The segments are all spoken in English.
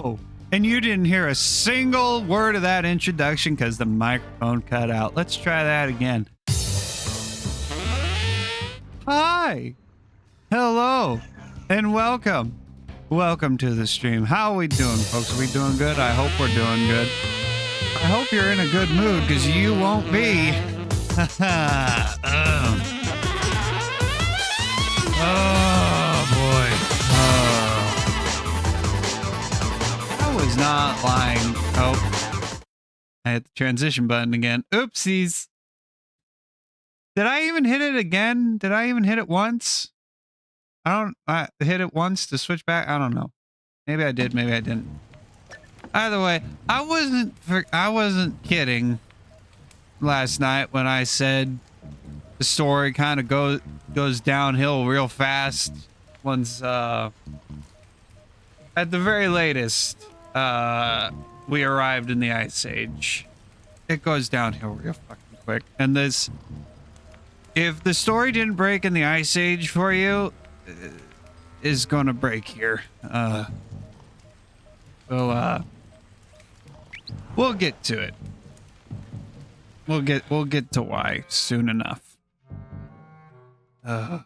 Oh, and you didn't hear a single word of that introduction because the microphone cut out. Let's try that again. Hi. Hello. And welcome. Welcome to the stream. How are we doing, folks? Are we doing good? I hope we're doing good. I hope you're in a good mood because you won't be. Oh, boy. I was not lying. Oh. I hit the transition button again. Oopsies. Did I even hit it again? Did I even hit it once? I hit it once to switch back. I don't know. Maybe I did. Maybe I didn't. Either way, I wasn't kidding last night when I said the story kind of goes downhill real fast once at the very latest we arrived in the Ice Age. It goes downhill real fucking quick. And this, if the story didn't break in the Ice Age for you, is gonna break here. We'll get to it. We'll get to why soon enough. Oh.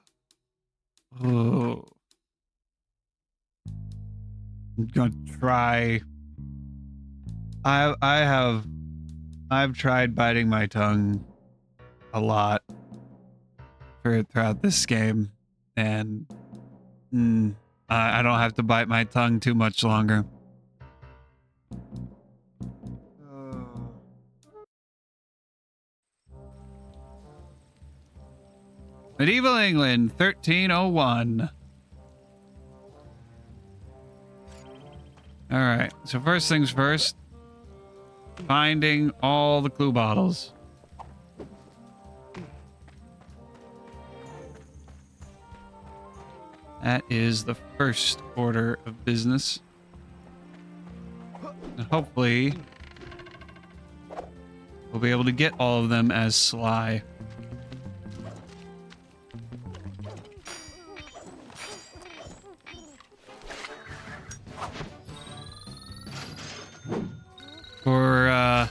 I'm gonna try. I've tried biting my tongue a lot throughout this game, and I don't have to bite my tongue too much longer. Medieval England, 1301. All right, so first things first, finding all the clue bottles. That is the first order of business. And hopefully, we'll be able to get all of them as Sly. For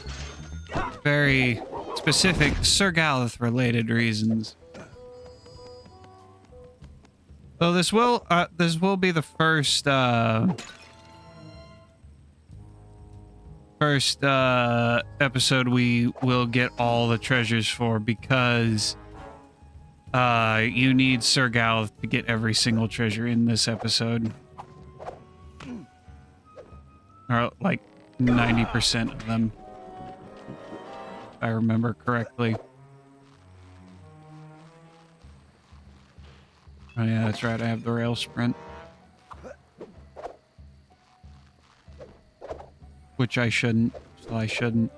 very specific Sir Galeth related reasons. So this will be the first episode we will get all the treasures for, because you need Sir Galeth to get every single treasure in this episode, or like 90% of them, if I remember correctly. Oh yeah, that's right, I have the rail sprint. Which I shouldn't, so I shouldn't.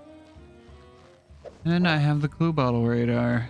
And I have the clue bottle radar.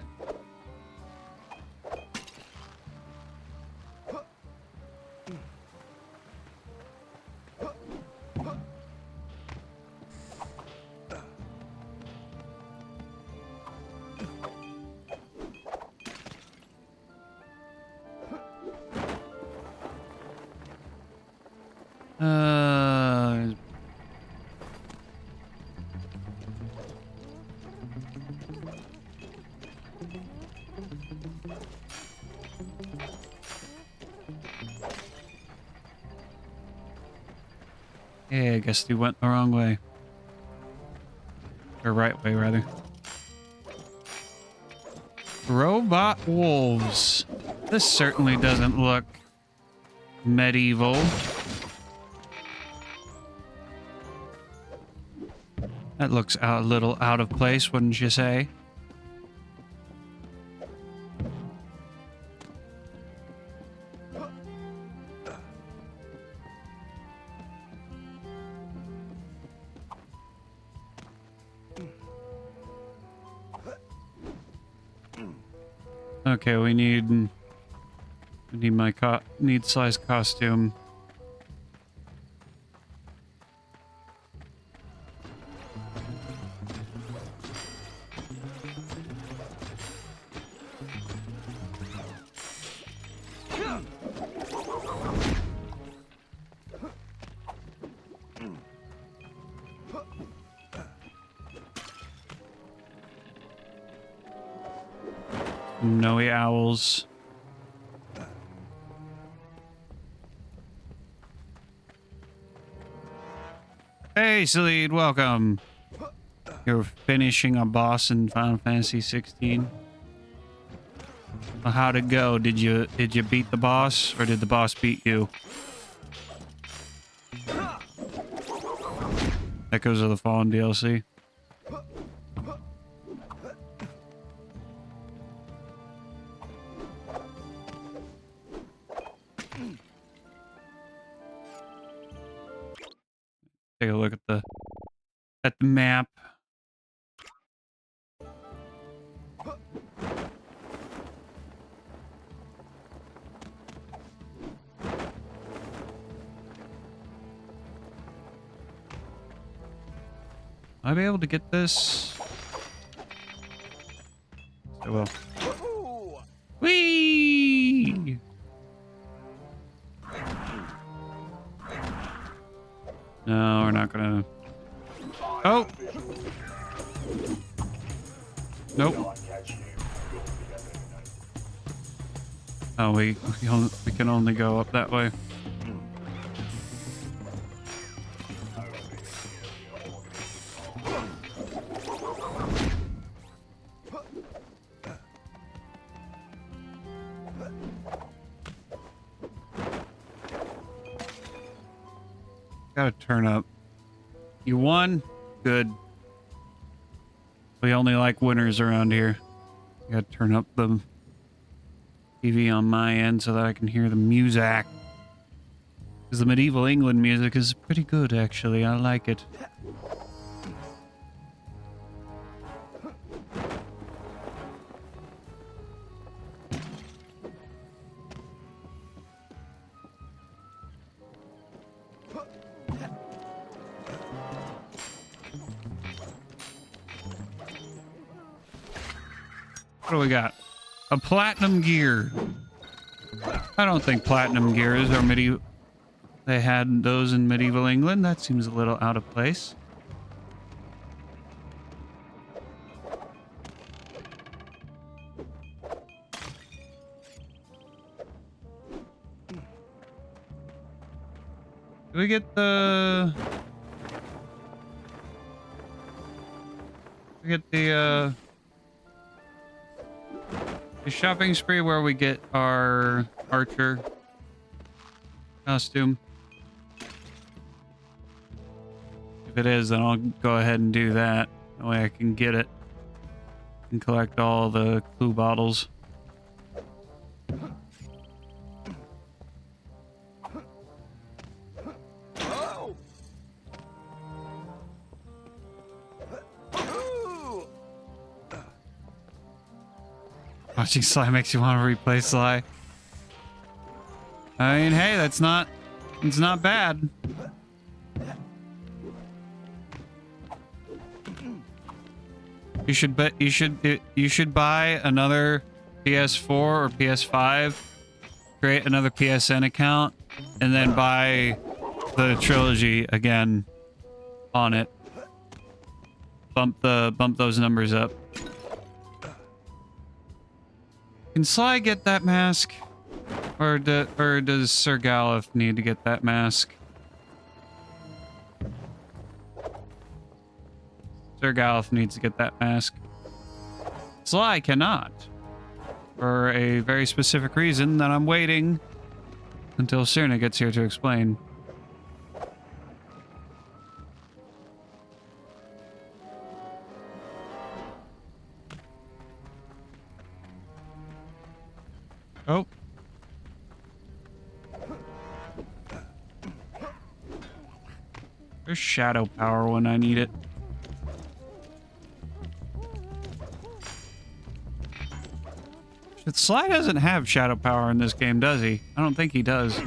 Yeah, I guess he went the wrong way. Or right way, rather. Robot wolves. This certainly doesn't look medieval. That looks a little out of place, wouldn't you say? Okay, we need my Sly's costume. Snowy owls. Hey, Salid, welcome. You're finishing a boss in Final Fantasy 16. Well, how'd it go? Did you beat the boss, or did the boss beat you? Echoes of the Fallen DLC. Take a look at the map. I'll be able to get this. I will. Whee! No, we're not gonna. Oh! Nope. Oh, we can only go up that way. Gotta turn up. You won? Good. We only like winners around here. Gotta turn up the TV on my end so that I can hear the music. Because the medieval England music is pretty good, actually. I like it. What do we got? A platinum gear. I don't think platinum gears are medieval. They had those in medieval England. That seems a little out of place. Do we get the... We get the shopping spree where we get our archer costume. If it is, then I'll go ahead and do that. That way I can get it and collect all the clue bottles. Watching Sly makes you want to replay Sly. I mean, hey, it's not bad. You should buy another PS4 or PS5, create another PSN account, and then buy the trilogy again on it. Bump those numbers up. Can Sly get that mask? Or does Sir Galif need to get that mask? Sir Galif needs to get that mask. Sly cannot. For a very specific reason that I'm waiting until Sirna gets here to explain. Oh. There's shadow power when I need it. But Sly doesn't have shadow power in this game, does he? I don't think he does.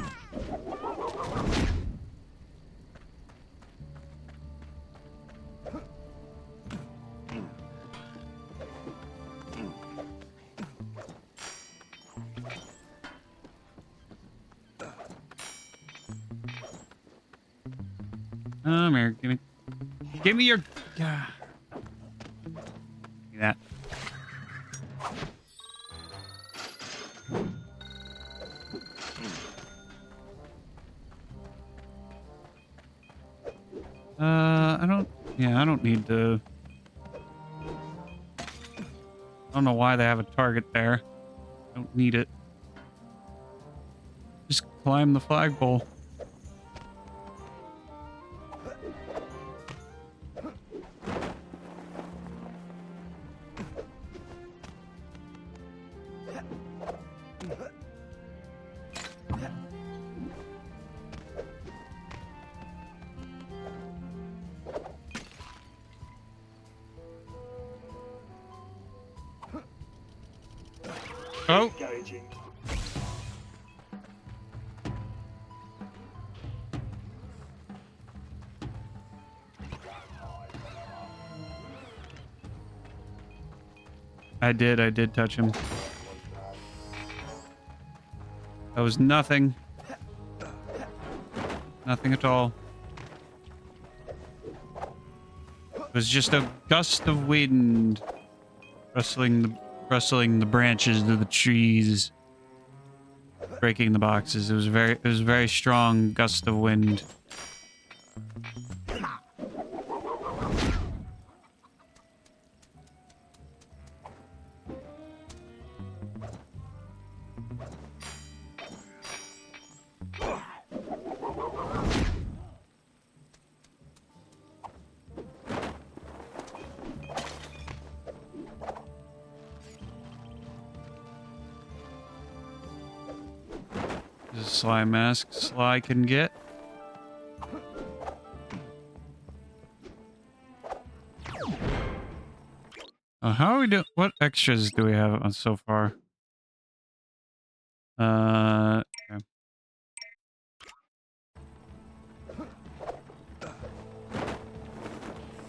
Come here, give me your. Give me that. Yeah, I don't need to... I don't know why they have a target there. Don't need it. Just climb the flagpole. Oh! I did touch him. That was nothing. Nothing at all. It was just a gust of wind rustling the branches of the trees, breaking the boxes. It was a very strong gust of wind. There's a slime mask Sly can get. How are we doing? What extras do we have on so far? Okay.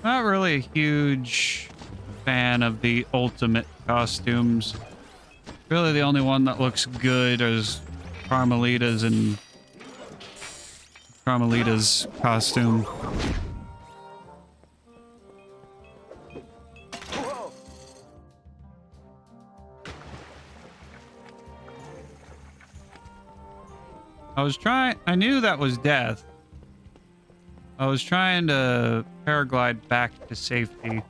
Not really a huge fan of the ultimate costumes. Really, the only one that looks good is Carmelita's and Carmelita's costume. I knew that was death. I was trying to paraglide back to safety.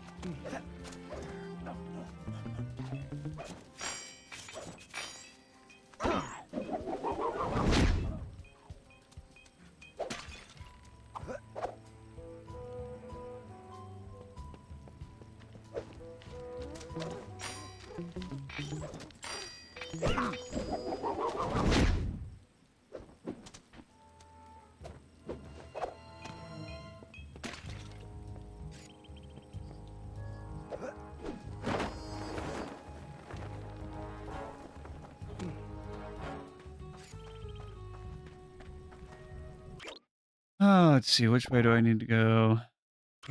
Oh, let's see. Which way do I need to go?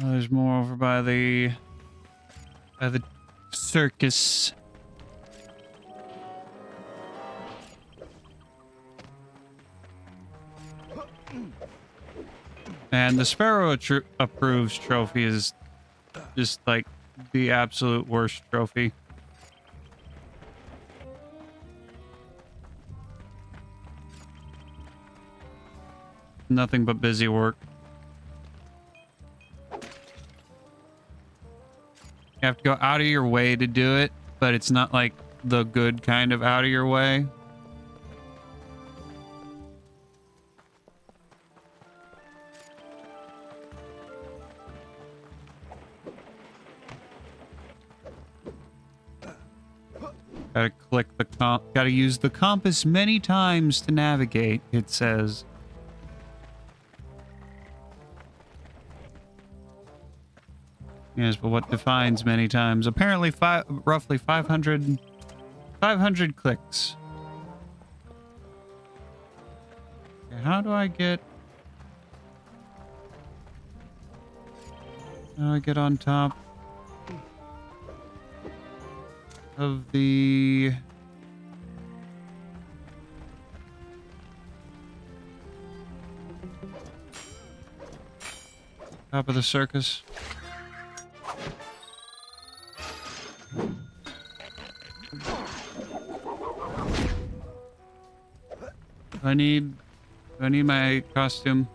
Oh, there's more over by the circus. And the Sparrow Approves trophy is just like the absolute worst trophy. Nothing but busy work. You have to go out of your way to do it, but it's not like the good kind of out of your way. Gotta use the compass many times to navigate, it says. Yes, but what defines many times? Apparently roughly 500 clicks. Okay, how do I get on top of the circus? I need my costume.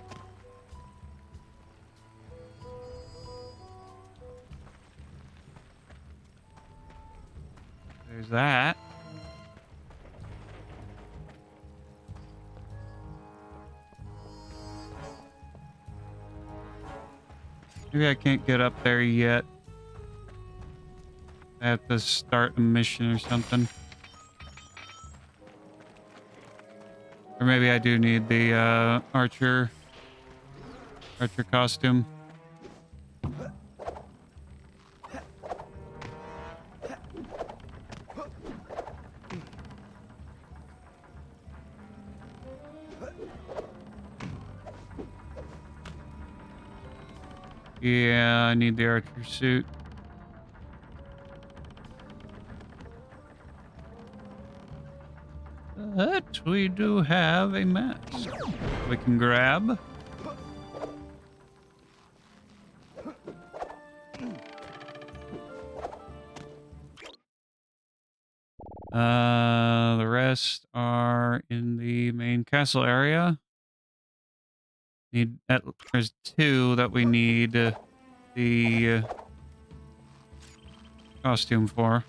Maybe I can't get up there yet. I have to start a mission or something. Or maybe I do need the archer costume. Yeah, I need the archer suit. But we do have a mask we can grab. The rest are in the main castle area. There's 2 that we need the costume for.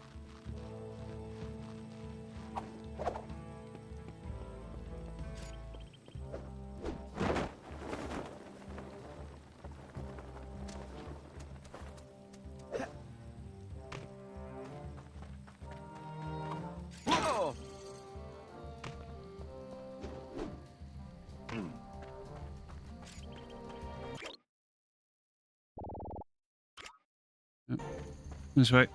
Yep. This way.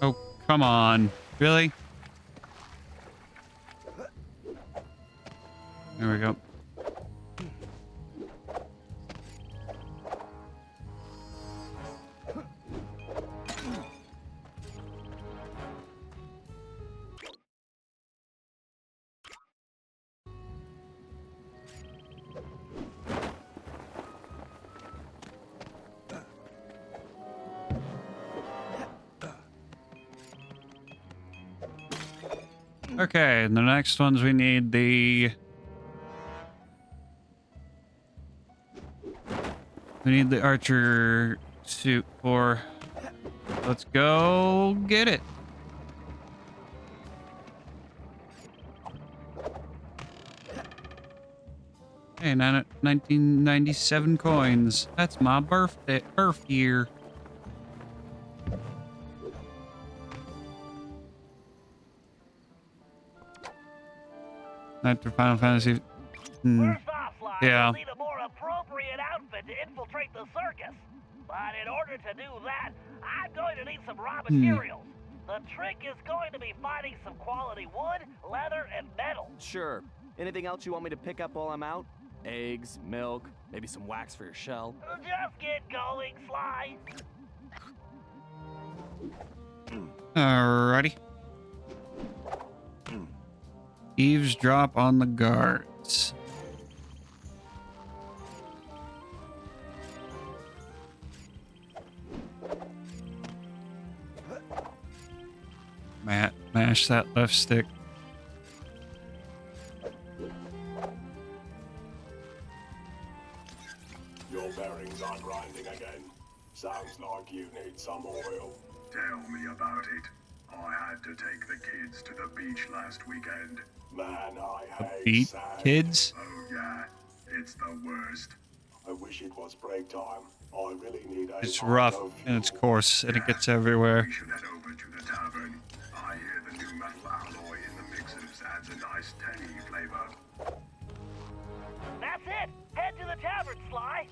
Oh, come on. Really? There we go. Okay, and the next ones we need the archer suit for. Let's go get it. Hey, 1997 coins. That's my birth year. After Final Fantasy. First off, Sly, Yeah. you'll need a more appropriate outfit to infiltrate the circus. But in order to do that, I'm going to need some raw materials. The trick is going to be finding some quality wood, leather, and metal. Sure. Anything else you want me to pick up while I'm out? Eggs, milk, maybe some wax for your shell. Just get going, Sly. Alrighty. Eavesdrop on the guards. Mash that left stick. Your bearings are grinding again. Sounds like you need some oil. Tell me about it. I had to take the kids to the beach last weekend. Man, I hate Beat sand. kids. Oh yeah, it's the worst. I wish it was break time. I really need a It's lot rough of and it's fuel. coarse and it gets everywhere. We should head over to the tavern. I hear the new metal alloy in the mixers adds a nice tangy flavor. That's it. Head to the tavern, Sly.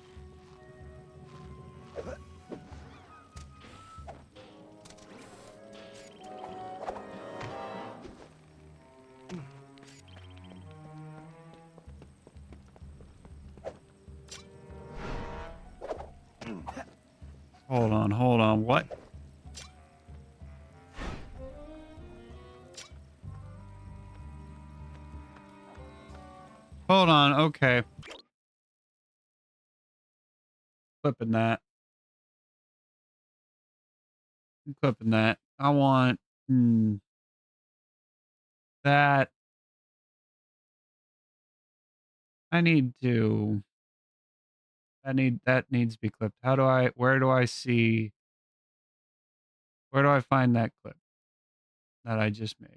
Hold on. What? Hold on. Okay. Flipping that. I'm clipping that. I want that. I need to. That needs to be clipped. How do I? Where do I see? Where do I find that clip that I just made?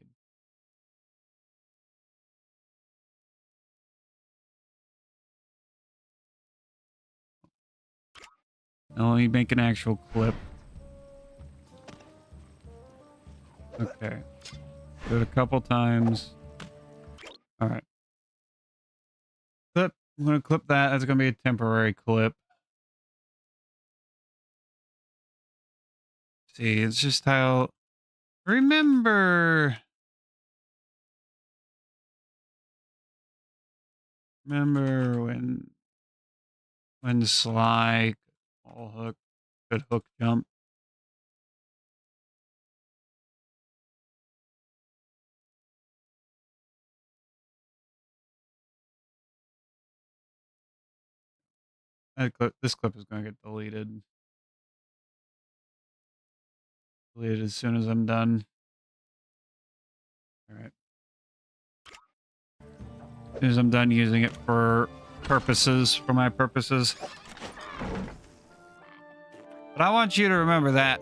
Now let me make an actual clip. Okay. Do it a couple times. All right. Clip. I'm going to clip that. That's going to be a temporary clip. See, it's just how... Remember when Sly could hook jump? This clip is going to get deleted. Deleted as soon as I'm done. All right. As soon as I'm done using it for my purposes. But I want you to remember that.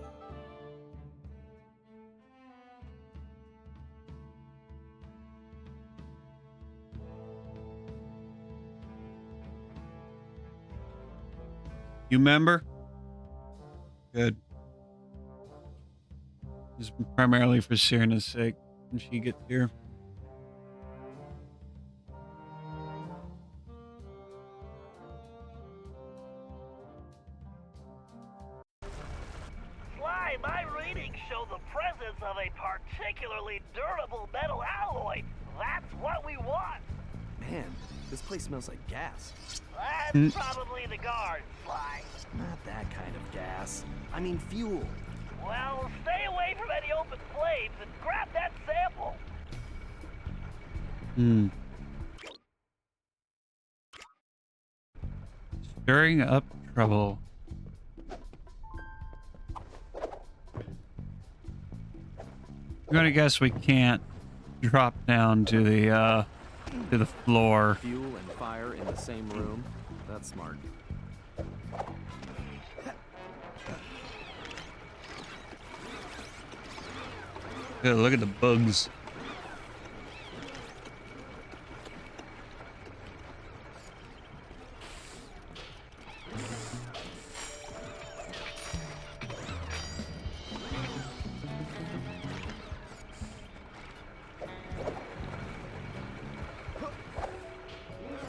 You remember? Good. Just primarily for Sirna's sake when she gets here. Sly, my readings show the presence of a particularly durable metal alloy. That's what we want. Man, this place smells like gas. That's probably the guards, Sly. Not that kind of gas. I mean fuel. Well, stay away from any open flames and grab that sample. Stirring up trouble. I'm gonna guess we can't drop down to the floor. Fuel and fire in the same room. That's smart. Yeah, look at the bugs.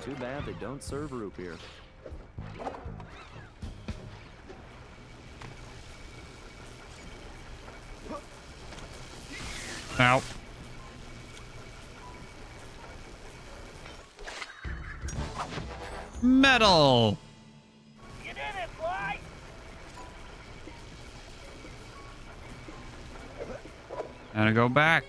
Too bad they don't serve root beer. Ow. Metal. You did it, Sly. Gotta go back.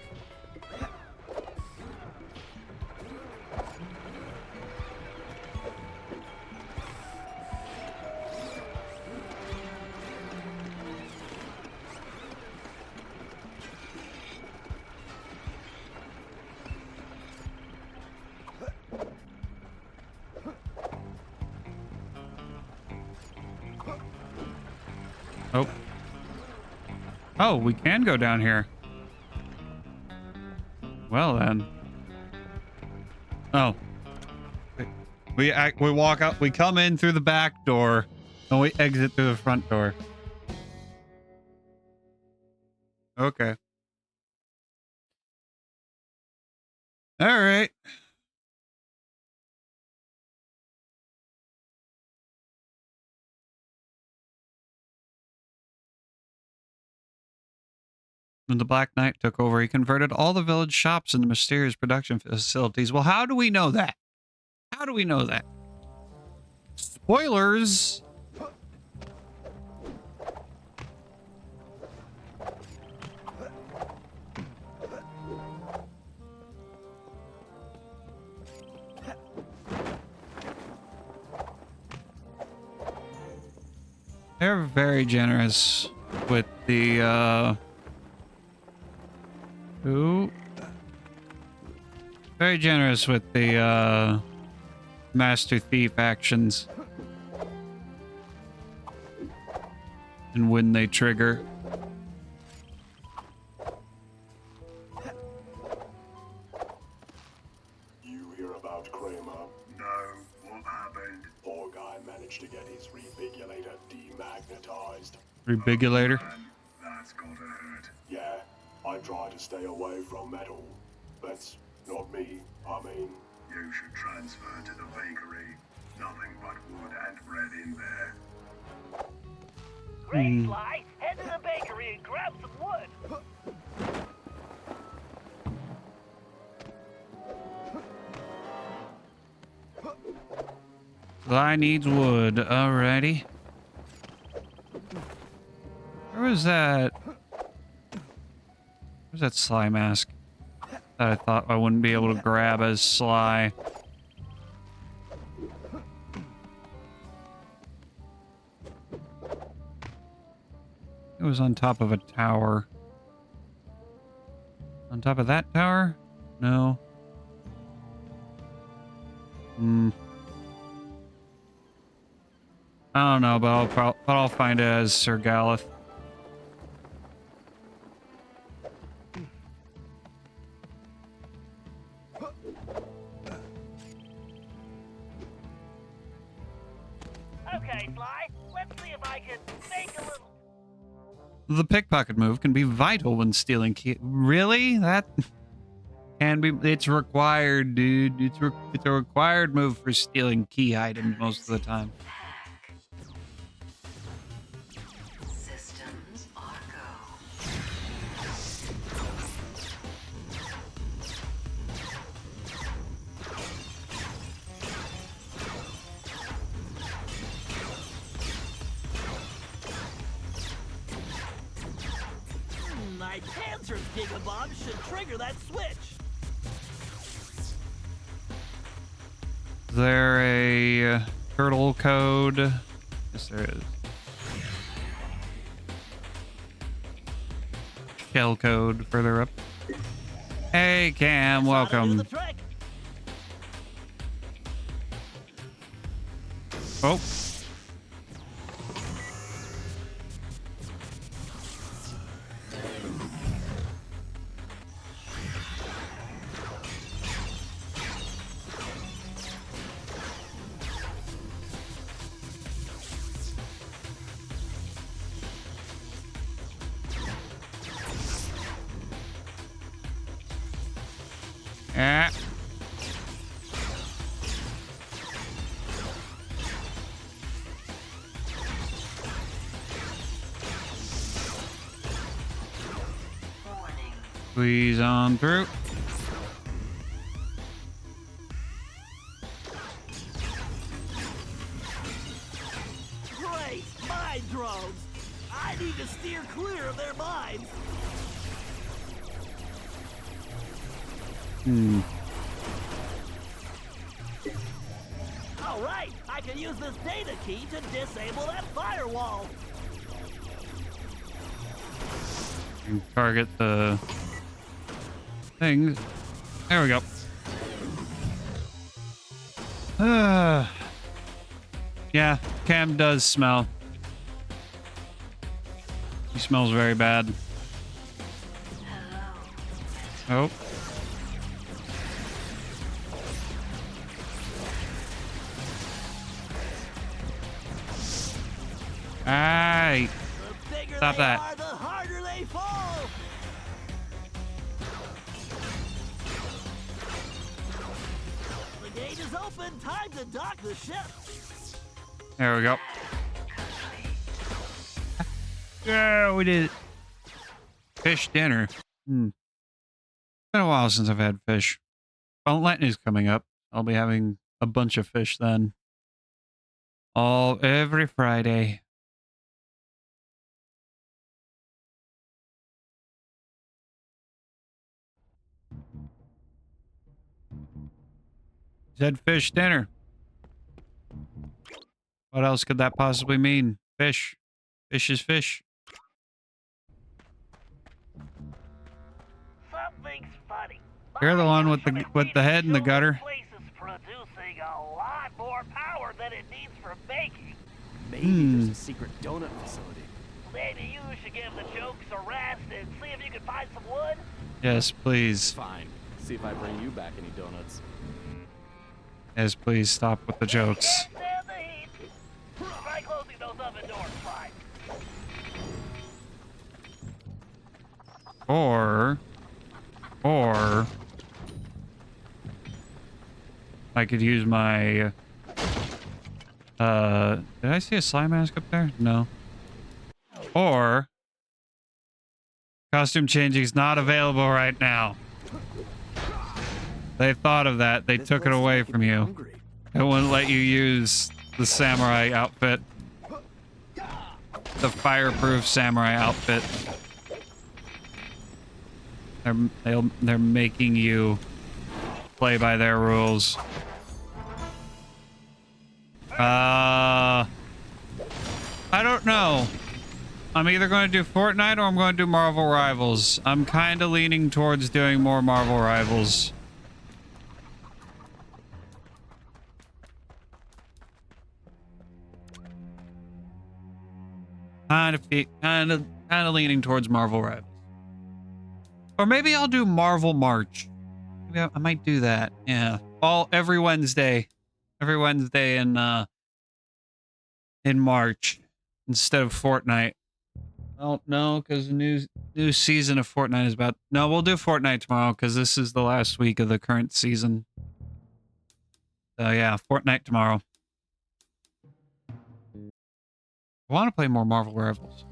Oh. Oh, we can go down here. Well then. Oh. We walk out, we come in through the back door, and we exit through the front door. Okay. All right. When the Black Knight took over, he converted all the village shops into mysterious production facilities. Well, how do we know that? How do we know that? Spoilers! They're very generous. with the, Ooh. Very generous with the, Master Thief actions. And when they trigger. You hear about Kramer? No, what happened? Poor guy managed to get his rebigulator demagnetized. Rebigulator. Man, that's gotta hurt. Yeah, I try to stay away from metal. That's not me, I mean. You should transfer to the bakery. Nothing but wood and bread in there. Great, Sly. Head to the bakery and grab some wood. Sly needs wood. Alrighty. Where was that? Where's that Sly mask? That I thought I wouldn't be able to grab as Sly. It was on top of a tower. On top of that tower? No. I don't know, but I'll find it as Sir Galeth. Okay, Sly. Let's see if I can make a little... The pickpocket move can be vital when stealing key. Really? That can be. It's required, dude. It's a required move for stealing key items most of the time. Systems are go. My cancer gigabomb should trigger that switch. Is there a turtle code? Yes, there is. Shell code further up. Hey, Cam, Ought to do welcome. the trick. Oh. Ah. Warning. Squeeze on through. Great! Mind drones! I need to steer clear of their minds. All right, I can use this data key to disable that firewall. And target the things. There we go. Yeah, Cam does smell. He smells very bad. Oh. Aye. The bigger Stop they that. are, the harder they fall. The gate is open. Time to dock the ship. There we go. Yeah, we did it. Fish dinner. Been a while since I've had fish. Well, Lenten is coming up. I'll be having a bunch of fish then. Every Friday. Said fish dinner. What else could that possibly mean? Fish. Fish is fish. You're the one with the head in the gutter. This place is producing a lot more power than it needs for baking. Maybe there's a secret donut facility. Maybe you should give the jokes a rest and see if you can find some wood. Yes, please. Fine. See if I bring you back any donuts. Yes, please stop with the jokes. Can't stand the heat. Try closing those oven doors, fine. Or I could use my did I see a slime mask up there? No. Or costume changing is not available right now. They thought of that. They This took it place is away making from me you. hungry. They wouldn't let you use the samurai outfit. The fireproof samurai outfit. They're making you play by their rules. I don't know. I'm either going to do Fortnite or I'm going to do Marvel Rivals. I'm kind of leaning towards doing more Marvel Rivals. Kind of leaning towards Marvel Rivals. Or maybe I'll do Marvel March. Maybe I might do that. Yeah. Every Wednesday. Every Wednesday in March instead of Fortnite. Oh no, because the new season of Fortnite is about. No, we'll do Fortnite tomorrow because this is the last week of the current season. So yeah, Fortnite tomorrow. I want to play more Marvel Rivals.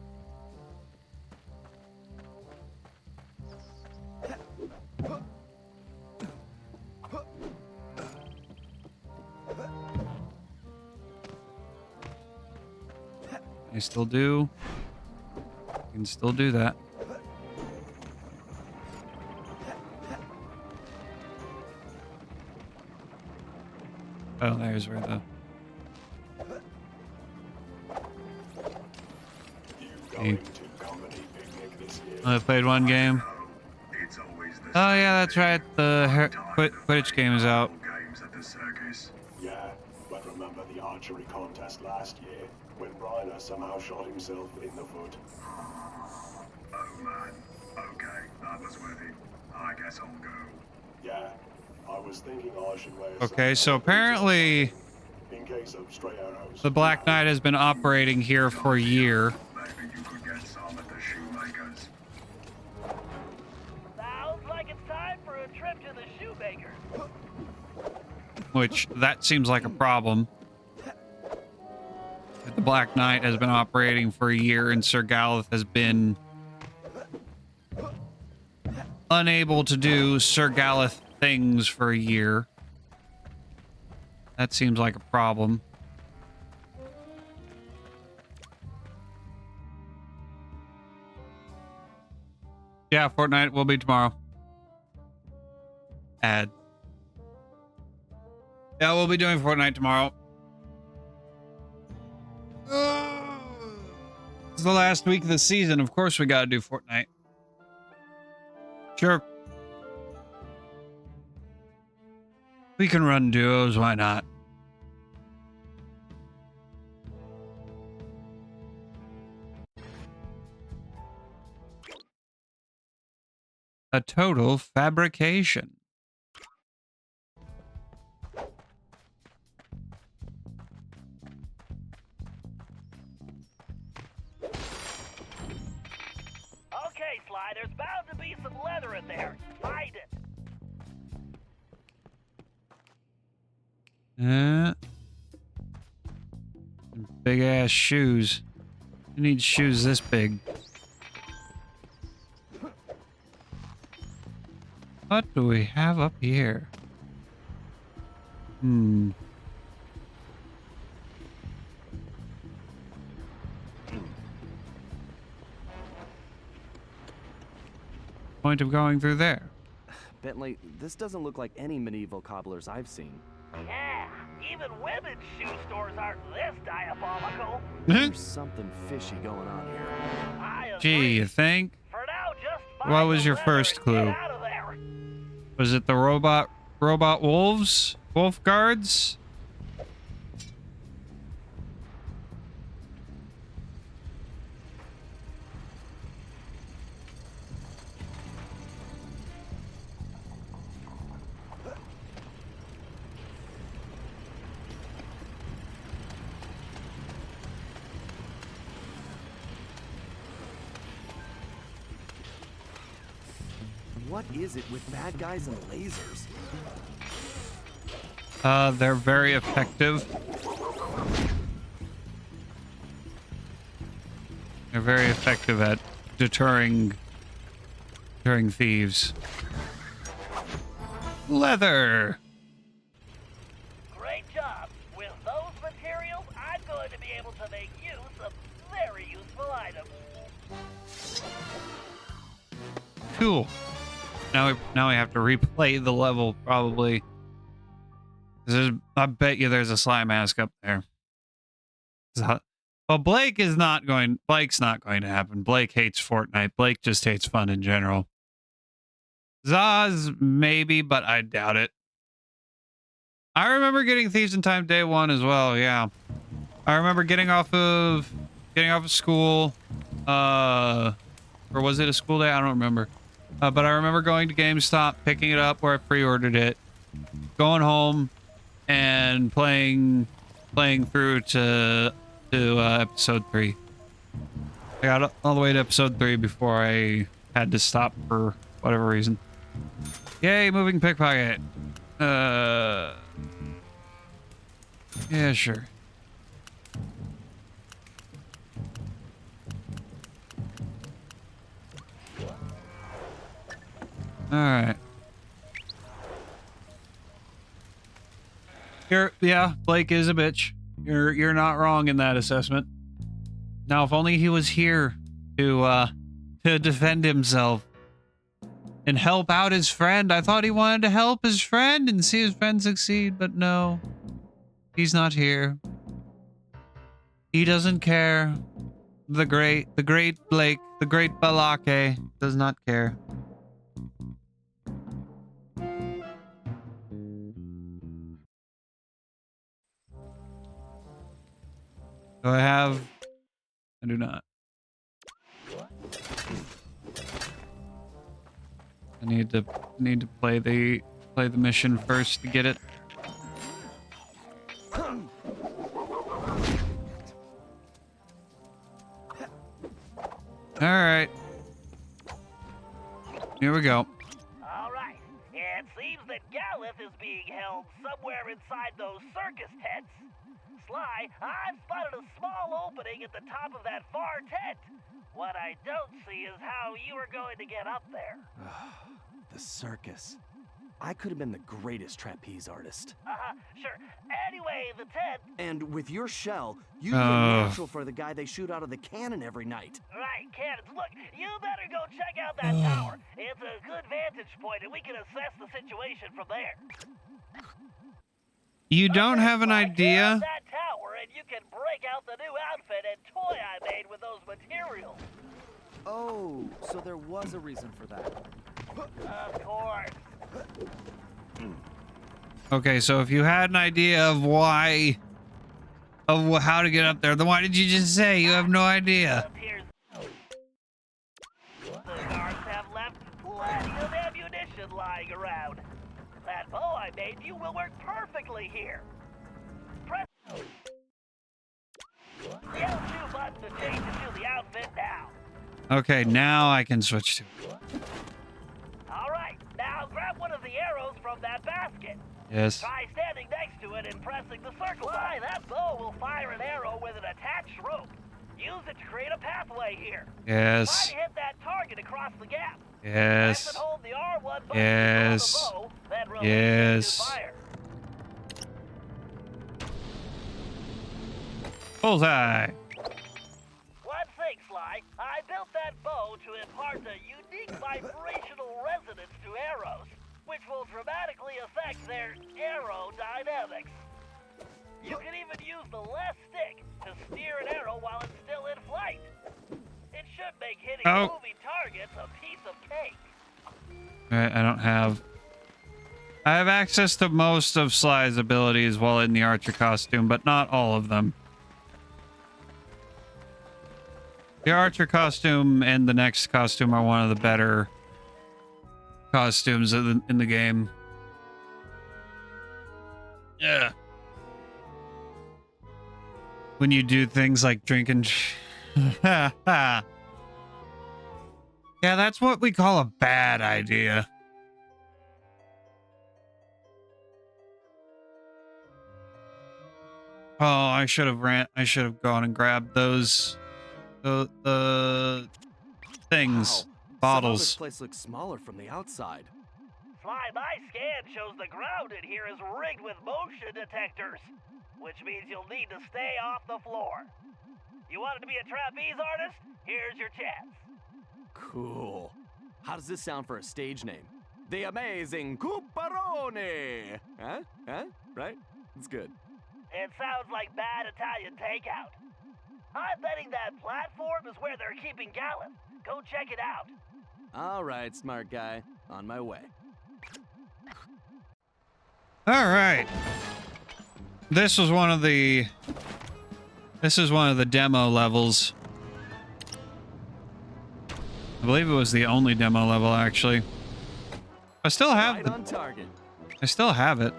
I still do. I can still do that. Oh, there's where the... Going to company picnic this year? I played one game. It's always the Oh yeah, that's right. The Quidditch game is out. games at the circus. Yeah, but remember the archery contest last year when Bryler somehow shot himself in the foot? Oh man. Okay, that was worth it. I guess I'll go. Yeah, I was thinking I should wear Okay, some so apparently in case of stray arrows. the Black Knight has been operating here for a year. Maybe you could get some at the shoemaker's. Sounds like it's time for a trip to the shoemaker. Which, that seems like a problem. The Black Knight has been operating for a year and Sir Galeth has been unable to do Sir Galeth things for a year. That seems like a problem. Yeah, Fortnite will be tomorrow. Ad. Yeah, we'll be doing Fortnite tomorrow. It's the last week of the season. Of course we gotta do Fortnite. Sure. We can run duos, why not? A total fabrication. Okay, Sly, there's bound to be some leather in there. Find it. Big ass shoes. Who needs shoes this big? What do we have up here? Point of going through there. Bentley, this doesn't look like any medieval cobblers I've seen. Yeah, even women's shoe stores aren't this diabolical. There's something fishy going on here. I agree. Gee, you think? For now, just What find was the your leather first and clue? Get out of there. Was it the robot wolves? Wolf guards? What is it with bad guys and lasers? They're very effective. They're very effective at deterring thieves. Leather. Great job. With those materials, I'm going to be able to make use of very useful items. Cool. Now we have to replay the level probably. I bet you there's a slime mask up there. Well, Blake's not going to happen. Blake hates Fortnite. Blake just hates fun in general. Zaz, maybe, but I doubt it. I remember getting Thieves in Time day one as well, yeah. I remember getting off of school. Or was it a school day? I don't remember. But I remember going to GameStop, picking it up where I pre-ordered it, going home, and playing through to episode 3. I got all the way to episode 3 before I had to stop for whatever reason. Yay, moving pickpocket. Yeah, sure. All right. Yeah, Blake is a bitch. You're not wrong in that assessment. Now, if only he was here to defend himself and help out his friend. I thought he wanted to help his friend and see his friend succeed, but no. He's not here. He doesn't care. The great Blake, the great Balake does not care. Do I have? I do not. I need to play the mission first to get it. All right. Here we go. All right. It seems that Galith is being held somewhere inside those circus tents. Sly, I've spotted a small opening at the top of that far tent. What I don't see is how you are going to get up there. The circus. I could have been the greatest trapeze artist. Sure. Anyway, the tent... And with your shell, you'd be a natural for the guy they shoot out of the cannon every night. Right, cannons. Look, you better go check out that tower. It's a good vantage point, and we can assess the situation from there. You don't have an Get idea? up that tower, and you can break out the new outfit and toy I made with those materials. Oh, so there was a reason for that. Of course. Okay, so if you had an idea of how to get up there, then why did you just say you have no idea? Appears the guards have left plenty of ammunition lying around. That bow I made you will work perfectly here. Press the L2 button to change into the outfit now. Okay, now I can switch to it. All right, now grab one of the arrows from that basket. Yes. Try standing next to it and pressing the circle. Why, that bow will fire an arrow with an attached rope. Use it to create a pathway here. Yes. Try to hit that target across the gap. Yes. Press and hold the R1 button Yes. to draw the bow, then release Yes. it to fire. Bullseye. One thing, Sly. I built that bow to impart a unique vibrational resonance to arrows, which will dramatically affect their aerodynamics. You can even use the left stick to steer an arrow while it's still in flight. It should make hitting moving targets a piece of cake. Alright, I don't have I have access to most of Sly's abilities while in the archer costume, but not all of them. The archer costume and the next costume are one of the better costumes in the game. Yeah. When you do things like drinking. Yeah, that's what we call a bad idea. Oh, I should have gone and grabbed those the things. Wow. Somehow this Bottles. place looks smaller from the outside. Sly, my scan shows the ground in here is rigged with motion detectors, which means you'll need to stay off the floor. You wanted to be a trapeze artist? Here's your chance. Cool. How does this sound for a stage name? The Amazing Cooperone! Huh? Huh? Right? It's good. It sounds like bad Italian takeout. I'm betting that platform is where they're keeping Gallon. Go check it out. All right, smart guy. On my way. All right. This is one of the demo levels. I believe it was the only demo level, actually. I still have Right on target. I still have it.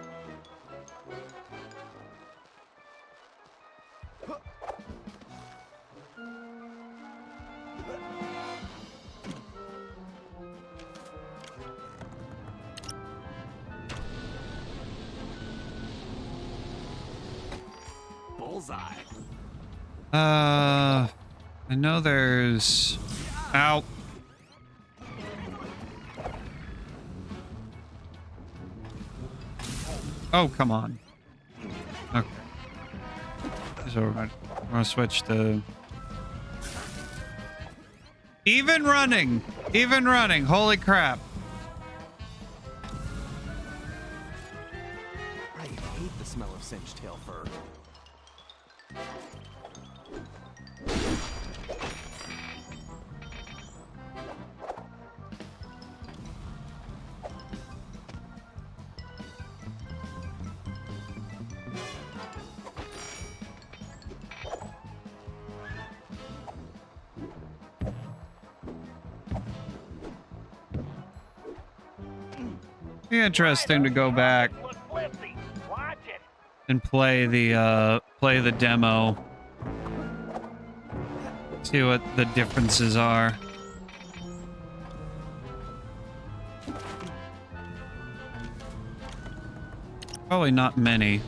Bullseye. I know there's... Ow. Oh, come on. Okay. So we're gonna switch to... Even running! Even running! Holy crap. I hate the smell of singed tail fur. Be interesting to go back Look flimsy. Watch it. and play the demo. See what the differences are. Probably not many.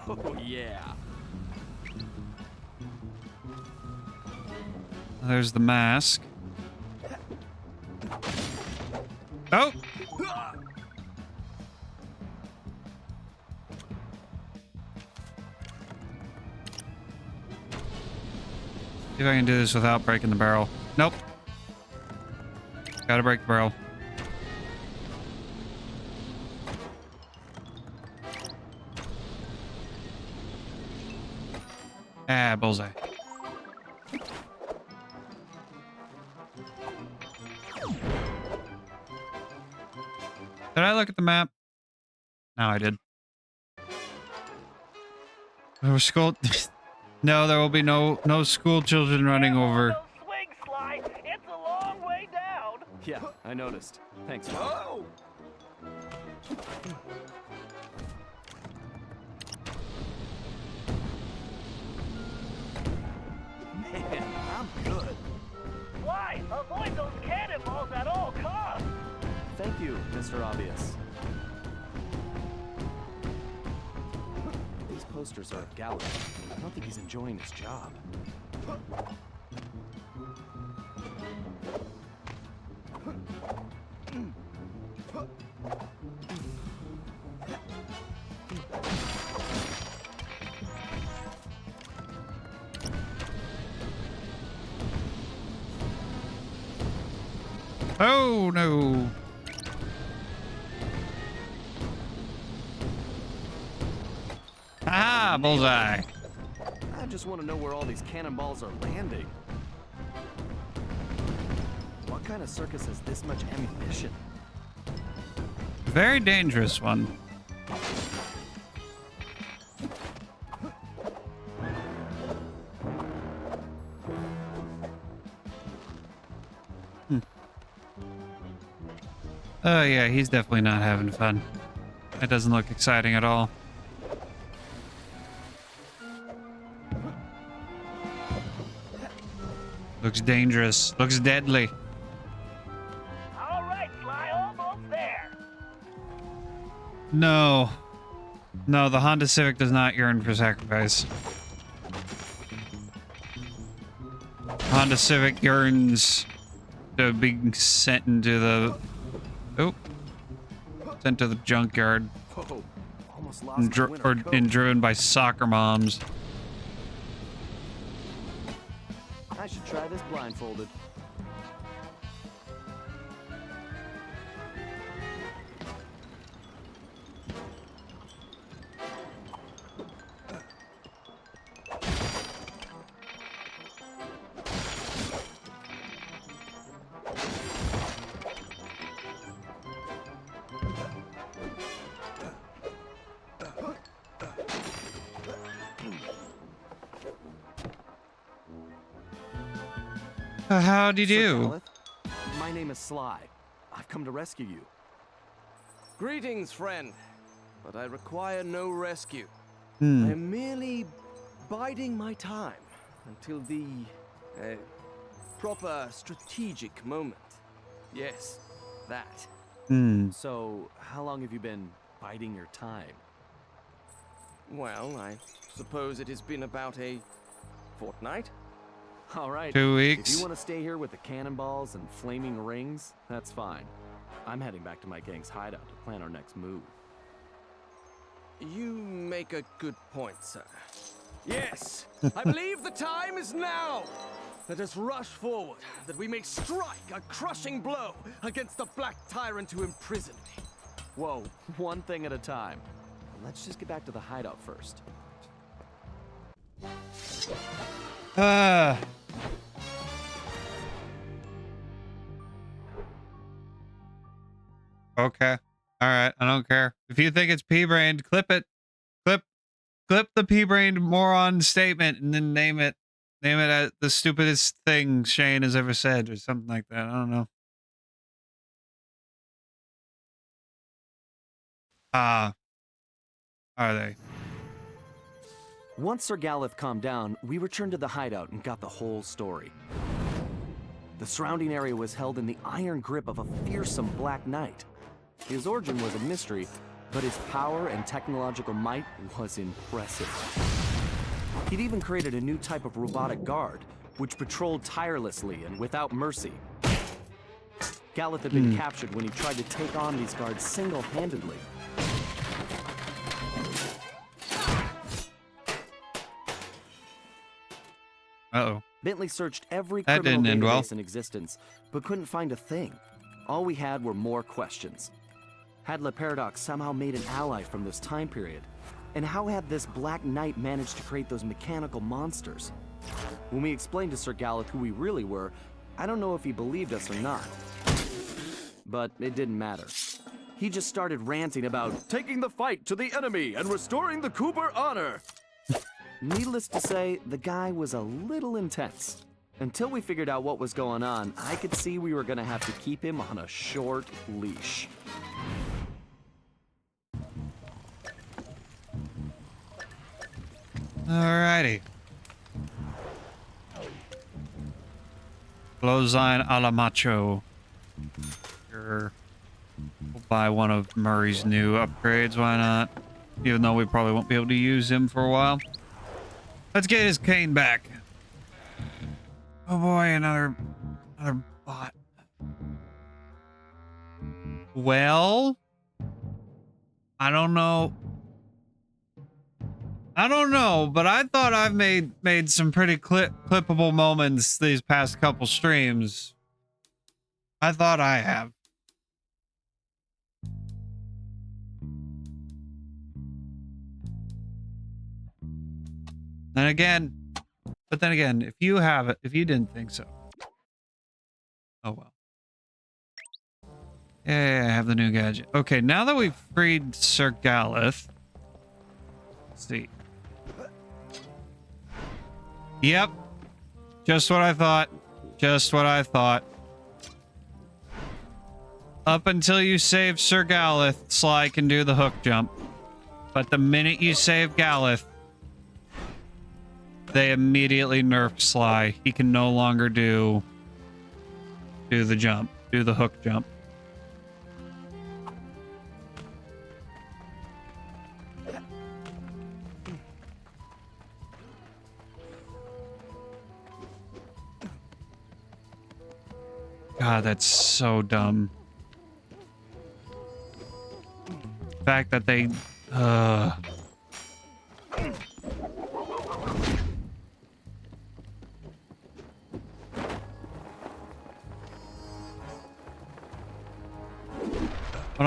Oh, yeah. There's the mask. Oh! See if I can do this without breaking the barrel. Nope. Gotta break the barrel. Ah, bullseye. Did I look at the map? No, I did. There was school. No, there will be no school children running over. No swing, Sly. It's a long way down. Yeah, I noticed. Thanks, Mom. Man, I'm good. Sly, avoid those cannonballs at all costs. Thank you, Mr. Obvious. These posters are of Gallon. I don't think he's enjoying his job. Oh no. Ah, bullseye. I just want to know where all these cannonballs are landing. What kind of circus has this much ammunition? Very dangerous one. Oh yeah, he's definitely not having fun. That doesn't look exciting at all. Looks dangerous. Looks deadly. All right, Sly, almost there. No. No, the Honda Civic does not yearn for sacrifice. Honda Civic yearns to be sent into the... Oh. Sent to the junkyard. Whoa, almost lost And, my winter coat. and driven by soccer moms. I should try this blindfolded. How'd you Sir do? Galeth, my name is Sly. I've come to rescue you. Greetings, friend. But I require no rescue. I Hmm. am merely biding my time until the proper strategic moment. Yes, that. Hmm. So, how long have you been biding your time? Well, I suppose it has been about a fortnight. All right. 2 If weeks. you want to stay here with the cannonballs and flaming rings, that's fine. I'm heading back to my gang's hideout to plan our next move. You make a good point, sir. Yes, I believe the time is now. Let us rush forward, that we may strike a crushing blow against the black tyrant who imprisoned me. Whoa, one thing at a time. Let's just get back to the hideout first. Okay. All right. I don't care. If you think it's pea-brained, clip it. Clip the pea-brained moron statement and then name it. Name it as the stupidest thing Shane has ever said or something like that. I don't know. Ah. Are they? Once Sir Galeth calmed down, we returned to the hideout and got the whole story. The surrounding area was held in the iron grip of a fearsome Black Knight. His origin was a mystery, but his power and technological might was impressive. He'd even created a new type of robotic guard, which patrolled tirelessly and without mercy. Galeth had been captured when he tried to take on these guards single-handedly. Uh-oh. Bentley searched every That criminal didn't end well. database in existence, but couldn't find a thing. All we had were more questions. Had Le Paradox somehow made an ally from this time period? And how had this Black Knight managed to create those mechanical monsters? When we explained to Sir Galeth who we really were, I don't know if he believed us or not. But it didn't matter. He just started ranting about taking the fight to the enemy and restoring the Cooper honor. Needless to say, the guy was a little intense. Until we figured out what was going on, I could see we were gonna have to keep him on a short leash. Alrighty. Clothesline a la macho. Sure. We'll buy one of Murray's new upgrades, why not? Even though we probably won't be able to use him for a while. Let's get his cane back. Oh boy, another bot. Well, I don't know, but I thought I've made some pretty clippable moments these past couple streams. I thought I have. Then again, if you have it, if you didn't think so, oh well. Yeah, I have the new gadget. Okay, now that we've freed Sir Galeth, let's see. Yep. Just what I thought. Just what I thought. Up until you save Sir Galeth, Sly can do the hook jump. But the minute you save Galeth, they immediately nerfed Sly. He can no longer do the jump, do the hook jump. God, that's so dumb. The fact that they when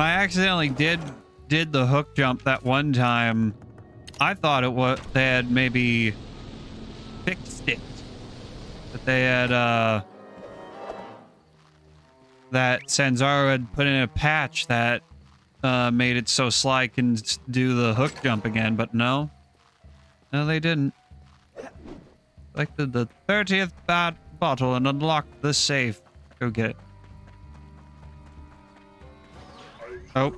I accidentally did the hook jump that one time, I thought it was they had maybe fixed it. That they had that Sanzaro had put in a patch that made it so Sly can do the hook jump again, but no. No, they didn't. Selected the 30th bad bottle and unlocked the safe. Go get it. Oh.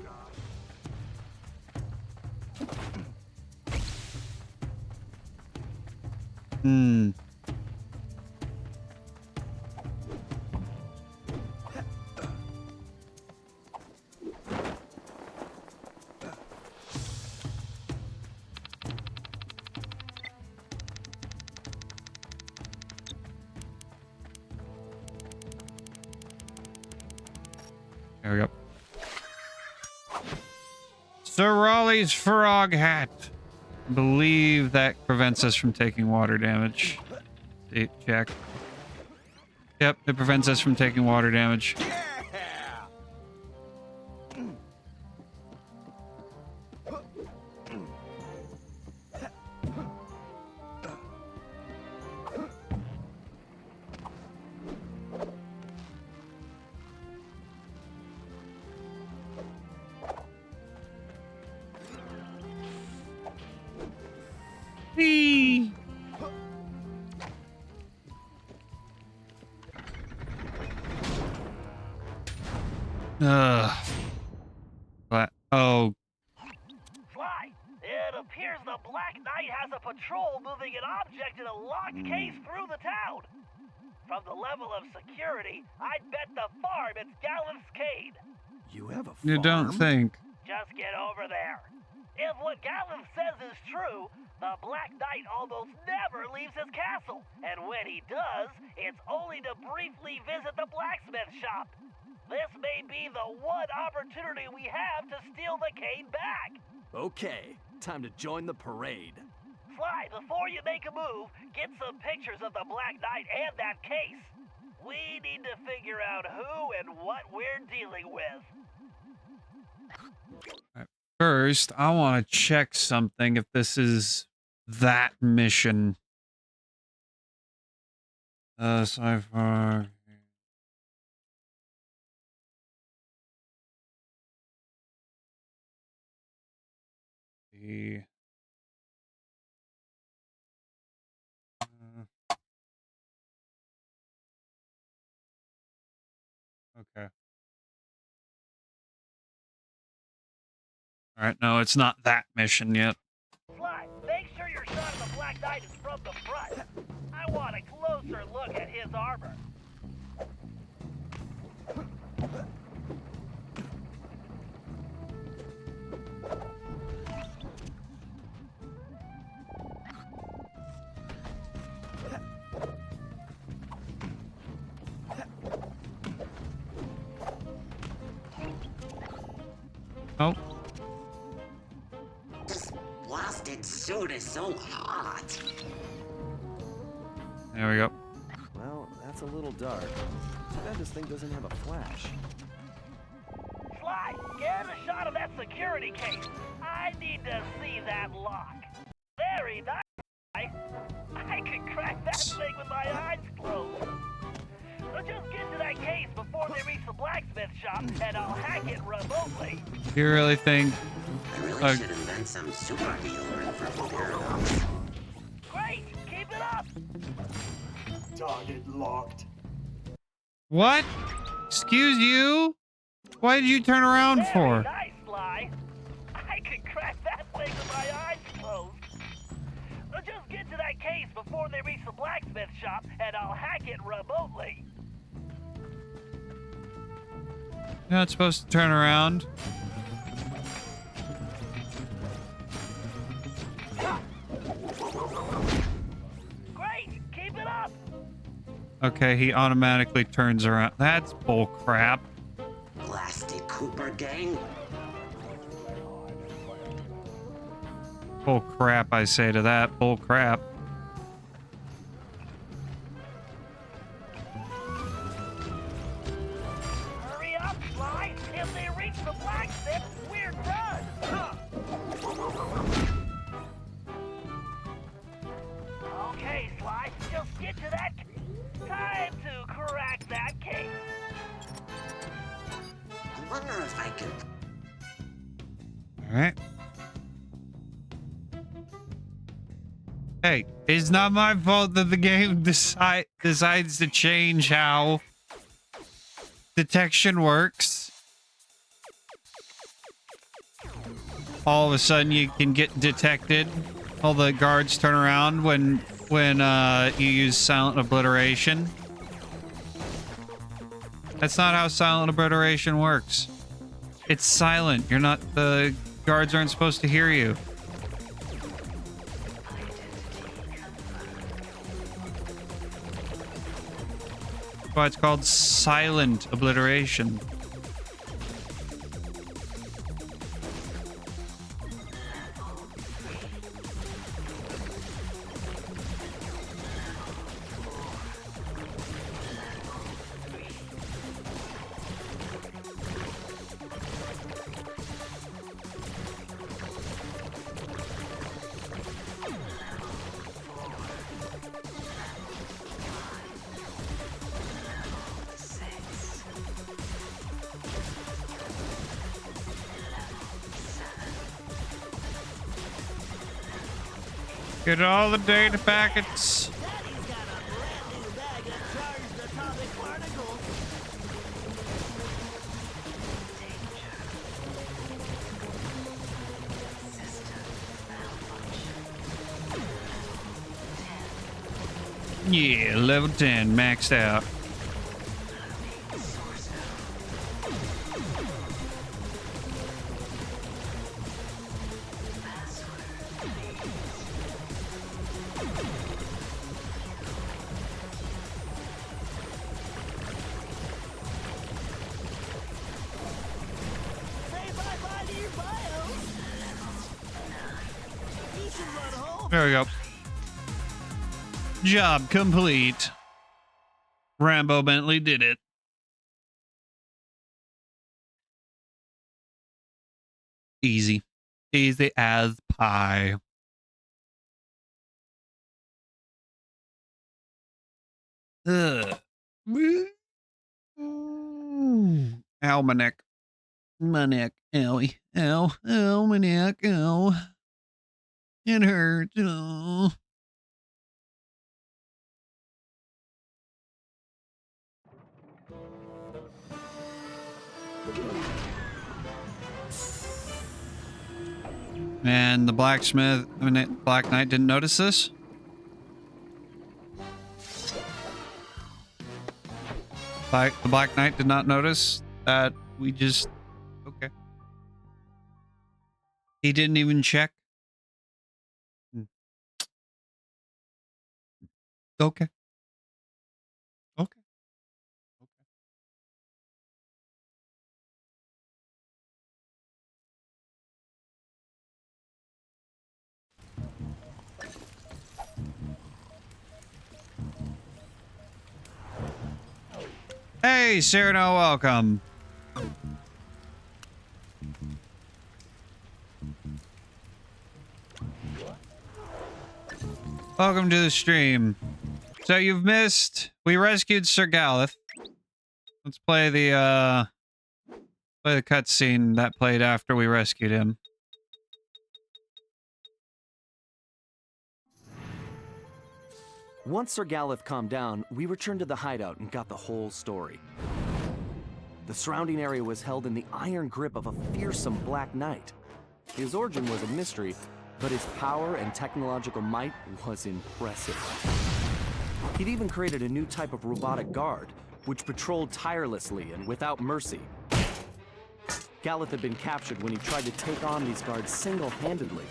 Hmm. There we go. Sir Raleigh's frog hat. I believe that prevents us from taking water damage. See, check. Yep, it prevents us from taking water damage. Whee! What? Oh. Sly, it appears the Black Knight has a patrol moving an object in a locked case through the town. From the level of security, I'd bet the farm it's Gallen's Cade. You have a farm? You don't think. Just get over there. If what Gallen says is true, the Black Knight almost never leaves his castle. And when he does, it's only to briefly visit the blacksmith shop. This may be the one opportunity we have to steal the cane back. Okay, time to join the parade. Sly, before you make a move, get some pictures of the Black Knight and that case. We need to figure out who and what we're dealing with. First, I want to check something if this is that mission. So far. Okay. All right, no, it's not that mission yet. Sly, make sure your shot of the Black Knight is from the front. I want a closer look at his armor. Oh. This blasted suit is so hot. There we go. Well, that's a little dark. Too bad this thing doesn't have a flash. Sly, get a shot of that security case. I need to see that lock. Very nice. I can crack that thing with my eyes closed. just get to that case before they reach the blacksmith shop, and I'll hack it remotely. You really think? I really should invent some super deodorant for Paradox. Great, keep it up. Target locked. What? Excuse you? Why did you turn around Very for? nice, Sly. I could crack that thing with my eyes closed. Just get to that case before they reach the blacksmith shop, and I'll hack it remotely. You're not supposed to turn around. Great, keep it up. Okay, he automatically turns around. That's bull crap. Plastic Cooper gang? Bull crap, I say to that. Bull crap. Hurry up, Sly. If they reach the blacksmith, we're done. Okay, Sly, just get to that. Time to crack that case. I wonder if I can... All right. Hey, it's not my fault that the game decides to change how detection works. All of a sudden, you can get detected. All the guards turn around when you use silent obliteration. That's not how silent obliteration works. It's silent. You're not. The guards aren't supposed to hear you. That's why it's called silent obliteration. Get all the data packets. Daddy's got a brand new bag of charged atomic particles. Yeah, level 10, maxed out. Say bye-bye to your bios. You should run home. There we go. Job complete. Rambo Bentley did it. Easy. Easy as pie. Ugh. Ow, my neck. My neck. Owie. Ow. Ow, my neck. Ow. It hurts. Oh. And the blacksmith, Black Knight didn't notice this? The Black Knight did not notice that we just... Okay. He didn't even check? Okay. Okay. Hey, Cyrano, welcome. Welcome to the stream. So you've missed... We rescued Sir Galeth. Let's play the cutscene that played after we rescued him. Once Sir Galeth calmed down, we returned to the hideout and got the whole story. The surrounding area was held in the iron grip of a fearsome Black Knight. His origin was a mystery, but his power and technological might was impressive. He'd even created a new type of robotic guard, which patrolled tirelessly and without mercy. Galeth had been captured when he tried to take on these guards single-handedly.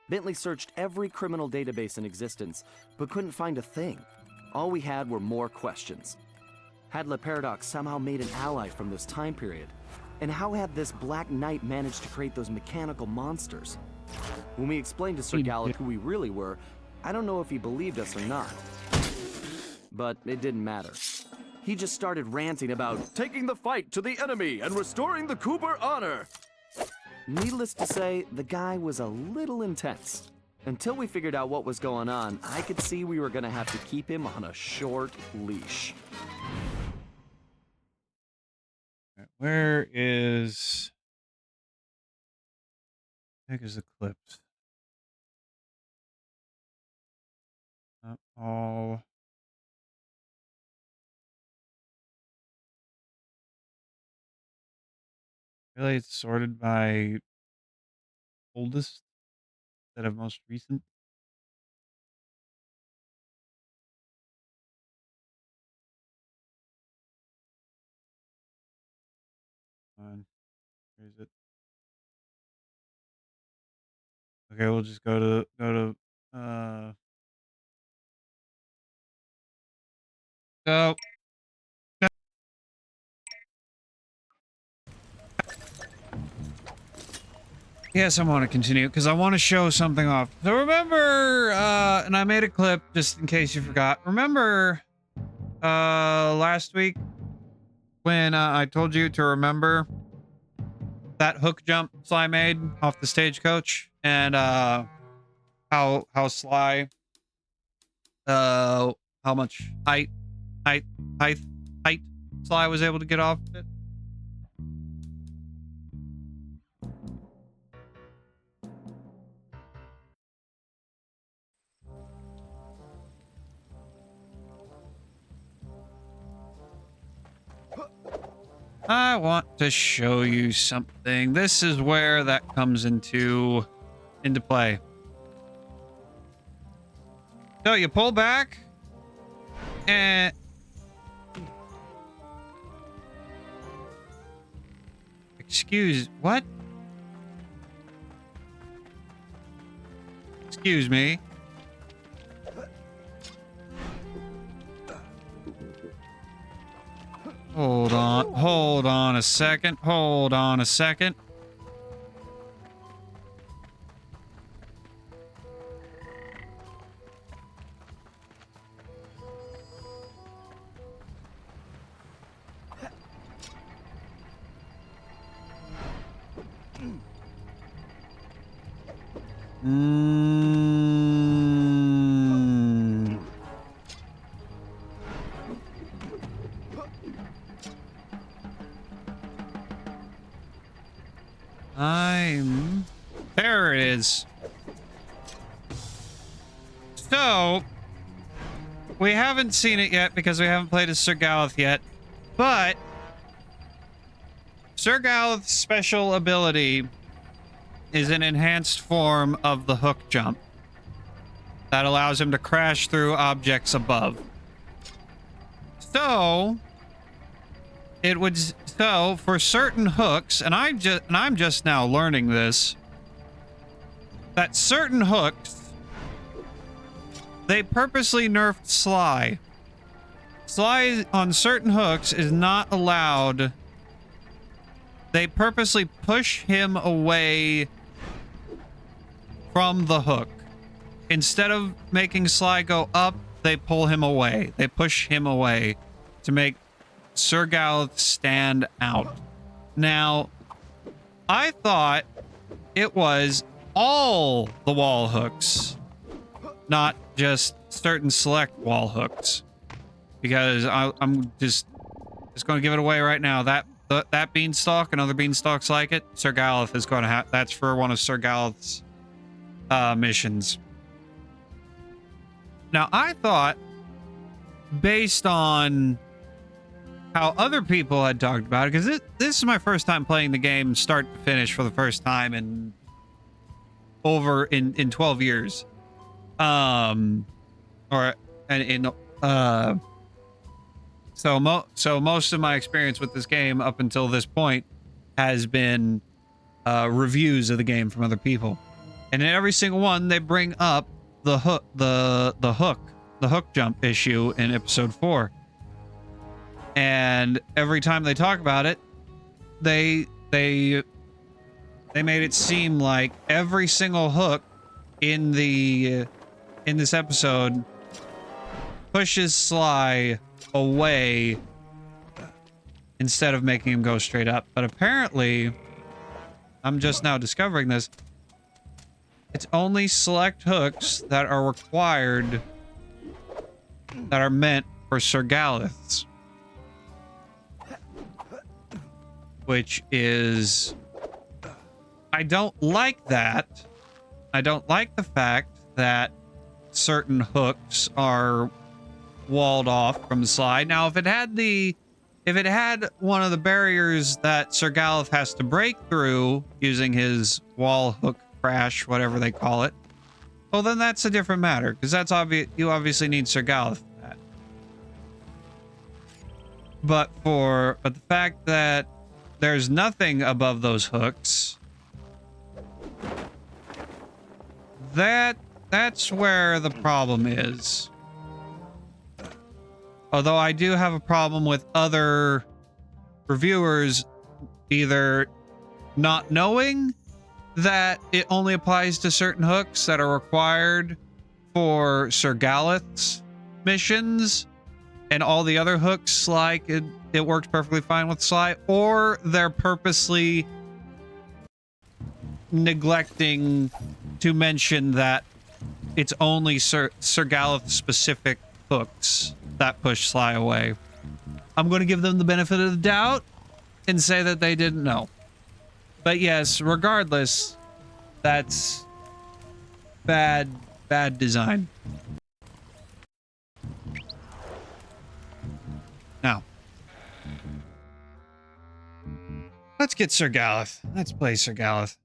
Bentley searched every criminal database in existence, but couldn't find a thing. All we had were more questions. Had Le Paradox somehow made an ally from this time period? And how had this Black Knight managed to create those mechanical monsters? When we explained to Sir Galeth who we really were, I don't know if he believed us or not. But it didn't matter. He just started ranting about taking the fight to the enemy and restoring the Cooper honor. Needless to say, the guy was a little intense. Until we figured out what was going on, I could see we were gonna have to keep him on a short leash. Where is... I think is the clips. Not all... Really, it's sorted by oldest instead of most recent. Where is it? Okay, we'll just go to go. Yes, I want to continue because I want to show something off. So remember, and I made a clip just in case you forgot. Remember, last week when I told you to remember that hook jump Sly made off the stagecoach, and how Sly, how much height Sly was able to get off it. I want to show you something. This is where that comes into play. So you pull back and excuse me. Hold on a second. There it is. So, we haven't seen it yet because we haven't played as Sir Galeth yet, but Sir Galeth's special ability is an enhanced form of the hook jump that allows him to crash through objects above. So, for certain hooks, and I'm just now learning this, that certain hooks, they purposely nerfed Sly. Sly on certain hooks is not allowed. They purposely push him away from the hook. Instead of making Sly go up, they pull him away. They push him away to make Sir Galeth stand out. Now, I thought it was all the wall hooks not just certain select wall hooks. Because I'm just going to give it away right now. That beanstalk and other beanstalks like it, Sir Galeth is going to have. That's for one of Sir Galeth's missions. Now, I thought, based on how other people had talked about it, because this is my first time playing the game start to finish for the first time in 12 years. So most of my experience with this game up until this point has been reviews of the game from other people, and in every single one they bring up the hook jump issue in episode 4, and every time they talk about it, they made it seem like every single hook in this episode pushes Sly away instead of making him go straight up. But apparently, I'm just now discovering this, it's only select hooks that are required, that are meant for Sir Galeth's, which is, I don't like that. I don't like the fact that certain hooks are walled off from Sly. Now, if it had one of the barriers that Sir Galeth has to break through using his wall hook crash, whatever they call it, well, then that's a different matter, because that's obvious. You obviously need Sir Galeth for that. But the fact that there's nothing above those hooks, that's where the problem is. Although I do have a problem with other reviewers either not knowing that it only applies to certain hooks that are required for Sir Galeth's missions, and all the other hooks, like it works perfectly fine with Sly, or they're purposely neglecting to mention that it's only Sir Galeth specific hooks that push Sly away. I'm going to give them the benefit of the doubt and say that they didn't know. But yes, regardless, that's bad design. Now, let's get Sir Galeth. Let's play Sir Galeth.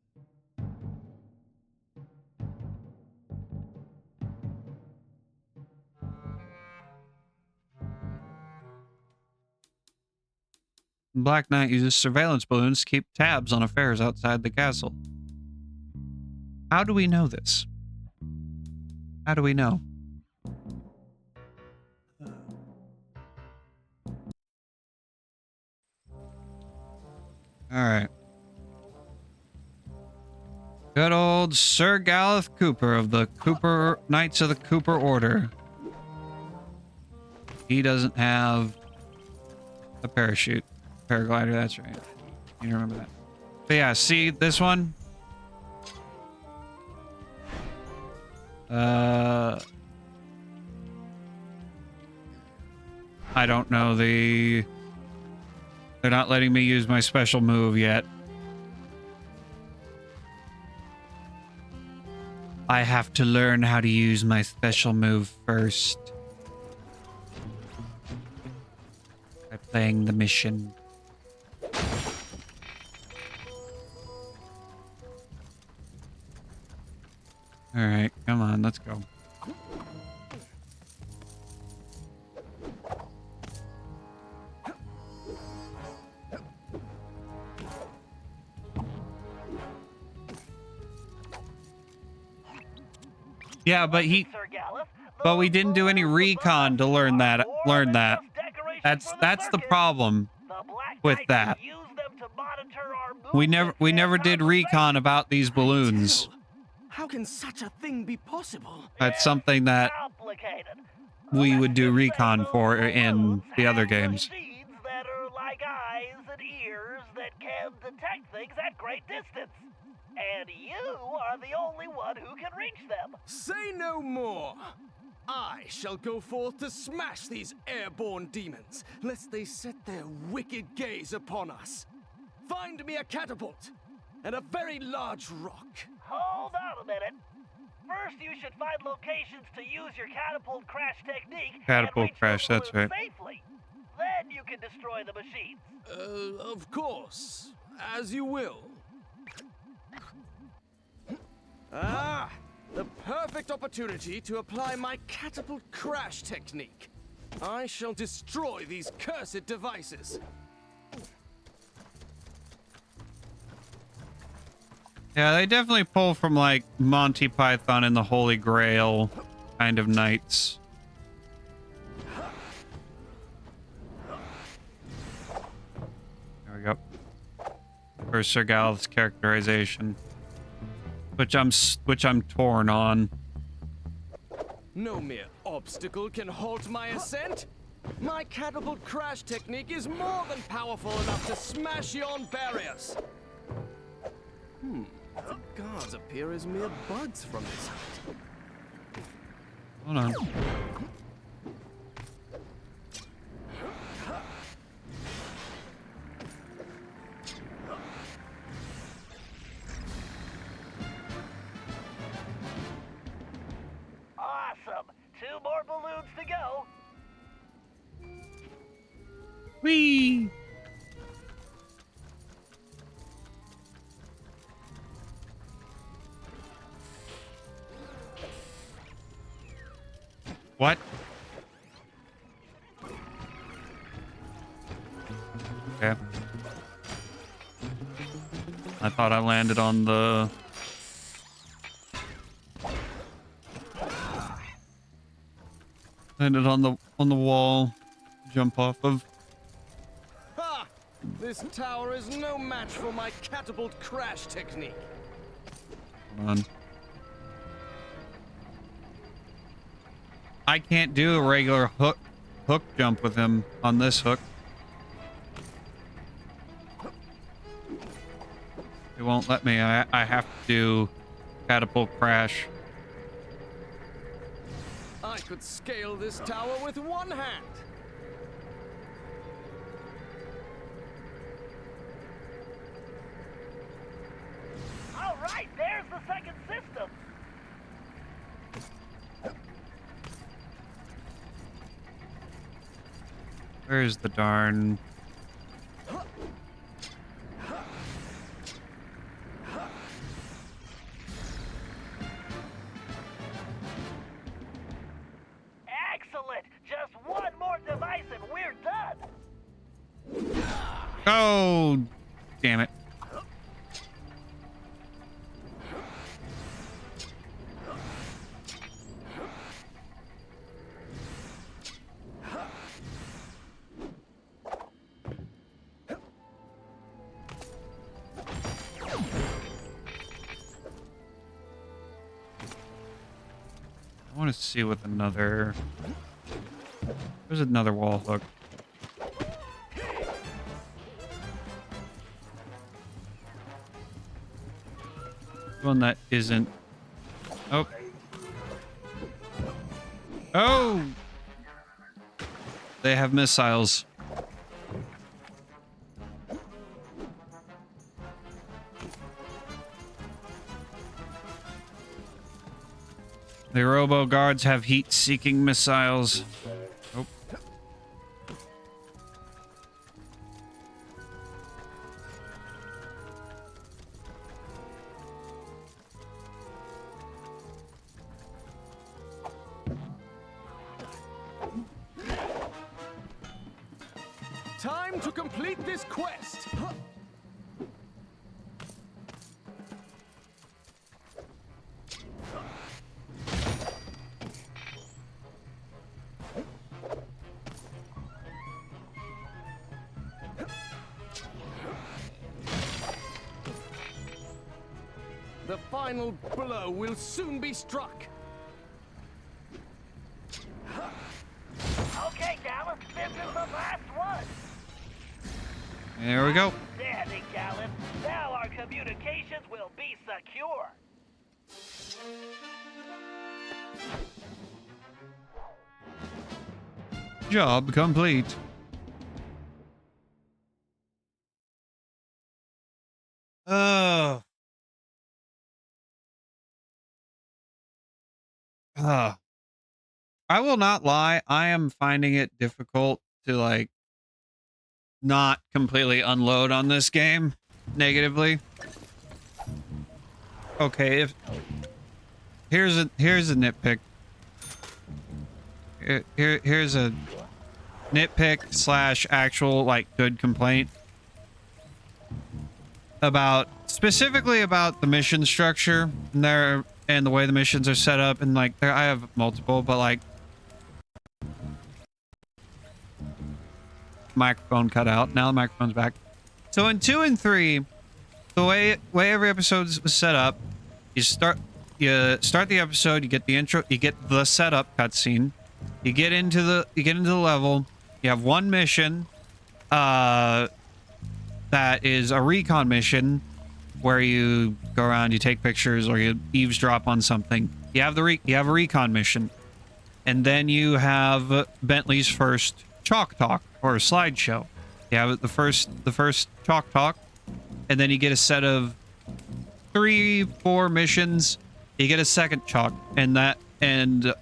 Black Knight uses surveillance balloons to keep tabs on affairs outside the castle. How do we know this? How do we know? Alright. Good old Sir Galeth Cooper of the Knights of the Cooper Order. He doesn't have a parachute. Paraglider, that's right. You remember that. But yeah, see this one? I don't know they're not letting me use my special move yet. I have to learn how to use my special move first. By playing the mission. All right, come on, let's go. Yeah, but we didn't do any recon to learn that. That's the problem with that. We never did recon about these balloons. How can such a thing be possible? That's something that we would do recon for in the other games. That are like eyes and ears that can detect things at great distance. And you are the only one who can reach them. Say no more. I shall go forth to smash these airborne demons, lest they set their wicked gaze upon us. Find me a catapult and a very large rock. Hold on a minute. First, you should find locations to use your catapult crash technique Catapult and reach crash, those that's balloons right. safely. Then you can destroy the machines. Of course. As you will. Ah! The perfect opportunity to apply my catapult crash technique. I shall destroy these cursed devices. Yeah, they definitely pull from like Monty Python and the Holy Grail kind of knights. There we go. For Sir Galeth's characterization, which I'm torn on. No mere obstacle can halt my ascent. My catapult crash technique is more than powerful enough to smash yon barriers. The guards appear as mere buds from this hut. Hold on. Awesome. 2 more balloons to go. Whee! What? Okay. I thought I landed on the... Landed on the wall. Jump off of. Ha! This tower is no match for my catapult crash technique. Hold on. I can't do a regular hook jump with him on this hook. It won't let me. I have to do catapult crash. I could scale this tower with one hand. All right, there's the second system. Where's the darn... Excellent. Just one more device and we're done. Oh, damn it. I want to see with another... There's another wall hook. One that isn't... Oh. Oh! They have missiles. The robo guards have heat-seeking missiles. Oh. Time to complete this quest. The final blow will soon be struck. Okay, Dallas, this is the last one. There we go. Outstanding, Dallas. Now our our communications will be secure. Job complete. Oh. I will not lie. I am finding it difficult to like not completely unload on this game negatively. Okay, if here's a nitpick. Here's a nitpick slash actual like good complaint about specifically about the mission structure and the way the missions are set up, and like I have multiple, but like microphone cut out. Now the microphone's back. So in 2 and 3, the way every episode was set up, you start the episode, you get the intro, you get the setup cutscene, you get into the level, you have one mission, that is a recon mission where you go around, you take pictures, or you eavesdrop on something. You have a recon mission, and then you have Bentley's first chalk talk or slideshow. You have the first chalk talk, and then you get a set of 3-4 missions. You get a second chalk, and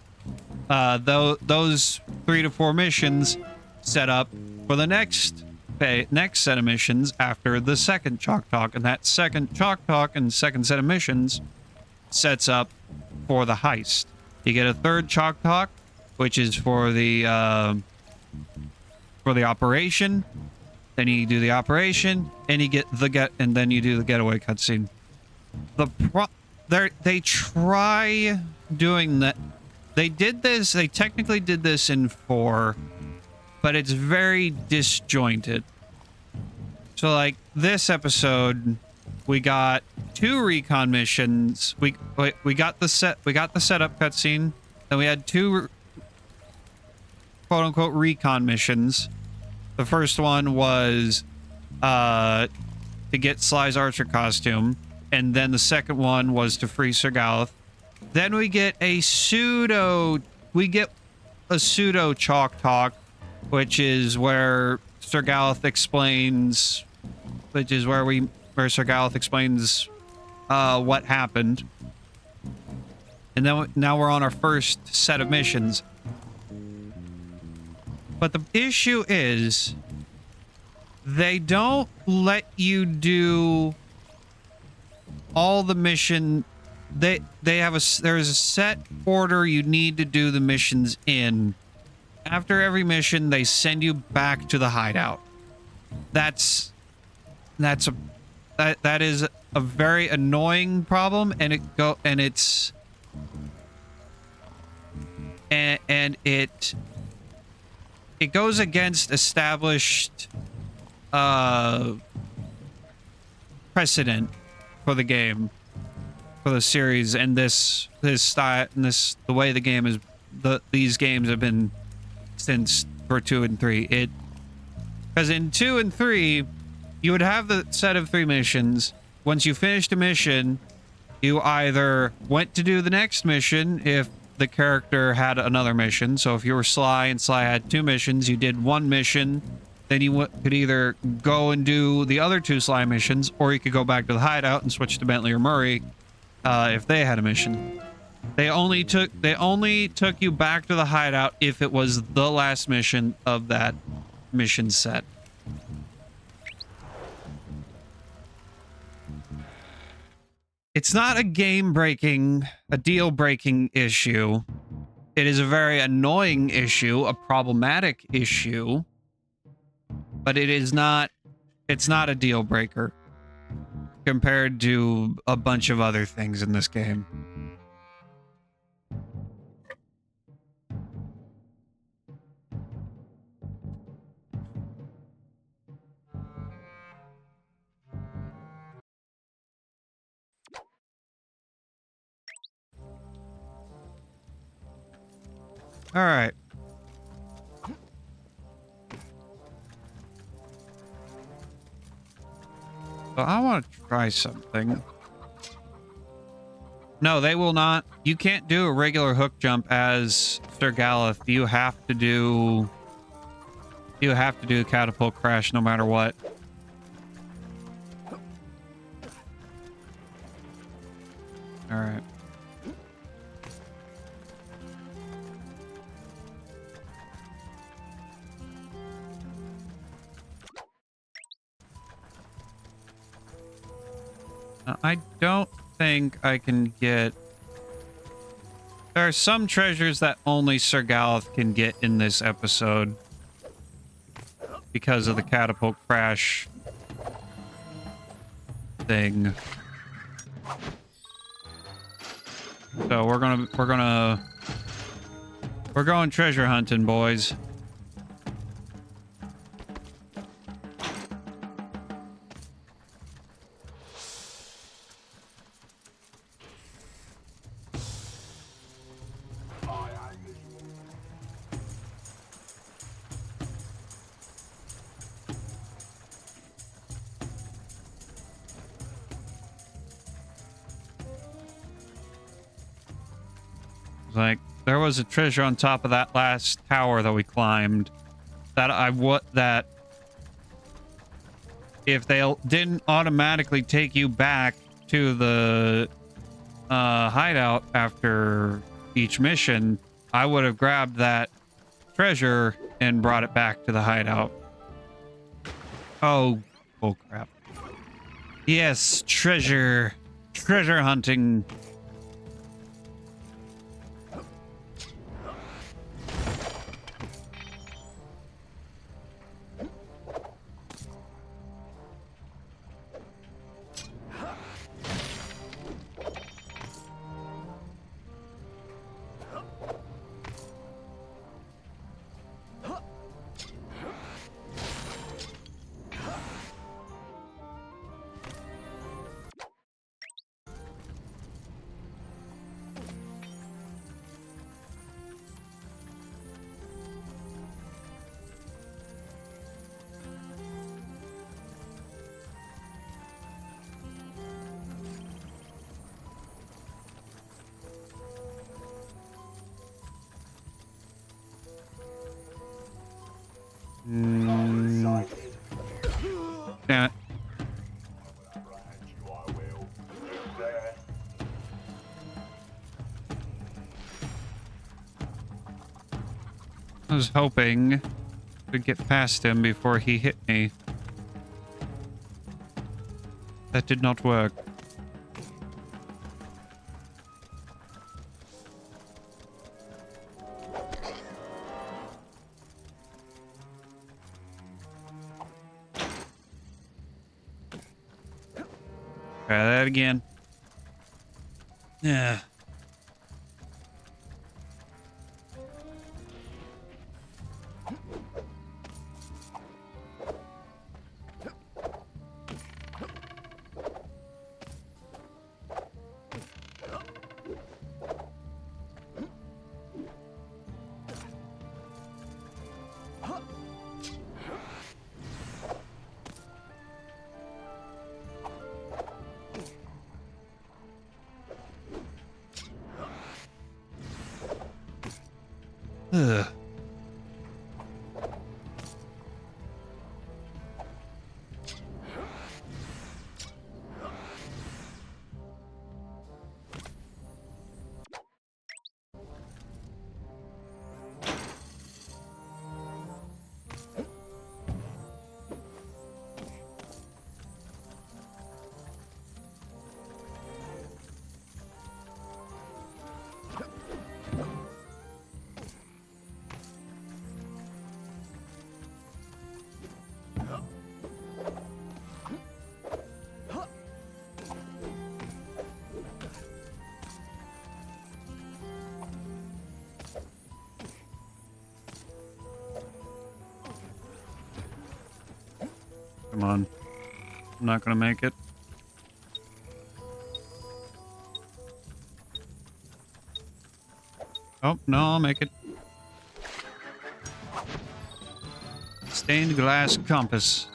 those 3 to 4 missions set up for the next set of missions after the second chalk talk, and that second chalk talk and second set of missions sets up for the heist. You get a third chalk talk, which is for the operation. Then you do the operation, and you and then you do the getaway cutscene. They try doing that. They did this. They technically did this in 4, but it's very disjointed. So like this episode, we got 2 recon missions. We got the setup cutscene. Then we had 2 quote unquote recon missions. The first one was to get Sly's Archer costume, and then the second one was to free Sir Galeth. Then we get a pseudo chalk talk, which is where Sir Galeth explains, what happened. And then now we're on our first set of missions. But the issue is they don't let you do all the mission. There's a set order you need to do the missions in. After every mission, they send you back to the hideout. That is a very annoying problem, and it goes against established precedent for the game, for the series, and this style, and the way the game is. These games have been since for 2 and 3. Because in 2 and 3, you would have the set of 3 missions. Once you finished a mission, you either went to do the next mission if the character had another mission. So if you were Sly and Sly had 2 missions, you did 1 mission. Then you could either go and do the other 2 Sly missions, or you could go back to the hideout and switch to Bentley or Murray if they had a mission. They only took you back to the hideout if it was the last mission of that mission set. It's not a deal-breaking issue. It is a very annoying issue, a problematic issue, but it's not a deal breaker compared to a bunch of other things in this game. All right. So I want to try something. No, they will not. You can't do a regular hook jump as Sir Galeth. You have to do catapult crash no matter what. All right. I don't think I can get... There are some treasures that only Sir Galeth can get in this episode because of the catapult crash thing. So we're going treasure hunting, boys. Like, there was a treasure on top of that last tower that we climbed that if they didn't automatically take you back to the hideout after each mission, I would have grabbed that treasure and brought it back to the hideout. Oh crap. Yes, treasure hunting. Damn it. I was hoping to get past him before he hit me. That did not work. Try that again. Yeah. Ugh. Come on. I'm not gonna make it. Oh, no, I'll make it. Stained glass compass.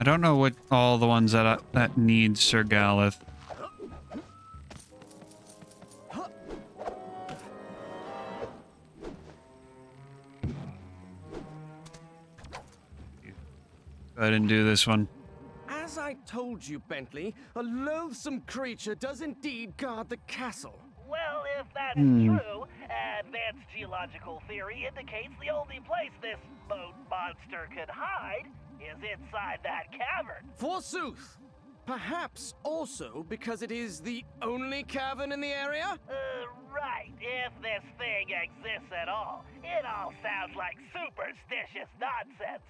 I don't know what all the ones that need Sir Galeth. Go ahead and do this one. As I told you, Bentley, a loathsome creature does indeed guard the castle. Well, if that's true, advanced geological theory indicates the only place this boat monster could hide is inside that cavern. Forsooth! Perhaps also because it is the only cavern in the area? Right. If this thing exists at all, it all sounds like superstitious nonsense.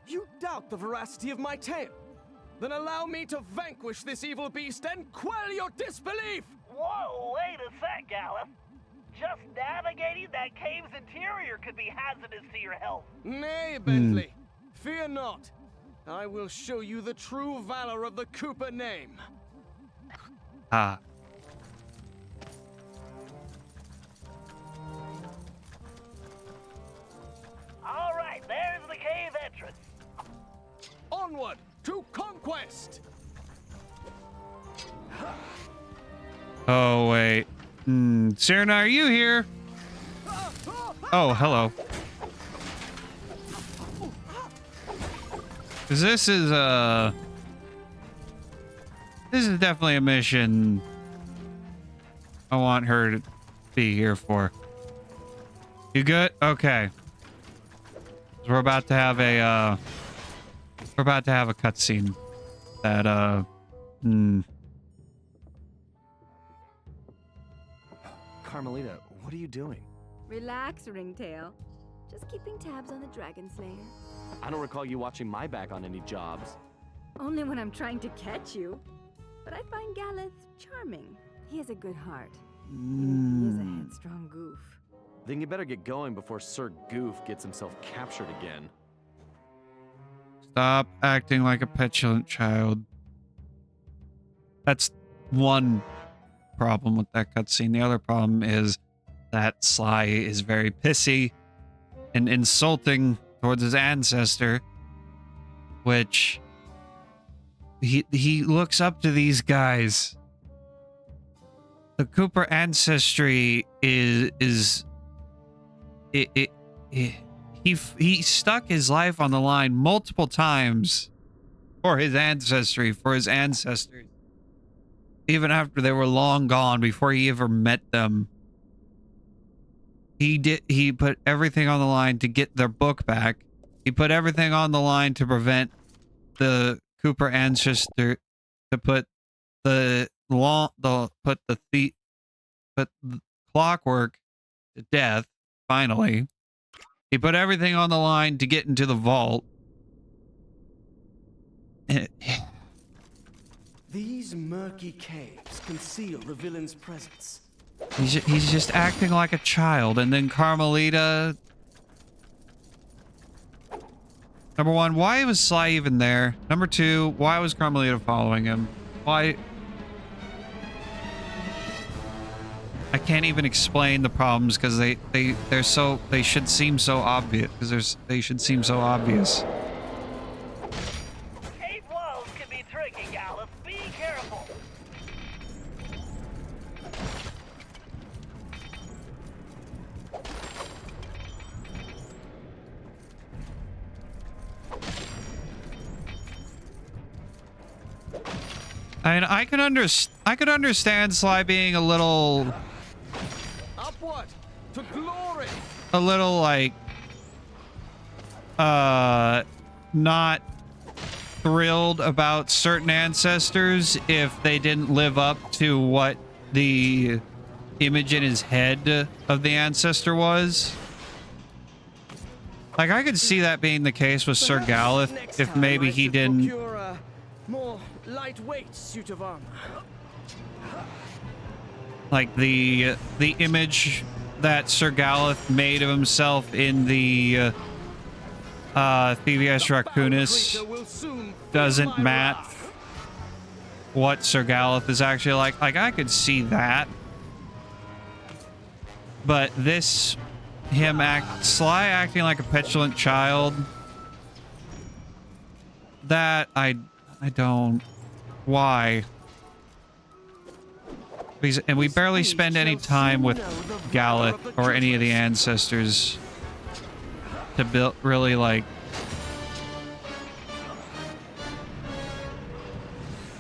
You doubt the veracity of my tale? Then allow me to vanquish this evil beast and quell your disbelief! Whoa, wait a sec, Gallup. Just navigating that cave's interior could be hazardous to your health. Nay, Bentley. Fear not. I will show you the true valor of the Cooper name. Ah. All right, there's the cave entrance. Onward to conquest! Oh, wait. Serena, are you here? Oh, hello. Because this is definitely a mission I want her to be here for. You good? Okay. We're about to have a cutscene that Carmelita, what are you doing? Relax, Ringtail. Just keeping tabs on the Dragon Slayer. I don't recall you watching my back on any jobs. Only when I'm trying to catch you. But I find Galeth charming. He has a good heart. Even if he is a headstrong goof. Then you better get going before Sir Goof gets himself captured again. stop acting like a petulant child. That's one problem with that cutscene. The other problem is that Sly is very pissy and insulting towards his ancestor, which he looks up to these guys. The Cooper ancestry is he stuck his life on the line multiple times for his ancestry, for his ancestors, even after they were long gone, before he ever met them. He put everything on the line to get their book back. He put everything on the line to prevent the Cooper ancestor to put the Clockwork to death. Finally, he put everything on the line to get into the vault. These murky caves conceal the villain's presence. He's just acting like a child. And then Carmelita. Number one, why was Sly even there? Number two, why was Carmelita following him? Why? I can't even explain the problems because they should seem so obvious. They should seem so obvious. Cave walls can be tricky, Gallus. Be careful. And I could understand Sly being a little Upward to glory. a little like not thrilled about certain ancestors if they didn't live up to what the image in his head of the ancestor was. Like, I could see that being the case with Sir Galeth if maybe he didn't Procure a more lightweight suit of armor. like the image that Sir Galeth made of himself in the Thieves Raccoonus doesn't match what Sir Galeth is actually like. Like, I could see that. But this, Sly acting like a petulant child, that I don't. Why? Because, and we barely spend any time with Galeth or any of the ancestors to build really like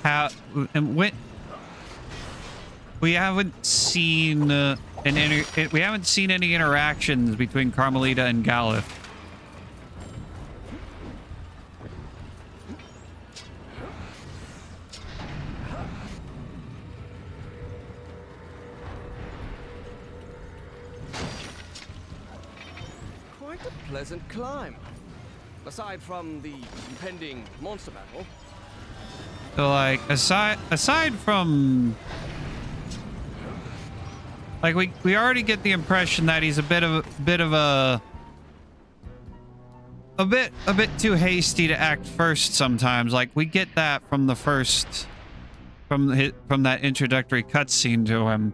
how and when we haven't seen we haven't seen any interactions between Carmelita and Galeth. Quite a pleasant climb. Aside from the impending monster battle. So like aside from like we already get the impression that he's a bit too hasty to act first sometimes. Like we get that from the first from that introductory cutscene to him.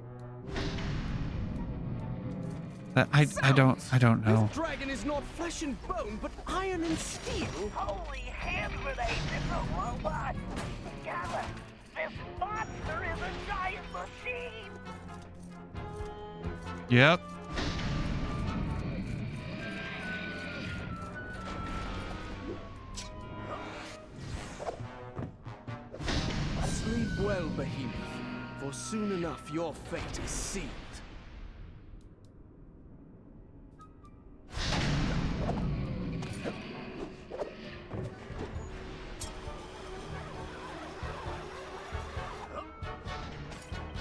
I don't know. This dragon is not flesh and bone, but iron and steel. Holy hand grenades, it's a robot! Gala, this monster is a giant machine! Yep. Sleep well, Behemoth, for soon enough your fate is sealed.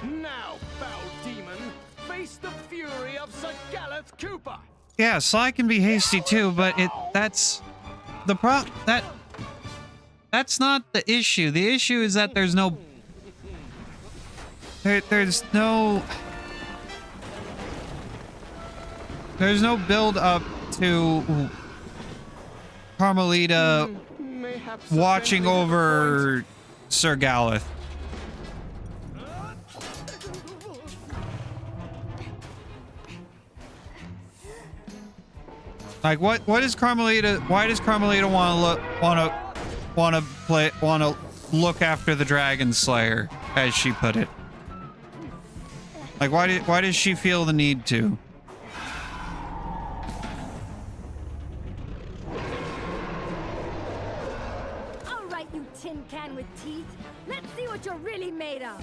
Now, foul demon, face the fury of Sir Galeth Cooper! Yeah, Sly can be hasty too, but that's not the issue. The issue is that there's no build up to Carmelita watching over Sir Galeth. Like what is Carmelita? Why does Carmelita want to look after the Dragon Slayer, as she put it? Like why does she feel the need to? All right, you tin can with teeth. Let's see what you're really made of.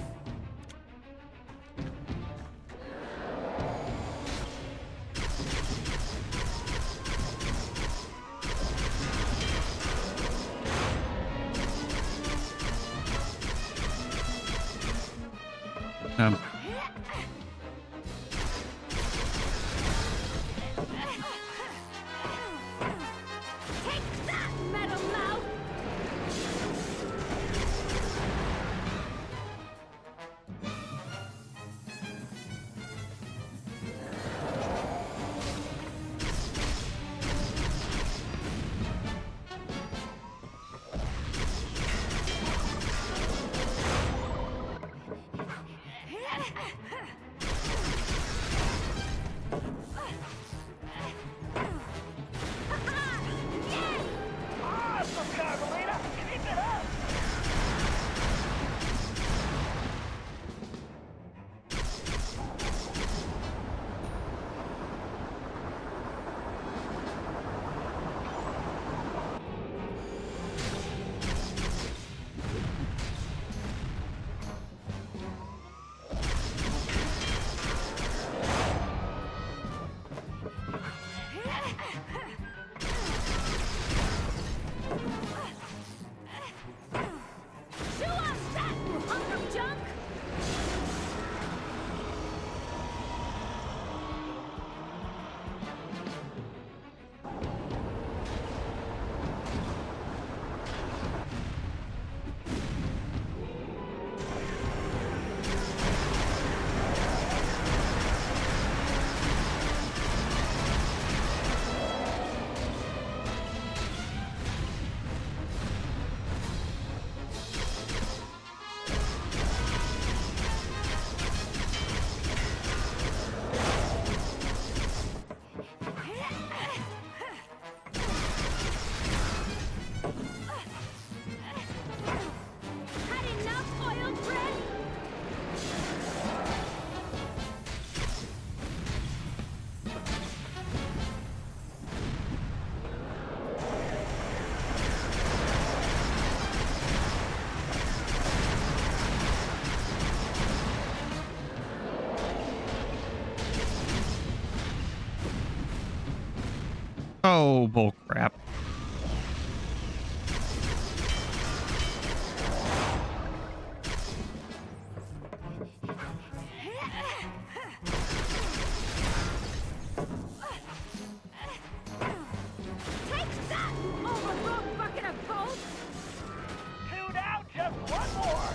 Take that, Metal Mouth! Oh, bull crap. Take that, overgrown bucket of bones! 2 down, just 1 more.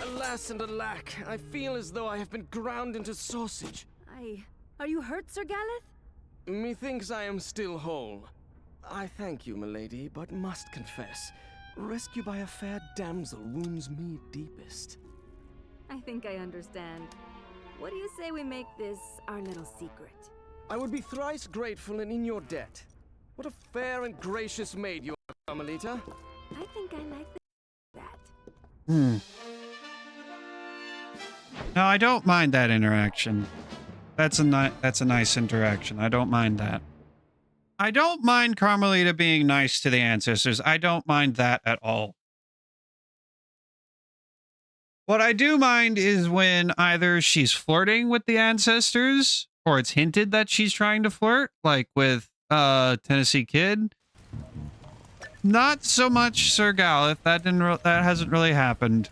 Alas and alack, I feel as though I have been ground into sausage. Are you hurt, Sir Galeth? Methinks I am still whole. I thank you, milady, but must confess, rescue by a fair damsel wounds me deepest. I think I understand. What do you say we make this our little secret? I would be thrice grateful and in your debt. What a fair and gracious maid you are, Carmelita. I think I like that. No, I don't mind that interaction. That's a nice interaction. I don't mind that. I don't mind Carmelita being nice to the ancestors. I don't mind that at all. What I do mind is when either she's flirting with the ancestors or it's hinted that she's trying to flirt, like with Tennessee Kid. Not so much Sir Galeth. That hasn't really happened.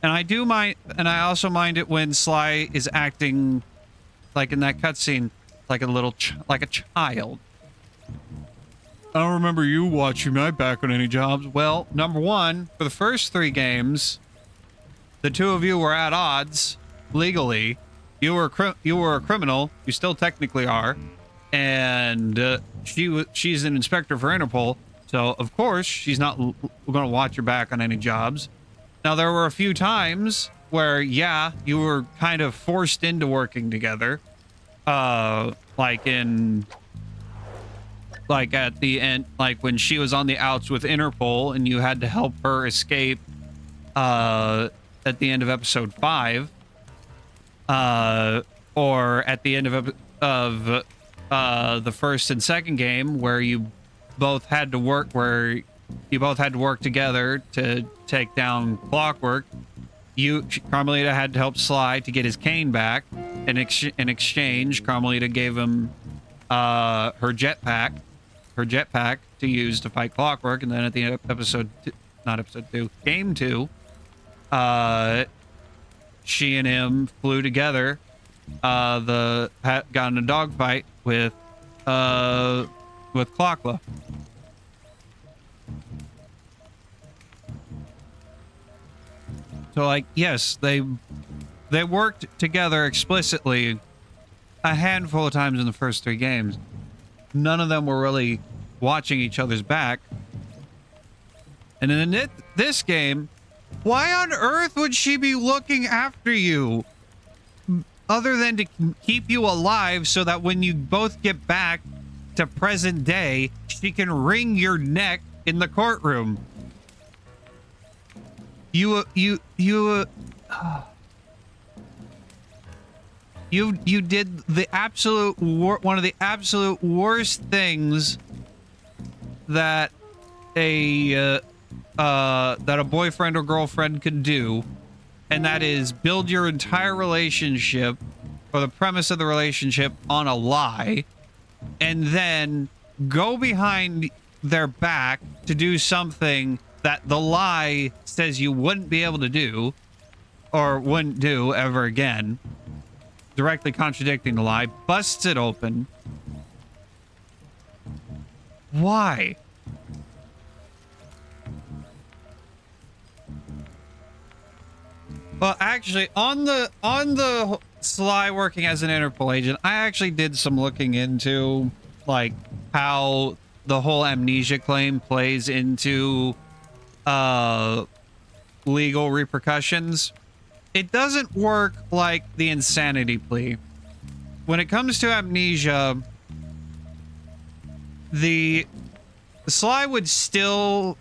And I do mind, and I also mind it when Sly is acting like in that cutscene, like a little, like a child. I don't remember you watching my back on any jobs. Well, number one, for the first 3 games, the two of you were at odds legally. You were a criminal. You still technically are, and she's an inspector for Interpol. So of course she's not going to watch your back on any jobs. Now, there were a few times where, yeah, you were kind of forced into working together. Like at the end, like when she was on the outs with Interpol and you had to help her escape, at the end of episode 5. Or at the end of the first and second game where you both had to work together to take down Clockwork. Carmelita had to help Sly to get his cane back. In exchange, Carmelita gave him her jetpack to use to fight Clockwork. And then at the end of game 2, she and him flew together. Got in a dogfight with Clockla. So, like, yes, they worked together explicitly a handful of times in the first 3 games. None of them were really watching each other's back. And in this game, why on earth would she be looking after you? Other than to keep you alive so that when you both get back to present day, she can wring your neck in the courtroom. You did the one of the absolute worst things that a boyfriend or girlfriend could do, and that is build your entire relationship or the premise of the relationship on a lie, and then go behind their back to do something that the lie says you wouldn't be able to do or wouldn't do ever again, directly contradicting the lie, busts it open. Why? Well, actually, on the Sly working as an Interpol agent, I actually did some looking into, like, how the whole amnesia claim plays into legal repercussions. it doesn't work like the insanity plea. When it comes to amnesia, the Sly would still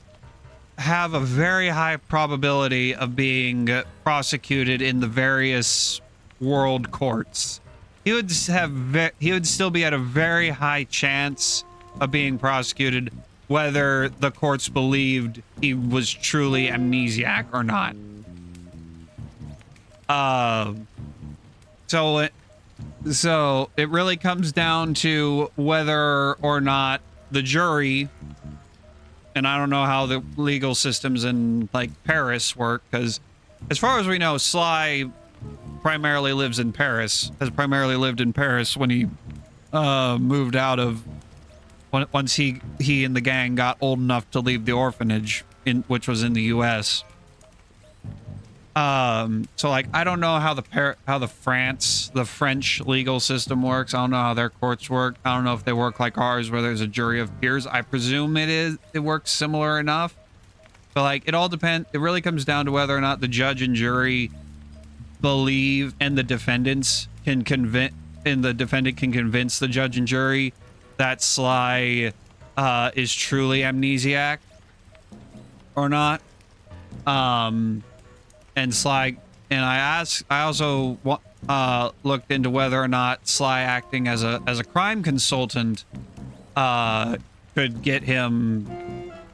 have a very high probability of being prosecuted in the various world courts. He would still be at a very high chance of being prosecuted, whether the courts believed he was truly amnesiac or not. So it really comes down to whether or not the jury, and I don't know how the legal systems in like Paris work, because as far as we know, Sly primarily lives in Paris, has primarily lived in Paris when he moved out of, once he and the gang got old enough to leave the orphanage, which was in the US. So like, I don't know how the French legal system works. I don't know how their courts work. I don't know if they work like ours, where there's a jury of peers. I presume it works similar enough. But like, it all depends. It really comes down to whether or not the judge and jury believe, and the defendant can convince the judge and jury that Sly is truly amnesiac or not. And Sly, and I also looked into whether or not Sly acting as a crime consultant could get him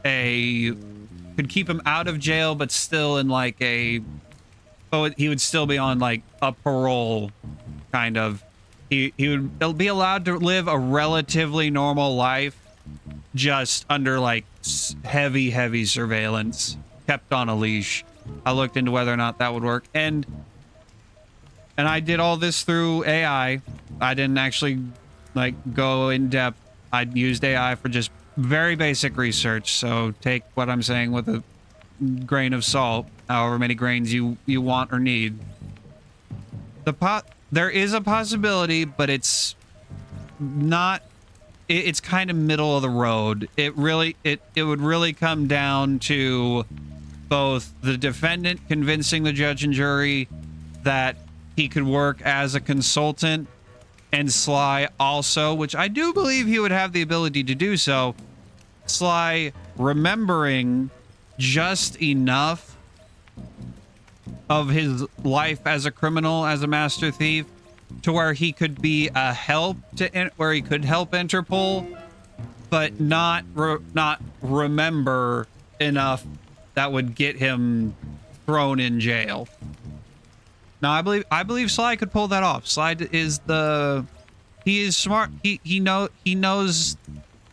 could keep him out of jail, but still in like he would still be on like a parole kind of. He would be allowed to live a relatively normal life, just under like heavy surveillance, kept on a leash. I looked into whether or not that would work, and I did all this through AI. I didn't actually like go in depth. I used AI for just very basic research, so take what I'm saying with a grain of salt, however many grains you want or need. There is a possibility, but it's not. It's kind of middle of the road. It would really come down to both the defendant convincing the judge and jury that he could work as a consultant, and Sly also, which I do believe he would have the ability to do so, Sly remembering just enough of his life as a criminal, as a master thief, to where he could be a help where he could help Interpol, but not remember enough that would get him thrown in jail. Now, I believe Sly could pull that off. Sly is he is smart. He knows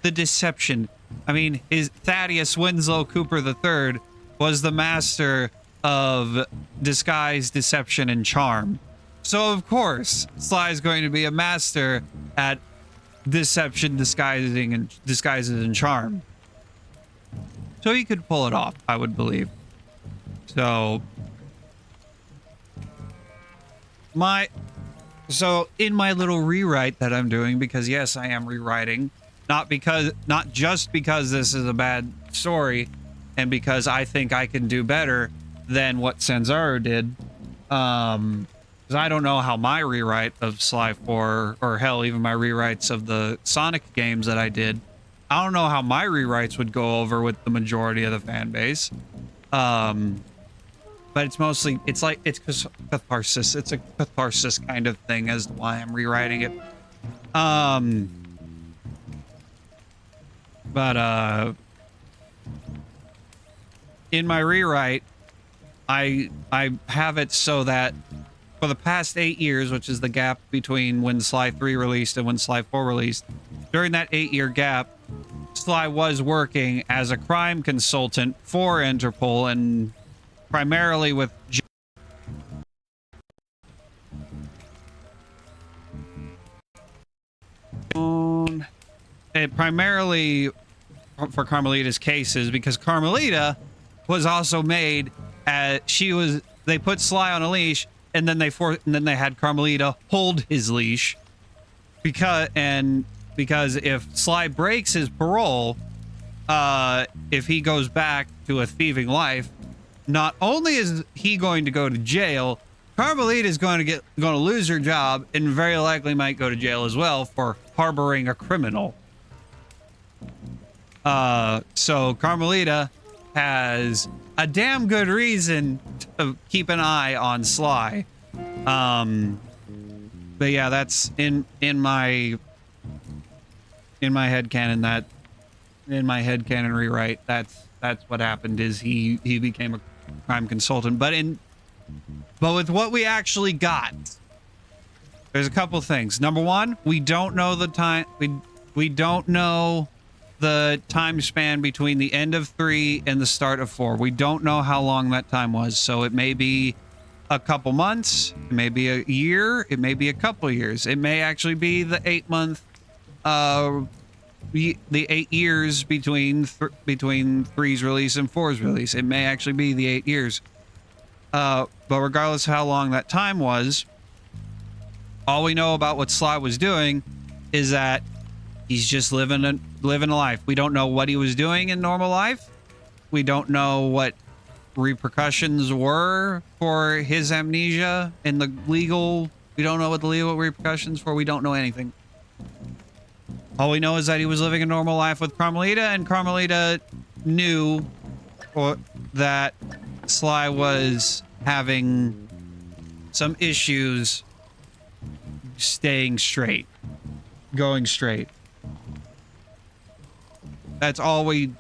the deception. I mean, his Thaddeus Winslow Cooper III was the master of disguise, deception, and charm. So of course, Sly is going to be a master at deception, disguises, and charm. So he could pull it off, I would believe. So in my little rewrite that I'm doing, because yes, I am rewriting, not just because this is a bad story, and because I think I can do better than what Sanzaro did. Because I don't know how my rewrite of Sly 4, or hell, even my rewrites of the Sonic games that I did, I don't know how my rewrites would go over with the majority of the fan base. But it's mostly, it's catharsis. It's a catharsis kind of thing as to why I'm rewriting it. But in my rewrite, I have it so that for the past 8 years, which is the gap between when Sly 3 released and when Sly 4 released, during that 8-year gap, Sly was working as a crime consultant for Interpol, and primarily with primarily for Carmelita's cases, because Carmelita was also made as they put Sly on a leash, and then they had Carmelita hold his leash because if Sly breaks his parole, if he goes back to a thieving life, not only is he going to go to jail, Carmelita is going to lose her job and very likely might go to jail as well for harboring a criminal. So Carmelita has a damn good reason to keep an eye on Sly. But yeah, that's in my headcanon rewrite. That's what happened is he became a crime consultant. But with what we actually got, there's a couple things. Number one, we don't know the time. We don't know the time span between the end of 3 and the start of 4. We don't know how long that time was. So it may be a couple months, it may be a year, it may be a couple years. It may actually be the 8-month, the 8 years between 3's release and 4's release. It may actually be the 8 years. But regardless of how long that time was, all we know about what Sly was doing is that he's just living a life. We don't know what he was doing in normal life. We don't know what repercussions were for his amnesia and the legal. We don't know what the legal repercussions were. We don't know anything. All we know is that he was living a normal life with Carmelita, and Carmelita knew that Sly was having some issues staying straight, going straight. That's all we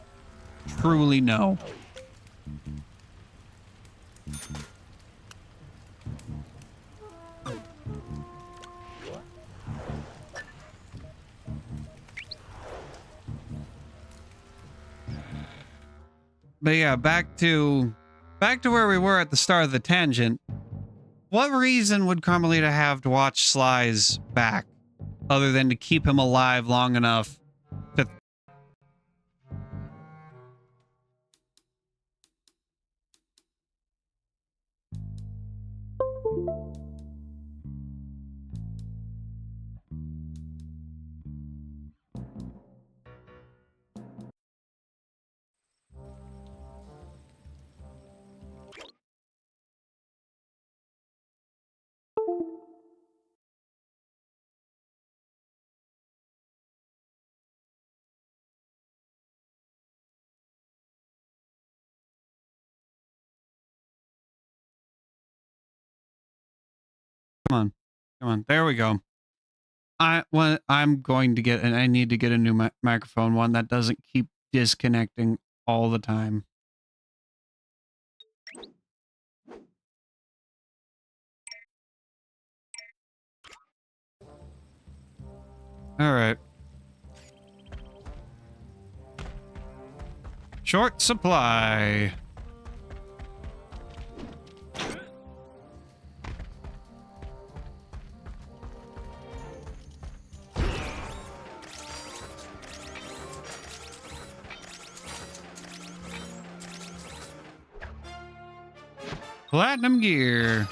truly know. But yeah, back to where we were at the start of the tangent. What reason would Carmelita have to watch Sly's back other than to keep him alive long enough to... Come on. There we go. I'm going to get, and I need to get a new microphone, one that doesn't keep disconnecting all the time. All right. Short supply. Platinum gear.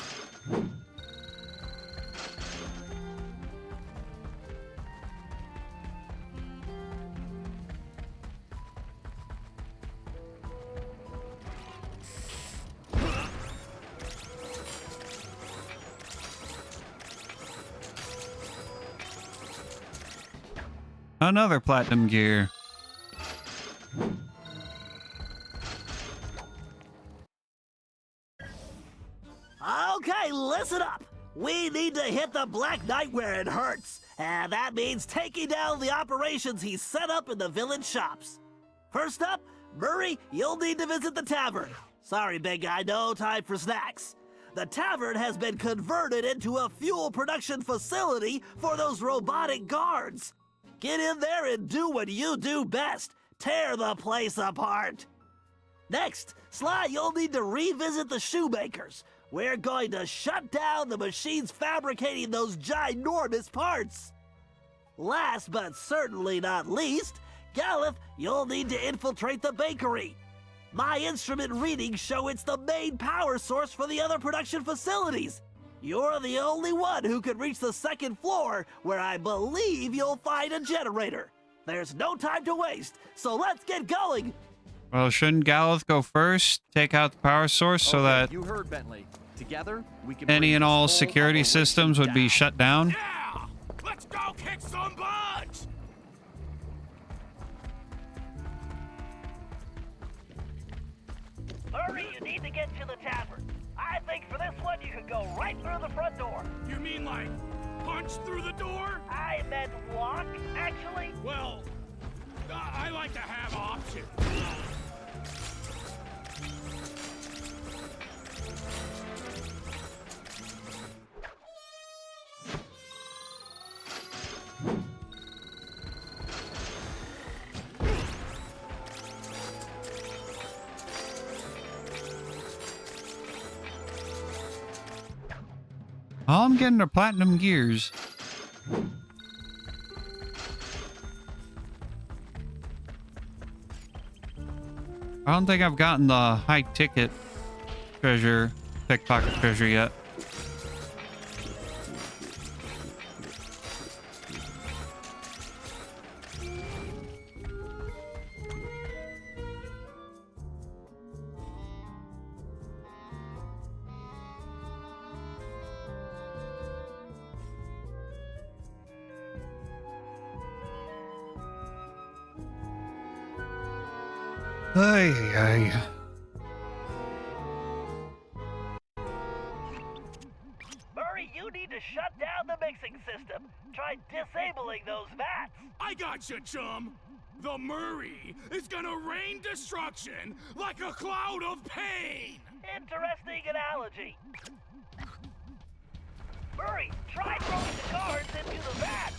Another platinum gear. Okay, listen up. We need to hit the Black Knight where it hurts. And that means taking down the operations he's set up in the village shops. First up, Murray, you'll need to visit the tavern. Sorry, big guy, no time for snacks. The tavern has been converted into a fuel production facility for those robotic guards. Get in there and do what you do best. Tear the place apart. Next, Sly, you'll need to revisit the shoemakers. We're going to shut down the machines fabricating those ginormous parts. Last but certainly not least, Galeth, you'll need to infiltrate the bakery. My instrument readings show it's the main power source for the other production facilities. You're the only one who can reach the second floor, where I believe you'll find a generator. There's no time to waste, so let's get going. Well, shouldn't Galeth go first? Take out the power source so that... You heard Bentley. Together, we can Any bring and this all whole security operation systems would be down. shut down. Yeah! Let's go kick some butt! Hurry, you need to get to the tavern. I think for this one you could go right through the front door. You mean like punch through the door? I meant walk, actually. Well, I like to have options. All I'm getting are platinum gears. I don't think I've gotten the high ticket treasure, pickpocket treasure yet. Ay, ay. Murray, you need to shut down the mixing system. Try disabling those vats. I gotcha, chum. The Murray is gonna rain destruction like a cloud of pain. Interesting analogy. Murray, try throwing the cards into the vats.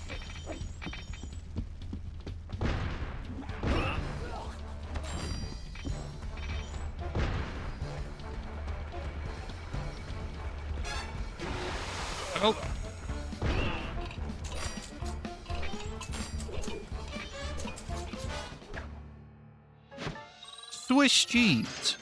Oh. Swiss cheese.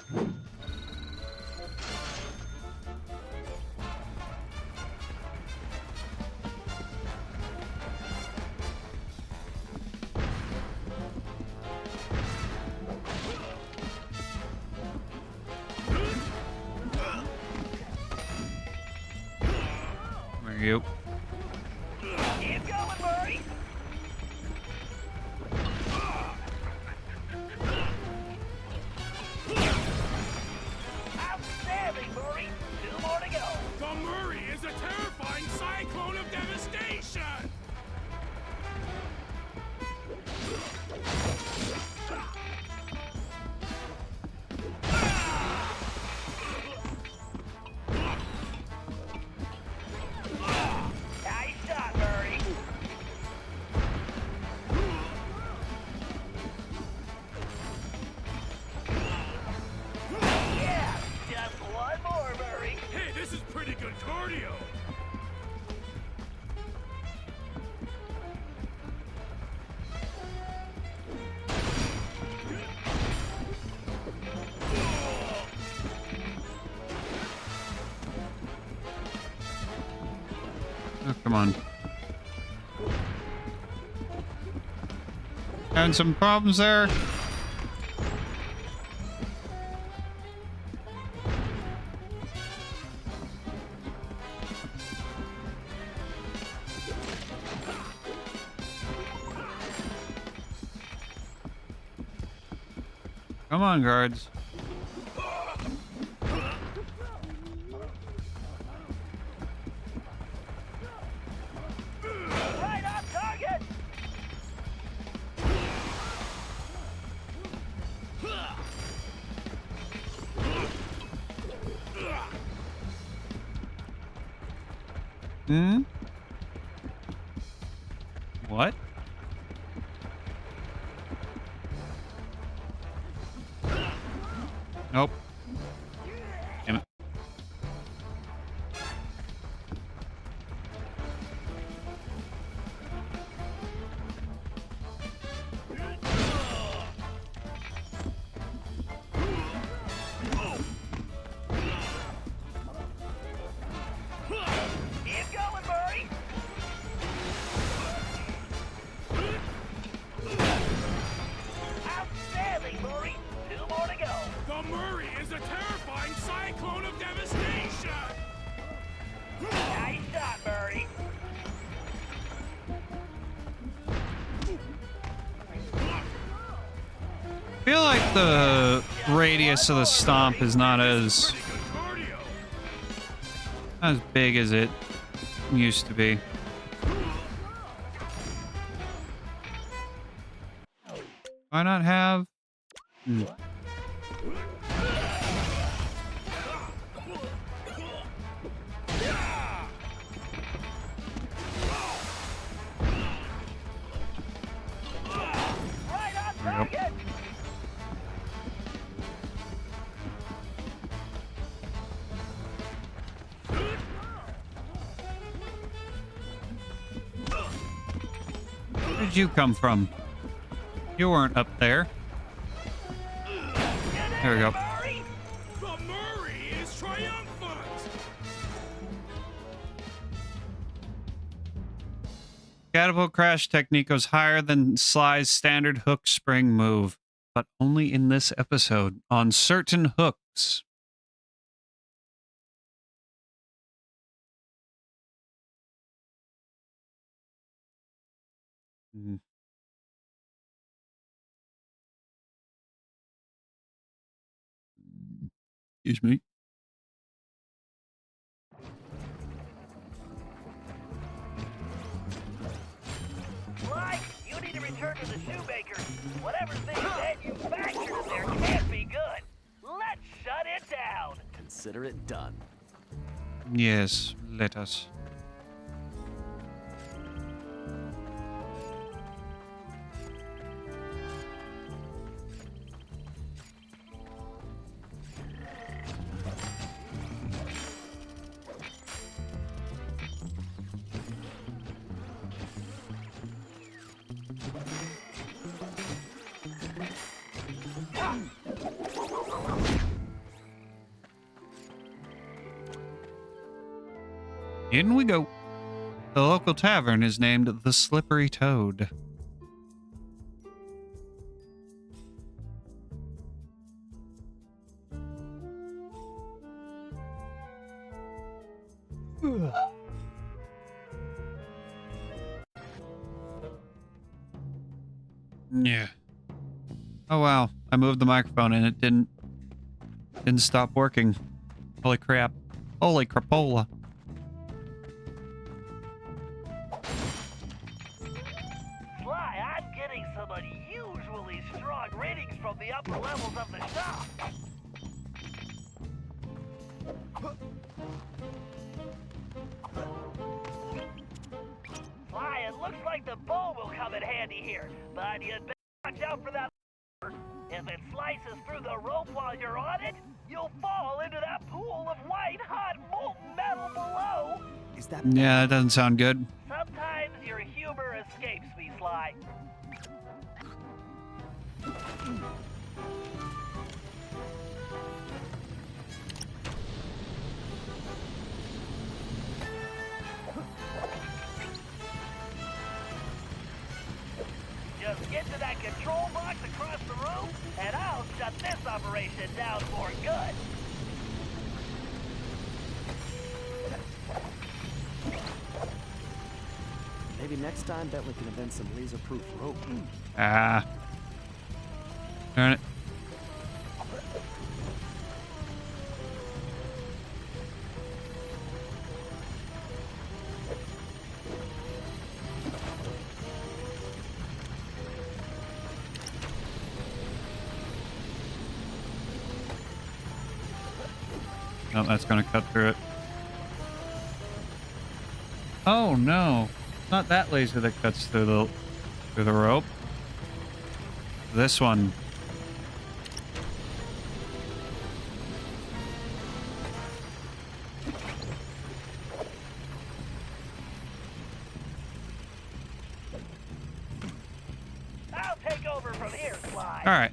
There you go. Keep going, Murray. Outstanding, Murray. 2 more to go. The Murray is a terrifying cyclone of devastation. Nice shot, Murray. Yeah, just one more, Murray. Hey, this is pretty good cardio. Oh, come on. Having some problems there. Come on, guards. Right on target. Hmm? What? Nope. Damn it. Keep going, Murray. Outstanding, Murray. 2 more to go. The Murray is the radius of the stomp is not as big as it used to be. Why not have? Where did you come from? You weren't up there. There we go. The Murray is triumphant! Catapult crash technique goes higher than Sly's standard hook spring move, but only in this episode on certain hooks. Excuse me. Sly, you need to return to the shoemaker. Whatever's being manufactured in there can't be good. Let's shut it down. Consider it done. Yes, let us. In we go. The local tavern is named the Slippery Toad. Yeah. Oh wow, I moved the microphone and it didn't stop working. Holy crap. Holy crapola. Sly, I'm getting some unusually strong ratings from the upper levels of the shop. Sly, it looks like the bow will come in handy here, but you'd better watch out for that. If it slices through the rope while you're on it, you'll fall into that pool of white hot molten metal below. Is that... Yeah, that doesn't sound good. Sometimes your humor escapes me, Sly. Just get to that control box across the room, and I'll shut this operation down for good. Maybe next time Bentley can invent some laser-proof rope. Ah. Darn it. Oh, that's going to cut through it. Oh no, not that laser that cuts through the rope. This one. I'll take over from here, Sly. All right.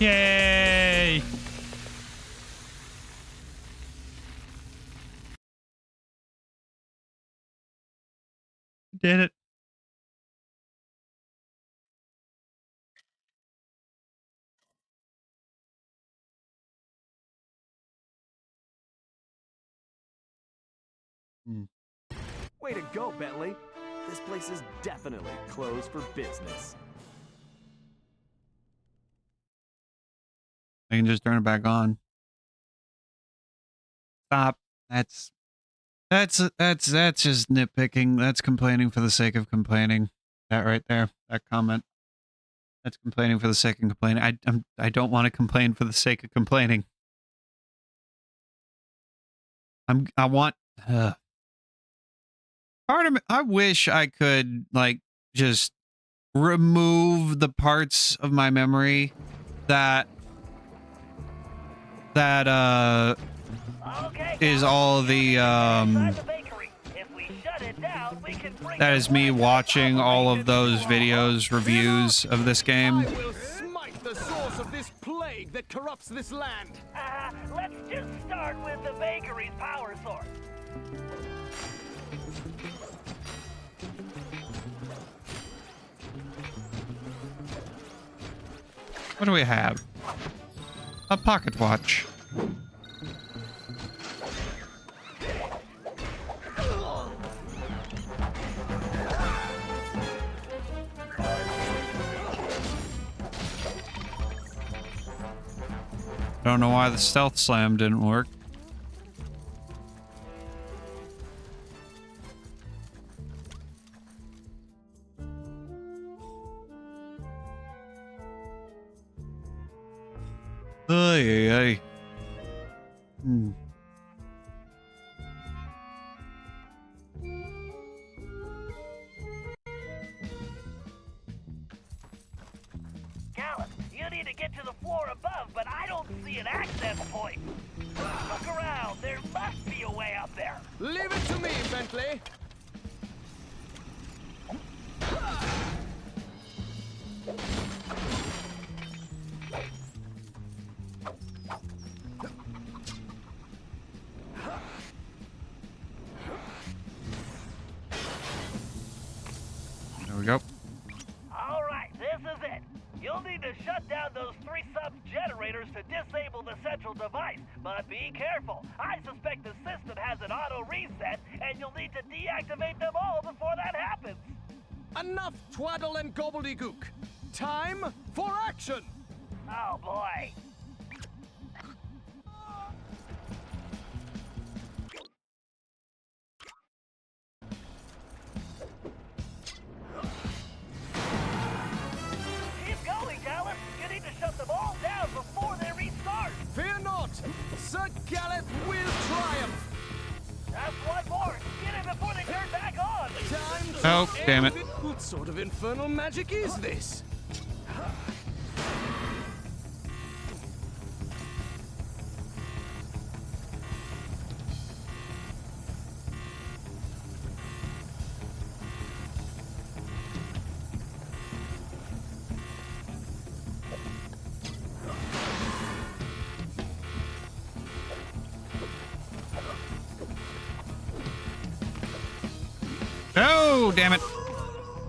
Yay! Did it. Way to go, Bentley. This place is definitely closed for business. I can just turn it back on. Stop. That's just nitpicking. That's complaining for the sake of complaining. That right there. That comment. That's complaining for the sake of complaining. I don't want to complain for the sake of complaining. I want part of me, I wish I could like just remove the parts of my memory that Okay, is guys, all the inside the bakery. If we shut it down, we can bring that the is me black watching all of those operation to a halt. videos, reviews of this game. I will smite the source of this plague that corrupts this land. Let's just start with the bakery's power source. What do we have? A pocket watch. Don't know why the stealth slam didn't work. Ay, ay, ay. Gallus, you need to get to the floor above, but I don't see an access point. Look around. There must be a way up there. Leave it to me, Bentley. There we go. All right, this is it. You'll need to shut down those 3 sub-generators to disable the central device, but be careful. I suspect the system has an auto reset, and you'll need to deactivate them all before that happens. Enough twaddle and gobbledygook. Time for action. Oh boy. Keep going, Gallus. You need to shut them all down before they restart. Fear not. Sir Gallet will triumph. Just one more. Get it before they turn back on. Time to Oh, damn it. end What sort of infernal magic is this? Oh, damn it.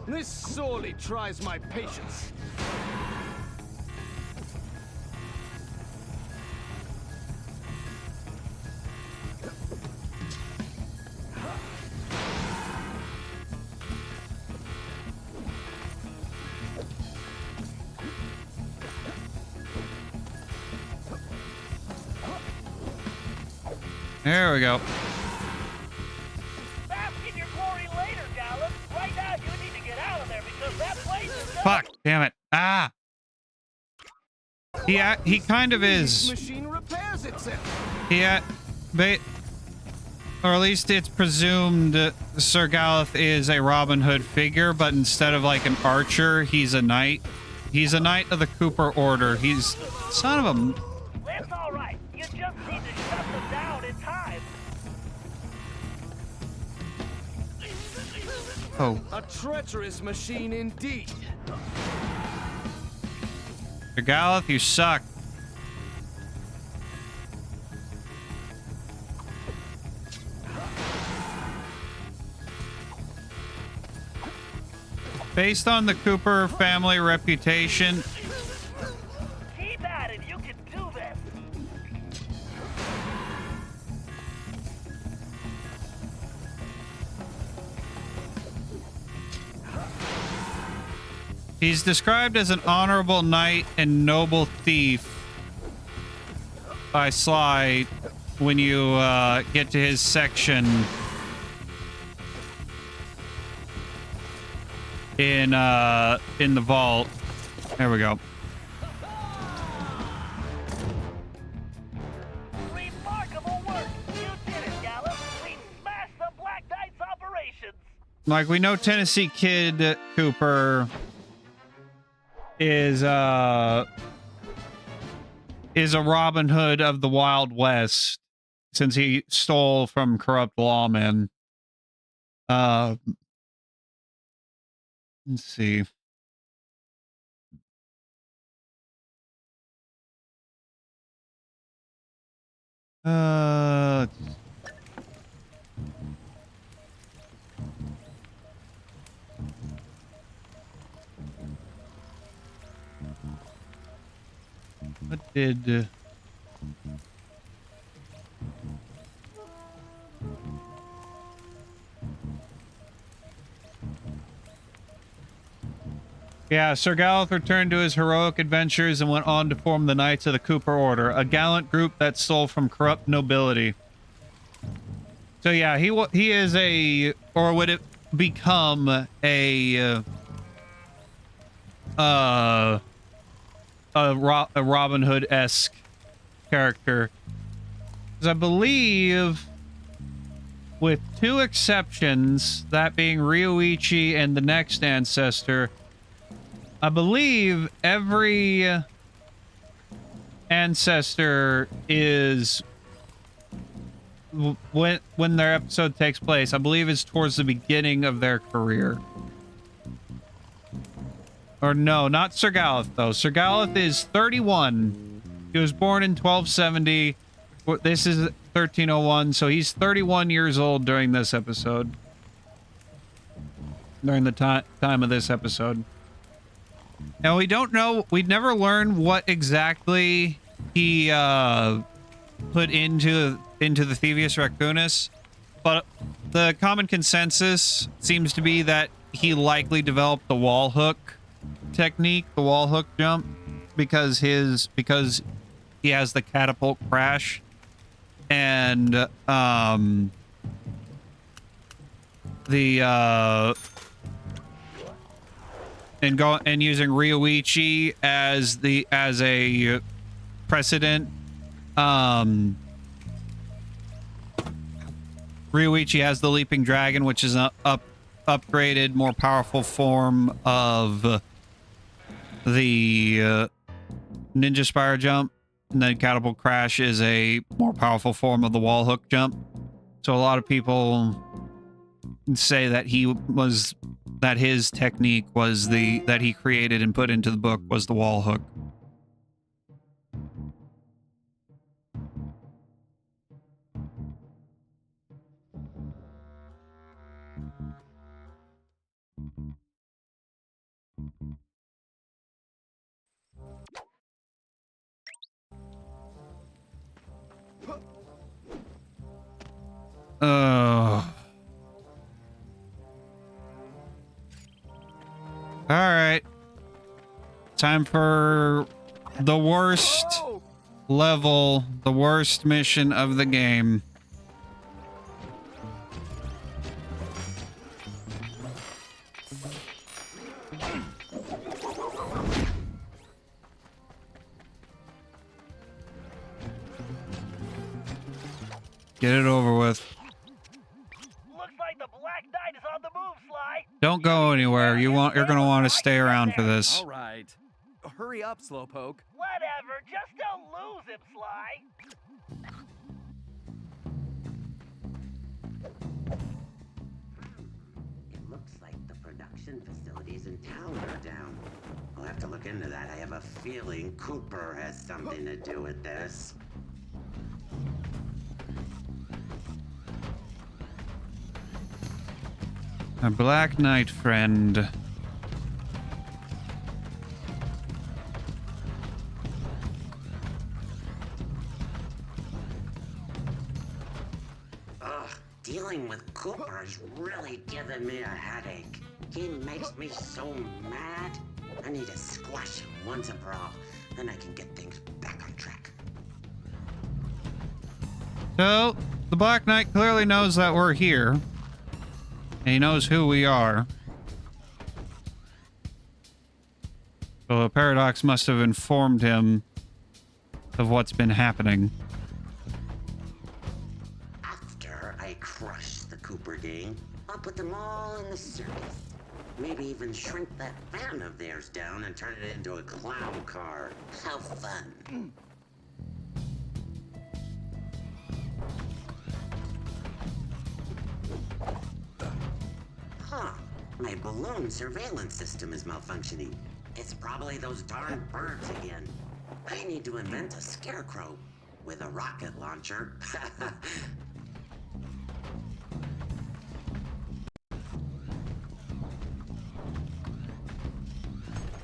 This sorely tries my patience. There we go. Bask in your glory later, Gallus. Right now, you need to get out of there because that place is done. Fuck, damn it. Ah. He kind of This is. machine repairs itself. Or at least it's presumed Sir Galeth is a Robin Hood figure, but instead of like an archer, he's a knight. He's a knight of the Cooper Order. He's son of a... It's all right. You just need to shut them down in time. Oh, A treacherous machine indeed. Sir Galeth, you suck. Based on the Cooper family reputation, Keep at it, you can do this. he's described as an honorable knight and noble thief by Sly when you get to his section in the vault. There we go. Remarkable work. You did it, Gallus. We smashed the Black Knight's operations. Like, we know Tennessee Kid Cooper is a Robin Hood of the Wild West, since he stole from corrupt lawmen. Let's see. What did... Yeah, Sir Galeth returned to his heroic adventures and went on to form the Knights of the Cooper Order, a gallant group that stole from corrupt nobility. So yeah, he is a, or would it become a Robin Hood-esque character? Because I believe, with two exceptions, that being Ryoichi and the next ancestor, I believe every ancestor is, when their episode takes place, I believe it's towards the beginning of their career. Or no, not Sir Galeth, though. Sir Galeth is 31. He was born in 1270. This is 1301, so he's 31 years old during this episode. During the time of this episode. Now, we don't know, we'd never learned what exactly he put into the Thievius Raccoonus, but the common consensus seems to be that he likely developed the wall hook technique, the wall hook jump, because he has the catapult crash, and and using Ryoichi as a precedent. Ryoichi has the Leaping Dragon, which is an upgraded, more powerful form of the Ninja Spire jump, and then Catapult Crash is a more powerful form of the wall hook jump. So a lot of people say that his technique was that he created and put into the book was the wall hook. All right. Time for the worst level, the worst mission of the game. Get it over with. Looks like the Black Knight is on the move, Sly. Don't go anywhere. You're going to want to stay around for this. All right. Hurry up, Slowpoke. Whatever, just don't lose him, Sly. It looks like the production detention facilities in town are down. I'll have to look into that. I have a feeling Cooper has something to do with this. A Black Knight friend. Ugh, dealing with Cooper is really giving me a headache. He makes me so mad. I need to squash him once and for all. Then I can get things back on track. So, the Black Knight clearly knows that we're here. And he knows who we are. So a Paradox must have informed him of what's been happening. After I crush the Cooper gang, I'll put them all in the circus. Maybe even shrink that van of theirs down and turn it into a clown car. How fun. Huh. My balloon surveillance system is malfunctioning. It's probably those darn birds again. I need to invent a scarecrow with a rocket launcher.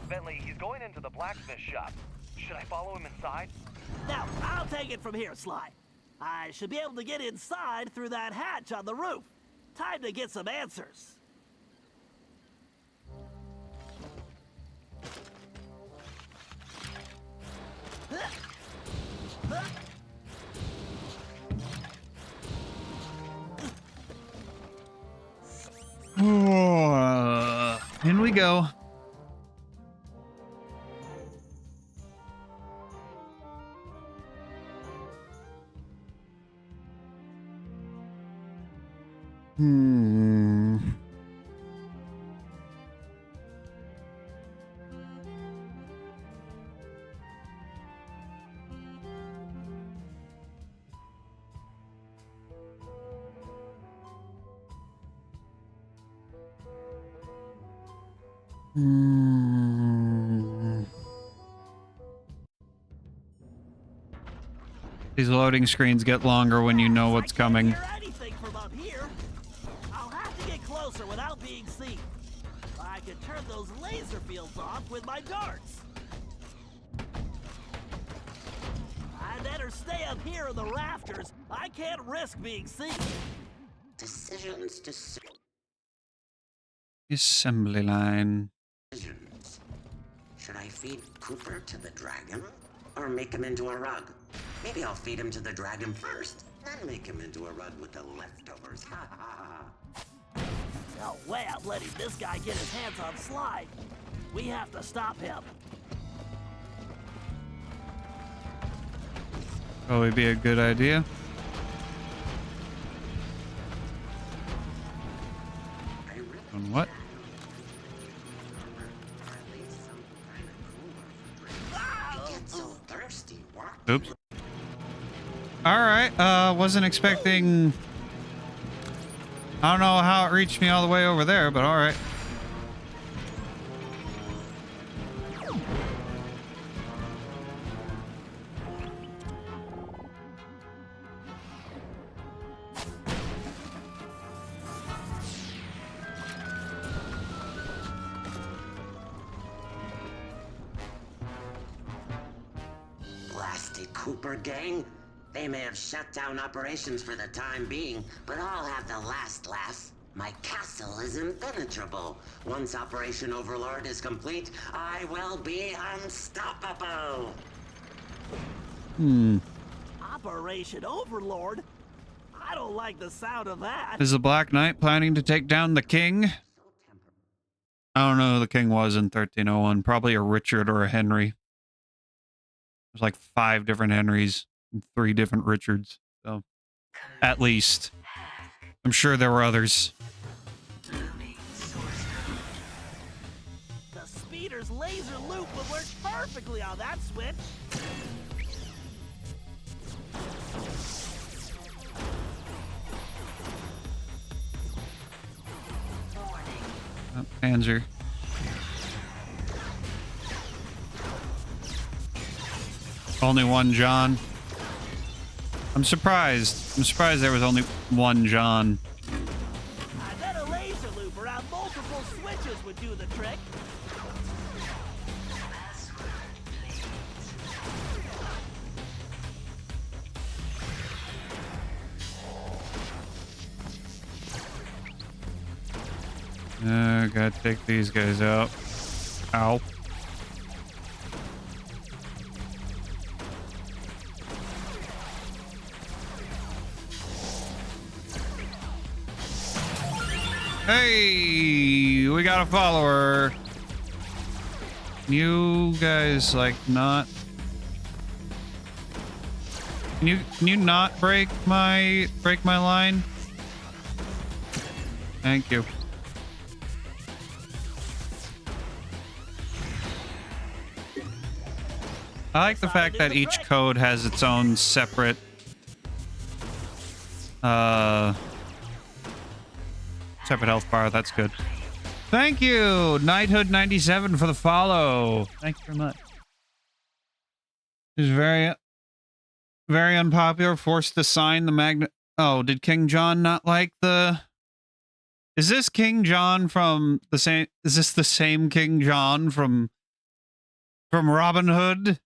Bentley, he's going into the blacksmith shop. Should I follow him inside? Now, I'll take it from here, Sly. I should be able to get inside through that hatch on the roof. Time to get some answers. In we go. These loading screens get longer when you know what's coming. I can't hear anything from up here. I'll have to get closer without being seen. I can turn those laser fields off with my darts. I better stay up here in the rafters. I can't risk being seen. Decisions. Assembly line. Should I feed Cooper to the dragon? Or make him into a rug? Maybe I'll feed him to the dragon first, then make him into a rug with the leftovers. Ha ha ha. No way I'm letting this guy get his hands on Sly. We have to stop him. Probably be a good idea. On what? Oops. Alright, wasn't expecting... I don't know how it reached me all the way over there, but alright. Cooper gang? They may have shut down operations for the time being, but I'll have the last laugh. My castle is impenetrable. Once Operation Overlord is complete, I will be unstoppable. Operation Overlord? I don't like the sound of that. Is the Black Knight planning to take down the king? I don't know who the king was in 1301. Probably a Richard or a Henry. There's like 5 different Henrys and 3 different Richards. So, at least. I'm sure there were others. The speeder's laser loop would work perfectly on that switch. Oh, Panzer. Only one John. I'm surprised. I'm surprised there was only one John. I bet a laser loop around multiple switches would do the trick. Gotta take these guys out. Ow. Hey, we got a follower. You guys like not? Can you not break my line? Thank you. I like the fact that each code has its own separate separate health bar. That's good. Thank you, Knighthood97 for the follow. Thank you very much. Is very unpopular. Forced to sign the magnet. Oh, did King John not like the? Is this King John from the same? Is this the same King John from Robin Hood?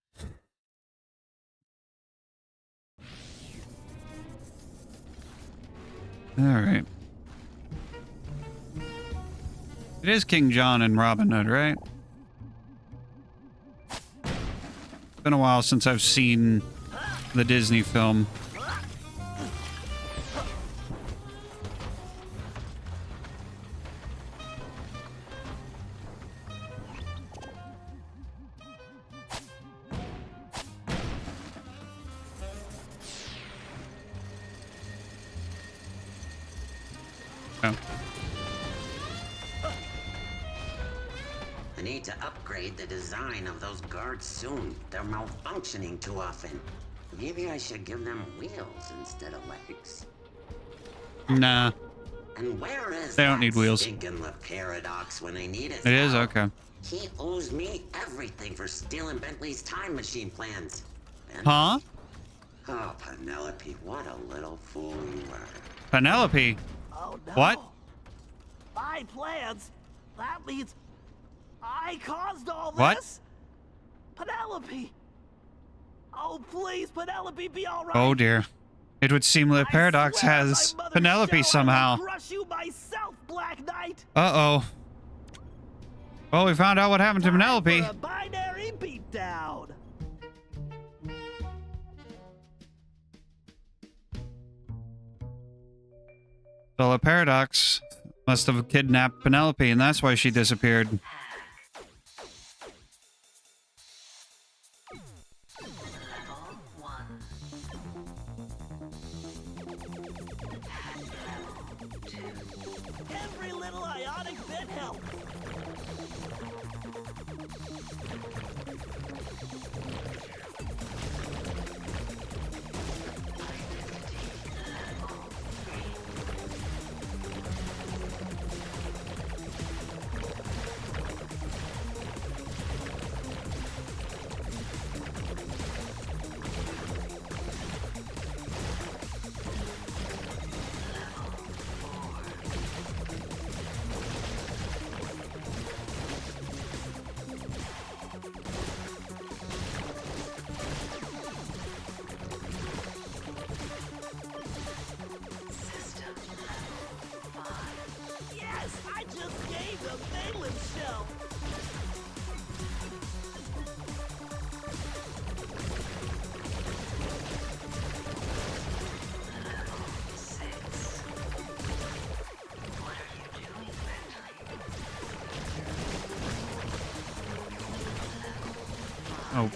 All right. It is King John and Robin Hood, right? It's been a while since I've seen the Disney film. Oh. I need to upgrade the design of those guards soon. They're malfunctioning too often. Maybe I should give them wheels instead of legs. Nah. And where is They don't need wheels. stinking Paradox when I need it? It is? Okay. He owes me everything for stealing Bentley's time machine plans. Huh? Oh, Penelope, what a little fool you were. Penelope? Oh no. What? My plans? That means I caused all this? What? Penelope! Oh, please, Penelope, be all right. Oh dear. It would seem that Paradox has Penelope somehow. Crush you myself, Black Knight. Uh-oh. Well, we found out what happened to Penelope. For a binary beatdown. So the Paradox must have kidnapped Penelope, and that's why she disappeared. Every little ionic bit helps. Yes, I just gave the Valence shell. Oh,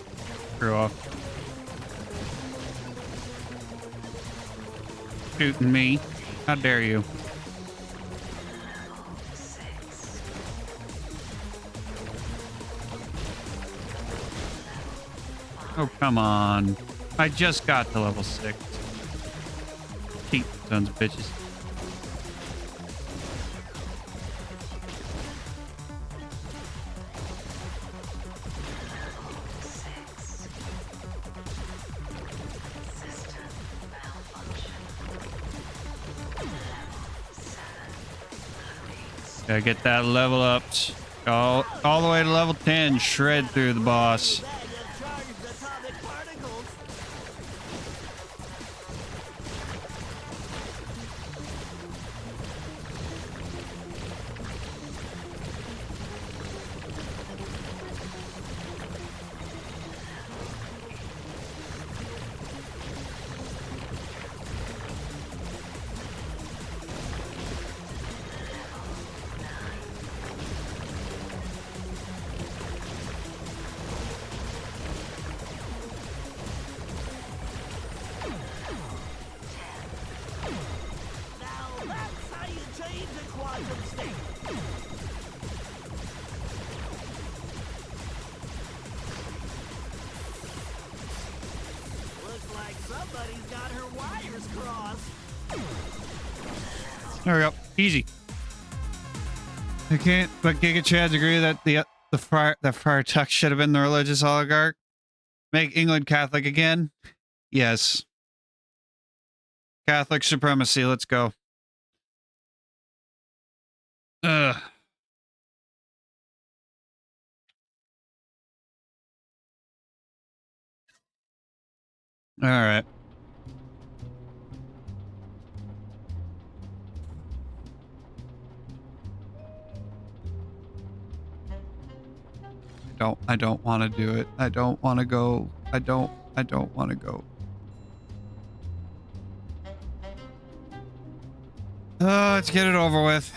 screw off. Shooting me. How dare you? Oh, come on. I just got to level 6. Cheap sons of bitches. Gotta get that level upped. All the way to level 10. Shred through the boss. There we go. Easy. I can't, but Giga Chads agree that the Friar Tuck should have been the religious oligarch. Make England Catholic again? Yes. Catholic supremacy. Let's go. Ugh. All right. I don't want to do it. I don't want to go. I don't want to go. Let's get it over with.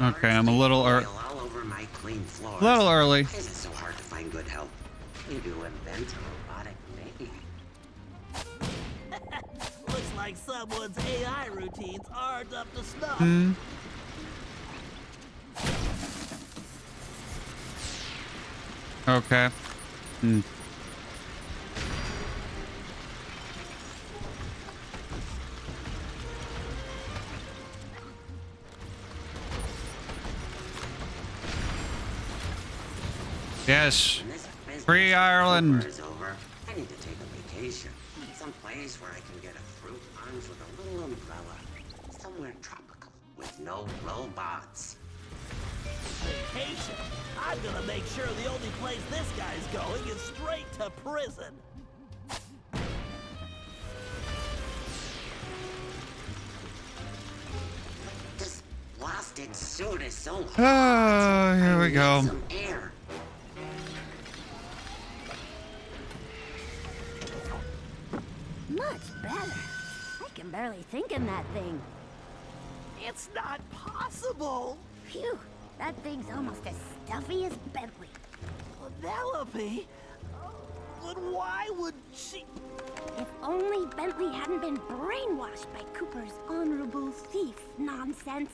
Okay, I'm a little all over my clean floors. little early. Why is it so hard to find good help? Maybe you invent a robotic maniac. Looks like someone's AI routines aren't up to snuff. Okay. Yes. Free Ireland. Over. I need to take a vacation. Some place where I can get a fruit punch with a little umbrella. Somewhere tropical with no robots. Vacation? I'm gonna make sure the only place this guy's going is straight to prison. This blasted suit is so hot. Oh, here we I go. need some air. Much better. I can barely think in that thing. It's not possible. Phew, that thing's almost as stuffy as Bentley. Penelope? But why would she... If only Bentley hadn't been brainwashed by Cooper's honorable thief nonsense,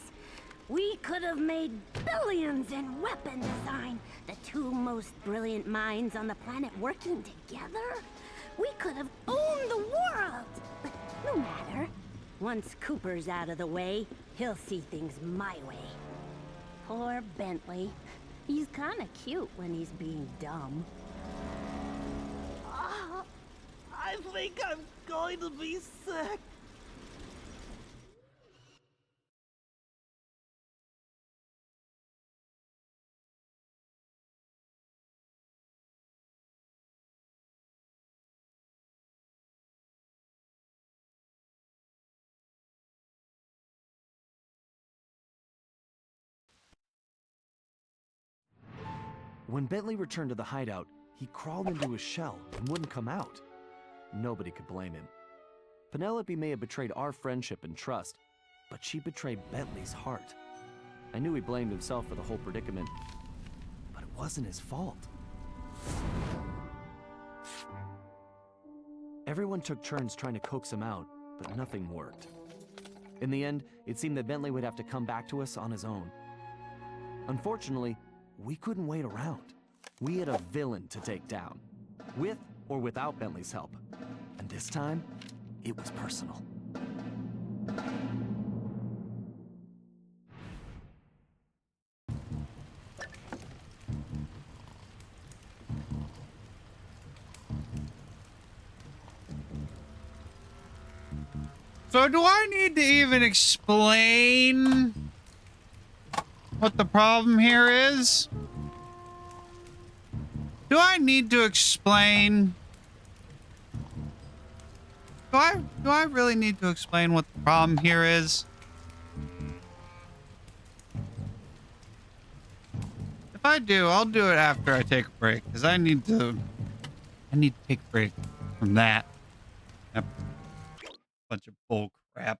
we could have made billions in weapon design. The two most brilliant minds on the planet working together. We could have owned the world. But no matter. Once Cooper's out of the way, he'll see things my way. Poor Bentley. He's kinda cute when he's being dumb. I think I'm going to be sick. When Bentley returned to the hideout, he crawled into his shell and wouldn't come out. Nobody could blame him. Penelope may have betrayed our friendship and trust, but she betrayed Bentley's heart. I knew he blamed himself for the whole predicament, but it wasn't his fault. Everyone took turns trying to coax him out, but nothing worked. In the end, it seemed that Bentley would have to come back to us on his own. Unfortunately, we couldn't wait around. We had a villain to take down, with or without Bentley's help. And this time, it was personal. So do I need to even explain what the problem here is? Do I need to explain? Do I really need to explain what the problem here is? If I do, I'll do it after I take a break, because I need to take a break from that. Yep. Bunch of bull crap.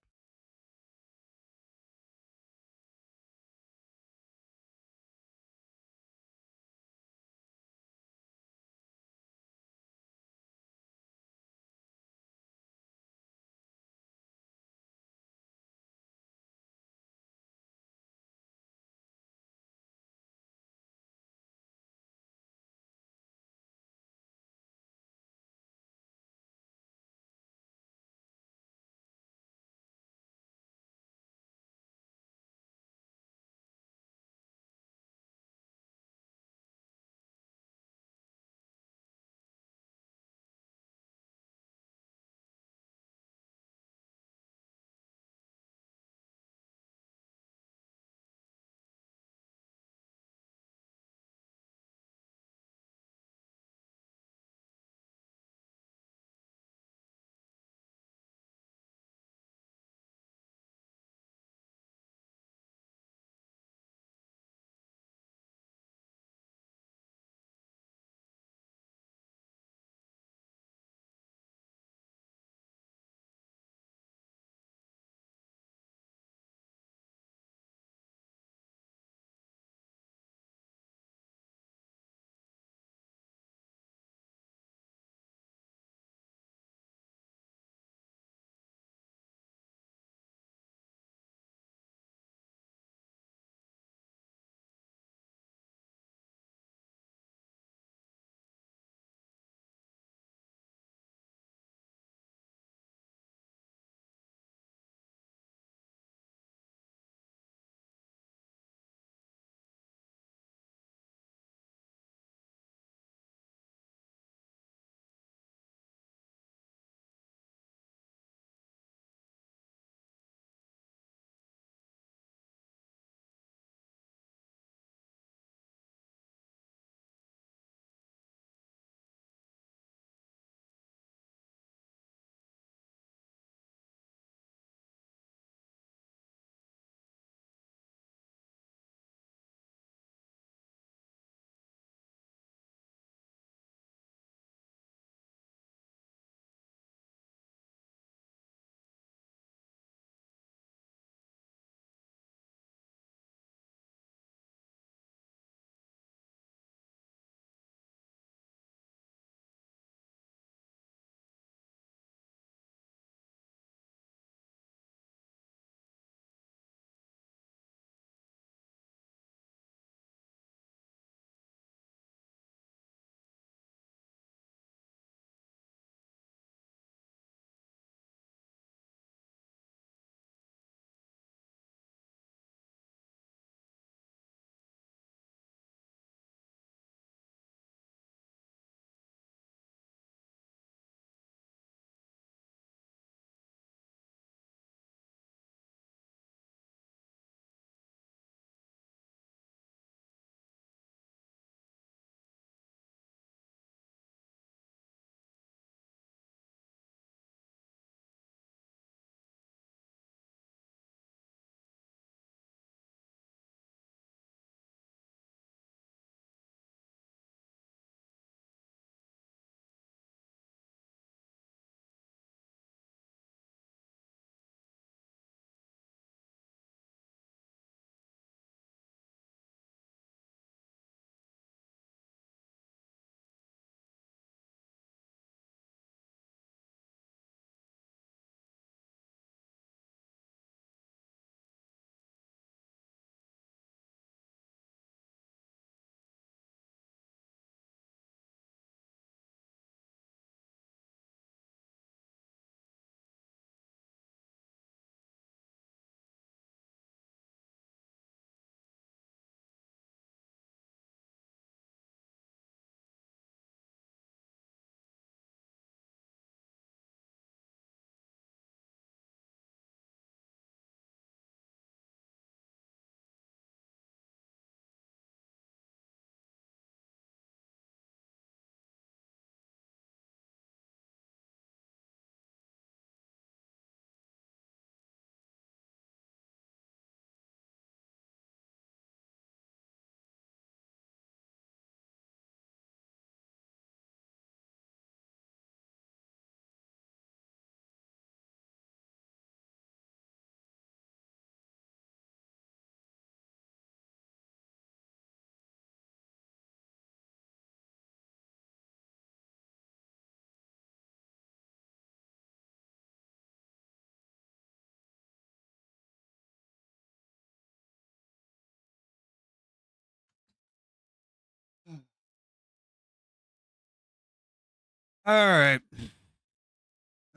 All right.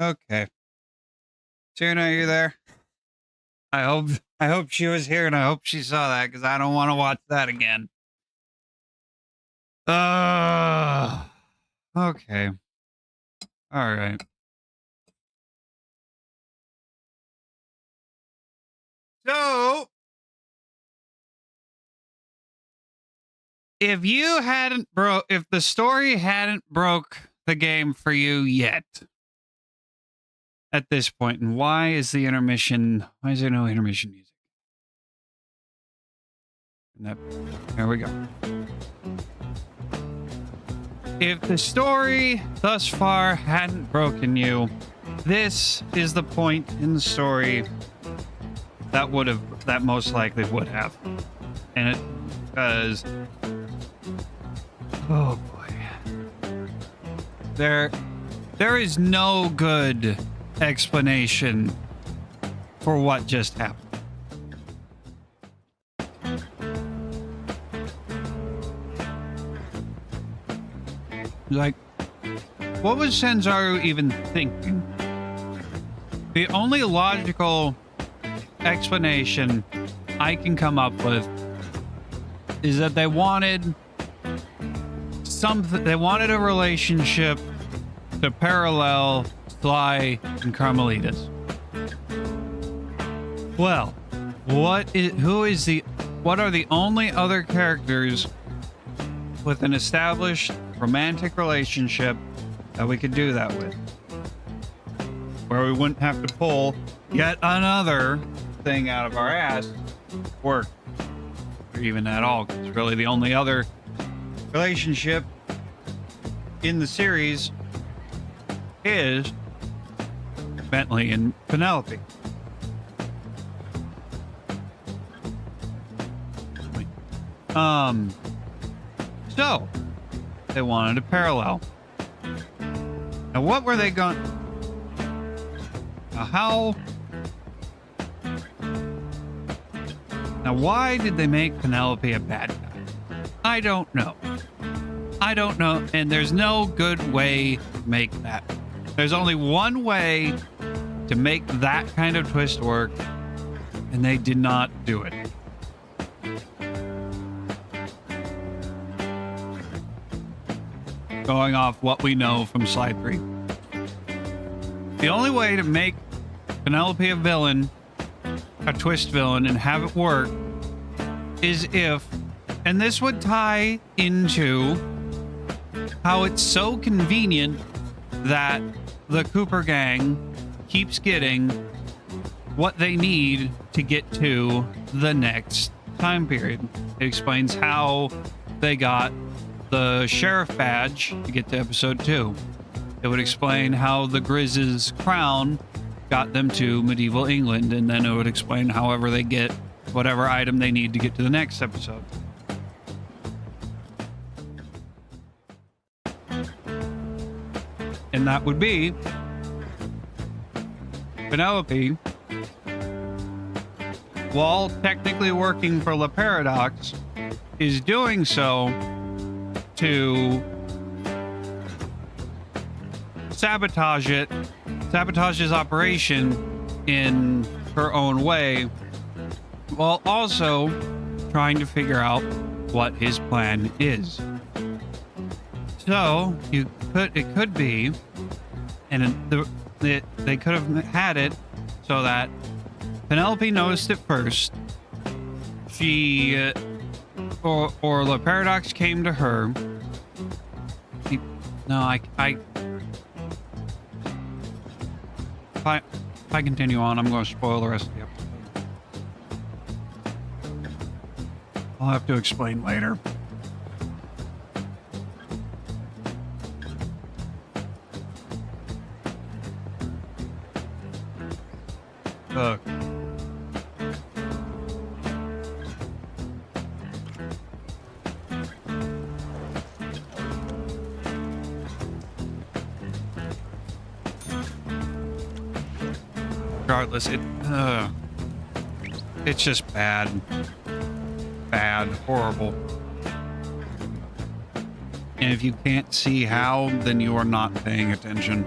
Okay. Tuna, are you there? I hope she was here and I hope she saw that because I don't want to watch that again. Okay. All right. So if the story hadn't broke the game for you yet at this point, and why is there no intermission music? There we go. If the story thus far hadn't broken you, this is the point in the story that most likely would have. And it because oh boy. There is no good explanation for what just happened. Like, what was Senzaru even thinking? The only logical explanation I can come up with is that they wanted something. They wanted a relationship to parallel Sly and Carmelitas. Well, what are the only other characters with an established romantic relationship that we could do that with, where we wouldn't have to pull yet another thing out of our ass work, or even at all, because really the only other relationship in the series is Bentley and Penelope. So they wanted a parallel. Now, what were they going? How? Now, why did they make Penelope a bad guy? I don't know. And there's no good way to make that. There's only one way to make that kind of twist work, and they did not do it. Going off what we know from Slide 3. The only way to make Penelope a villain, a twist villain, and have it work is if, and this would tie into how it's so convenient that the Cooper gang keeps getting what they need to get to the next time period. It explains how they got the sheriff badge to get to episode 2. It would explain how the Grizz's crown got them to medieval England, and then it would explain however they get whatever item they need to get to the next episode. And that would be Penelope, while technically working for La Paradox, is doing so to sabotage his operation in her own way, while also trying to figure out what his plan is. So it could be, and they could have had it so that Penelope noticed it first. She or La Paradox came to her. If I continue on, I'm going to spoil the rest of the episode. I'll have to explain later. Look. Regardless, it's just bad, horrible. And if you can't see how, then you are not paying attention.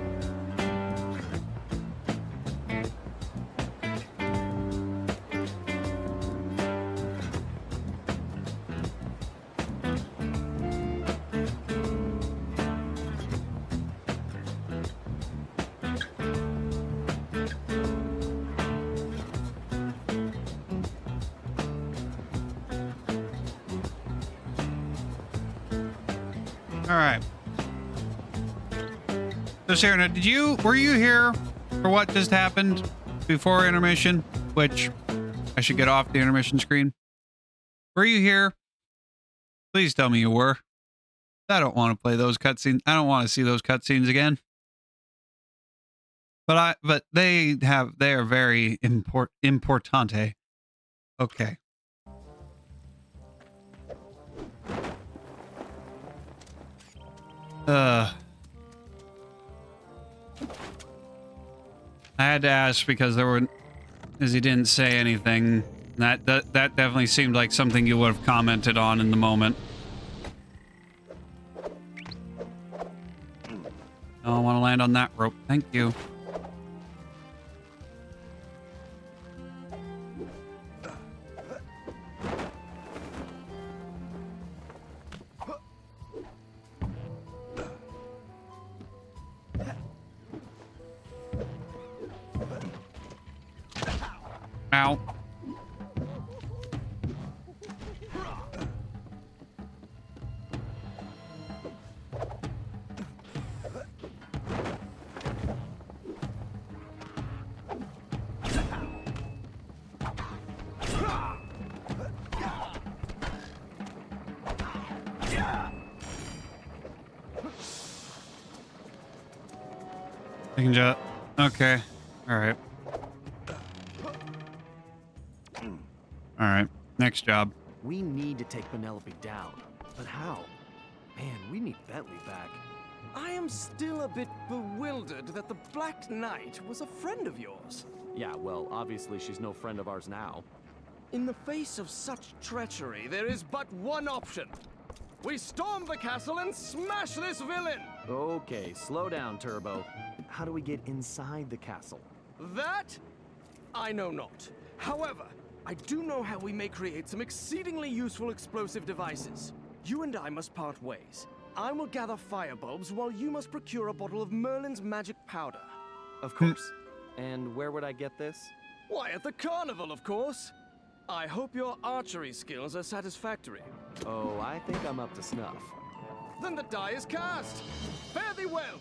All right. So, Sarah, were you here for what just happened before intermission? Which I should get off the intermission screen. Were you here? Please tell me you were. I don't want to play those cutscenes. I don't want to see those cutscenes again. But they are very importante. Okay. I had to ask because he didn't say anything. That definitely seemed like something you would have commented on in the moment. I don't want to land on that rope. Thank you. Ow. I can just... Okay. All right. All right. Next job. We need to take Penelope down. But how? Man, we need Bentley back. I am still a bit bewildered that the Black Knight was a friend of yours. Yeah, well, obviously she's no friend of ours now. In the face of such treachery, there is but one option. We storm the castle and smash this villain! Okay, slow down, Turbo. How do we get inside the castle? That I know not. However, I do know how we may create some exceedingly useful explosive devices. You and I must part ways. I will gather firebulbs while you must procure a bottle of Merlin's magic powder. Of course. And where would I get this? Why, at the carnival, of course. I hope your archery skills are satisfactory. Oh, I think I'm up to snuff. Then the die is cast. Fare thee well.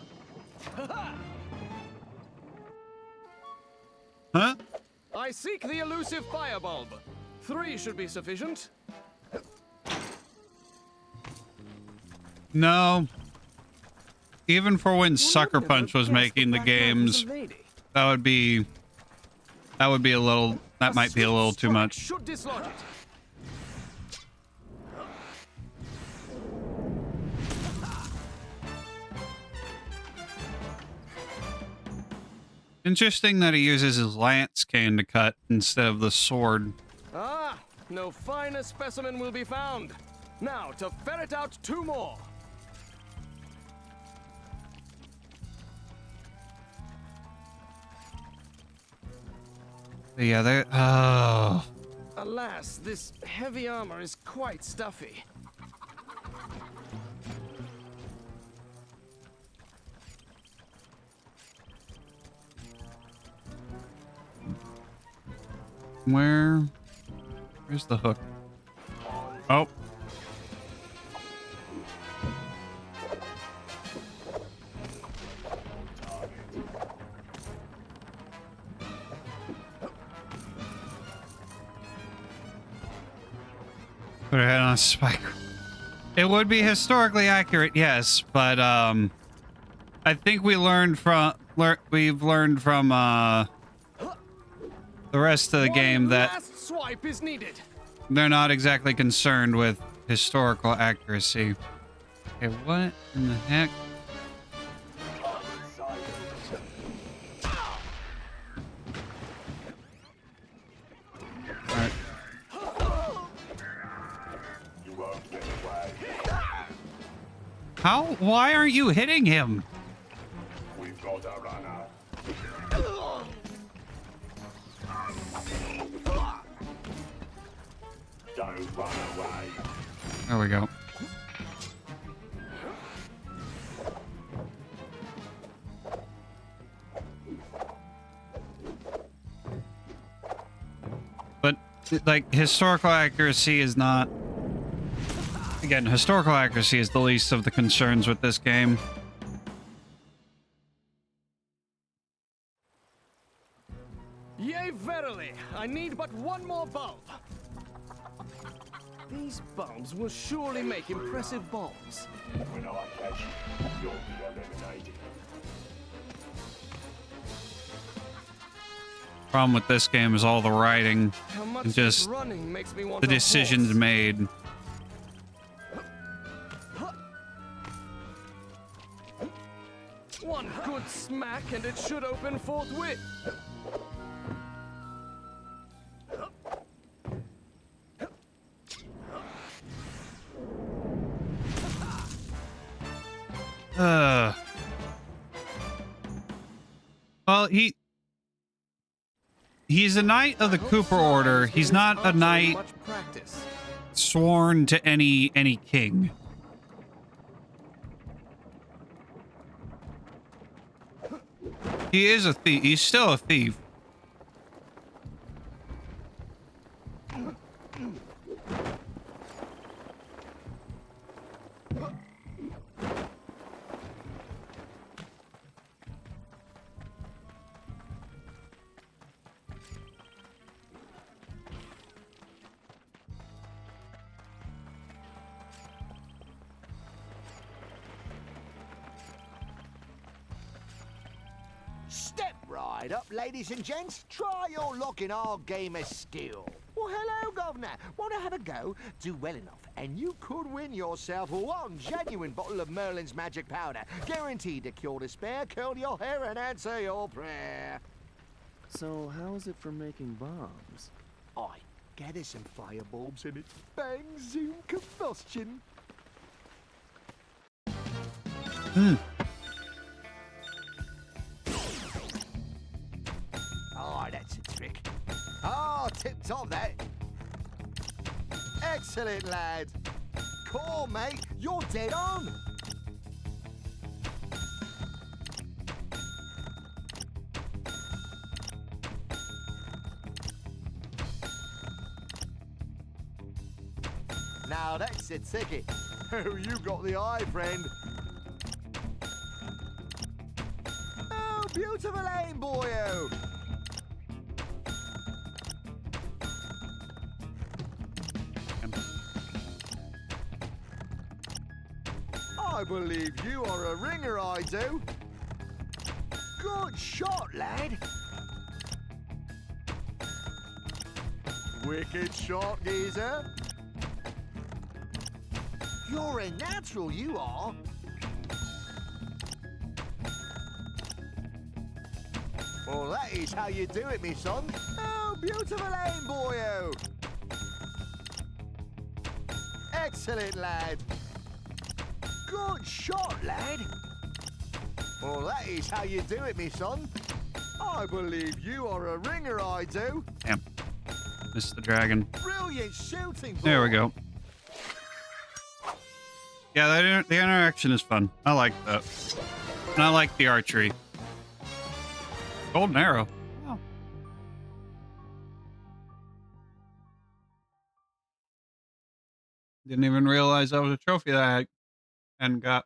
Huh? I seek the elusive firebulb. 3 should be sufficient. No. Even for when Sucker Punch was making the games, that would be a little. That might be a little too much. Should dislodge it. Interesting that he uses his lance cane to cut instead of the sword. Ah, no finer specimen will be found. Now to ferret out 2 more. Yeah, they. Oh. Alas, this heavy armor is quite stuffy. Where's the hook? Oh. Put her head on a spike. It would be historically accurate, yes, but I think we've learned from the rest of the game that last swipe is needed. they're not exactly concerned with historical accuracy. Okay, what in the heck? Alright. How? Why aren't you hitting him? We've got a runner. Don't run away. There we go. But, like, historical accuracy is not... Again, historical accuracy is the least of the concerns with this game. Yea, verily, I need but one more bulb. These bulbs will surely make impressive bombs. When I catch you, you'll be eliminated. Problem with this game is all the writing How much and just running makes me want the a decisions horse. made. One good smack and it should open forthwith. Well, he's a knight of the Cooper Order. He's not a knight Much practice. sworn to any king. He is a thief. He's still a thief. Step right up, ladies and gents. Try your luck in our game of skill. Well, hello, Governor. Want to have a go? Do well enough, and you could win yourself one genuine bottle of Merlin's magic powder, guaranteed to cure despair, curl your hair, and answer your prayer. So how is it for making bombs? I gather some firebulbs and it's bang zoom combustion. Oh, that's a trick. Oh, tip-top that. Excellent, lad. Cool, mate. You're dead on. Now that's the ticket. Oh, you got the eye, friend. Oh, beautiful aim, boyo. I believe you are a ringer, I do. Good shot, lad. Wicked shot, geezer. You're a natural, you are. Well, that is how you do it, me son. Oh, beautiful aim, boyo. Excellent, lad. Good shot, lad. Well, that is how you do it, me son. I believe you are a ringer, I do. Damn. Missed the dragon. Brilliant shooting, boy. There we go. Yeah, the interaction is fun. I like that. And I like the archery. Golden arrow. Wow. Didn't even realize that was a trophy that I hadn't got.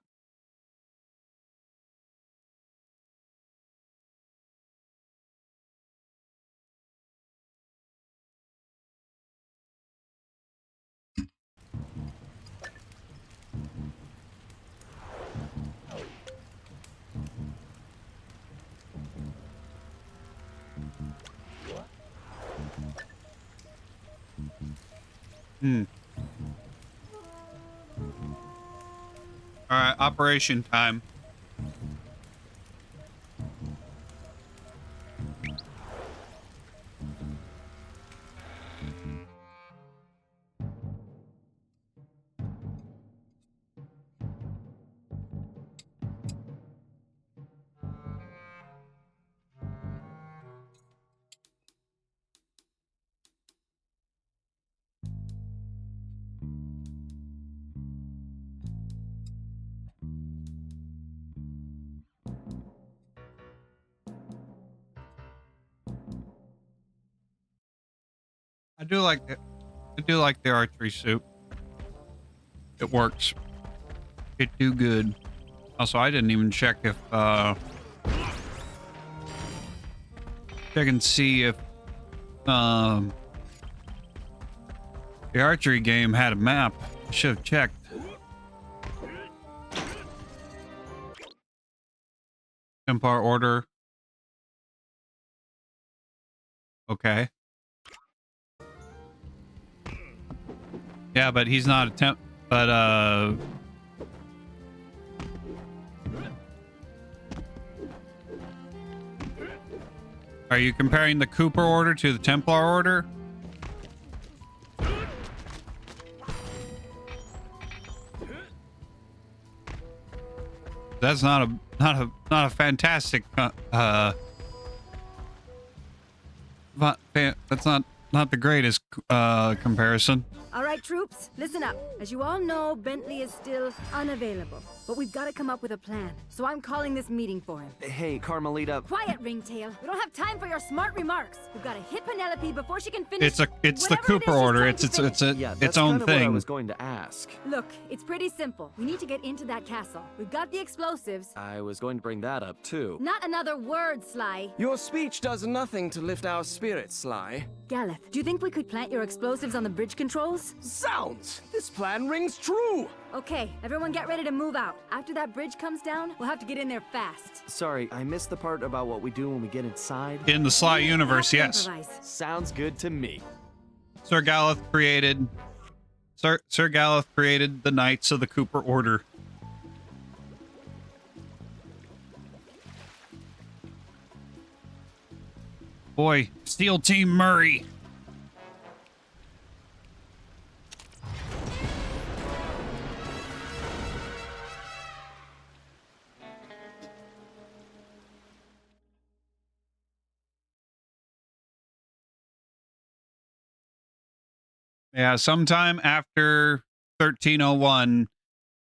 All right, operation time. I do like it. I do like the archery suit. It works. It do good. Also, I didn't even check if check and see if the archery game had a map. I should have checked. Templar Order. Okay. Yeah, but he's not a temp. But are you comparing the Cooper Order to the Templar Order? That's not a fantastic that's not the greatest comparison. All right, troops, listen up. As you all know, Bentley is still unavailable, but we've got to come up with a plan. So I'm calling this meeting for him. Hey, Carmelita. Quiet, Ringtail. We don't have time for your smart remarks. We've got to hit Penelope before she can finish. It's the Cooper Order. It's its own What I thing. was going to ask. Look, it's pretty simple. We need to get into that castle. We've got the explosives. I was going to bring that up too. Not another word, Sly. Your speech does nothing to lift our spirits, Sly. Galeth, do you think we could plant your explosives on the bridge controls? Zounds! This plan rings true! Okay, everyone get ready to move out. After that bridge comes down, we'll have to get in there fast. Sorry, I missed the part about what we do when we get inside. In the Sly universe, yes. Sounds good to me. Sir Galeth created the Knights of the Cooper Order. Boy, Steel Team Murray. Yeah, sometime after 1301,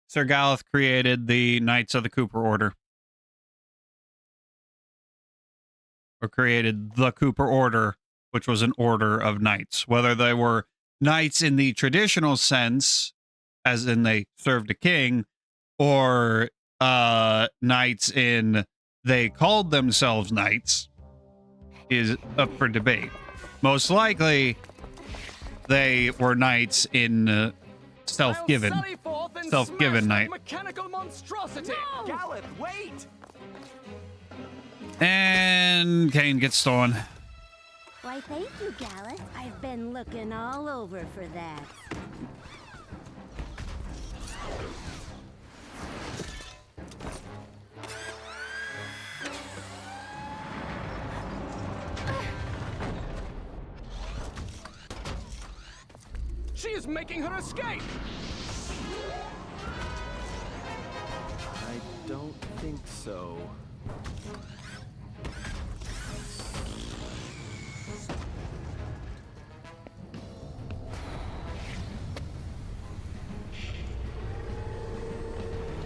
Sir Galeth created the Knights of the Cooper Order. Or created the Cooper Order, which was an order of knights. Whether they were knights in the traditional sense, as in they served a king, or knights in they called themselves knights, is up for debate. Most likely, they were knights in self-given knight. Mechanical monstrosity. No! Galeth, wait! And Kane gets stolen. Why, thank you, Galeth. I've been looking all over for that. She is making her escape! I don't think so.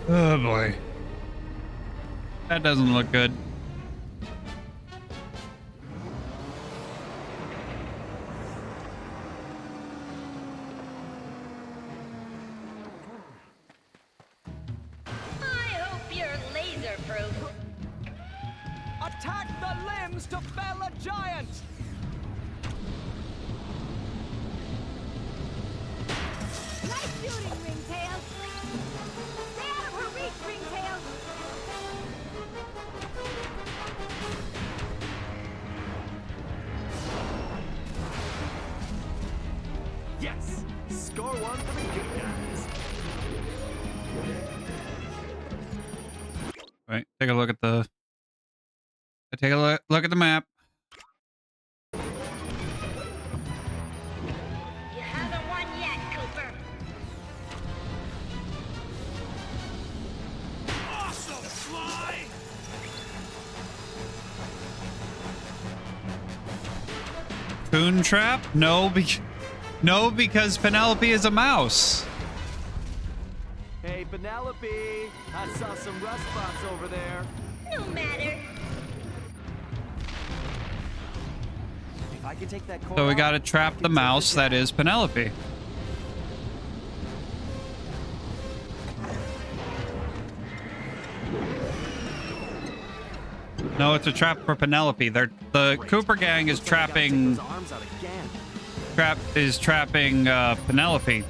Oh boy. That doesn't look good. I hope you're laser-proof. Attack the limbs to fell a giant! Nice shooting, Ringtail! Stay out of her reach, Ringtail! Yes! Score one for the good guys. All right, take a look at the. Take a look at the map. You haven't won yet, Cooper. Awesome, Sly! Coon trap? No, because Penelope is a mouse. Hey, Penelope! I saw some rust spots over there. No matter. If I can take that core So we out. gotta trap the mouse that is Penelope. No, it's a trap for Penelope. The Cooper gang is trapping Penelope.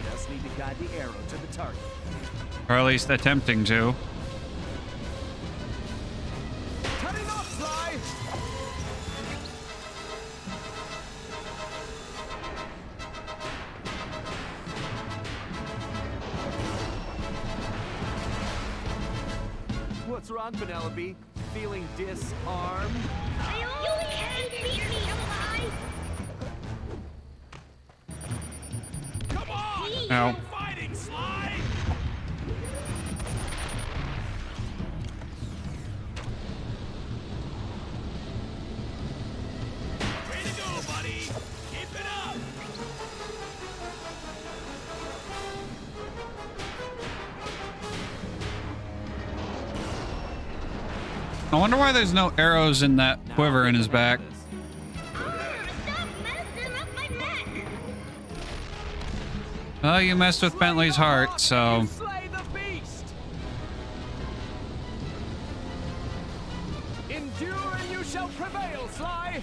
Just need to guide the arrow to the target. Or at least attempting to. Cutting off, Sly! What's wrong, Penelope? Feeling disarmed? You can't beat me, alive! Come on! No. Fighting, Sly! Way to go, buddy! Keep it up! I wonder why there's no arrows in that quiver in his back. Stop messing up my neck! Well, you messed with Bentley's heart, so... Slay the beast! Endure and you shall prevail, Sly!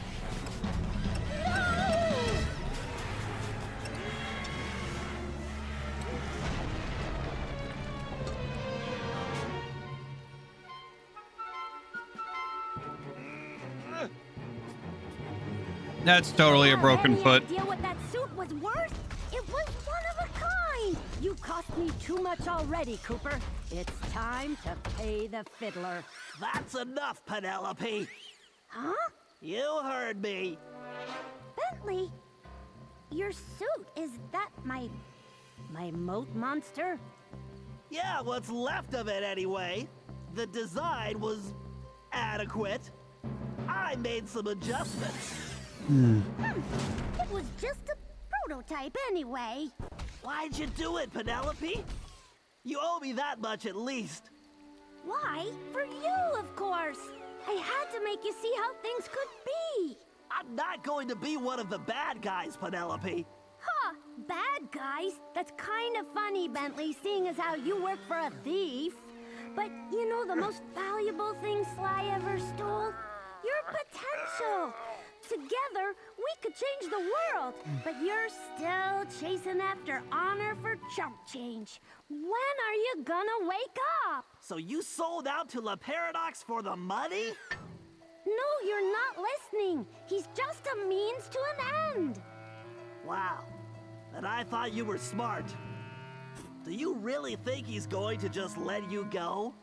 That's totally a broken Any foot. idea what that suit was worth? It was one of a kind! You cost me too much already, Cooper. It's time to pay the fiddler. That's enough, Penelope. Huh? You heard me. Bentley? Your suit, is that my moat monster? Yeah, what's left of it anyway. The design was adequate. I made some adjustments. It was just a prototype anyway. Why'd you do it, Penelope? You owe me that much at least. Why? For you, of course. I had to make you see how things could be. I'm not going to be one of the bad guys, Penelope. Huh, bad guys? That's kind of funny, Bentley, seeing as how you work for a thief. But you know the most valuable thing Sly ever stole? Your potential. Together, we could change the world, but you're still chasing after honor for chump change. When are you gonna wake up? So you sold out to La Paradox for the money? No, you're not listening. He's just a means to an end. Wow. And I thought you were smart. Do you really think he's going to just let you go?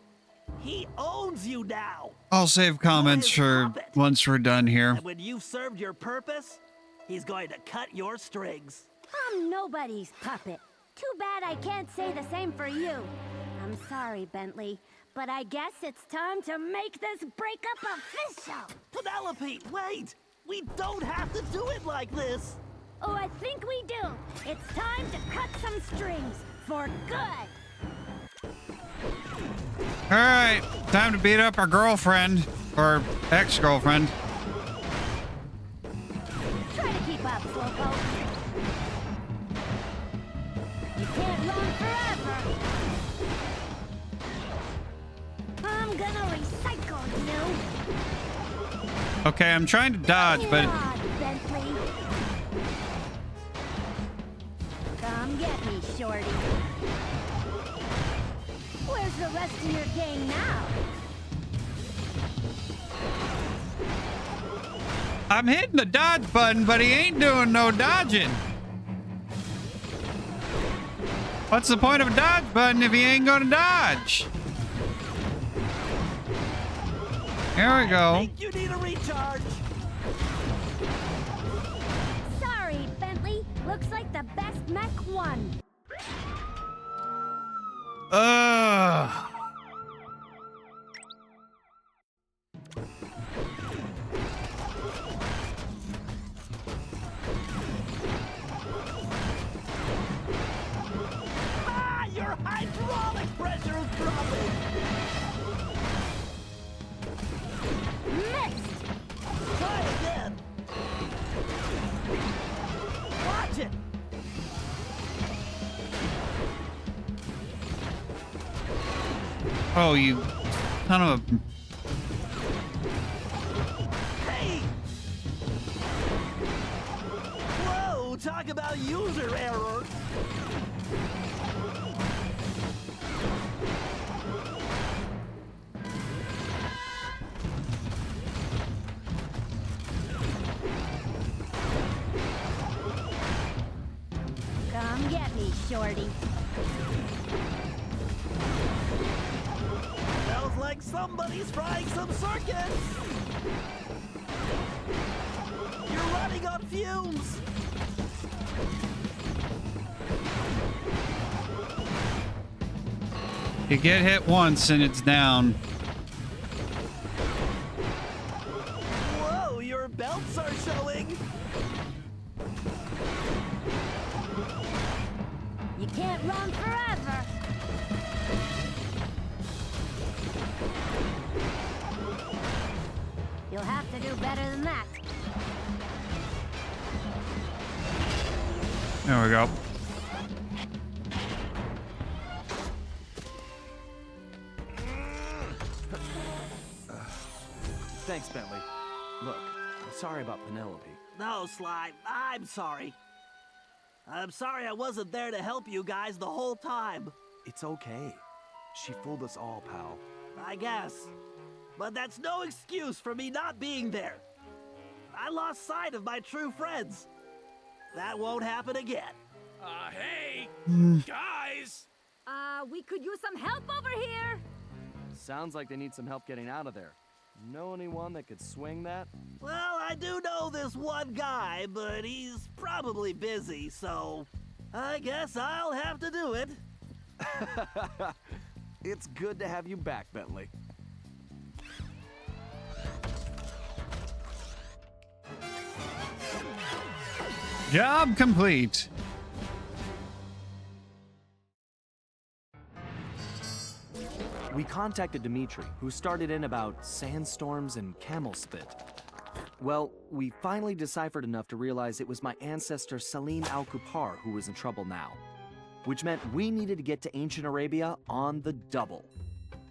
He owns you now. I'll save comments for once we're done here. And when you've served your purpose, he's going to cut your strings. I'm nobody's puppet. Too bad I can't say the same for you. I'm sorry, Bentley, but I guess it's time to make this breakup official. Penelope, wait! We don't have to do it like this. Oh, I think we do. It's time to cut some strings for good. All right, time to beat up our girlfriend or ex-girlfriend. Try to keep up, Slowpoke. You can't run forever. I'm gonna recycle you. Okay, I'm trying to dodge, but Nod, Bentley. Come get me, Shorty. Where's the rest of your gang now? I'm hitting the dodge button, but he ain't doing no dodging. What's the point of a dodge button if he ain't gonna dodge? Here we go. I think you need a recharge. Sorry, Bentley. Looks like the best mech won. Ugh. Ah, your hydraulic pressure is dropping. Missed. Try again. Oh, you son of a... Hey! Whoa, talk about user error. Come get me, shorty. Smells like somebody's frying some circuits. You're running on fumes. You get hit once and it's down. Whoa, your belts are showing. You can't run forever. You'll have to do better than that. There we go. Thanks, Bentley. Look, I'm sorry about Penelope. No, Sly, I'm sorry. I'm sorry I wasn't there to help you guys the whole time. It's okay. She fooled us all, pal. I guess. But that's no excuse for me not being there. I lost sight of my true friends. That won't happen again. Hey, guys! We could use some help over here. Sounds like they need some help getting out of there. Know anyone that could swing that? Well, I do know this one guy, but he's probably busy, so I guess I'll have to do it. It's good to have you back, Bentley. Job complete. We contacted Dimitri, who started in about sandstorms and camel spit. Well, we finally deciphered enough to realize it was my ancestor Salim al-Kupar who was in trouble now, which meant we needed to get to ancient Arabia on the double.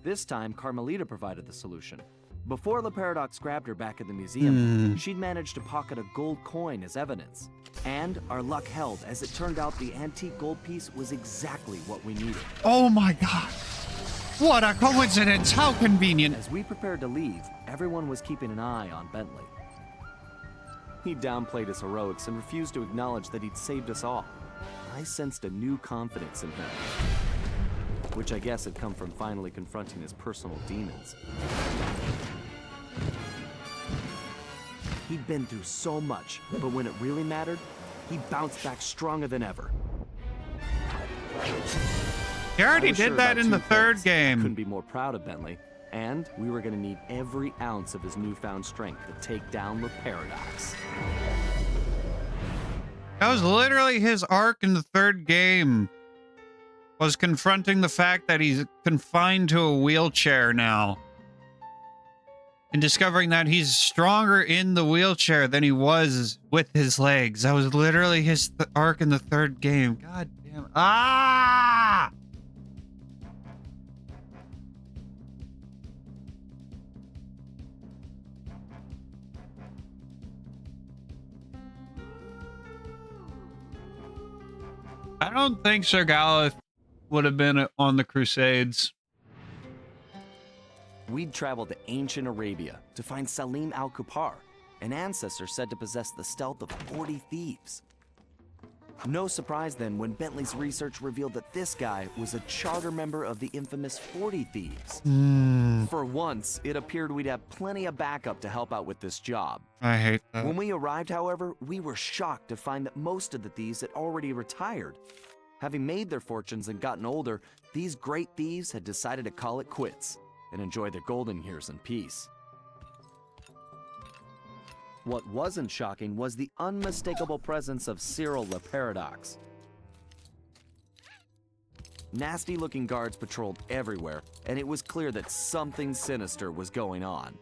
This time, Carmelita provided the solution. Before the Paradox grabbed her back at the museum, she'd managed to pocket a gold coin as evidence. And our luck held, as it turned out the antique gold piece was exactly what we needed. Oh my god. What a coincidence. How convenient. As we prepared to leave, everyone was keeping an eye on Bentley. He downplayed his heroics and refused to acknowledge that he'd saved us all. I sensed a new confidence in him, which I guess had come from finally confronting his personal demons. He'd been through so much, but when it really mattered, he bounced back stronger than ever. You already did that in the third game. Couldn't be more proud of Bentley, and we were going to need every ounce of his newfound strength to take down the Paradox. That was literally his arc in the third game. Was confronting the fact that he's confined to a wheelchair now. And discovering that he's stronger in the wheelchair than he was with his legs. That was literally his arc in the third game. God damn it. Ah! I don't think Sir Galeth would have been on the Crusades. We'd traveled to ancient Arabia to find Salim al-Kupar, an ancestor said to possess the stealth of 40 thieves. No surprise then when Bentley's research revealed that this guy was a charter member of the infamous 40 Thieves. For once, it appeared we'd have plenty of backup to help out with this job. I hate that. When we arrived, however, we were shocked to find that most of the thieves had already retired. Having made their fortunes and gotten older, these great thieves had decided to call it quits and enjoy their golden years in peace. What wasn't shocking was the unmistakable presence of Cyril the Paradox. Nasty-looking guards patrolled everywhere, and it was clear that something sinister was going on.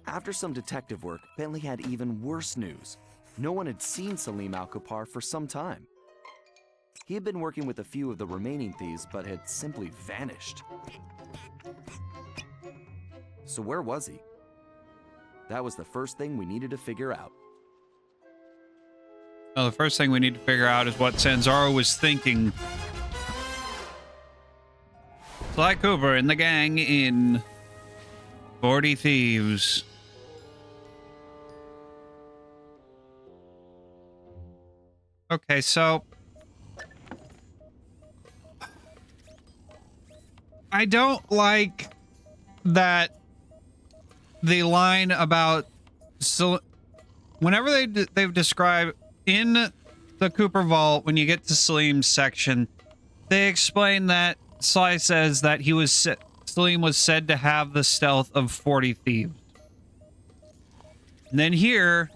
After some detective work, Bentley had even worse news. No one had seen Salim al-Kupar for some time. He had been working with a few of the remaining thieves, but had simply vanished. So where was he? That was the first thing we needed to figure out. Well, the first thing we need to figure out is what Sanzaro was thinking. Sly Cooper and the gang in 40 Thieves. Okay, so I don't like that the line about whenever they've described in the Cooper Vault, when you get to Salim's section, they explain that Sly says that Salim was said to have the stealth of 40 thieves. And then here,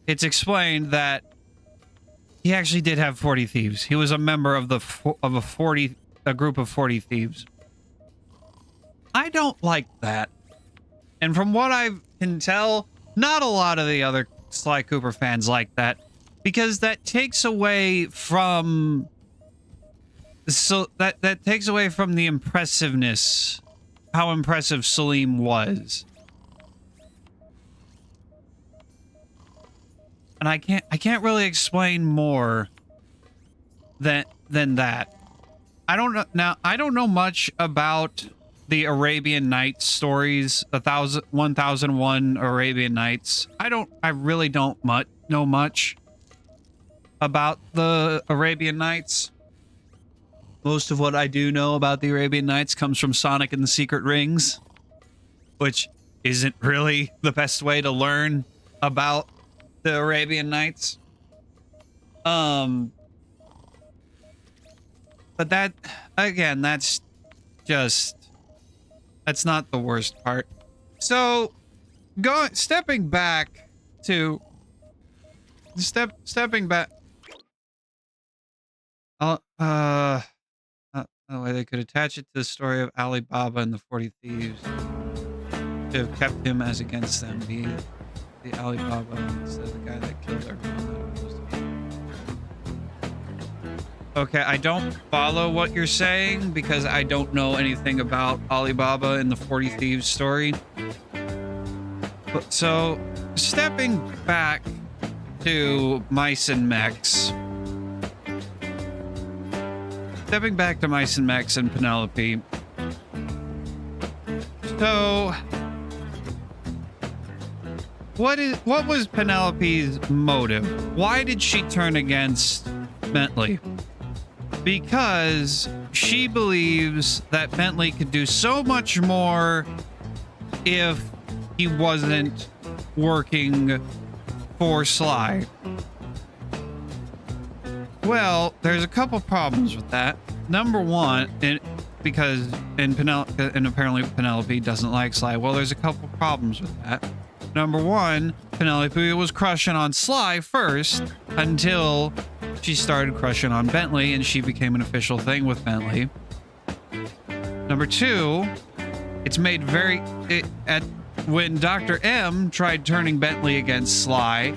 it's explained that he actually did have 40 thieves. He was a member of a group of 40 thieves. I don't like that. And from what I can tell, not a lot of the other Sly Cooper fans like that, because that takes away from that takes away from the impressiveness, how impressive Salim was. And I can't really explain more than that. I don't know. Now, I don't know much about the Arabian Nights stories, 1001 Arabian Nights. I really don't know much about the Arabian Nights. Most of what I do know about the Arabian Nights comes from Sonic and the Secret Rings, which isn't really the best way to learn about the Arabian Nights. But that, again, that's not the worst part. So, stepping back. The way they could attach it to the story of Alibaba and the 40 Thieves to have kept him as against them. The Alibaba instead of the guy that killed everyone. Okay, I don't follow what you're saying because I don't know anything about Alibaba and the 40 Thieves story. But so, stepping back to Mice and Mechs. Stepping back to Mice and Mechs and Penelope. So, what was Penelope's motive? Why did she turn against Bentley? Because she believes that Bentley could do so much more if he wasn't working for Sly. Well, there's a couple problems with that. Number one, apparently Penelope doesn't like Sly. Well, there's a couple problems with that. Number one, Penelope was crushing on Sly first until she started crushing on Bentley and she became an official thing with Bentley. Number two, it's made when Dr. M tried turning Bentley against Sly,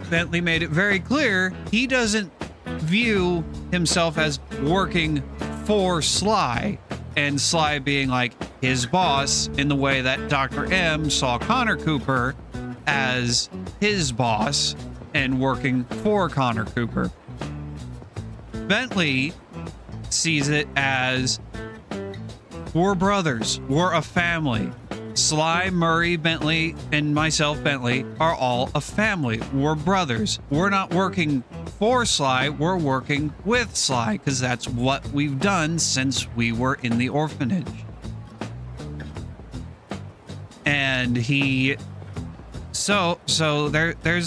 Bentley made it very clear he doesn't view himself as working for Sly, and Sly being like his boss in the way that Dr. M saw Connor Cooper as his boss and working for Connor Cooper. Bentley sees it as we're brothers, we're a family. Sly, Murray, Bentley, and myself, Bentley, are all a family. We're brothers. We're not working for Sly, we're working with Sly, because that's what we've done since we were in the orphanage. And there's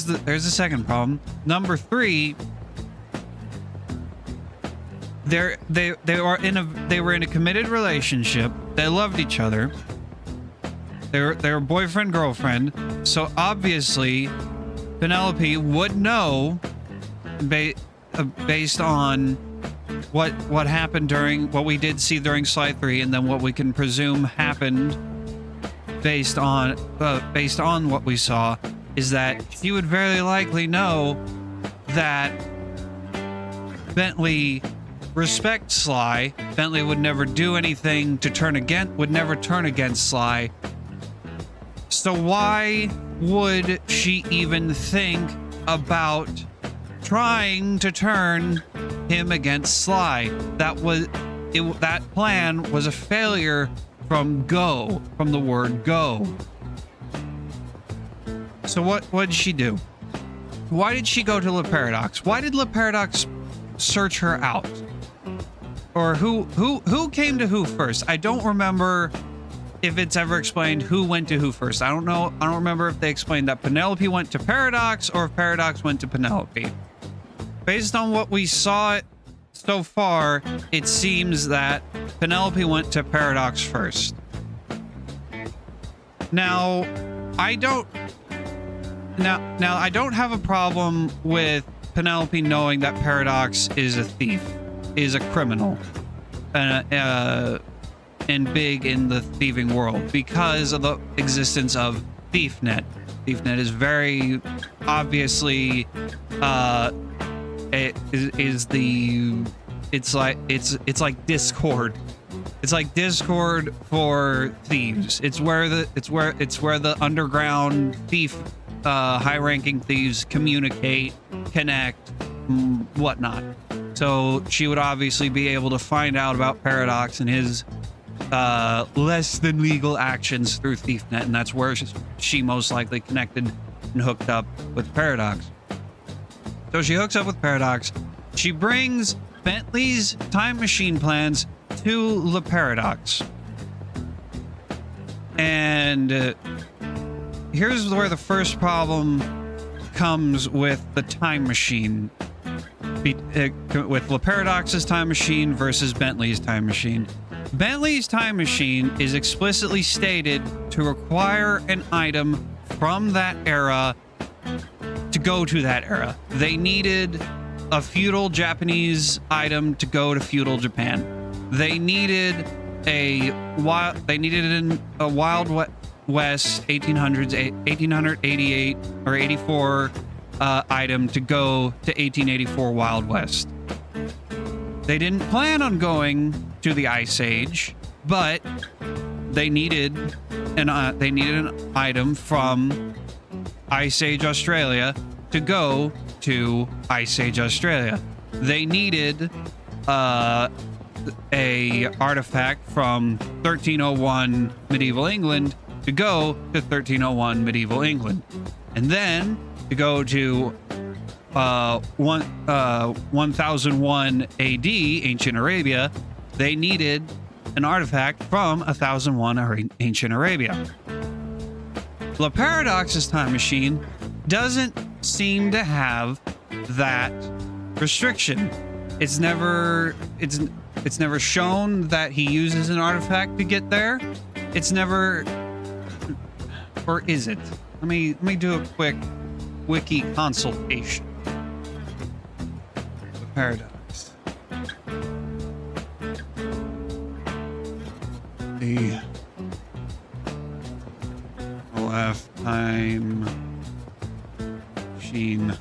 the second problem. Number three, they were in a committed relationship. They loved each other. They were boyfriend, girlfriend. So obviously, Penelope would know, based on what happened during what we did see during Sly 3, and then what we can presume happened based on what we saw, is that she would very likely know that Bentley respect Sly. Bentley would never do anything to would never turn against Sly. So why would she even think about trying to turn him against Sly? That plan was a failure from the word go. So what did she do? Why did she go to Le Paradox? Why did Le Paradox search her out? Or who came to who first? I don't remember if it's ever explained who went to who first. I don't know. I don't remember if they explained that Penelope went to Paradox or if Paradox went to Penelope. Based on what we saw so far, it seems that Penelope went to Paradox first. Now, I don't have a problem with Penelope knowing that Paradox is a thief, is a criminal, and big in the thieving world because of the existence of ThiefNet. ThiefNet is very obviously it's like Discord. It's like Discord for thieves. It's where the underground thief, high-ranking thieves communicate, connect, whatnot. So she would obviously be able to find out about Paradox and his less than legal actions through ThiefNet, and that's where she most likely connected and hooked up with Paradox. So she hooks up with Paradox. She brings Bentley's time machine plans to Le Paradox. And here's where the first problem comes with the time machine. With Le Paradox's time machine versus Bentley's time machine. Bentley's time machine is explicitly stated to require an item from that era to go to that era. They needed a feudal Japanese item to go to feudal Japan. They needed a Wild West 1888 or 84 item to go to 1884 Wild West. They didn't plan on going to the Ice Age, but they needed an item from Ice Age Australia to go to Ice Age Australia. They needed a artifact from 1301 medieval England to go to 1301 medieval England, and then to go to 1001 AD ancient Arabia. They needed an artifact from 1001 ancient Arabia. Le Paradox's time machine doesn't seem to have that restriction. It's never shown that he uses an artifact to get there. It's never, or is it? Let me do a quick wiki consultation. The Paradox. The time machine.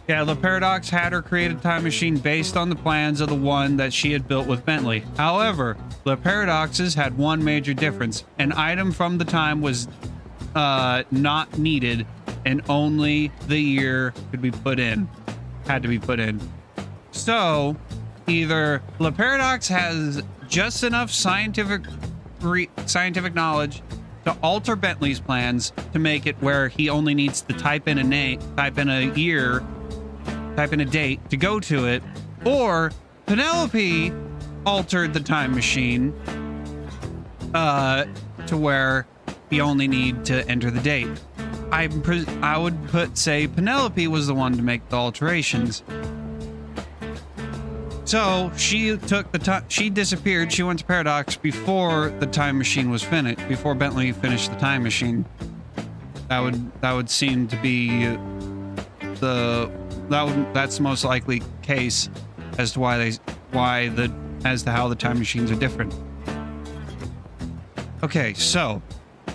Yeah, Le Paradox had her create a time machine based on the plans of the one that she had built with Bentley. However, Le Paradox's had one major difference. An item from the time was not needed, and only the year had to be put in. So, either Le Paradox has just enough scientific knowledge to alter Bentley's plans to make it where he only needs to type in a name, type in a year, type in a date to go to it, or Penelope altered the time machine to where you only need to enter the date. I would say Penelope was the one to make the alterations. So she took the time. She disappeared. She went to Paradox before the time machine was finished. Before Bentley finished the time machine. That would seem to be that's the most likely case as to how the time machines are different. Okay, so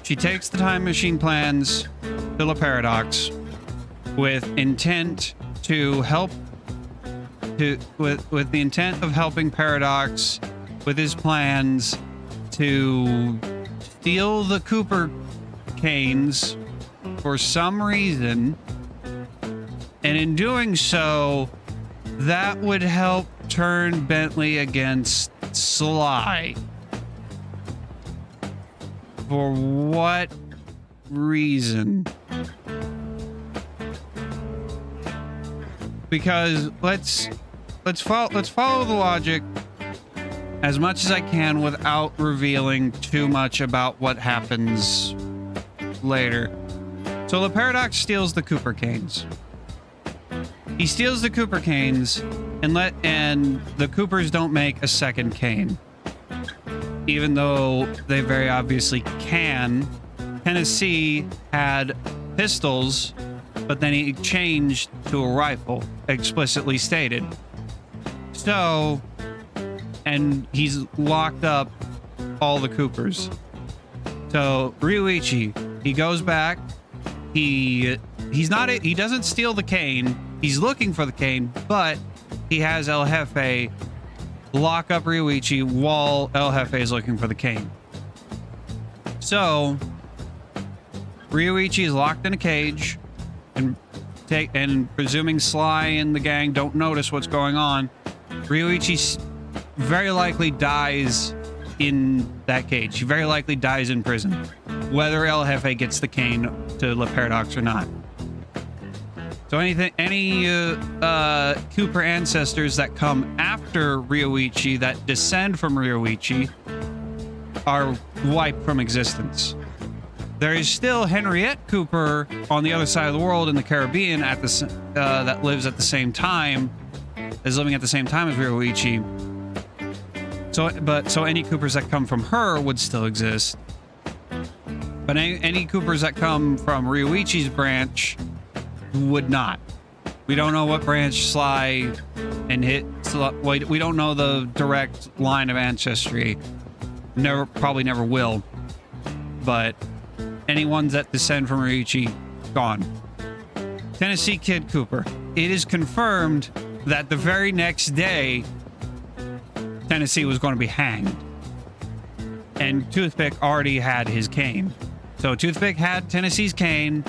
she takes the time machine plans to Le Paradox with intent to help with the intent of helping Paradox with his plans to steal the Cooper canes for some reason, and in doing so, that would help turn Bentley against Sly. For what reason? Because let's follow the logic as much as I can without revealing too much about what happens later. So the Paradox steals the Cooper canes. He steals the Cooper canes and the Coopers don't make a second cane. Even though they very obviously can. Tennessee had pistols, but then he changed to a rifle, explicitly stated. So, and he's locked up all the Coopers. So Ryuichi, he goes back. He doesn't steal the cane. He's looking for the cane, but he has El Jefe lock up Ryuichi while El Jefe is looking for the cane. So Ryuichi is locked in a cage, and presuming Sly and the gang don't notice what's going on, Ryuichi very likely dies in that cage. He very likely dies in prison, whether El Jefe gets the cane to Le Paradox or not. So any Cooper ancestors that come after Ryuichi, that descend from Ryuichi, are wiped from existence. There is still Henriette Cooper on the other side of the world in the Caribbean that lives at the same time, is living at the same time as Ryuichi. So any Coopers that come from her would still exist. But any Coopers that come from Ryuichi's branch would not. We don't know what branch Sly and we don't know the direct line of ancestry. Probably never will. But any ones that descend from Ryuichi, gone. Tennessee Kid Cooper. It is confirmed that the very next day, Tennessee was going to be hanged. And Toothpick already had his cane. So Toothpick had Tennessee's cane,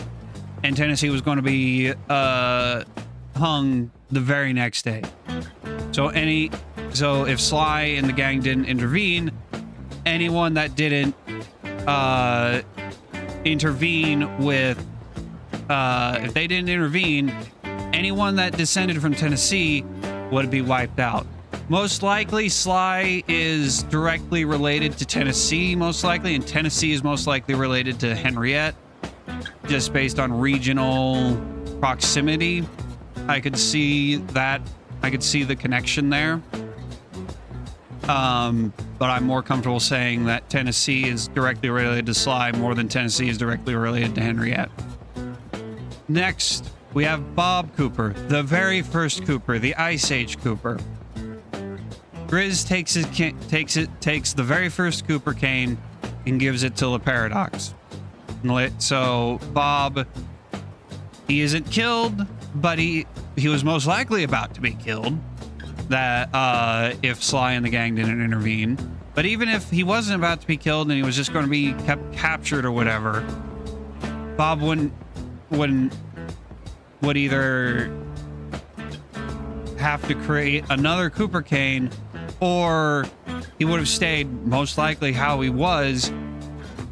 and Tennessee was going to be hung the very next day. So if Sly and the gang didn't intervene, anyone that didn't intervene with if they didn't intervene, anyone that descended from Tennessee would be wiped out. Most likely Sly is directly related to Tennessee, most likely, and Tennessee is most likely related to Henriette, just based on regional proximity. I could see that. I could see the connection there. But I'm more comfortable saying that Tennessee is directly related to Sly more than Tennessee is directly related to Henriette. Next, we have Bob Cooper, the very first Cooper, the Ice Age Cooper. Grizz takes the very first Cooper cane and gives it to Le Paradox. So Bob, he isn't killed, but he was most likely about to be killed. That if Sly and the gang didn't intervene. But even if he wasn't about to be killed and he was just going to be captured or whatever, Bob would either have to create another Cooper cane, or he would have stayed most likely how he was,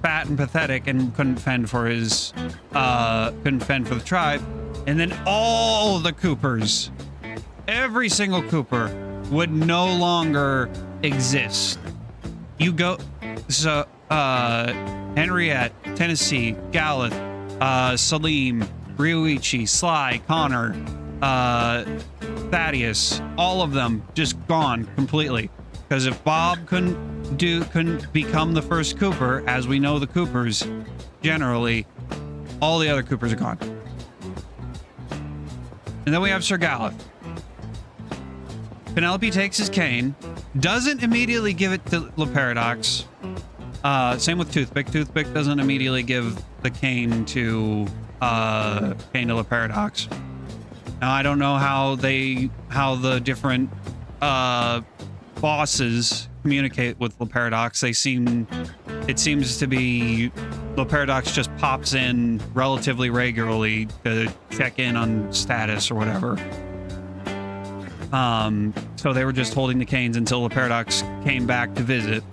fat and pathetic, and couldn't fend for the tribe. And then all the Coopers, every single Cooper, would no longer exist. Henriette, Tennessee, Gallup, Salim, Ryuichi, Sly, Connor, Thaddeus, all of them just gone completely. Because if Bob couldn't become the first Cooper, as we know the Coopers generally, all the other Coopers are gone. And then we have Sir Gallup. Penelope takes his cane, doesn't immediately give it to Le Paradox. Same with Toothpick. Toothpick doesn't immediately give the cane to Le Paradox. Now I don't know how the different bosses communicate with the Paradox. It seems to be the Paradox just pops in relatively regularly to check in on status or whatever. So they were just holding the canes until the Paradox came back to visit.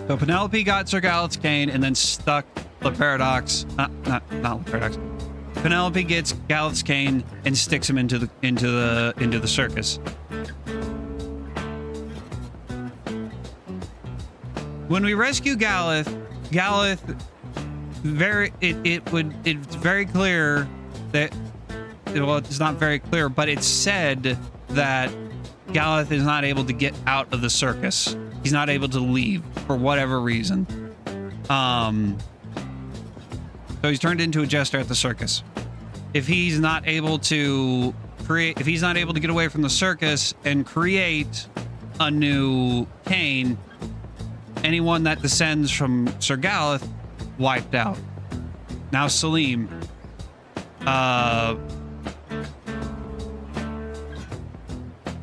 So Penelope got Sir Gallet's cane and then stuck the Paradox. Not the Paradox. Penelope gets Gallet's cane and sticks him into the circus. When we rescue Galleth, it's very clear that, well, it's not very clear, but it's said that Galleth is not able to get out of the circus. He's not able to leave for whatever reason. So he's turned into a jester at the circus. If he's not able to get away from the circus and create a new cane, anyone that descends from Sir Galleth, wiped out. Now Salim.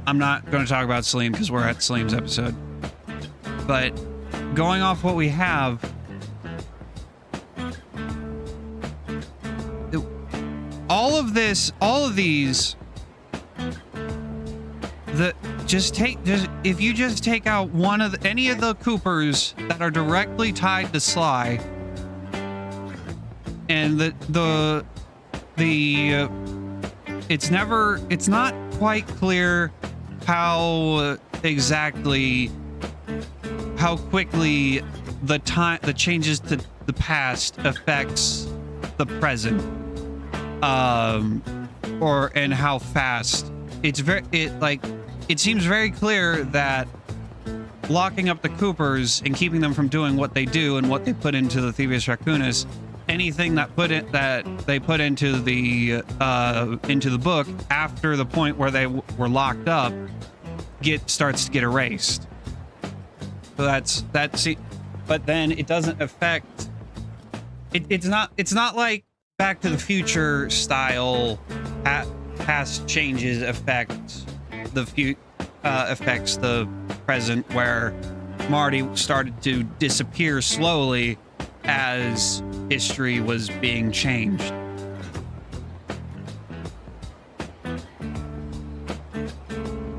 I'm not going to talk about Salim because we're at Salim's episode. But going off what we have, all of these, if you just take out any of the Coopers that are directly tied to Sly, and it's not quite clear how quickly the changes to the past affects the present, and how fast. It seems very clear that locking up the Coopers and keeping them from doing what they do and what they put into the Thieves Raccoonus, anything that they put into the book after the point where they were locked up starts to get erased. So that's but then it doesn't affect. It's not like Back to the Future style past changes affects the present, where Marty started to disappear slowly as history was being changed.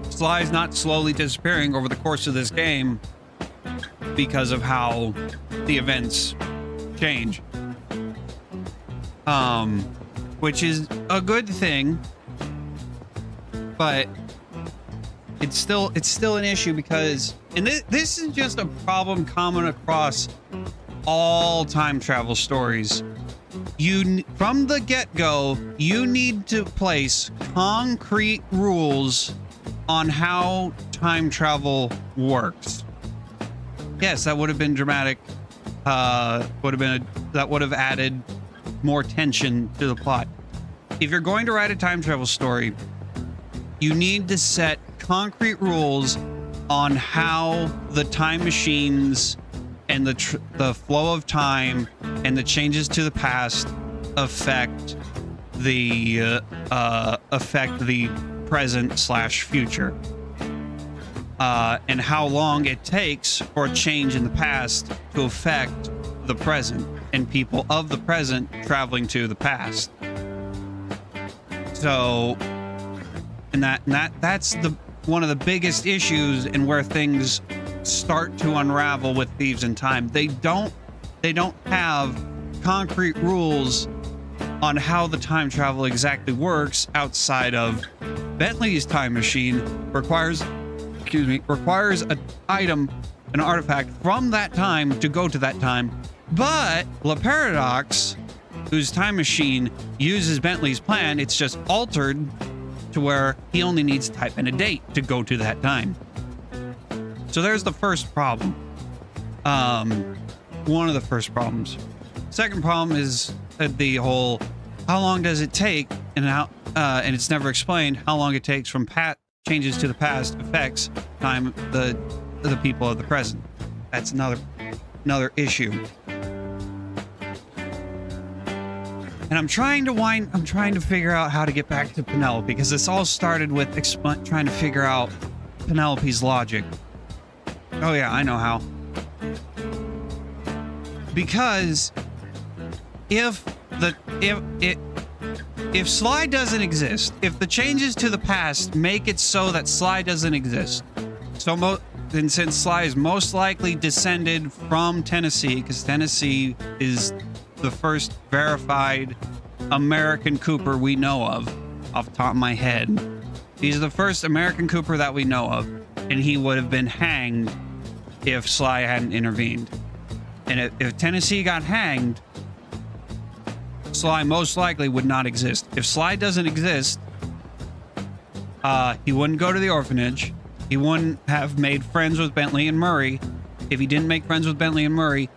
Sly's not slowly disappearing over the course of this game because of how the events change. Which is a good thing, but it's still an issue because, and this is just a problem common across all time travel stories. From the get-go, you need to place concrete rules on how time travel works. Yes, that would have been dramatic. That would have added more tension to the plot. If you're going to write a time travel story, you need to set concrete rules on how the time machines and the flow of time and the changes to the past affect the present/future, and how long it takes for a change in the past to affect the present and people of the present traveling to the past. So, that's one of the biggest issues, and where things start to unravel with Thieves in Time. They don't have concrete rules on how the time travel exactly works outside of Bentley's time machine requires an item, an artifact from that time to go to that time. But Le Paradox, whose time machine uses Bentley's plan, it's just altered to where he only needs to type in a date to go to that time. So there's the first problem. One of the first problems. Second problem is the whole, how long does it take, and and it's never explained how long it takes from changes to the past affects time the people of the present. That's another issue. And I'm trying to figure out how to get back to Penelope, because this all started with trying to figure out Penelope's logic. Oh yeah, I know how. Because if Sly doesn't exist, if the changes to the past make it so that Sly doesn't exist, and since Sly is most likely descended from Tennessee, because Tennessee is the first verified American Cooper we know of, off the top of my head. He's the first American Cooper that we know of, and he would have been hanged if Sly hadn't intervened. And if Tennessee got hanged, Sly most likely would not exist. If Sly doesn't exist, he wouldn't go to the orphanage. He wouldn't have made friends with Bentley and Murray. If he didn't make friends with Bentley and Murray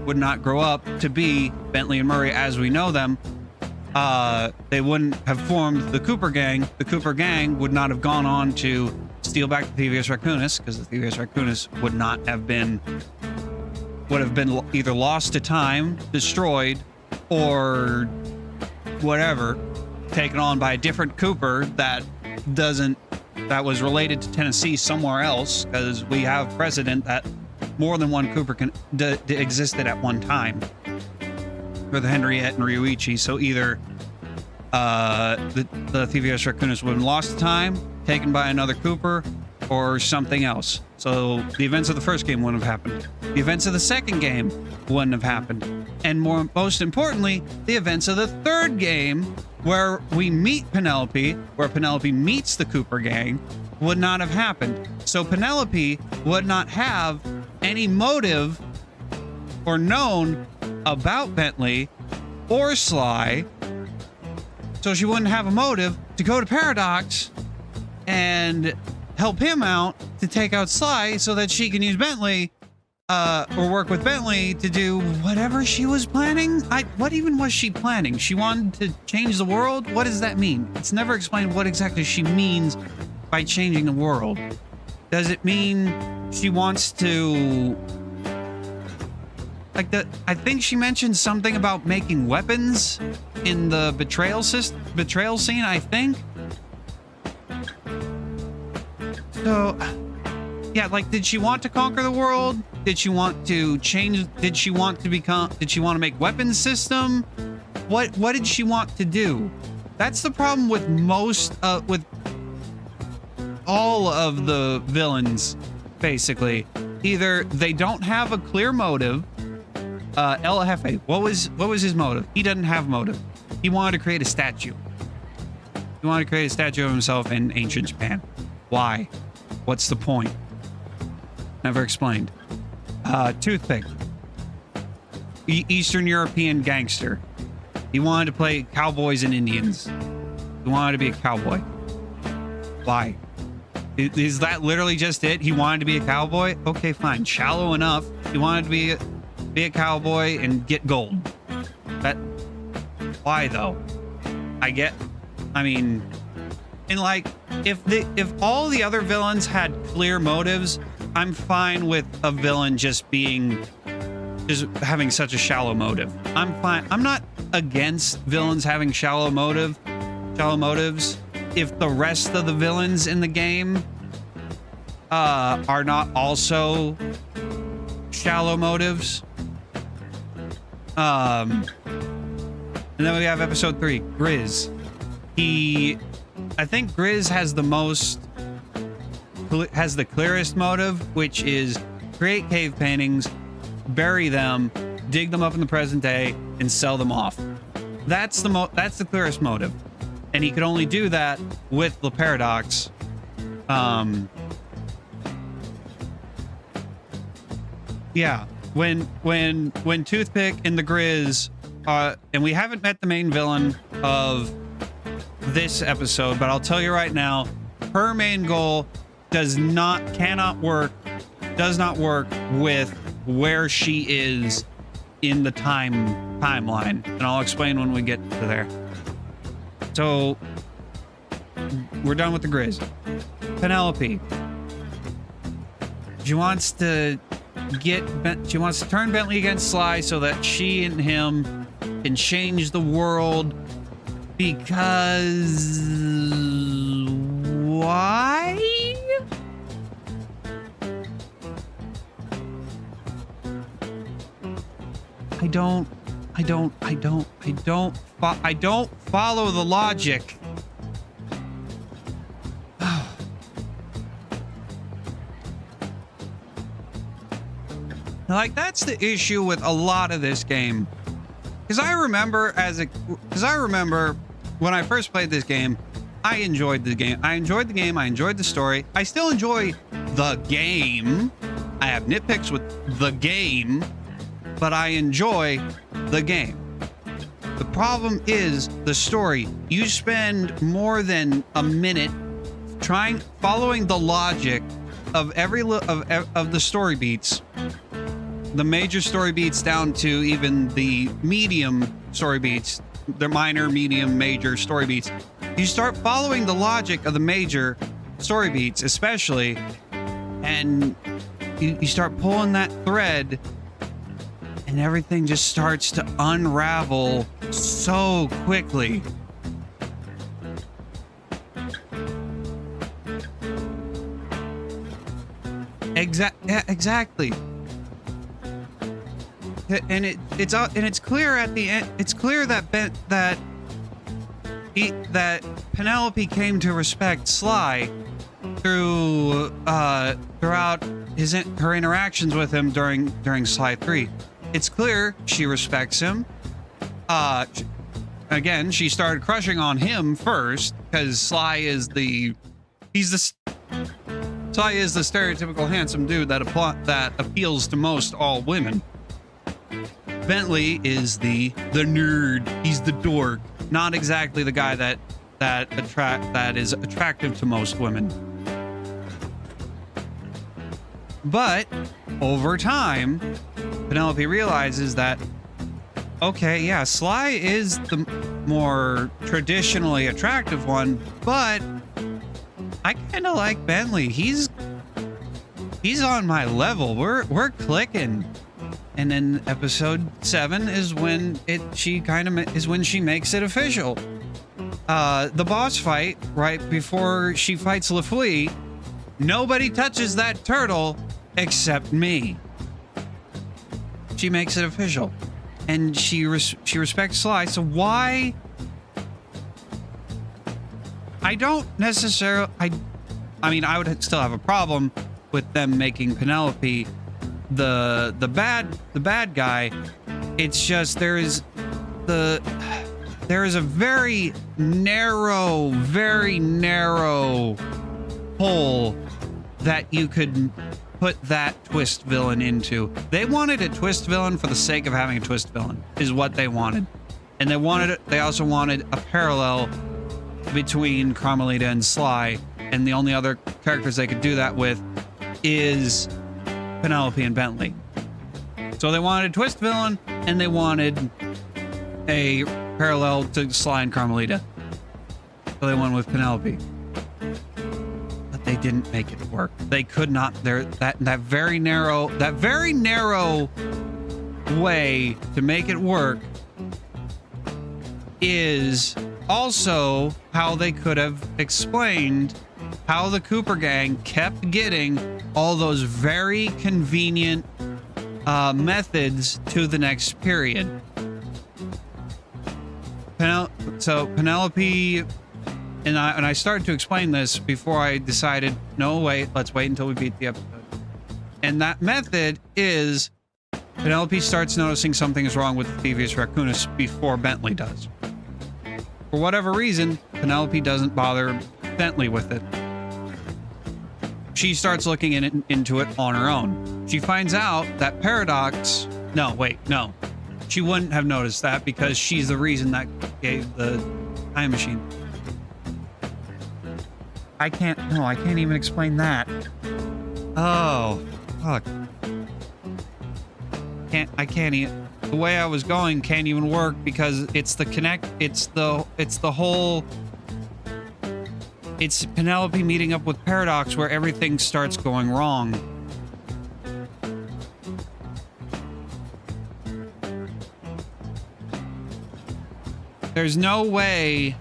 would not grow up to be Bentley and Murray as we know them. They wouldn't have formed the Cooper Gang. The Cooper Gang would not have gone on to steal back the Thieves Raccoonus, because the Thieves Raccoonus would have been either lost to time, destroyed, or whatever, taken on by a different Cooper that was related to Tennessee somewhere else, because we have precedent that more than one Cooper existed at one time for the Henriette and Ryuichi. So either the Thieves Raccoonus would have been lost to time, taken by another Cooper, or something else. So the events of the first game wouldn't have happened. The events of the second game wouldn't have happened. And most importantly, the events of the third game, where we meet Penelope, where Penelope meets the Cooper Gang, would not have happened. So Penelope would not have any motive or known about Bentley or Sly. So she wouldn't have a motive to go to Paradox and help him out to take out Sly, so that she can use Bentley or work with Bentley to do whatever she was planning. What even was she planning? She wanted to change the world? What does that mean? It's never explained what exactly she means by changing the world. Does it mean she wants to... I think she mentioned something about making weapons in the betrayal scene, I think. So, yeah, did she want to conquer the world? Did she want to change? Did she want to make weapons system? What did she want to do? That's the problem with with all of the villains, basically. Either they don't have a clear motive. El Jefe, what was his motive? He doesn't have motive. He wanted to create a statue. He wanted to create a statue of himself in ancient Japan. Why? What's the point? Never explained. Toothpick. Eastern European gangster. He wanted to play cowboys and Indians. He wanted to be a cowboy. Why? Is that literally just it? He wanted to be a cowboy? Okay, fine. Shallow enough. He wanted to be a cowboy and get gold. Why though? If all the other villains had clear motives, I'm fine with a villain just having such a shallow motive. I'm fine. I'm not against villains having shallow motives if the rest of the villains in the game are not also shallow motives. And then we have episode 3, Grizz. I think Grizz has the clearest motive, which is create cave paintings, bury them, dig them up in the present day, and sell them off. That's the clearest motive, and he could only do that with the Paradox. Yeah, when Toothpick and the Grizz, and we haven't met the main villain of this episode, but I'll tell you right now, her main goal does not work with where she is in the timeline, and I'll explain when we get to there. So we're done with the Grizz. Penelope. She wants to turn Bentley against Sly so that she and him and change the world because why? I don't follow the logic. Like, that's the issue with a lot of this game. Because I remember when I first played this game, I enjoyed the game. I enjoyed the story. I still enjoy the game. I have nitpicks with the game, but I enjoy the game. The problem is the story. You spend more than a minute following the logic of of the story beats. The major story beats down to even the medium story beats, the minor, medium, major story beats. You start following the logic of the major story beats, especially, and you start pulling that thread, and everything just starts to unravel so quickly. Exactly. And it's clear at the end. It's clear that that Penelope came to respect Sly throughout her interactions with him during Sly 3. It's clear she respects him. Again, she started crushing on him first because Sly is the stereotypical handsome dude that appeals to most all women. Bentley is the nerd. He's the dork. Not exactly the guy that is attractive to most women. But over time, Penelope realizes that, okay, yeah, Sly is the more traditionally attractive one, but I kind of like Bentley. He's on my level. We're clicking. And then episode 7 is when she makes it official. The boss fight, right before she fights LaFleur, nobody touches that turtle except me. She makes it official, and she respects Sly. So why? I don't necessarily. I mean, I would still have a problem with them making Penelope the bad guy. It's just there is a very narrow hole that you could put that twist villain into. They wanted a twist villain for the sake of having a twist villain, is what they wanted. And they also wanted a parallel between Carmelita and Sly, and the only other characters they could do that with is Penelope and Bentley. So they wanted a twist villain, and they wanted a parallel to Sly and Carmelita. So they went with Penelope. But they didn't make it work. They could not. That very narrow way to make it work is also how they could have explained how the Cooper gang kept getting all those very convenient methods to the next period. So Penelope and I started to explain this before I decided, no, wait, let's wait until we beat the episode. And that method is Penelope starts noticing something is wrong with Thieves Raccoonus before Bentley does. For whatever reason, Penelope doesn't bother Bentley with it. She starts looking into it on her own. She finds out that Paradox... No, wait, no. She wouldn't have noticed that because she's the reason that gave the time machine. I can't even explain that. Oh, fuck. I can't even... The way I was going can't even work because it's the whole... It's Penelope meeting up with Paradox where everything starts going wrong. there's no way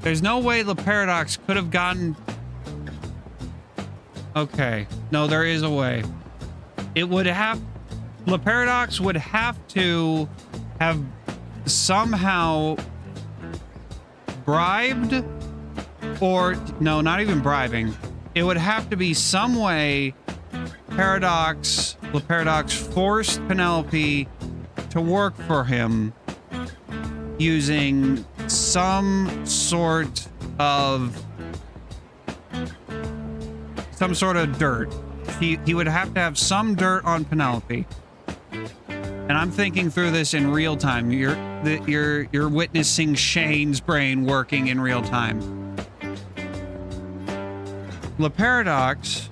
the Paradox could have gotten... Okay. No, there is a way. It would have... The Paradox would have to have somehow bribed, or no, not even bribing. It would have to be some way the Paradox forced Penelope to work for him using some sort of dirt. He would have to have some dirt on Penelope. And I'm thinking through this in real time. You're witnessing Shane's brain working in real time. The Paradox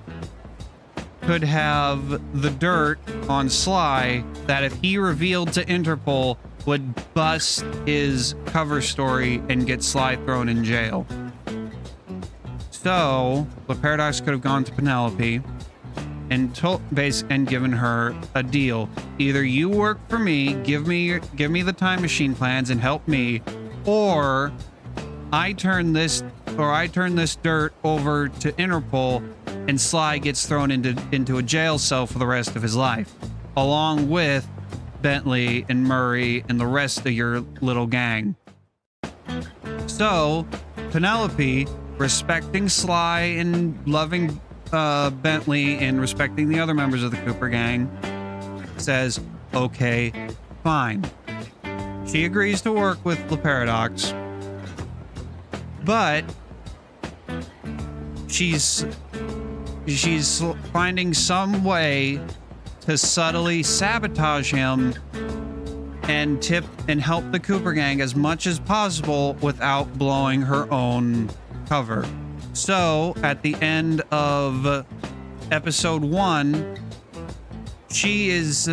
could have the dirt on Sly that if he revealed to Interpol would bust his cover story and get Sly thrown in jail. So the Paradox could have gone to Penelope and given her a deal. Either you work for me, give me the time machine plans and help me, or I turn this dirt over to Interpol and Sly gets thrown into a jail cell for the rest of his life, along with Bentley and Murray and the rest of your little gang. So Penelope, respecting Sly and loving Bentley and respecting the other members of the Cooper gang, says, okay, fine. She agrees to work with the Paradox, but she's finding some way to subtly sabotage him and help the Cooper gang as much as possible without blowing her own cover. So at the end of episode 1, she is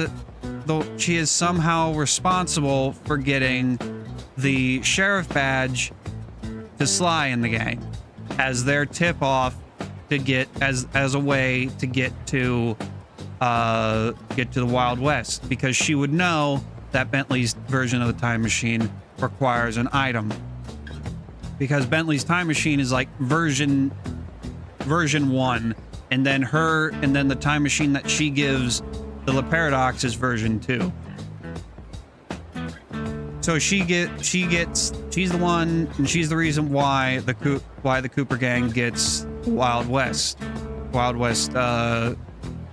somehow responsible for getting the sheriff badge to Sly and the gang as their tip off to get as a way to get to the Wild West, because she would know that Bentley's version of the time machine requires an item, because Bentley's time machine is like version 1, and then the time machine that she gives the Paradox is version 2. So she's the one, and she's the reason why the Cooper gang gets Wild West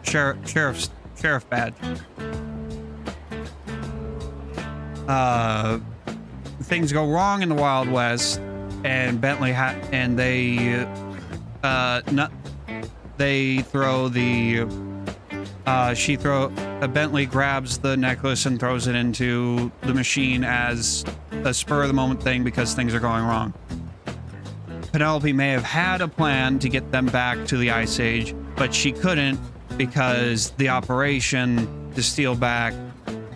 sheriff badge. Things go wrong in the Wild West, and Bentley Bentley grabs the necklace and throws it into the machine as a spur of the moment thing because things are going wrong. Penelope may have had a plan to get them back to the Ice Age, but she couldn't because the operation to steal back,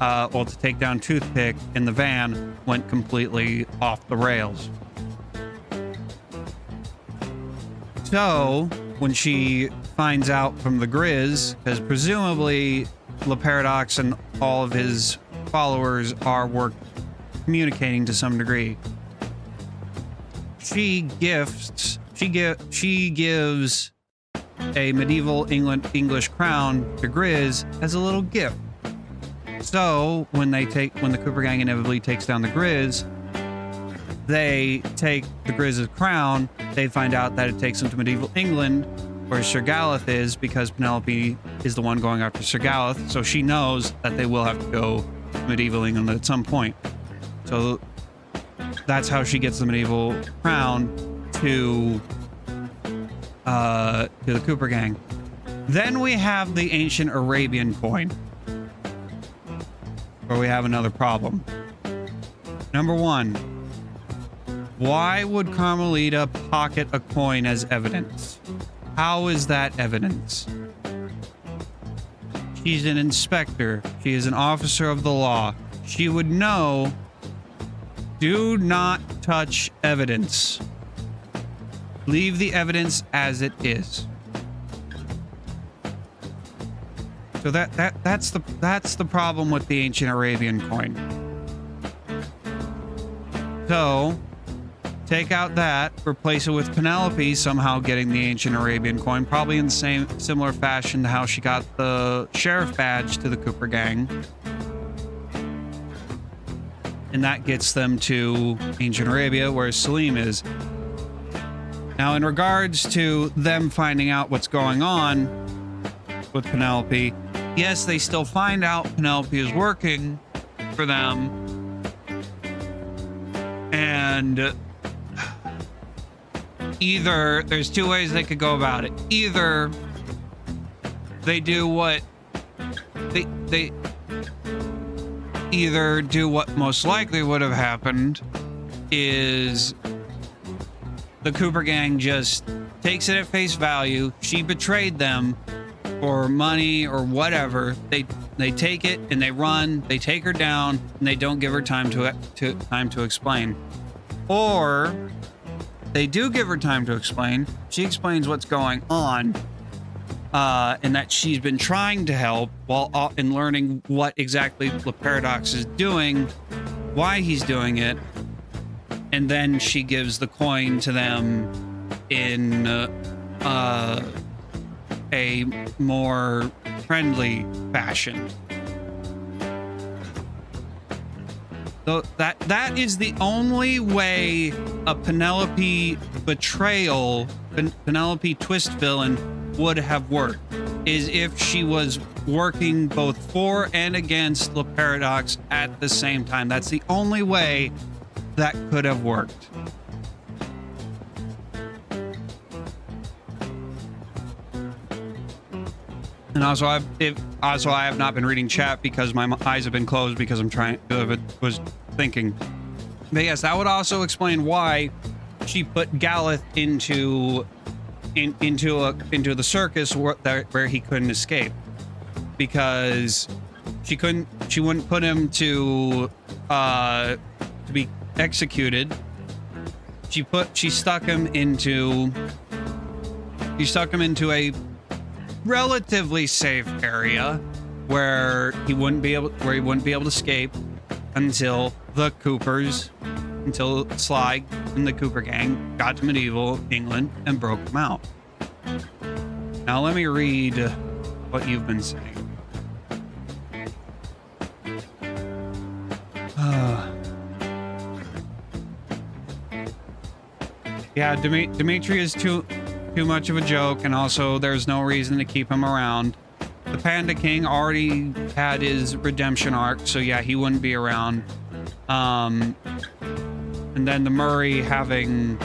to take down Toothpick in the van went completely off the rails. So when she finds out from the Grizz, because presumably the Paradox and all of his followers are communicating to some degree, she gives a medieval English crown to Grizz as a little gift. So when the Cooper gang inevitably takes down the Grizz, they take the Grizz's crown. They find out that it takes them to medieval England, where Sir Galeth is, because Penelope is the one going after Sir Galeth. So she knows that they will have to go to medieval England at some point. So that's how she gets the medieval crown to the Cooper gang. Then we have the ancient Arabian coin, where we have another problem. Number 1, why would Carmelita pocket a coin as evidence? How is that evidence? She's an inspector. She is an officer of the law. She would know, do not touch evidence. Leave the evidence as it is. So that's the problem with the ancient Arabian coin. So, take out that, replace it with Penelope somehow getting the ancient Arabian coin, probably in the similar fashion to how she got the sheriff badge to the Cooper gang. And that gets them to ancient Arabia, where Salim is. Now, in regards to them finding out what's going on with Penelope, yes, they still find out Penelope is working for them. And either there's two ways they could go about it. Either they do what they either do what most likely would have happened, is the Cooper gang just takes it at face value. She betrayed them for money or whatever. They take it and they run. They take her down and they don't give her time to explain. Or they do give her time to explain. She explains what's going on, and that she's been trying to help while in learning what exactly the Paradox is doing, why he's doing it, and then she gives the coin to them in a more friendly fashion. So that is the only way a Penelope betrayal, Penelope twist villain would have worked, is if she was working both for and against the Paradox at the same time. That's the only way that could have worked. And also, I have not been reading chat because my eyes have been closed because I'm was thinking. But yes, that would also explain why she put Galeth into the circus where he couldn't escape, because she wouldn't put him to be executed. She stuck him into a relatively safe area where he wouldn't be able to escape until Sly and the Cooper gang got to medieval England and broke him out. Now let me read what you've been saying. Yeah, Dimitri is too much of a joke, and also there's no reason to keep him around. The Panda King already had his redemption arc, so yeah, he wouldn't be around. And then the Murray having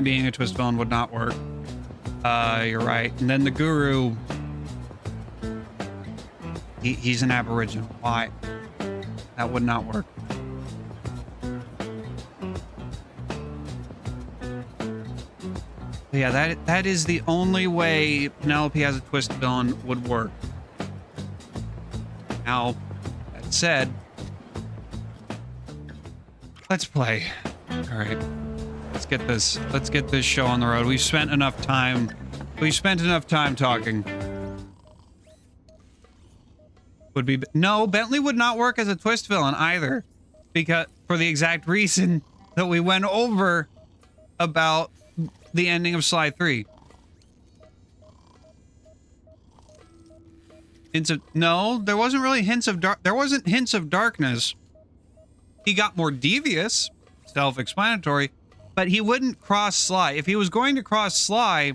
being a twist villain would not work. You're right. And then the Guru, he's an Aboriginal. Why? That would not work. Yeah, that is the only way Penelope as a twist villain would work. Now, that said, let's play. All right, let's get this show on the road. We've spent enough time talking. No, Bentley would not work as a twist villain either, because for the exact reason that we went over about the ending of Sly 3. There wasn't really hints of darkness. He got more devious, self-explanatory, but he wouldn't cross Sly. If he was going to cross Sly,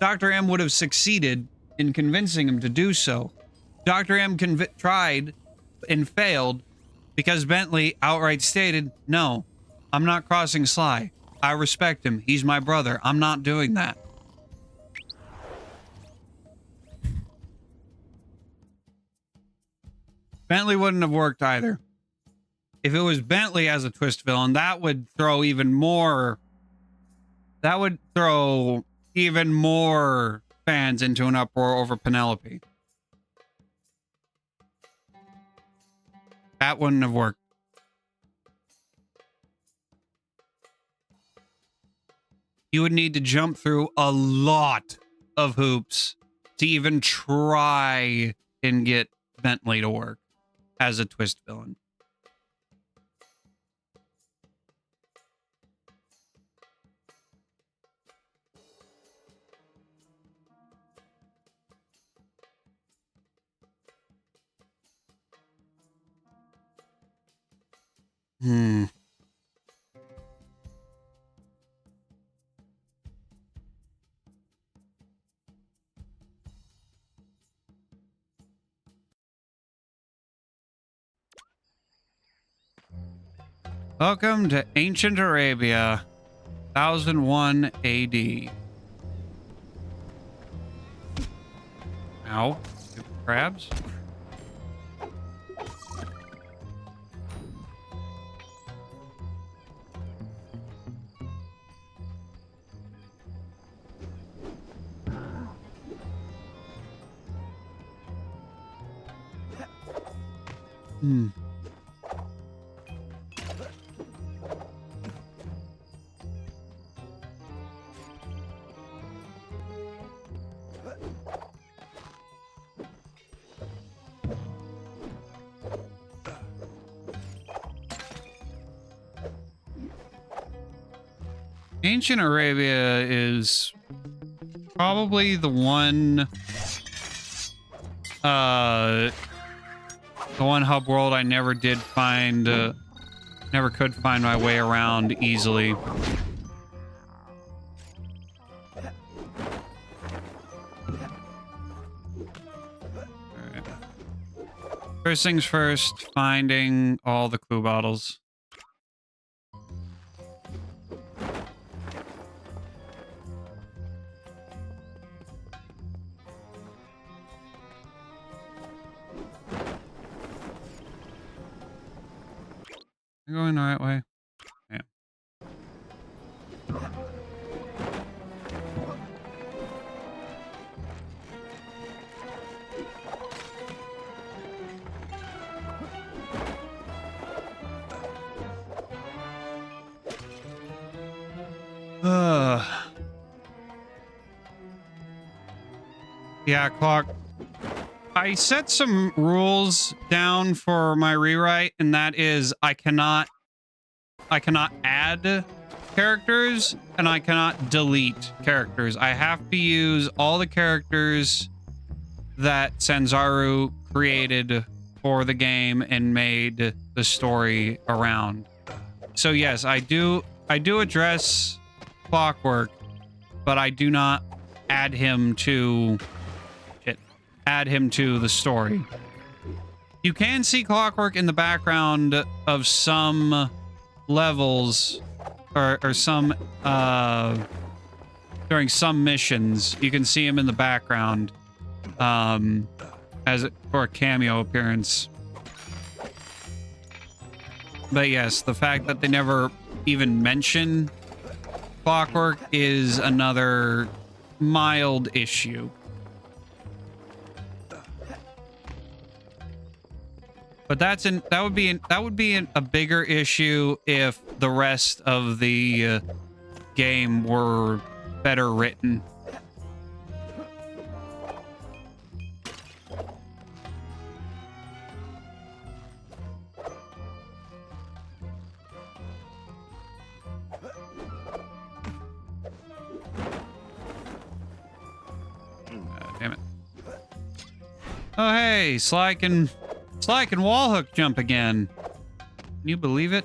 Dr. M would have succeeded in convincing him to do so. Dr. M tried and failed because Bentley outright stated, "No, I'm not crossing Sly. I respect him. He's my brother. I'm not doing that." Bentley wouldn't have worked either. If it was Bentley as a twist villain, that would throw even more fans into an uproar over Penelope. That wouldn't have worked. You would need to jump through a lot of hoops to even try and get Bentley to work as a twist villain. Welcome to ancient Arabia, 1001 AD. Ow. Stupid crabs. Hmm. Ancient Arabia is probably the one hub world I never did find, never could find my way around easily. Alright. First things first, finding all the clue bottles. Am I going the right way? Yeah. Yeah, clock. I set some rules down for my rewrite, and that is I cannot add characters and I cannot delete characters. I have to use all the characters that Sanzaru created for the game and made the story around. So yes, I do address Clockwork, but I do not add him to the story. You can see Clockwork in the background of some levels or some during some missions. You can see him in the background for a cameo appearance. But yes, the fact that they never even mention Clockwork is another mild issue. But that would be a bigger issue if the rest of the game were better written. Damn it. Oh hey, Sly can wall hook jump again. Can you believe it?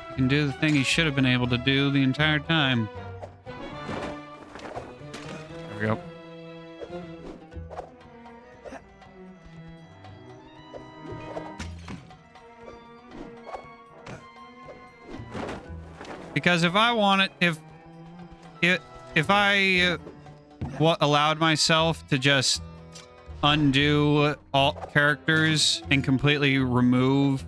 He can do the thing he should have been able to do the entire time. There we go. Because if I wanted, if I allowed myself to just undo all characters and completely remove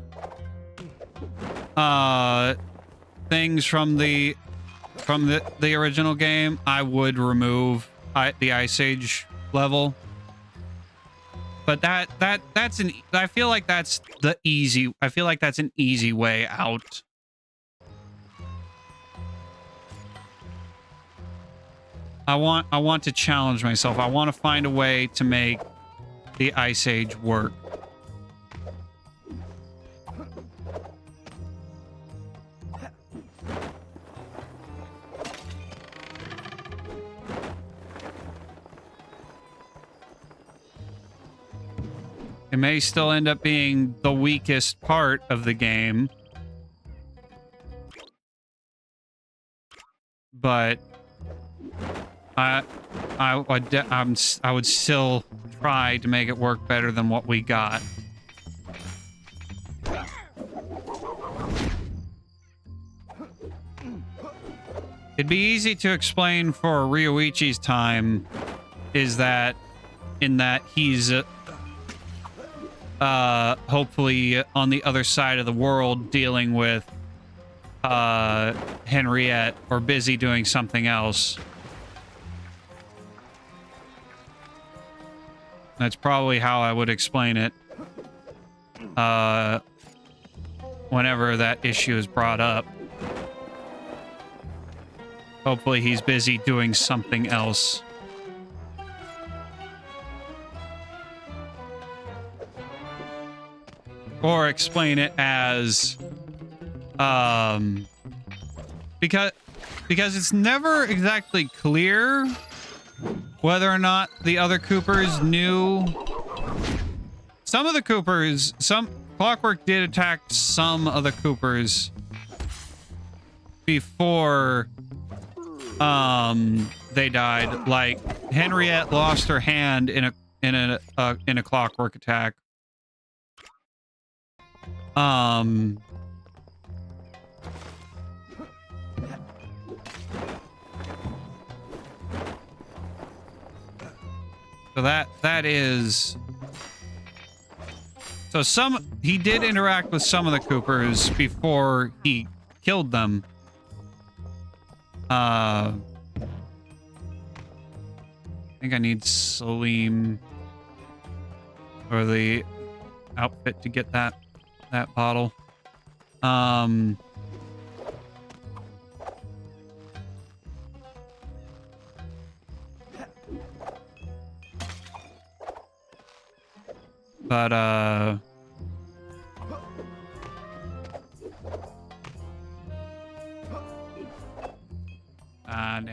things from the original game, I would remove the Ice Age level. But that's I feel like that's an easy way out. I want to challenge myself. I want to find a way to make the Ice Age work. It may still end up being the weakest part of the game, but I would still try to make it work better than what we got. It'd be easy to explain for Ryoichi's time is that in that he's hopefully on the other side of the world dealing with Henriette or busy doing something else. That's probably how I would explain it whenever that issue is brought up. Hopefully he's busy doing something else. Or explain it as because it's never exactly clear whether or not the other Coopers knew. Some of the Coopers, Clockwork did attack some of the Coopers before they died. Like Henriette lost her hand in a Clockwork attack. So that is. So he did interact with some of the Coopers before he killed them. I think I need Salim or the outfit to get that bottle. But damn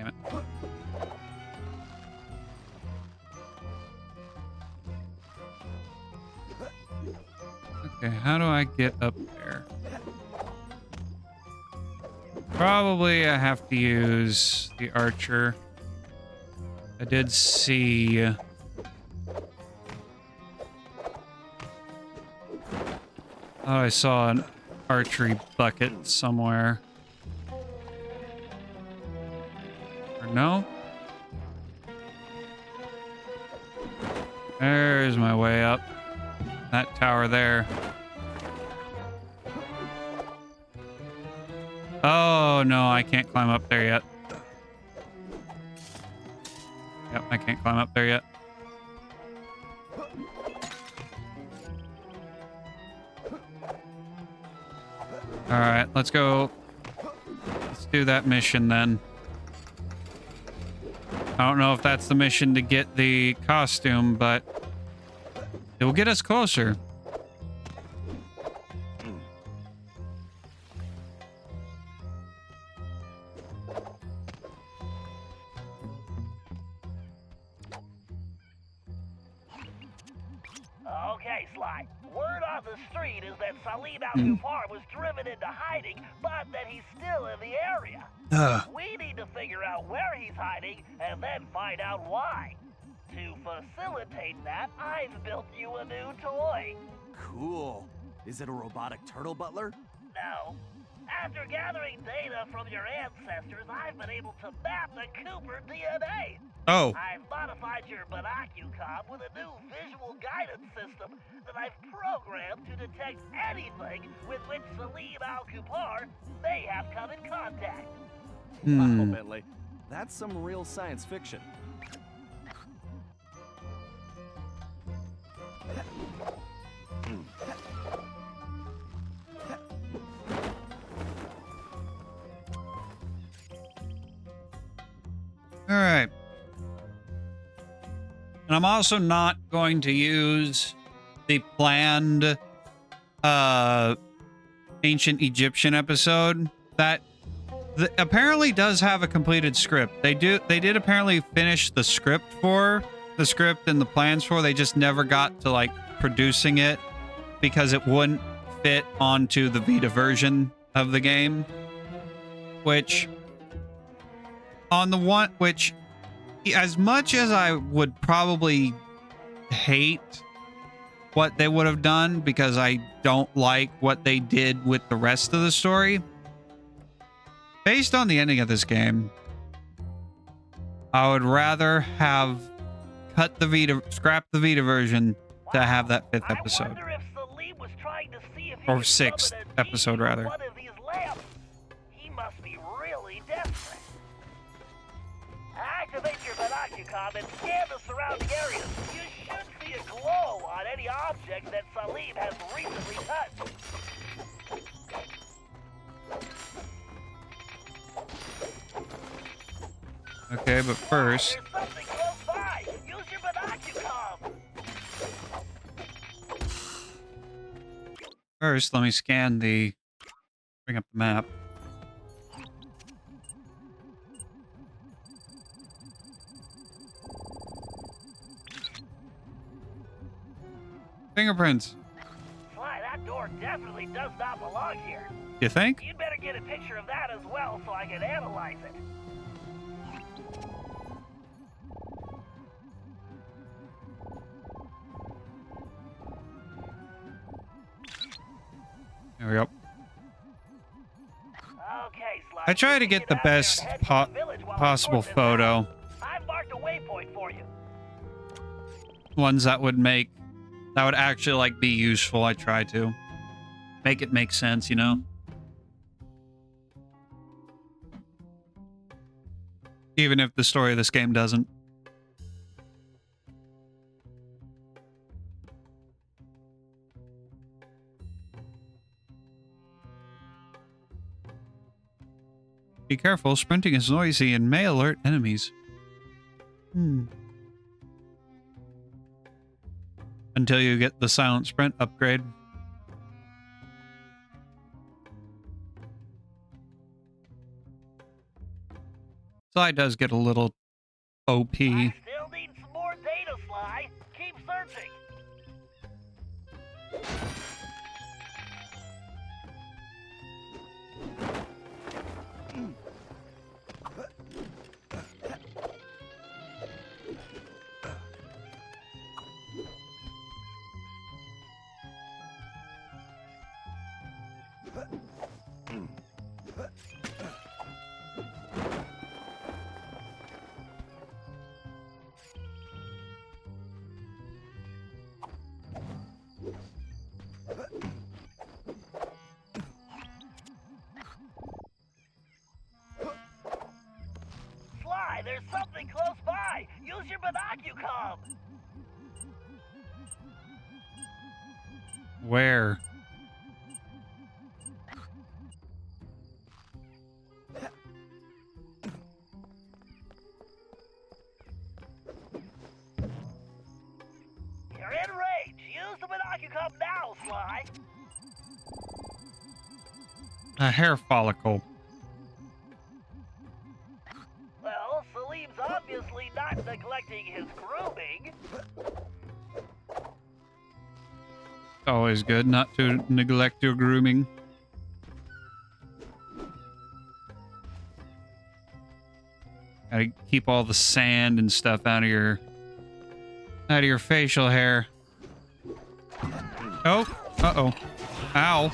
it. Okay, how do I get up there? Probably I have to use the archer. I did see... Oh, I saw an archery bucket somewhere. Or no? There's my way up. That tower there. Oh, no, I can't climb up there yet. Yep, I can't climb up there yet. All right, let's go. Let's do that mission then. I don't know if that's the mission to get the costume, but it will get us closer. Okay, Sly. Word on the street is that Salim Al-Kufar was driven into hiding, but that he's still in the area. We need to figure out where he's hiding and then find out why. To facilitate that, I've built you a new toy. Cool. Is it a robotic turtle butler? No. After gathering data from your ancestors, I've been able to map the Cooper DNA. Oh. I've modified your binocucom with a new visual guidance system that I've programmed to detect anything with which Salim Al-Kufar may have come in contact. Wow, Bentley. That's some real science fiction. All right. And I'm also not going to use the planned ancient Egyptian episode that apparently does have a completed script. They did apparently finish the script and the plans for. They just never got to like producing it because it wouldn't fit onto the Vita version of the game, which on the one, which, as much as I would probably hate what they would have done because I don't like what they did with the rest of the story, based on the ending of this game, I would rather have cut the Vita, scrap the Vita version to have that 5th episode. I wonder if Salim was trying to see if he Or could 6th summon a episode, genie from rather. one of these lamps. He must be really desperate. Activate your binocular and scan the surrounding areas. You should see a glow on any object that Salim has recently touched. Okay, but first, There's something close by. Use your binocular. let me scan the, bring up the map. Fingerprints. Sly, that door definitely does not belong here. You think? You'd better get a picture of that as well so I can analyze it. There we go. Okay, Sly. I try to get the best possible photo. I've marked a waypoint for you. Ones that would make, that would actually like be useful. I try to make it make sense, you know? Even if the story of this game doesn't. Be careful, sprinting is noisy and may alert enemies. Until you get the silent sprint upgrade. Sly does get a little OP. Still need some more data, Sly. Keep searching. Sly, there's something close by. Use your binocular. Where? You're in range. Use the binocular now, Sly. A hair follicle. Well, Salim's obviously not neglecting his grooming. Always good not to neglect your grooming. Gotta keep all the sand and stuff out of your facial hair. Oh, uh-oh. Ow.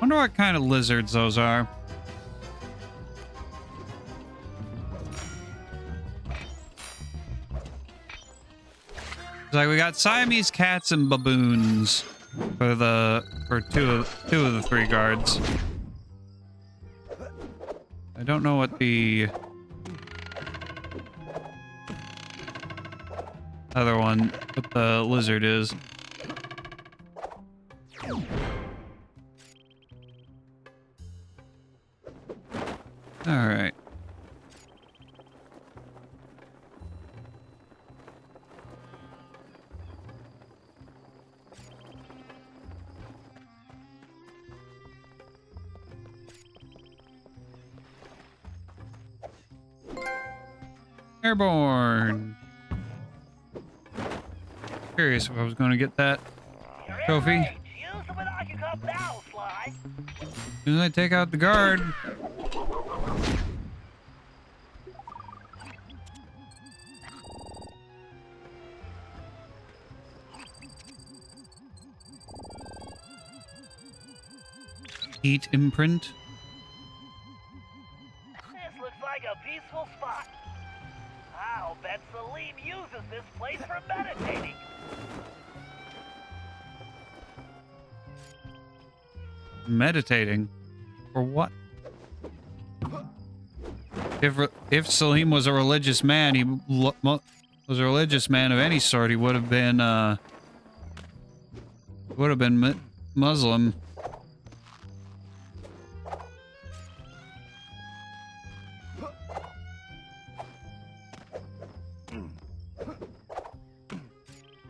Wonder what kind of lizards those are. It's like we got Siamese cats and baboons for two of the 3 guards. I don't know what the other one, what the lizard is. All right. Airborne. Curious if I was going to get that You're in trophy. range. Use the binocular now, Sly. As soon as I take out the guard. Heat imprint. This looks like a peaceful spot. I'll bet Salim uses this place for meditating. Meditating? For what? If Salim was a religious man, he was a religious man of any sort. He would have been Muslim.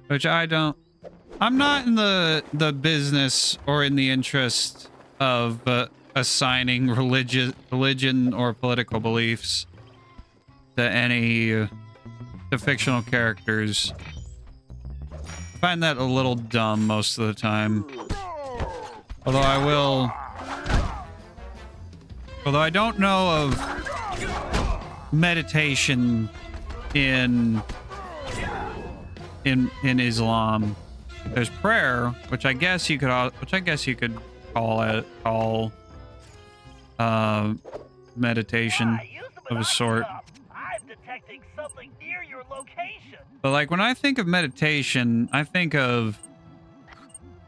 Which I don't. I'm not in the business or in the interest of assigning religion or political beliefs to any to fictional characters. I find that a little dumb most of the time. Although I don't know of meditation in Islam. There's prayer, which I guess you could call meditation of a sort. I'm detecting something near your location. But like when I think of meditation, I think of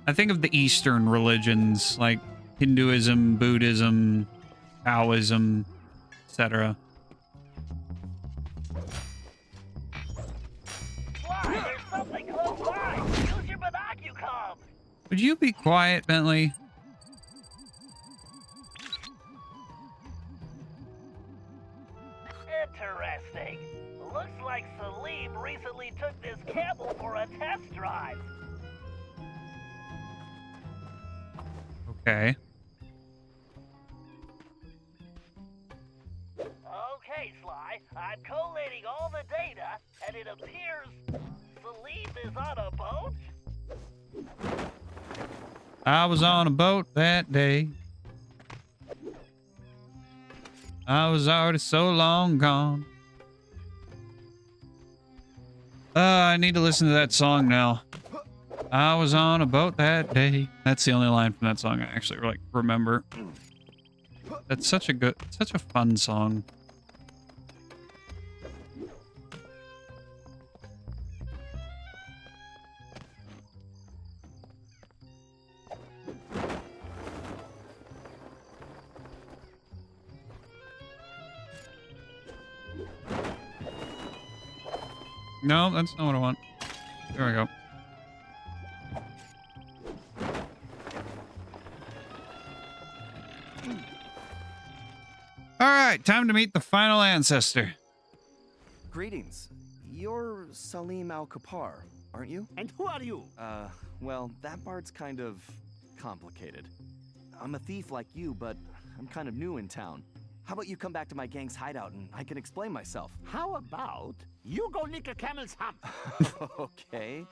the Eastern religions like Hinduism, Buddhism, Taoism, etc. Sly, there's something close by. Use your binocular. Would you be quiet, Bentley? Interesting. Looks like Salim recently took this camel for a test drive. Okay. Okay, Sly. I'm collating all the data, and it appears Salim is on a boat? I was on a boat that day. I was already so long gone. I need to listen to that song now. I was on a boat that day. That's the only line from that song I actually like remember. That's such a fun song. No, that's not what I want. There we go. All right, time to meet the final ancestor. Greetings. You're Salim Al-Kapar, aren't you? And who are you? Well, that part's kind of complicated. I'm a thief like you, but I'm kind of new in town. How about you come back to my gang's hideout and I can explain myself? How about you go lick a camel's hump? Okay.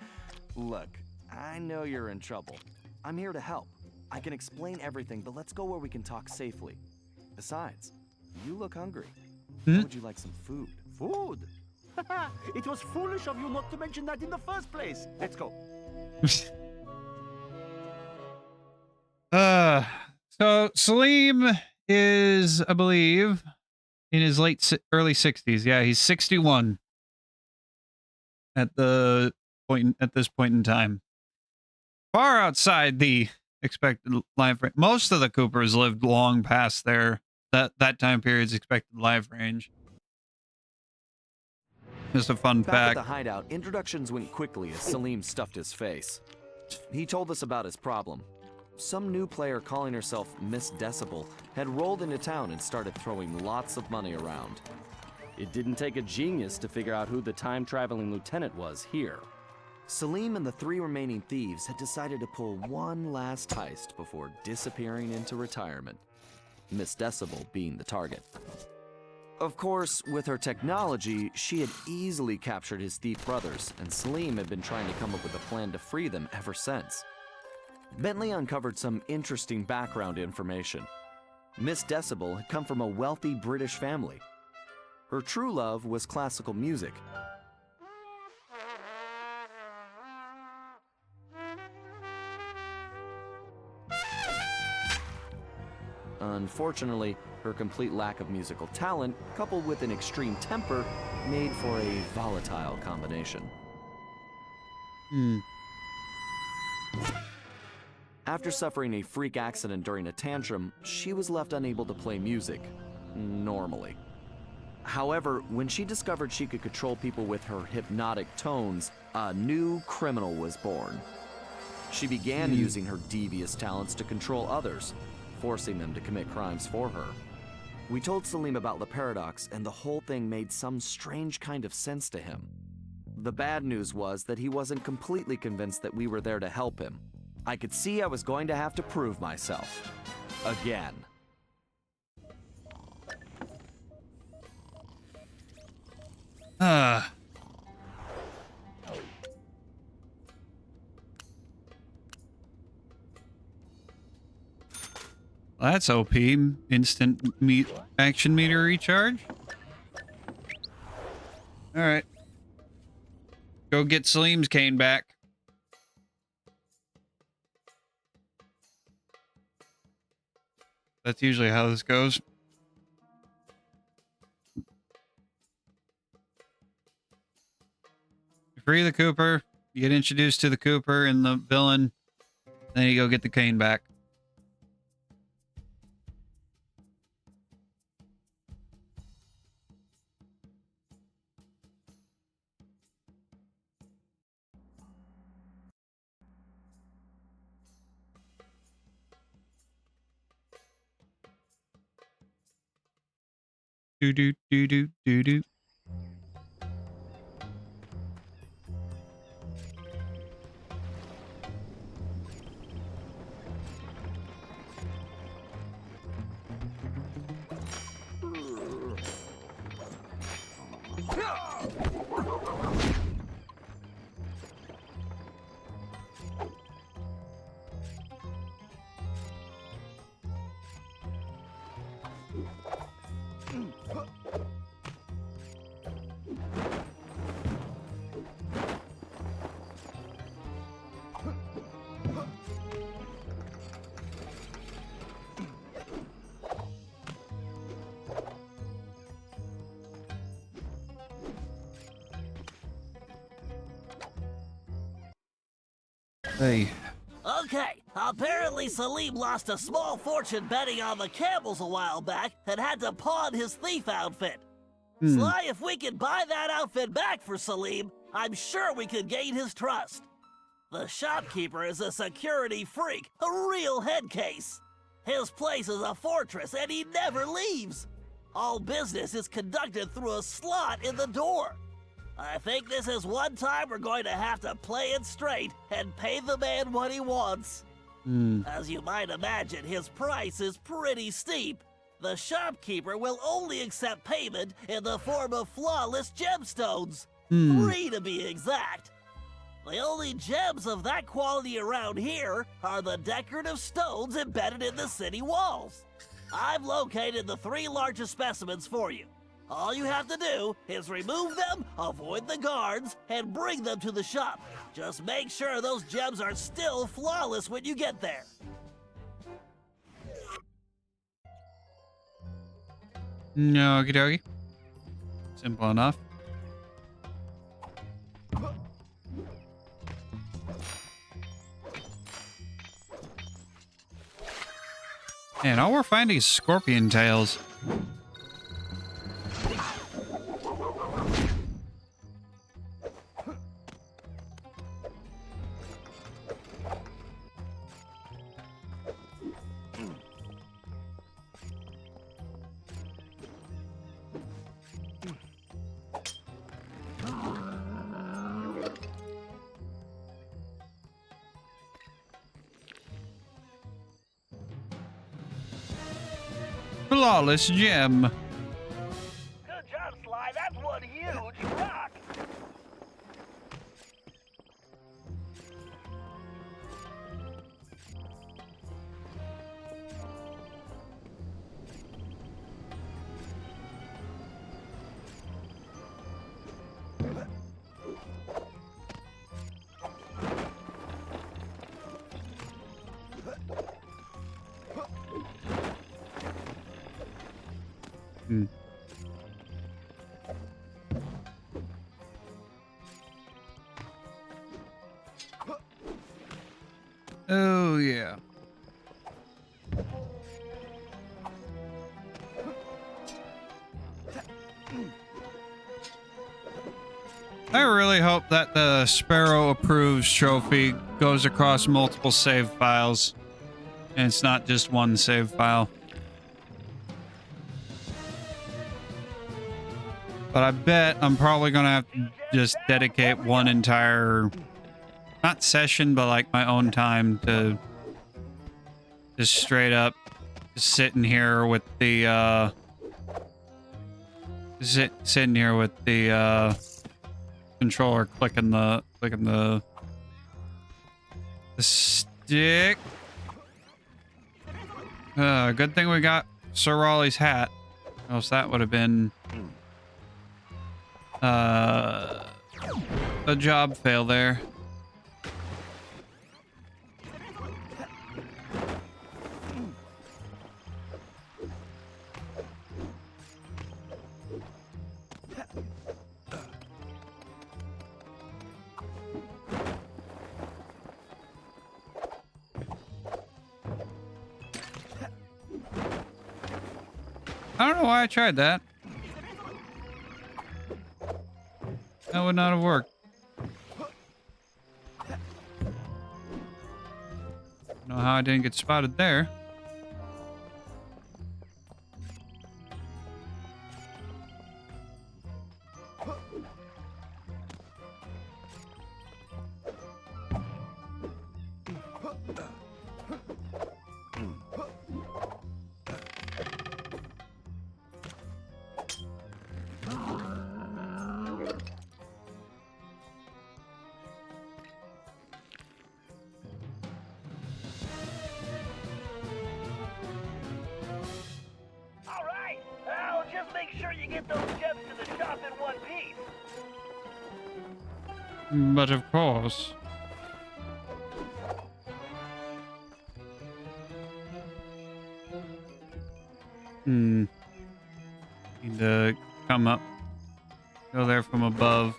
Look, I know you're in trouble. I'm here to help. I can explain everything, but let's go where we can talk safely. Besides, you look hungry. How would you like some food? Food? It was foolish of you not to mention that in the first place. Let's go. So Salim is, I believe, in his early 60s. Yeah, he's 61 at this point in time. Far outside the expected life range. Most of the Coopers lived long past that time period's expected life range. Just a fun Back fact. at the hideout, introductions went quickly as Salim stuffed his face. He told us about his problem. Some new player calling herself Miss Decibel had rolled into town and started throwing lots of money around. It didn't take a genius to figure out who the time-traveling lieutenant was here. Salim and the 3 remaining thieves had decided to pull one last heist before disappearing into retirement, Miss Decibel being the target. Of course, with her technology, she had easily captured his thief brothers, and Salim had been trying to come up with a plan to free them ever since. Bentley uncovered some interesting background information. Miss Decibel had come from a wealthy British family. Her true love was classical music. Unfortunately, her complete lack of musical talent, coupled with an extreme temper, made for a volatile combination. After suffering a freak accident during a tantrum, she was left unable to play music normally. However, when she discovered she could control people with her hypnotic tones, a new criminal was born. She began using her devious talents to control others, forcing them to commit crimes for her. We told Salim about the paradox, and the whole thing made some strange kind of sense to him. The bad news was that he wasn't completely convinced that we were there to help him. I could see I was going to have to prove myself. Again. Well, that's OP. Instant action meter recharge. Alright. Go get Salim's cane back. That's usually how this goes. You free the Cooper, you get introduced to the Cooper and the villain, then you go get the cane back. Do do do do do do. Hey. Okay, apparently Salim lost a small fortune betting on the camels a while back and had to pawn his thief outfit. Sly, if we could buy that outfit back for Salim, I'm sure we could gain his trust. The shopkeeper is a security freak, a real head case. His place is a fortress and he never leaves. All business is conducted through a slot in the door. I think this is one time we're going to have to play it straight and pay the man what he wants. As you might imagine, his price is pretty steep. The shopkeeper will only accept payment in the form of flawless gemstones. 3 to be exact. The only gems of that quality around here are the decorative stones embedded in the city walls. I've located the 3 largest specimens for you. All you have to do is remove them, avoid the guards, and bring them to the shop. Just make sure those gems are still flawless when you get there. No, okie dokie. Simple enough. Man, all we're finding is scorpion tails. Flawless gem. Hmm. Oh, yeah. I really hope that the Sparrow Approves trophy goes across multiple save files, and it's not just one save file. But I bet I'm probably going to have to just dedicate one entire, not session, but like my own time to just straight up sitting here with the, sitting here with the, controller clicking the stick. Good thing we got Sir Raleigh's hat, else that would have been a job fail there. I don't know why I tried that. That would not have worked. Don't know how I didn't get spotted there. But of course. Need to come up. Go there from above.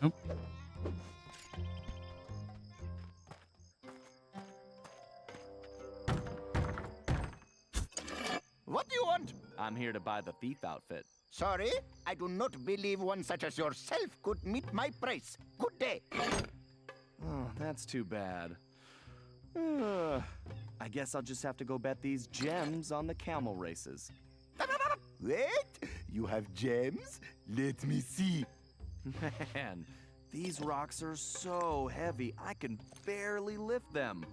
Nope. What do you want? I'm here to buy the thief outfit. Sorry, I do not believe one such as yourself could meet my price. Good day. Oh, that's too bad. I guess I'll just have to go bet these gems on the camel races. Wait, you have gems? Let me see. Man, these rocks are so heavy, I can barely lift them.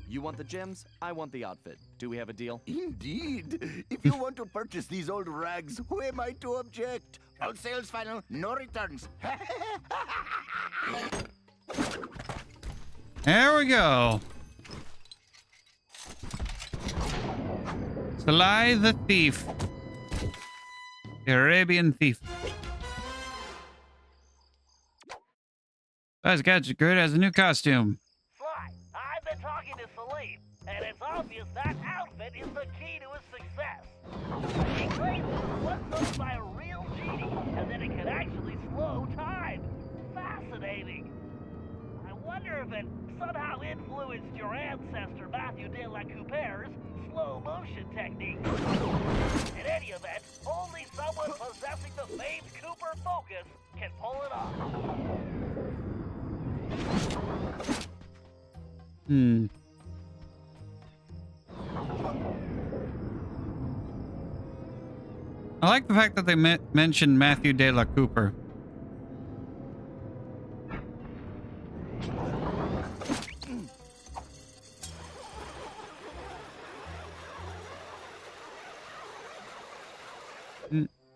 You want the gems? I want the outfit. Do we have a deal? Indeed. If you want to purchase these old rags, who am I to object? All sales final, no returns. There we go. Sly the Thief. The Arabian Thief. That's gadget good as a new costume. Sly, I've been talking to Salim, and it's obvious that outfit is the key to his success. He claims it was done by a real genie, and that it can actually slow time. Fascinating. I wonder if it somehow influenced your ancestor Matthew de la Coupere's slow motion technique. In any event, only someone possessing the famed Cooper focus can pull it off. I like the fact that they mentioned Matthew de la Couper.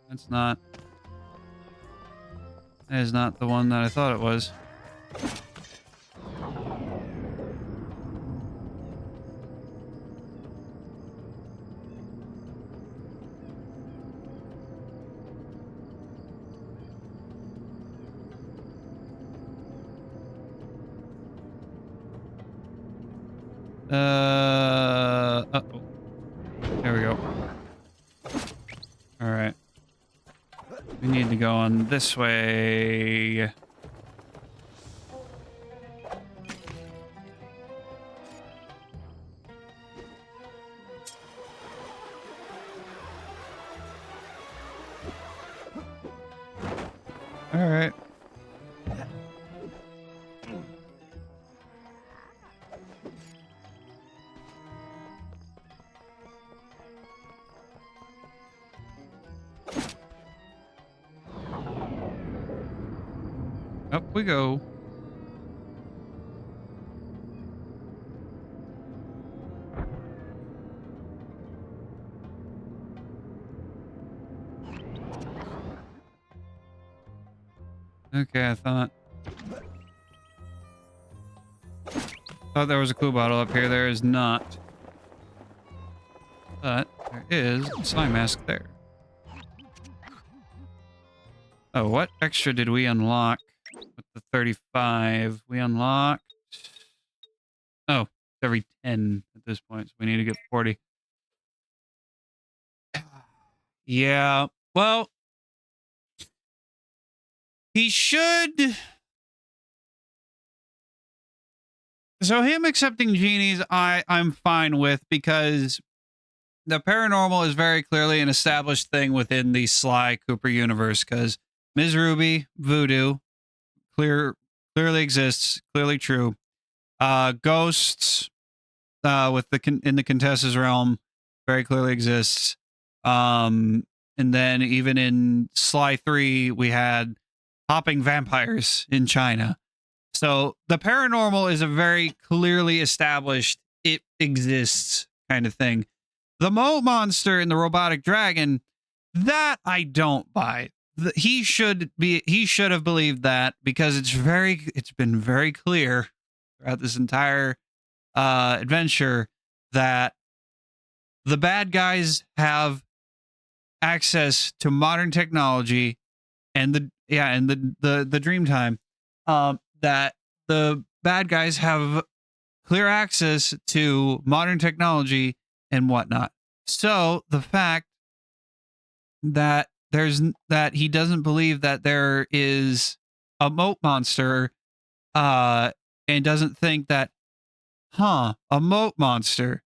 That's not. That is not the one that I thought it was. Uh-oh. There we go. All right. We need to go on this way. All right. Up we go. Okay, I thought there was a clue bottle up here. There is not. But there is a slime mask there. Oh, what extra did we unlock with the 35? We unlocked... Oh, it's every 10 at this point, so we need to get 40. Yeah, well... He should... So him accepting genies, I'm fine with, because the paranormal is very clearly an established thing within the Sly Cooper universe, because Ms. Ruby, voodoo, clearly exists, clearly true. Ghosts, in the Contessa's realm, very clearly exists. And then even in Sly 3, we had hopping vampires in China. So the paranormal is a very clearly established, it exists kind of thing. The moat monster and the robotic dragon, that I don't buy. He should have believed that, because it's been very clear throughout this entire adventure that the bad guys have access to modern technology and the Dreamtime. That the bad guys have clear access to modern technology and whatnot. So the fact that he doesn't believe that there is a moat monster, and doesn't think that, a moat monster,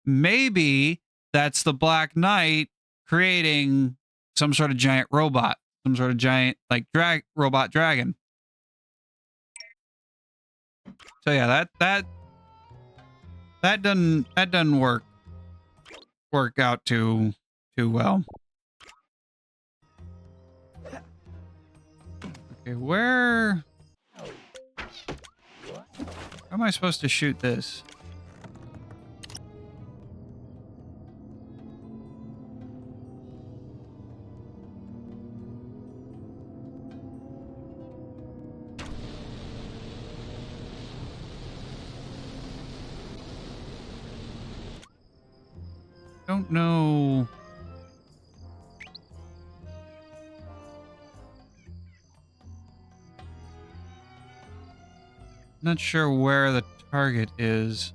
maybe that's the Black Knight creating some sort of giant robot, some sort of giant like robot dragon. So yeah, that doesn't work out too well. Okay, where am I supposed to shoot this? Don't know. Not sure where the target is.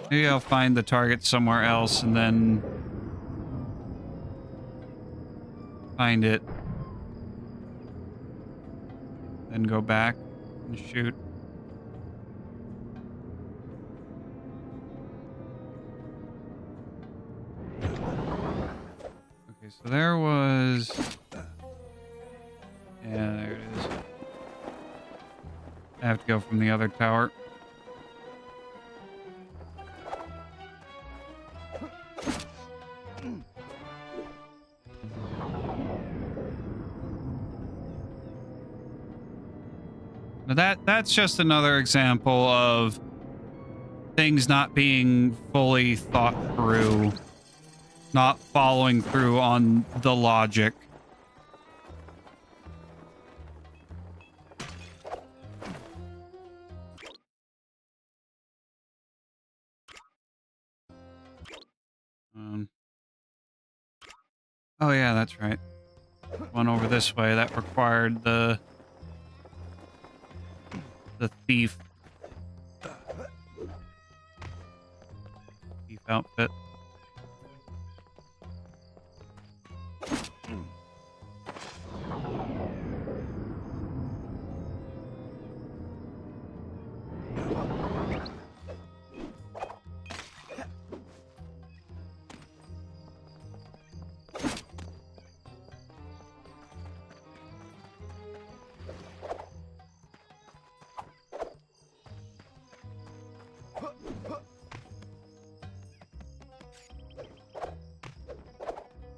Maybe I'll find the target somewhere else and then find it. Then go back and shoot. Okay, so there was... Yeah, there it is. I have to go from the other tower. Now that's just another example of things not being fully thought through, not following through on the logic. Oh yeah, that's right. One over this way that required the thief outfit.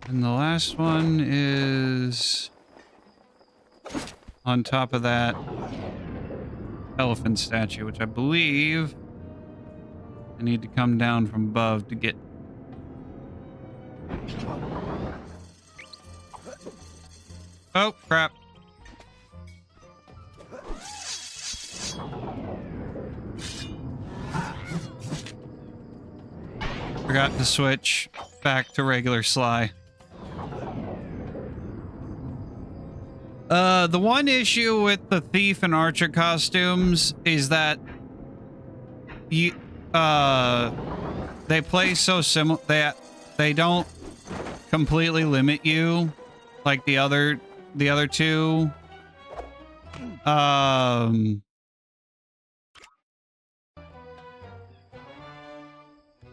And the last one is on top of that elephant statue, which I believe I need to come down from above to get. Oh, crap. Forgot to switch back to regular Sly. The one issue with the thief and archer costumes is that you, they play so similar that they don't completely limit you like the other two.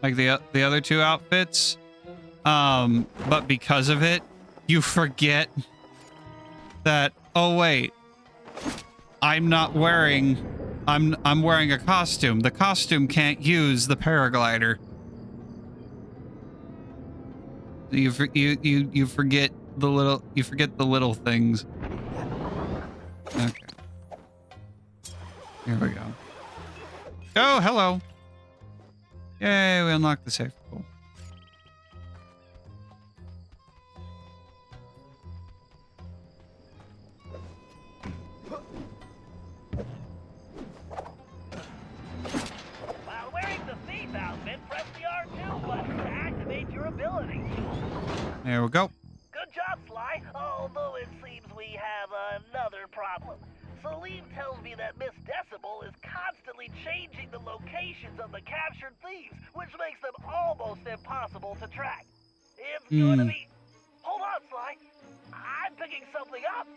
Like the other two outfits. But because of it, you forget that, oh wait, I'm wearing a costume. The costume can't use the paraglider. You forget the little things. Okay. Here we go. Oh, hello. Yay, we unlocked the safe. Cool. While wearing the thief outfit, press the R2 button to activate your ability. There we go. Good job, Sly. Although it seems we have another problem. Celine tells me that Miss Decibel is constantly changing the locations of the captured thieves, which makes them almost impossible to track. It's going to be... Hold on, Sly. I'm picking something up.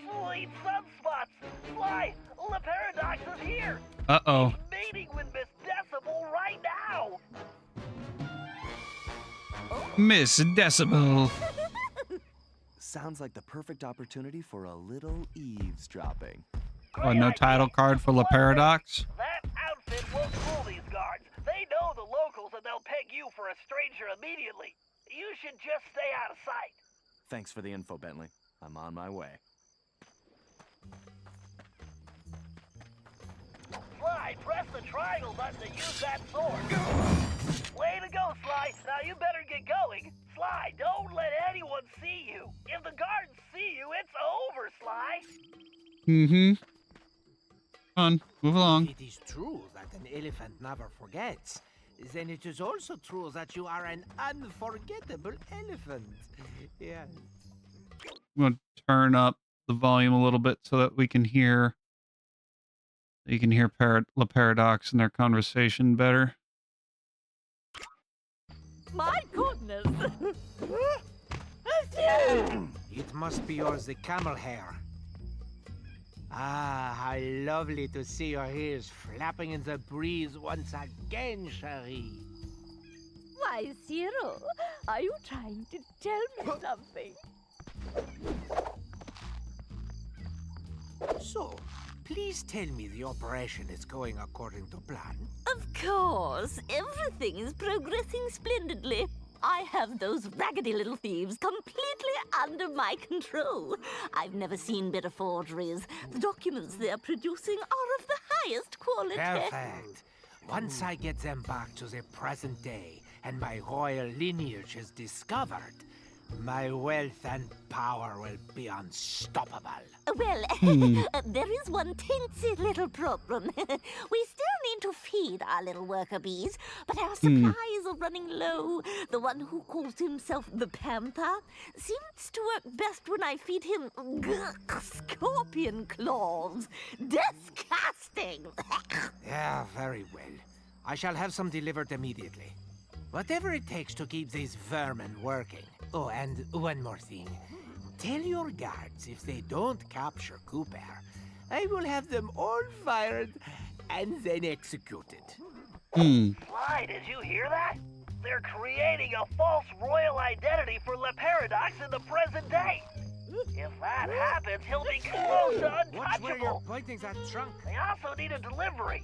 Sweet sunspots. Sly, Le Paradox is here. Uh-oh. He's meeting with Miss Decibel right now. Miss Decibel. Sounds like the perfect opportunity for a little eavesdropping. Oh, no title card for Le Paradox? That outfit won't fool these guards. They know the locals and they'll peg you for a stranger immediately. You should just stay out of sight. Thanks for the info, Bentley. I'm on my way. Sly, press the triangle button to use that sword. Way to go, Sly. Now you better get going. Sly, don't let anyone see you. If the guards see you, it's over, Sly. Mm-hmm. Come on, move along. It is true that an elephant never forgets. Then it is also true that you are an unforgettable elephant. Yeah. I'm going to turn up the volume a little bit so that we can hear... You can hear Le Paradox and their conversation better. My goodness! It must be yours, the camel hair. Ah, how lovely to see your ears flapping in the breeze once again, cherie. Why, Cyril, are you trying to tell me something? So, please tell me the operation is going according to plan. Of course, everything is progressing splendidly. I have those raggedy little thieves completely under my control. I've never seen better forgeries. The documents they're producing are of the highest quality. Perfect. Once I get them back to the present day and my royal lineage is discovered, my wealth and power will be unstoppable. Well, there is one teensy little problem. We still need to feed our little worker bees, but our supplies are running low. The one who calls himself the Panther seems to work best when I feed him scorpion claws. Disgusting! Yeah, very well. I shall have some delivered immediately. Whatever it takes to keep these vermin working. Oh, and one more thing. Tell your guards if they don't capture Cooper, I will have them all fired and then executed. Sly, did you hear that? They're creating a false royal identity for Le Paradox in the present day. If that happens, he'll be close to Watch where you're untouchable. pointing that trunk. They also need a delivery.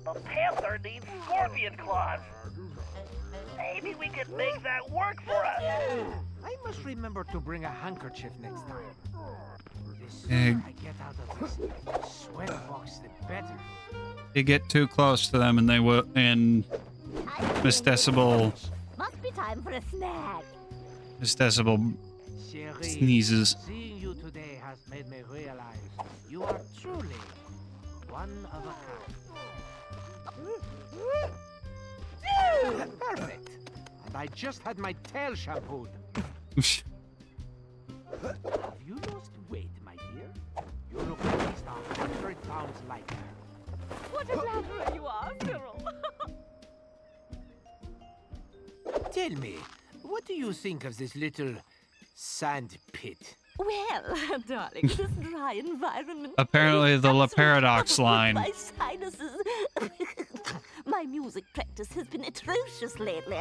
The Panther needs scorpion claws. Maybe we could make that work for us. I must remember to bring a handkerchief next time. The Egg. sooner I get out of this sweat box, the better. You get too close to them and they will, and Miss Decibel Must be time for a snack. Cherie, sneezes. seeing you today has made me realize you are truly one of a kind. Perfect. And I just had my tail shampooed. Have you lost weight, my dear? You look at least 100 pounds lighter. What a flatterer you are, Cyril. Tell me, what do you think of this little sand pit? Well, darling, this dry environment. Apparently the Le absolutely Paradox covered with line. My sinuses. My music practice has been atrocious lately.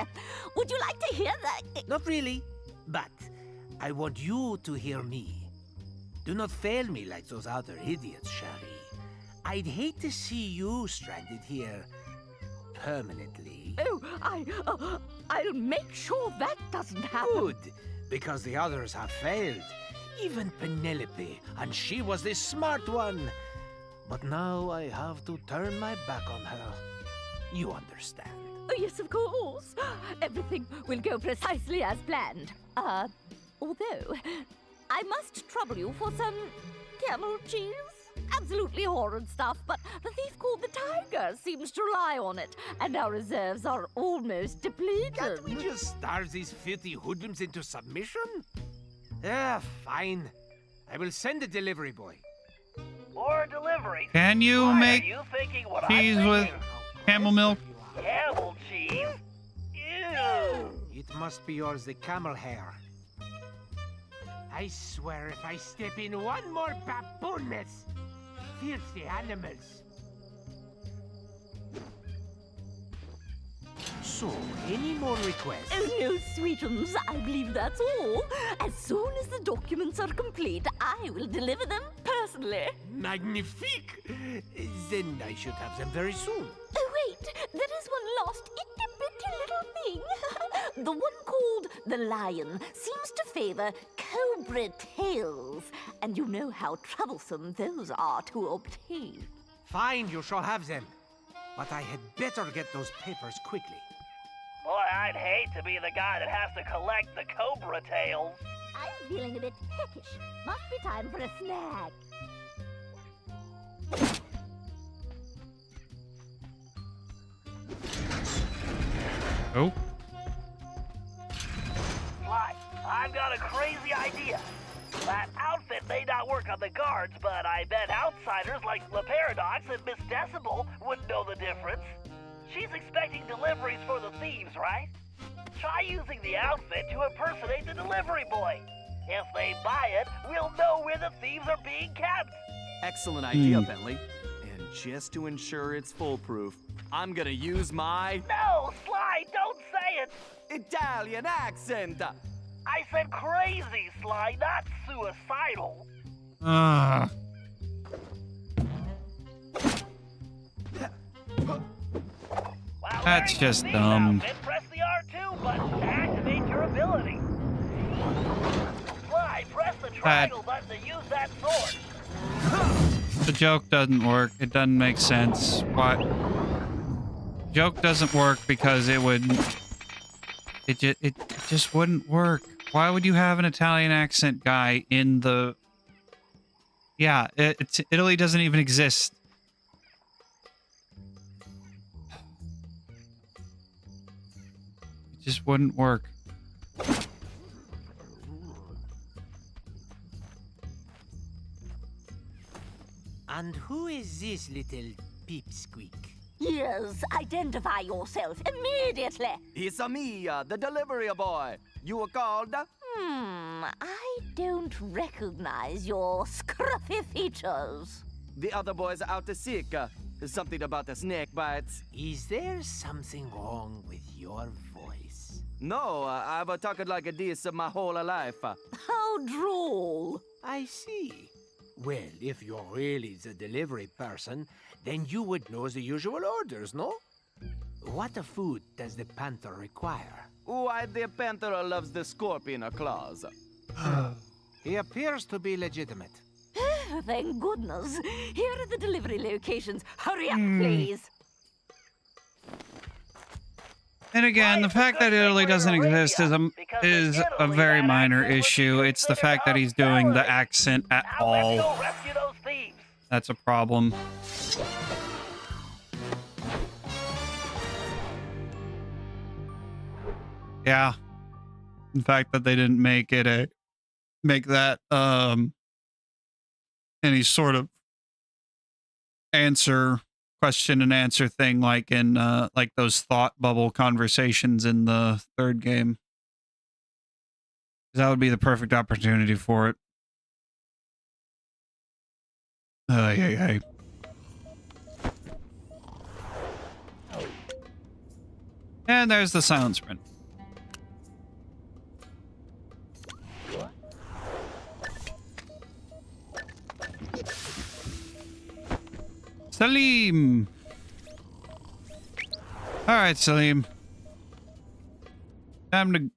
Would you like to hear that? Not really, but I want you to hear me. Do not fail me like those other idiots, Cherie. I'd hate to see you stranded here permanently. Oh, I'll make sure that doesn't happen. Good, because the others have failed. Even Penelope, and she was the smart one. But now I have to turn my back on her. You understand. Oh, yes, of course. Everything will go precisely as planned. Although, I must trouble you for some camel cheese. Absolutely horrid stuff, but the thief called the Tiger seems to rely on it, and our reserves are almost depleted. Can't we just starve these filthy hoodlums into submission? Fine. I will send a delivery boy. Or delivery. Can you Why, make are you thinking what cheese I'm with thinking? camel milk? Camel cheese? Ew. It must be yours, the camel hair. I swear if I step in one more baboon mess, filthy animals. So, any more requests? Oh, no, sweetums. I believe that's all. As soon as the documents are complete, I will deliver them personally. Magnifique! Then I should have them very soon. Oh, wait. There is one last itty-bitty little thing. The one called the Lion seems to favor cobra tails. And you know how troublesome those are to obtain. Fine, you shall have them. But I had better get those papers quickly. Boy, I'd hate to be the guy that has to collect the cobra tails. I'm feeling a bit peckish. Must be time for a snack. Oh. Sly, I've got a crazy idea. That outfit may not work on the guards, but I bet outsiders like Le Paradox and Miss Decibel wouldn't know the difference. She's expecting deliveries for the thieves, right? Try using the outfit to impersonate the delivery boy. If they buy it, we'll know where the thieves are being kept. Excellent idea, Bentley. And just to ensure it's foolproof, I'm gonna use my No, Sly, don't say it. Italian accent. I said crazy, Sly, not suicidal. While That's wearing just the dumb. outfit, press the R2 button to activate your ability. Sly, press the triangle button to use that sword. The joke doesn't work. It doesn't make sense. Why? Joke doesn't work because it would. It just wouldn't work. Why would you have an Italian accent guy in the? Yeah, Italy doesn't even exist. It just wouldn't work. And who is this little peepsqueak? Yes, identify yourself immediately. It's me, the delivery boy. You were called? I don't recognize your scruffy features. The other boys are out to seek. Something about the snake bites. Is there something wrong with your voice? No, I've talked like this my whole life. How droll. I see. Well, if you're really the delivery person, then you would know the usual orders, no? What food does the panther require? Why, the panther loves the scorpion claws. He appears to be legitimate. Thank goodness. Here are the delivery locations. Hurry up, please. And again, the fact that Italy doesn't exist is a very minor issue. It's the fact that he's doing the accent at all. That's a problem. Yeah. The fact that they didn't make that any sort of question and answer thing like in like those thought bubble conversations in the third game. That would be the perfect opportunity for it. Yeah. And there's the silent sprint. Salim. All right, Salim. Time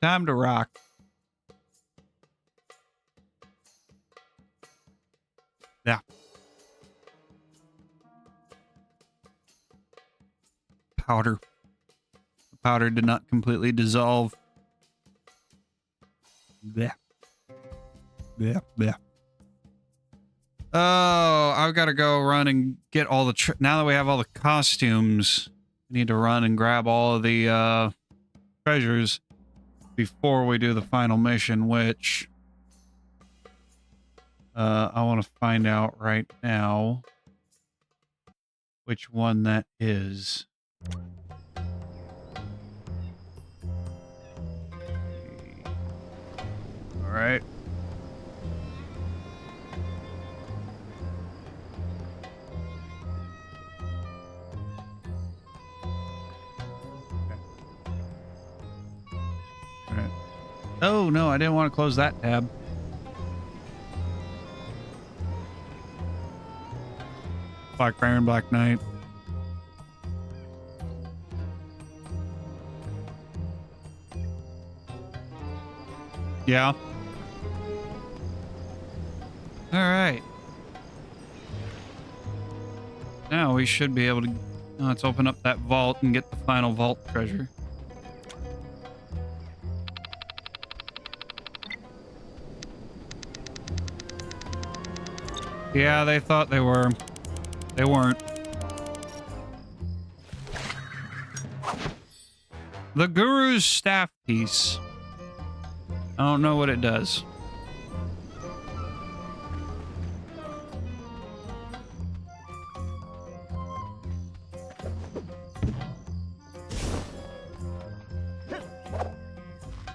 to rock. Yeah. Powder. The powder did not completely dissolve. Yeah. Oh, I've got to go run and get all the... now that we have all the costumes, we need to run and grab all of the treasures before we do the final mission, which I want to find out right now which one that is. All right. Oh, no, I didn't want to close that tab. Black Baron, Black Knight. Yeah. All right. Now we should be able to... let's open up that vault and get the final vault treasure. Yeah, they thought they were. They weren't. The Guru's staff piece. I don't know what it does.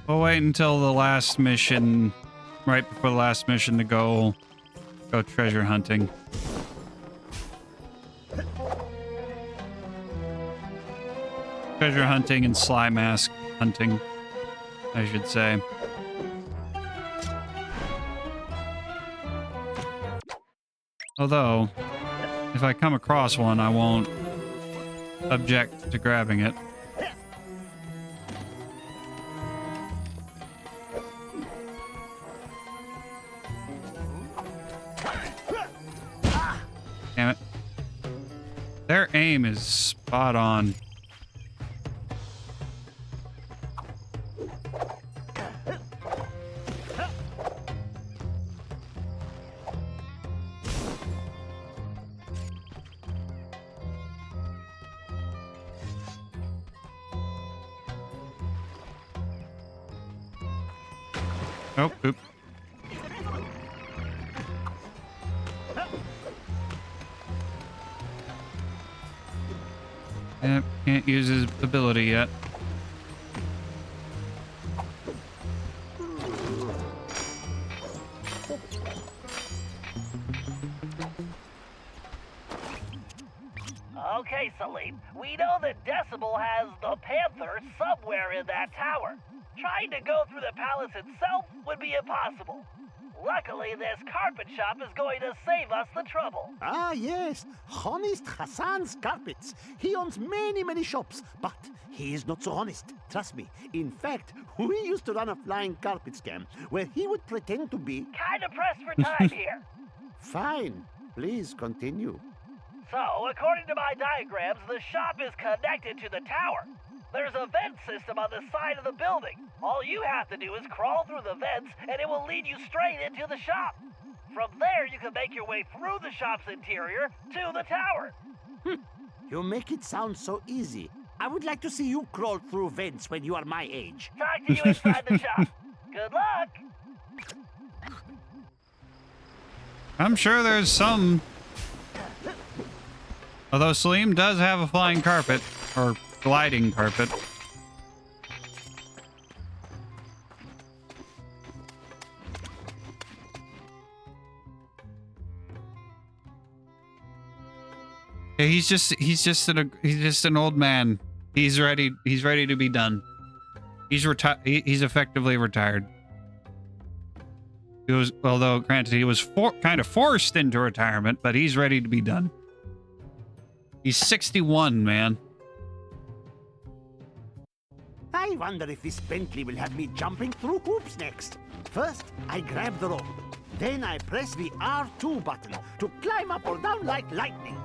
We'll wait until the last mission, right before the last mission to go treasure hunting. Treasure hunting and sly mask hunting, I should say. Although, if I come across one, I won't object to grabbing it. Damn it. Their aim is spot on. Oh, oop. Yep, can't use his ability yet. Okay, Salim. We know that Decibel has the Panther somewhere in that tower. Trying to go through the palace itself would be impossible. Luckily, this carpet shop is going to save us the trouble. Ah, yes. Honest Hassan's Carpets. He owns many, many shops, but he is not so honest. Trust me. In fact, we used to run a flying carpet scam where he would pretend to be... Kind of pressed for time here. Fine. Please continue. So, according to my diagrams, the shop is connected to the tower. There's a vent system on the side of the building. All you have to do is crawl through the vents, and it will lead you straight into the shop. From there, you can make your way through the shop's interior to the tower. You make it sound so easy. I would like to see you crawl through vents when you are my age. Talk to you inside the shop. Good luck. I'm sure there's some. Although Salim does have a flying carpet, or gliding carpet. Yeah, he's just an old man. He's ready to be done. He's effectively retired. He was, although granted he was kind of forced into retirement, but he's ready to be done. He's 61, man. I wonder if this Bentley will have me jumping through hoops next. First, I grab the rope. Then I press the R2 button to climb up or down like lightning.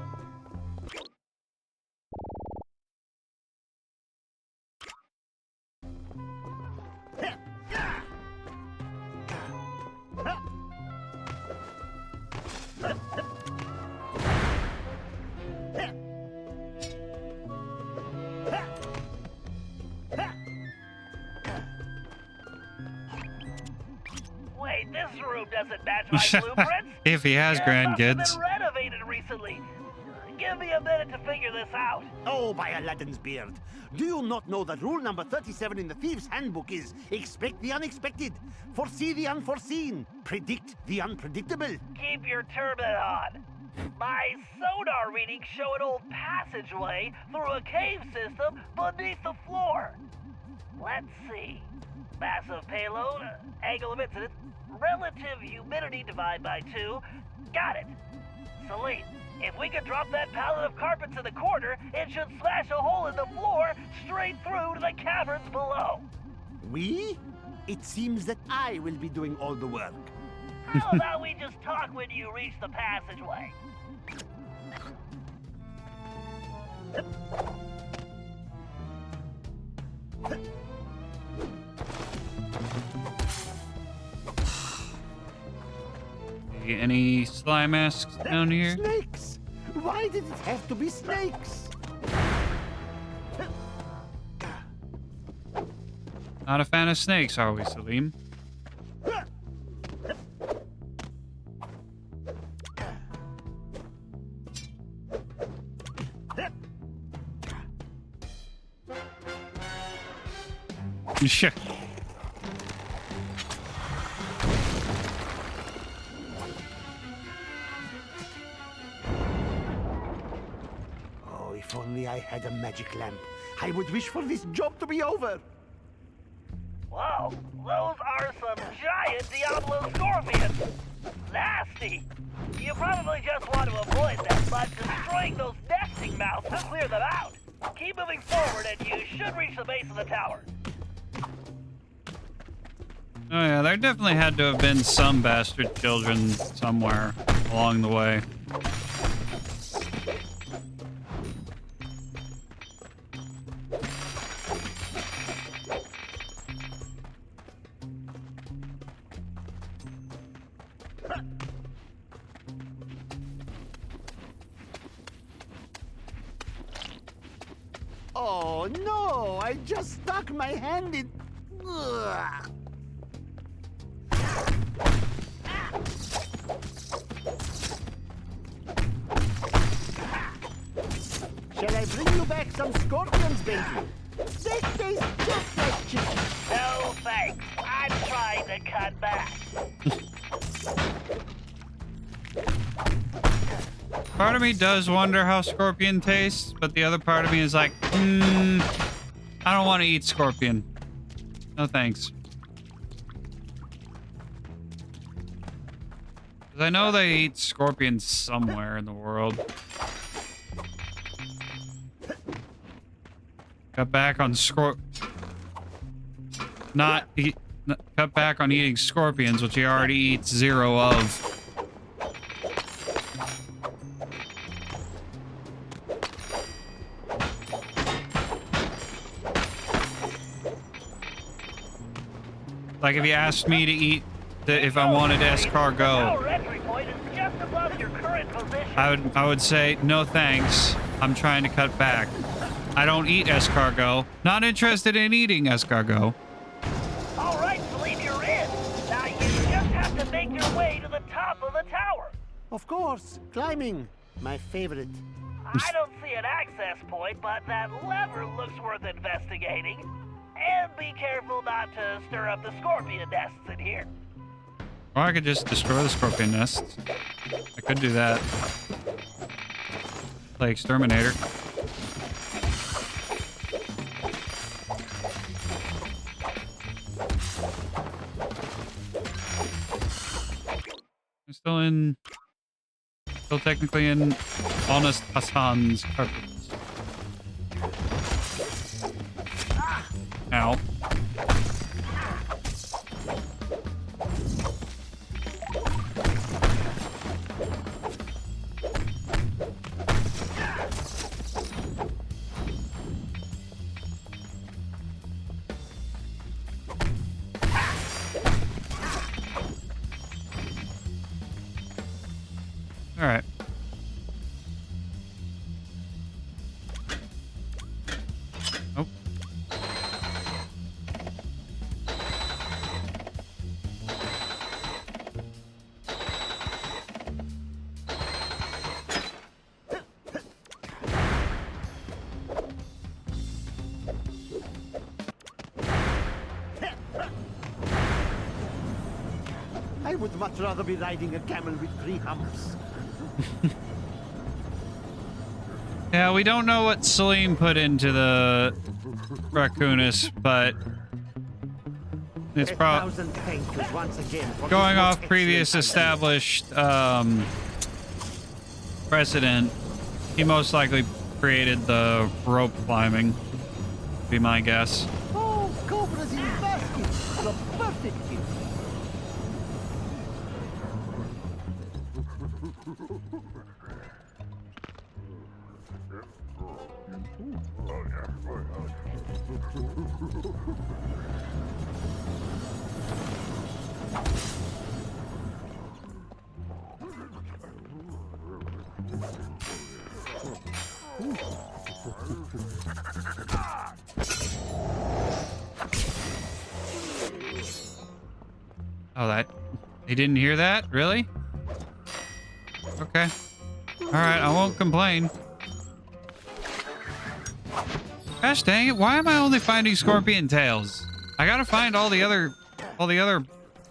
Wait, this room doesn't match my blueprints. If he has grandkids. It's been renovated recently. Give me a minute to figure this out. Oh, by Aladdin's beard. Do you not know that rule number 37 in the Thieves' Handbook is expect the unexpected, foresee the unforeseen, predict the unpredictable? Keep your turban on. My sonar readings show an old passageway through a cave system beneath the floor. Let's see. Massive payload, angle of incidence, relative humidity divided by 2. Got it. Celine, if we could drop that pallet of carpets in the corner, it should smash a hole in the floor straight through to the caverns below. We? It seems that I will be doing all the work. How about we just talk when you reach the passageway? Any slime masks down here? Snakes! Why did it have to be snakes? Not a fan of snakes, are we, Salim? Sure. Oh, if only I had a magic lamp. I would wish for this job to be over. Whoa, those are some giant Diablo scorpions. Nasty. You probably just want to avoid them, but destroying those nesting mounts will clear them out. Keep moving forward and you should reach the base of the tower. Oh yeah, there definitely had to have been some bastard children somewhere along the way. Oh no, I just stuck my hand in... Ugh. Shall I bring you back some scorpions, Bentley. They taste just like chicken. No thanks. I'm trying to cut back. Part of me does wonder how scorpion tastes, but the other part of me is like, I don't want to eat scorpion. No thanks. Because I know they eat scorpions somewhere in the world. Cut back on cut back on eating scorpions, which he already eats 0 of. Like if you asked me to eat, if I wanted escargot, Our entry point is just above your current position. I would say no thanks. I'm trying to cut back. I don't eat escargot. Not interested in eating escargot. All right, Celine, you're in. Now you just have to make your way to the top of the tower. Of course, climbing. My favorite. I don't see an access point, but that lever looks worth investigating. And be careful not to stir up the scorpion nests in here. Or I could just destroy the scorpion nests. I could do that. Play exterminator. I'm still technically in Honest Hassan's carpets. Ow. All right. Oh. I would much rather be riding a camel with 3 humps. Yeah, we don't know what Salim put into the raccoonus, but it's probably going off previous established precedent. He most likely created the rope climbing, be my guess. Oh, cobras in baskets. The perfect gift. Oh, that... He didn't hear that? Really? Okay. Alright, I won't complain. Gosh dang it, why am I only finding scorpion tails? I gotta find all the other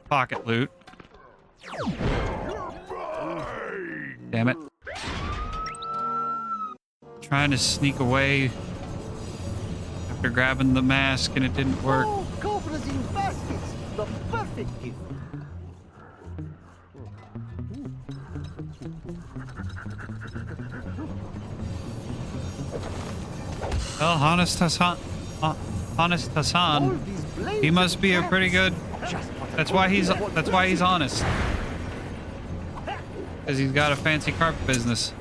pocket loot. Damn it. Trying to sneak away after grabbing the mask and it didn't work. Oh, cobras in baskets. The perfect gift. Well, Honest Hassan, he must be a pretty good. That's why he's honest. Because he's got a fancy carpet business.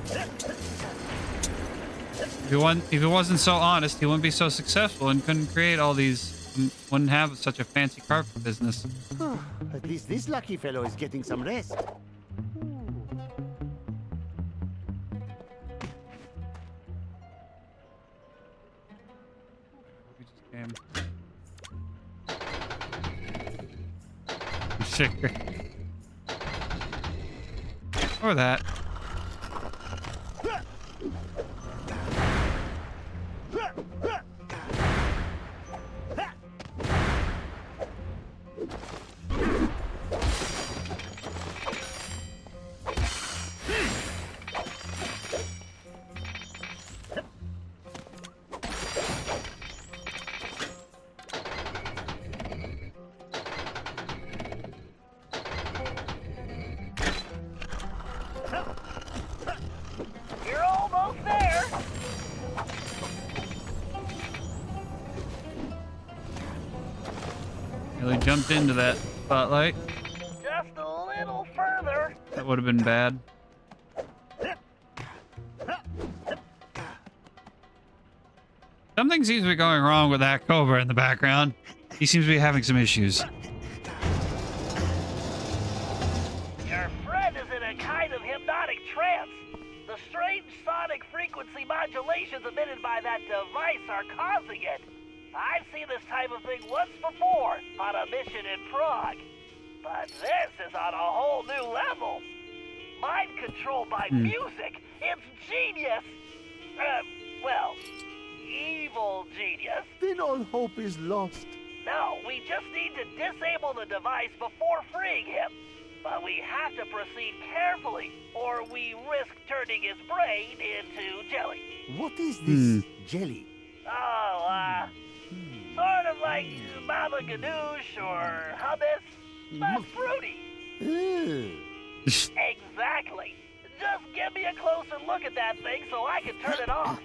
If he wasn't so honest, he wouldn't be so successful and couldn't create all these. Wouldn't have such a fancy carpet business. At least this lucky fellow is getting some rest. Sure. Or that. Really jumped into that spotlight. Just a little further. That would have been bad. Something seems to be going wrong with that Cobra in the background. He seems to be having some issues. Your friend is in a kind of hypnotic trance. The strange sonic frequency modulations emitted by that device are causing it. I've seen this type of thing once before on a mission in Prague. But this is on a whole new level. Mind control by music. It's genius. Well, evil genius. Then all hope is lost. No, we just need to disable the device before freeing him. But we have to proceed carefully, or we risk turning his brain into jelly. What is this jelly? Oh, sort of like baba ganoush or hummus, but fruity. Exactly. Just give me a closer look at that thing so I can turn it off.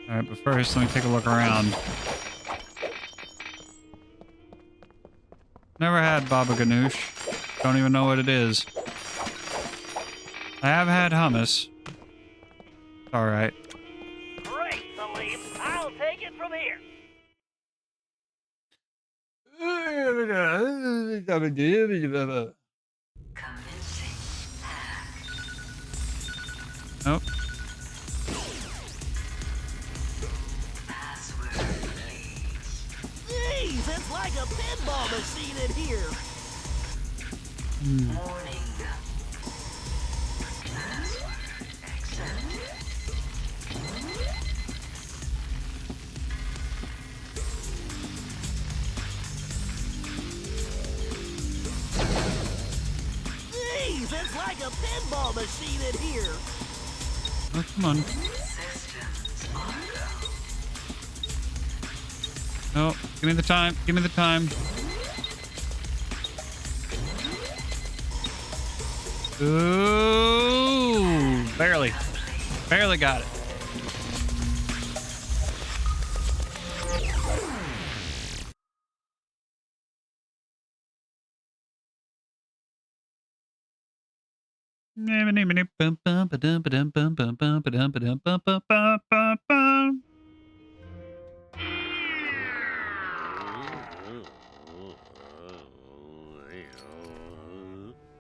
Alright, but first, let me take a look around. Never had baba ganoush. Don't even know what it is. I have had hummus. Alright. Great, Salim. I'll take it from here. Nope. Jeez, it's like a pinball machine in here. Jeez, it's like a pinball machine in here. Oh, come on. No, give me the time. Give me the time. Ooh, barely. Barely got it.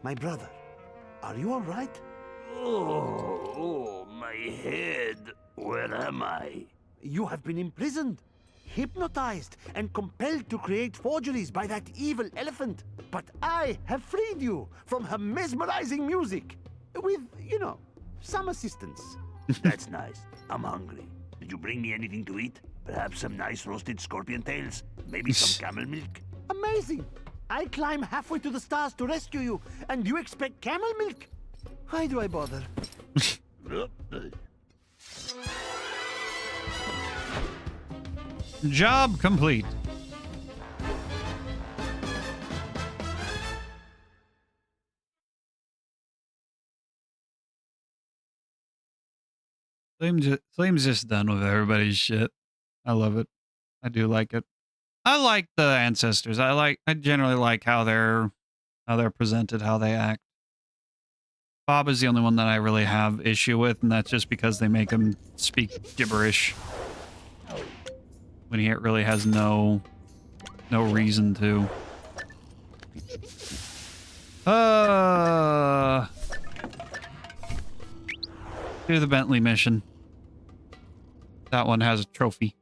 My brother, are you all right? Oh, my head. Where am I? You have been imprisoned, hypnotized, and compelled to create forgeries by that evil elephant. But I have freed you from her mesmerizing music. With, some assistance. That's nice. I'm hungry. Did you bring me anything to eat? Perhaps some nice roasted scorpion tails? Maybe some camel milk? Amazing! I climb halfway to the stars to rescue you, and you expect camel milk? Why do I bother? Job complete. Salim's just done with everybody's shit. I love it. I do like it. I like the ancestors. I generally like how they're presented, how they act. Bob is the only one that I really have issue with, and that's just because they make him speak gibberish when he really has no reason to. Do the Bentley mission. That one has a trophy.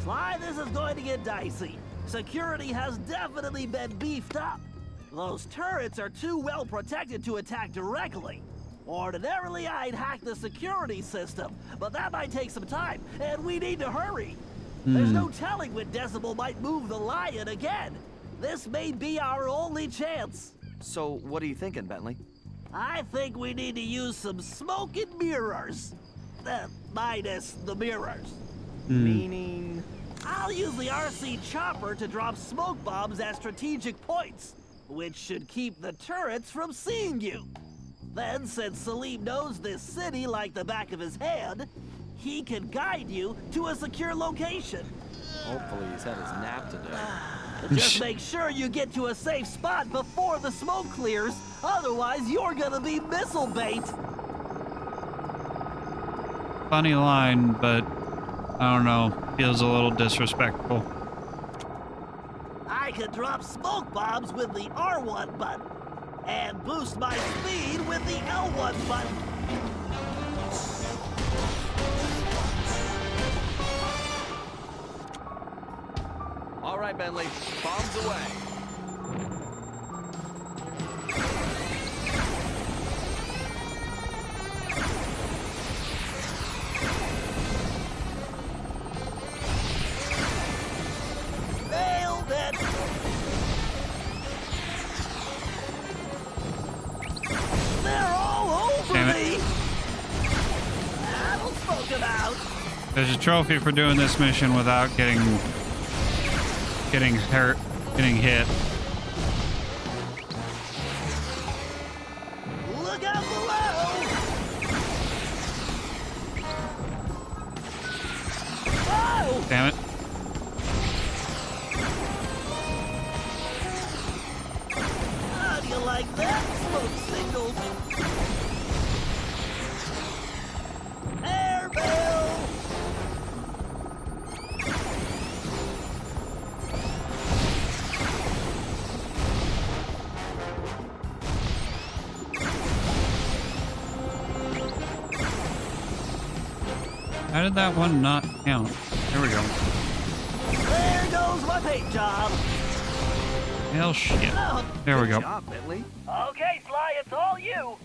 Sly, this is going to get dicey. Security has definitely been beefed up. Those turrets are too well protected to attack directly. Ordinarily, I'd hack the security system, but that might take some time, and we need to hurry. There's no telling when Decibel might move the lion again. This may be our only chance. So, what are you thinking, Bentley? I think we need to use some smoke and mirrors. Minus the mirrors. Meaning? I'll use the RC chopper to drop smoke bombs at strategic points, which should keep the turrets from seeing you. Then, since Salim knows this city like the back of his hand, he can guide you to a secure location. Hopefully he's had his nap today. Just make sure you get to a safe spot before the smoke clears, otherwise you're gonna be missile bait. Funny line, but I don't know, feels a little disrespectful. I can drop smoke bombs with the R1 button, and boost my speed with the L1 button. All right, Bentley, bombs away. Nailed it! They're all over me! That'll smoke them out! There's a trophy for doing this mission without getting hurt, getting hit. Look out below! Oh! Damn it. How do you like that, smoke signal? Airmail! How did that one not count? There we go. There goes my paint job. Hell shit. There we go. Good job, Bentley. Okay, Sly, it's all you.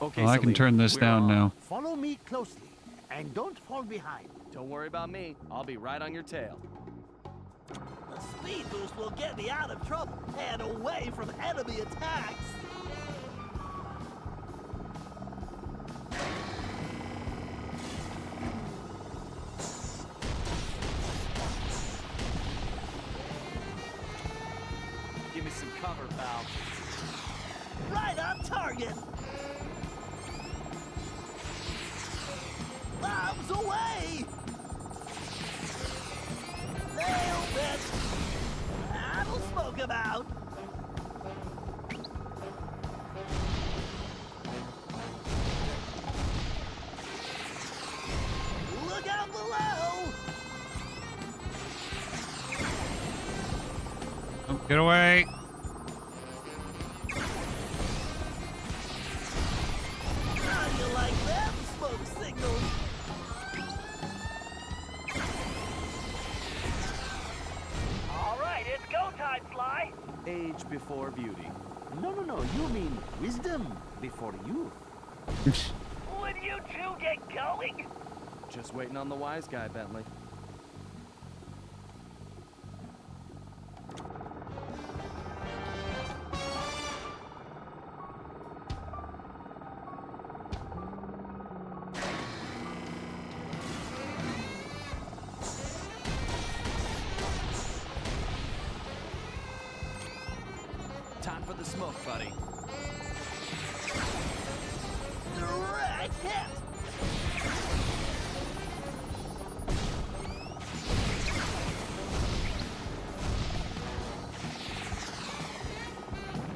Okay, Well, I can Salim, turn this we're down on. now. Follow me closely, and don't fall behind. Don't worry about me. I'll be right on your tail. The speed boost will get me out of trouble and away from enemy attacks. Give me some cover, pal. Right on target. Bombs away. Nailed it. That'll smoke him out. Look out below. Oh, get away. How do you like them smoke signals? All right, it's go time, Sly. Age before beauty. No, you mean wisdom before youth. Would you two get going? Just waiting on the wise guy, Bentley. Time for the smoke, buddy. Direct hit.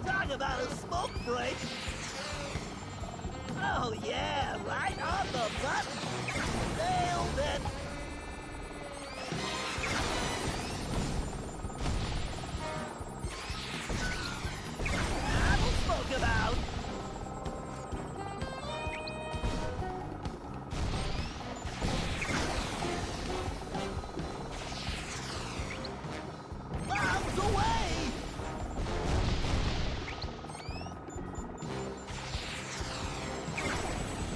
Talk about a smoke break. Oh yeah, right on the button. Nailed it. That'll smoke him out. away!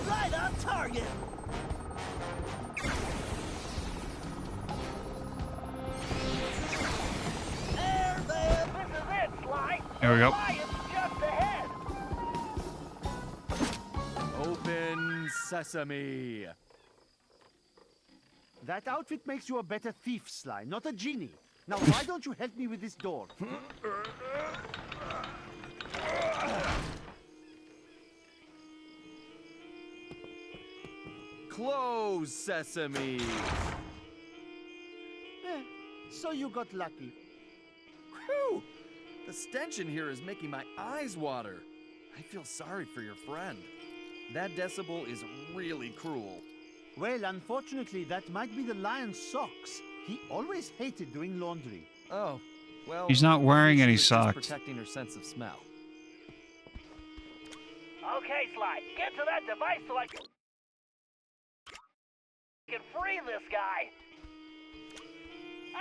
Right on target. There, there. This is it, Sly. Here we go. Lion's just ahead. Open sesame. That outfit makes you a better thief, Sly, not a genie. Now, why don't you help me with this door? Close sesame. So you got lucky. Whew! The stench in here is making my eyes water. I feel sorry for your friend. That decibel is really cruel. Well, unfortunately, that might be the lion's socks. He always hated doing laundry. Oh, well. He's not wearing maybe any she was just socks. protecting her sense of smell. Okay, Sly, get to that device so I can free this guy.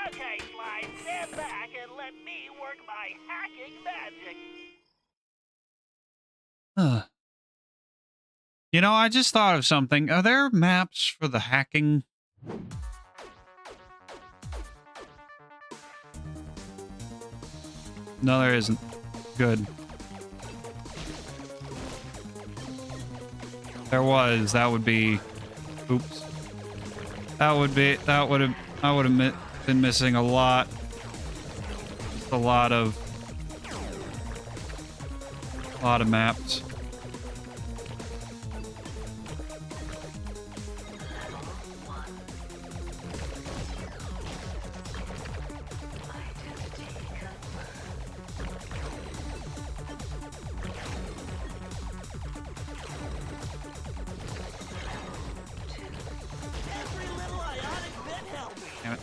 Okay, Sly, stand back and let me work my hacking magic. Huh. You know, I just thought of something. Are there maps for the hacking? No, there isn't. Good. There was. That would be. Oops. That would be. That would have. I would have been missing a lot. Just a lot of maps. Every little ionic bit helps. Damn it.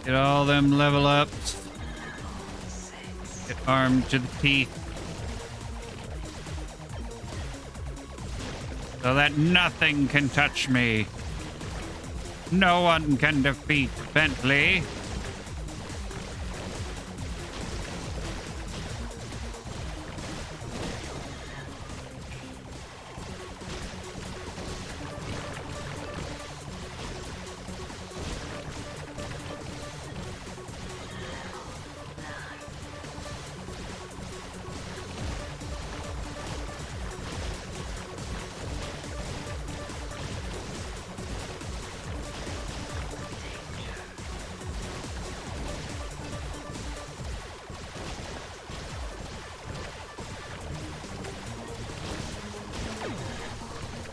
Get all them level ups. Get armed to the teeth. So that nothing can touch me. No one can defeat Bentley.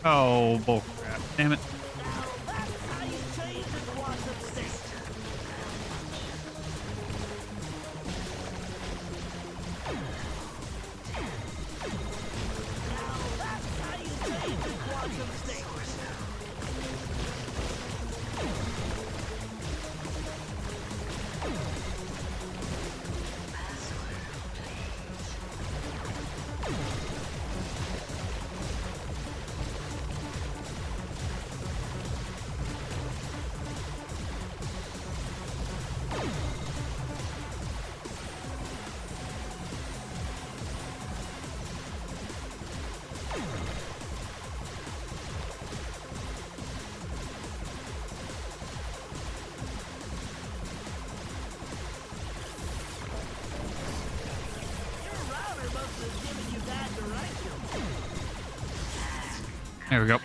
Oh, bullcrap. Damn it. There we go.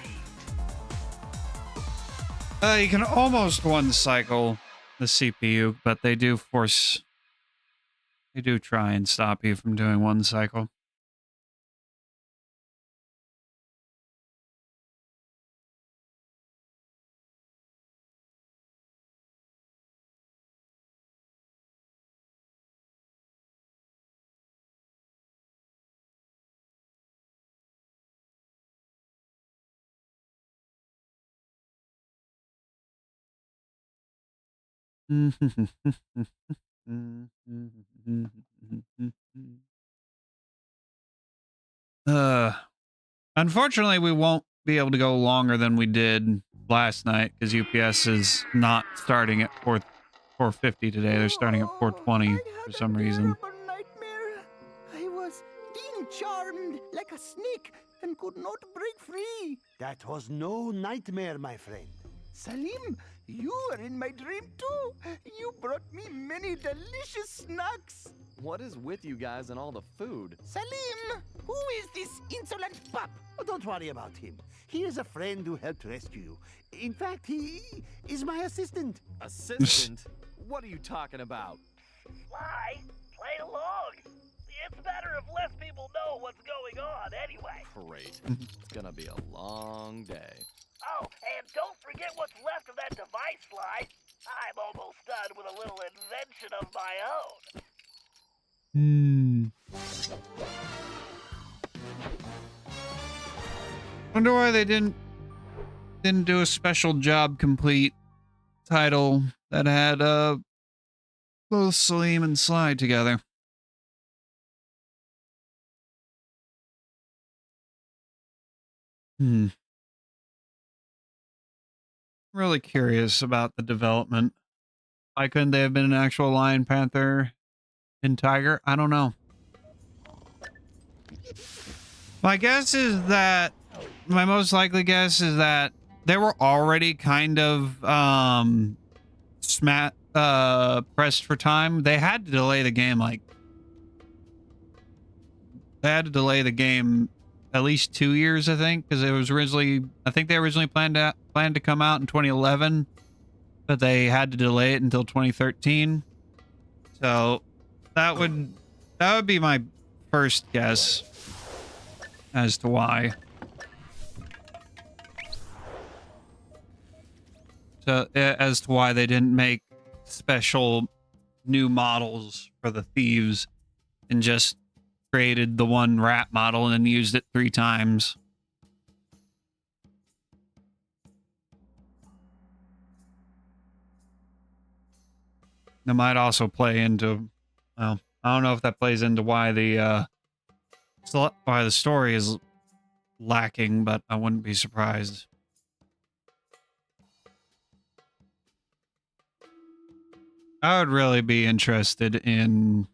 You can almost one cycle the CPU, but they do try and stop you from doing one cycle. Unfortunately, we won't be able to go longer than we did last night because UPS is not starting at 4:50 today. They're starting at 4:20 for some reason. Nightmare. I was being charmed like a snake and could not break free. That was no nightmare, my friend. Salim, you were in my dream too. You brought me many delicious snacks. What is with you guys and all the food? Salim, who is this insolent pup? Oh, don't worry about him. He is a friend who helped rescue you. In fact, he is my assistant. Assistant? What are you talking about? Sly, play along. It's better if less people know what's going on anyway. Great. It's gonna be a long day. Oh, and don't forget what's left of that device, Sly. I'm almost done with a little invention of my own. Wonder why they didn't do a special job complete title that had both Salim and Sly together. Really curious about the development. Why couldn't they have been an actual lion, panther, and tiger? I don't know. My most likely guess is that they were already kind of pressed for time. They had to delay the game at least 2 years, I think, because it was originally, I think they originally planned to come out in 2011, but they had to delay it until 2013. So that would be my first guess as to why. So as to why they didn't make special new models for the Thieves and just created the one rat model and then used it 3 times. That might also play into, well, I don't know if that plays into why the story is lacking, but I wouldn't be surprised. I would really be interested in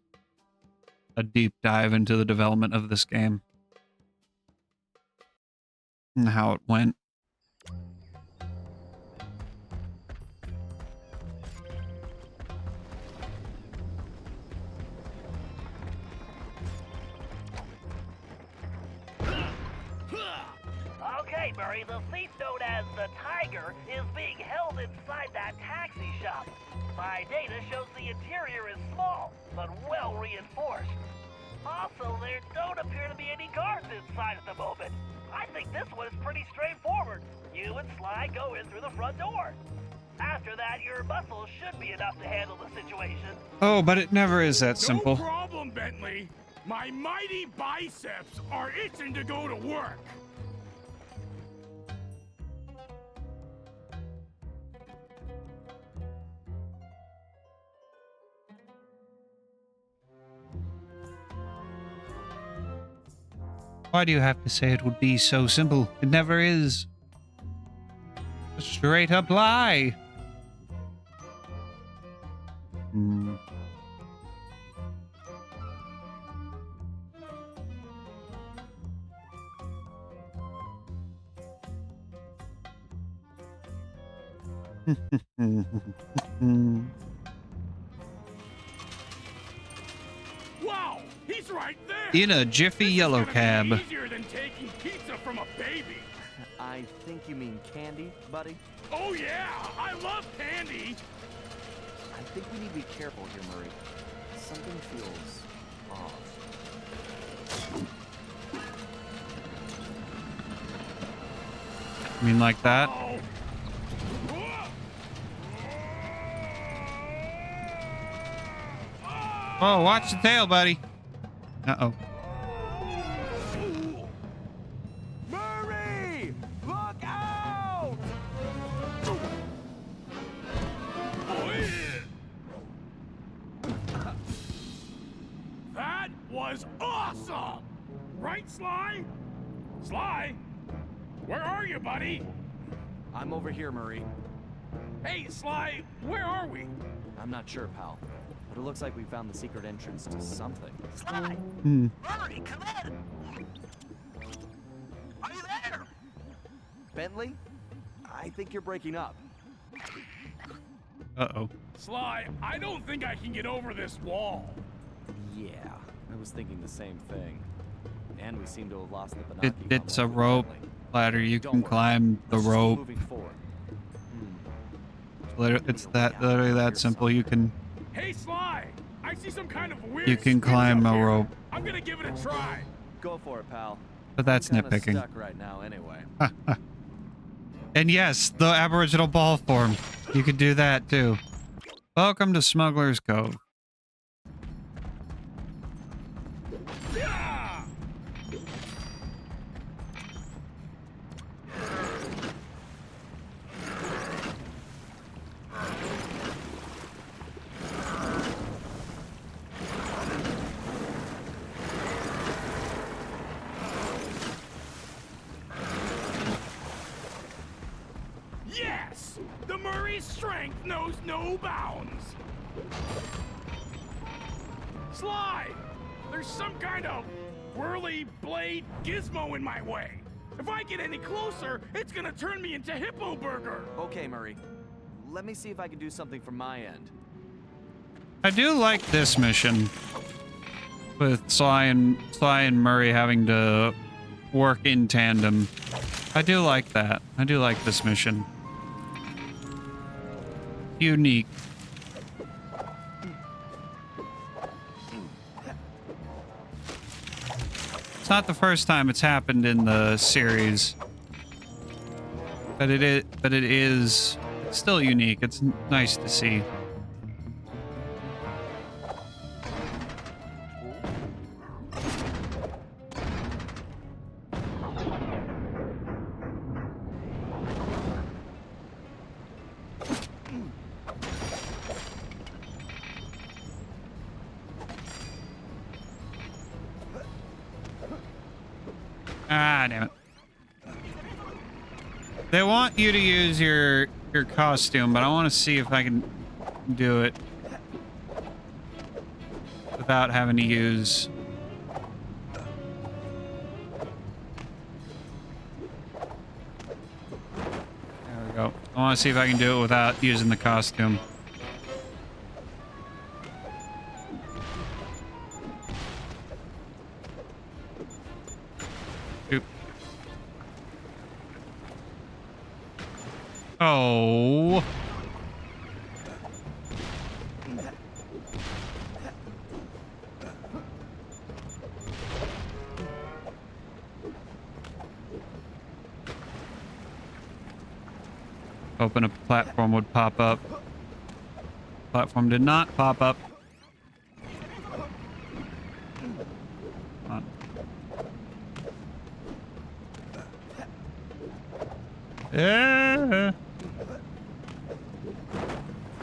a deep dive into the development of this game and how it went. Okay, Murray, the thief known as the Tiger is being held inside that taxi shop. My data shows the interior is small, but well reinforced. Also, there don't appear to be any guards inside at the moment. I think this one is pretty straightforward. You and Sly go in through the front door. After that, your muscles should be enough to handle the situation. Oh, but it never is that simple. No problem, Bentley. My mighty biceps are itching to go to work. Why do you have to say it would be so simple? It never is. A straight up lie. Wow, he's right there. In a jiffy yellow cab. Easier than taking pizza from a baby. I think you mean candy, buddy. Oh yeah, I love candy. I think we need to be careful here, Murray. Something feels off. You mean like that? Oh, watch the tail, buddy. Uh-oh. Murray! Look out! was awesome! Right, Sly? Sly? Where are you, buddy? I'm over here, Murray. Hey, Sly, where are we? I'm not sure, pal. But it looks like we found the secret entrance to something. Sly! Hmm. Murray, come in! Are you there? Bentley? I think you're breaking up. Uh-oh. Sly, I don't think I can get over this wall. Yeah, I was thinking the same thing. And we seem to have lost the Benaki It's a contact with rope Bentley. ladder. You Don't can worry. climb the Let's just keep rope. moving forward. It's literally that simple. You can Hey, Sly! I see some kind of weird you can switch climb up a here. rope, I'm gonna give it a try. Go for it, pal. but that's I'm kinda nitpicking. stuck right now anyway. And yes, the Aboriginal ball form. You could do that too. Welcome to Smuggler's Cove. Yeah! Yes! The Murray's strength knows no bounds! Sly! There's some kind of whirly blade gizmo in my way. If I get any closer, it's gonna turn me into Hippo Burger! Okay, Murray. Let me see if I can do something from my end. I do like this mission with Sly and Murray having to work in tandem. I do like that. I do like this mission. Unique. It's not the first time it's happened in the series, but it is still unique. It's nice to see. Ah, damn it. They want you to use your costume, but I want to see if I can do it without having to use... There we go. I want to see if I can do it without using the costume. Oh. Hoping a platform would pop up. Platform did not pop up. Come on. Yeah.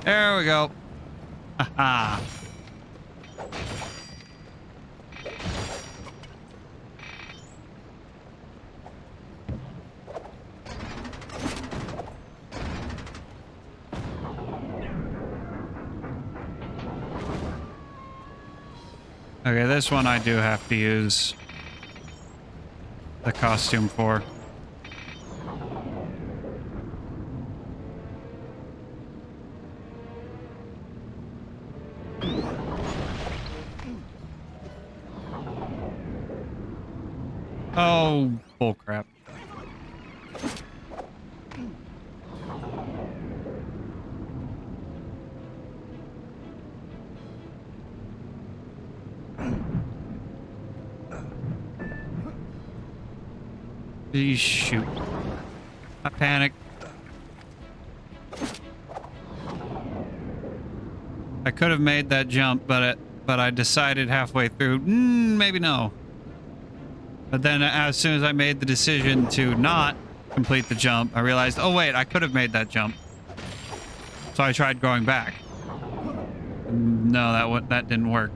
There we go. Haha. Okay, this one I do have to use the costume for. Oh, bullcrap. Shoot. I panicked. I could have made that jump, but I decided halfway through, maybe no. But then as soon as I made the decision to not complete the jump, I realized, oh wait, I could have made that jump. So I tried going back. No, that didn't work.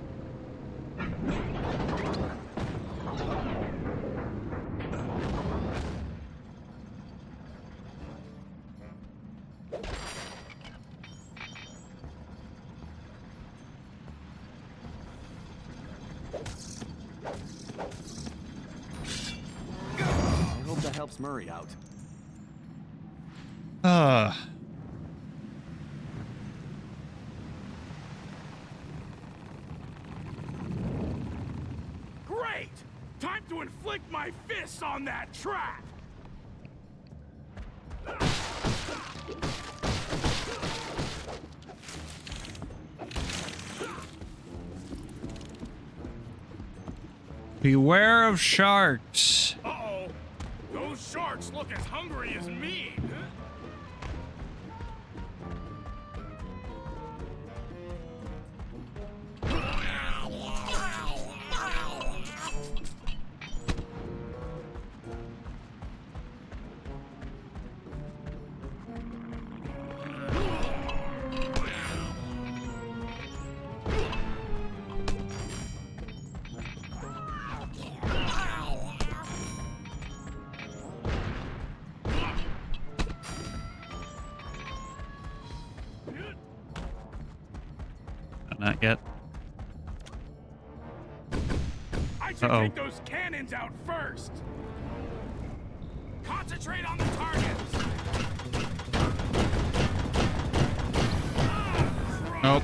I hope that helps Murray out. Great! Time to inflict my fists on that trap! Beware of sharks. Uh-oh. Those sharks look as hungry as me. Not yet. I should take those cannons out first. Concentrate on the targets. Nope.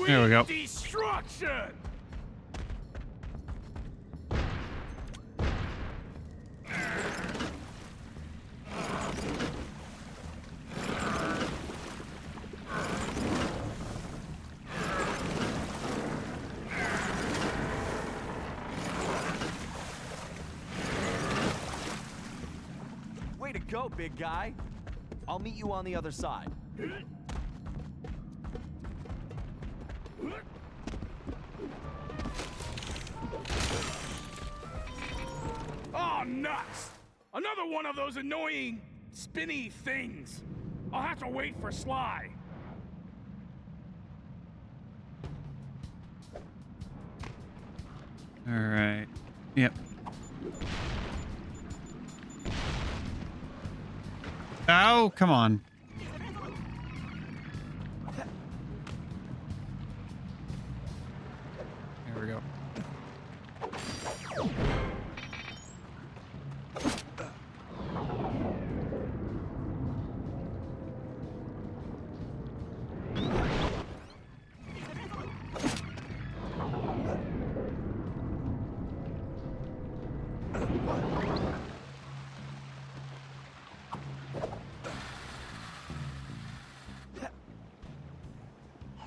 There we go. Destruction! Way to go, big guy. I'll meet you on the other side. Oh, nuts! Another one of those annoying, spinny things. I'll have to wait for Sly. All right. Yep. Oh, come on. There we go.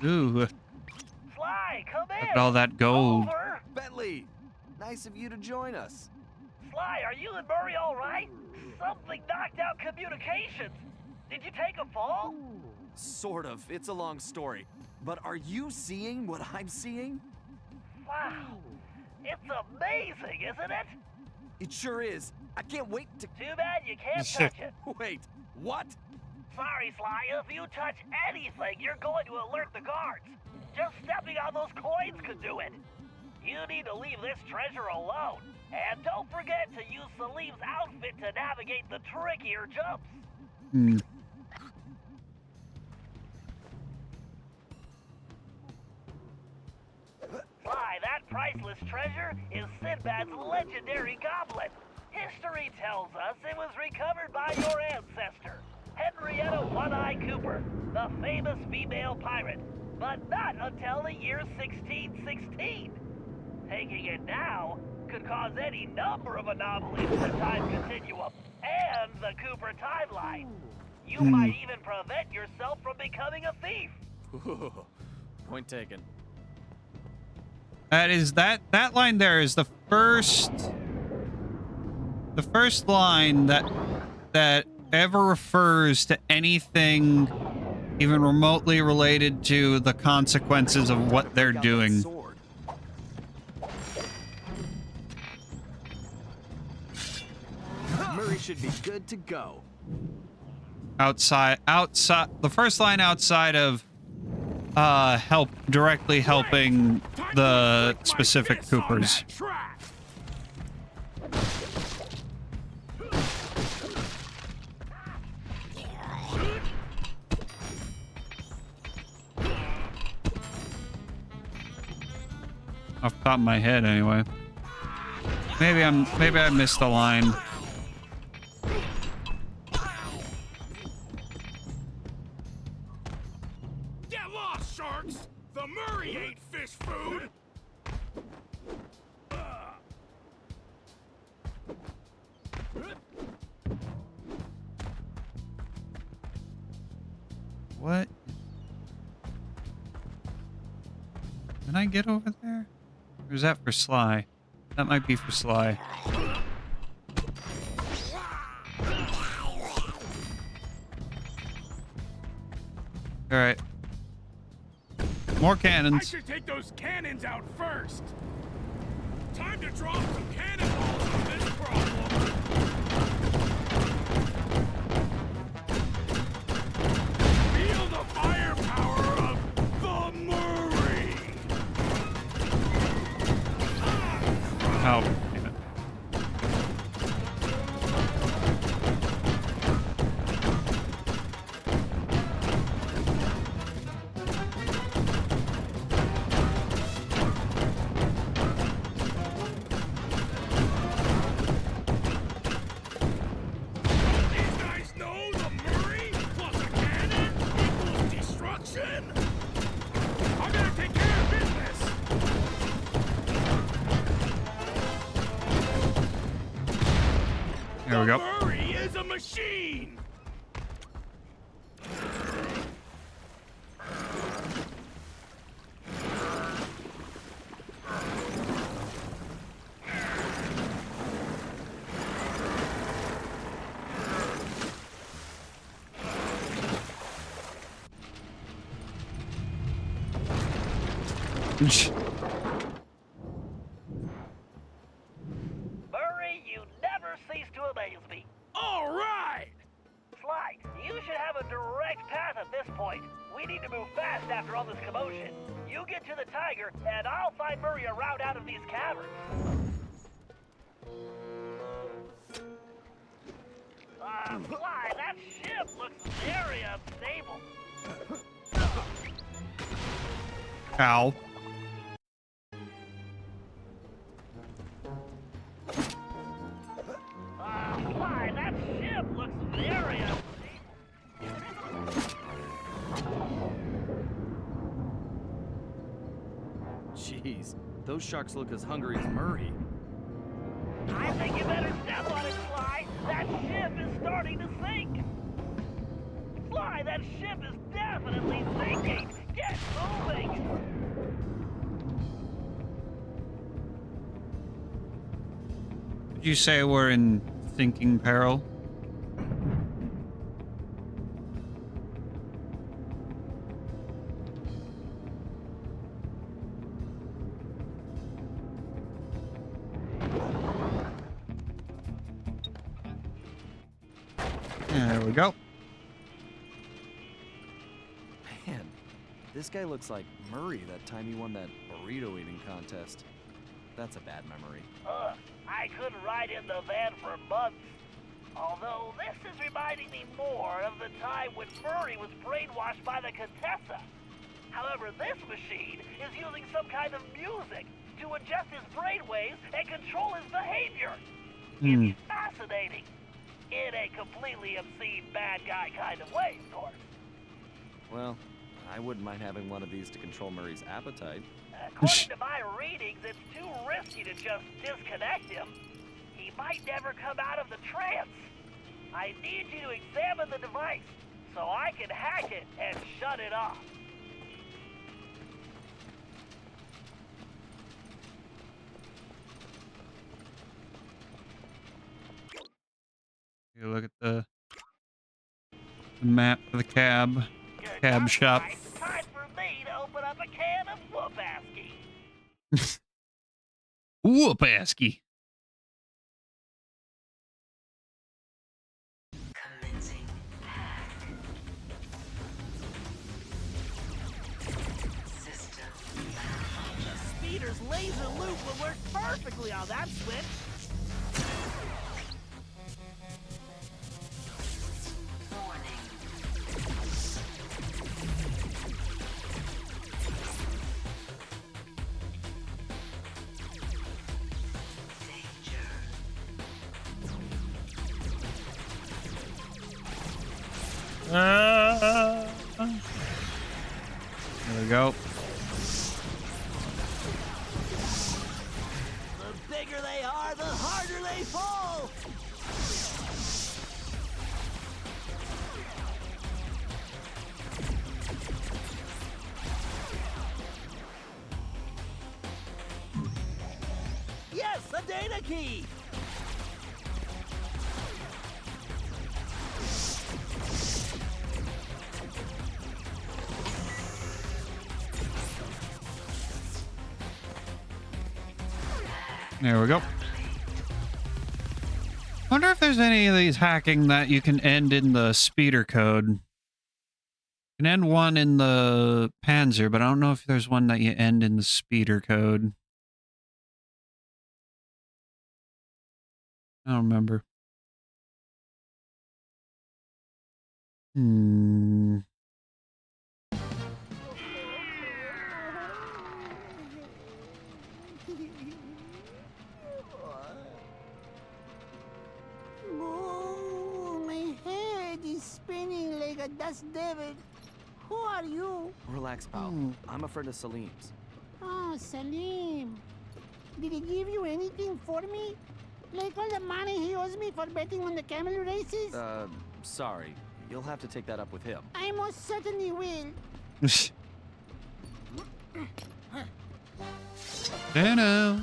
Ooh. Sly, come in. Look at all that gold. Over. Bentley, nice of you to join us. Sly, are you and Murray all right? Something knocked out communications. Did you take a fall? Sort of. It's a long story. But are you seeing what I'm seeing? Wow. It's amazing, isn't it? It sure is. I can't wait to... Too bad you can't touch it. Wait, what? Sorry, Sly. If you touch anything, you're going to alert the guards. Just stepping on those coins could do it. You need to leave this treasure alone. And don't forget to use Salim's outfit to navigate the trickier jumps. Sly, that priceless treasure is Sinbad's legendary goblet. History tells us it was recovered by your ancestor, Henrietta One-Eye Cooper, the famous female pirate, but not until the year 1616. Taking it now could cause any number of anomalies in the time continuum and the Cooper timeline. You might even prevent yourself from becoming a thief. Point taken. That is that line there is the first line that ever refers to anything even remotely related to the consequences of what they're doing. Murray should be good to go. Outside the first line outside of directly helping the specific Coopers. Off the top of my head anyway. Maybe I missed the line. Get lost, sharks! The Murray ain't fish food! What? Can I get over there? Or is that for Sly? That might be for Sly. Alright. More I cannons. should take those cannons out first! Time to drop some cannonballs on this problem! Feel the firepower of the Murray! Oh, damn it. These guys know the Murray plus a cannon equals destruction? I'm gonna take care of business! There we go. Murray is a machine! Murray, you never cease to amaze me. All right! Sly, you should have a direct path at this point. We need to move fast after all this commotion. You get to the Tiger, and I'll find Murray a route out of these caverns. Sly, that ship looks very unstable. Ow. Sly, that ship looks very unstable. Jeez, those sharks look as hungry as Murray. I think you better step on it, Sly. That ship is starting to sink. Sly, that ship is definitely sinking. Get moving. Did you say we're in sinking peril? There we go. Man, this guy looks like Murray that time he won that burrito eating contest. That's a bad memory. I couldn't ride in the van for months. Although this is reminding me more of the time when Murray was brainwashed by the Contessa. However, this machine is using some kind of music to adjust his brainwaves and control his behavior. It's fascinating. In a completely obscene bad guy kind of way, of course. Well, I wouldn't mind having one of these to control Murray's appetite. According to my readings, it's too risky to just disconnect him. He might never come out of the trance. I need you to examine the device so I can hack it and shut it off. You look at the map of the cab shop. Time for me to open up a can of whoop-asky. Whoop-asky. The speeder's laser loop will work perfectly on that switch. There we go. The bigger they are, the harder they fall. Yes, a data key. There we go. Wonder if there's any of these hacking that you can end in the speeder code. You can end one in the Panzer, but I don't know if there's one that you end in the speeder code. I don't remember. Oh, my head is spinning like a dust devil. Who are you? Relax, pal. I'm a friend of Salim's. Oh, Salim. Did he give you anything for me? Like all the money he owes me for betting on the camel races? Sorry. You'll have to take that up with him. I most certainly will. Dano.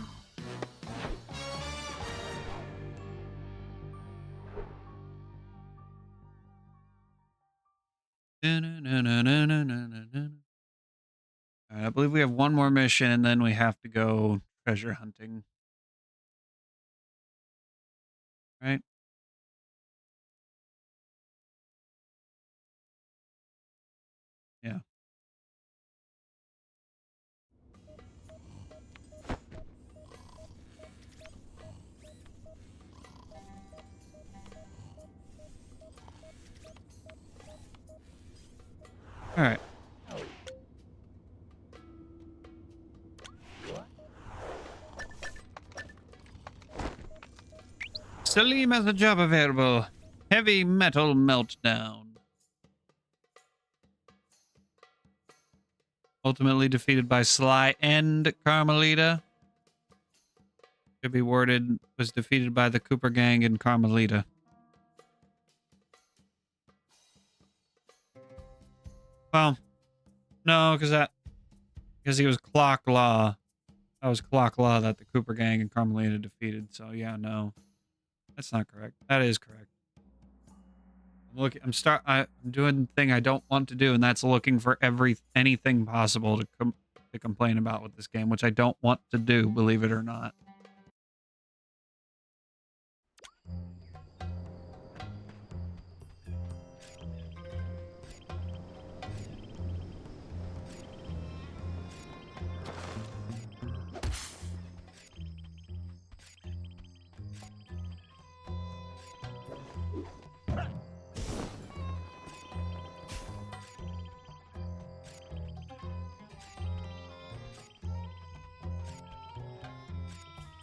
All right, I believe we have one more mission, and then we have to go treasure hunting. Right? Yeah. All right. Salim has a job available. Heavy metal meltdown. Ultimately defeated by Sly and Carmelita. Should be worded, was defeated by the Cooper Gang and Carmelita. Well, no, because he was Clock Law. That was Clock Law that the Cooper Gang and Carmelita defeated. So yeah, no. That's not correct. That is correct. I'm doing the thing I don't want to do, and that's looking for anything possible to complain about with this game, which I don't want to do, believe it or not.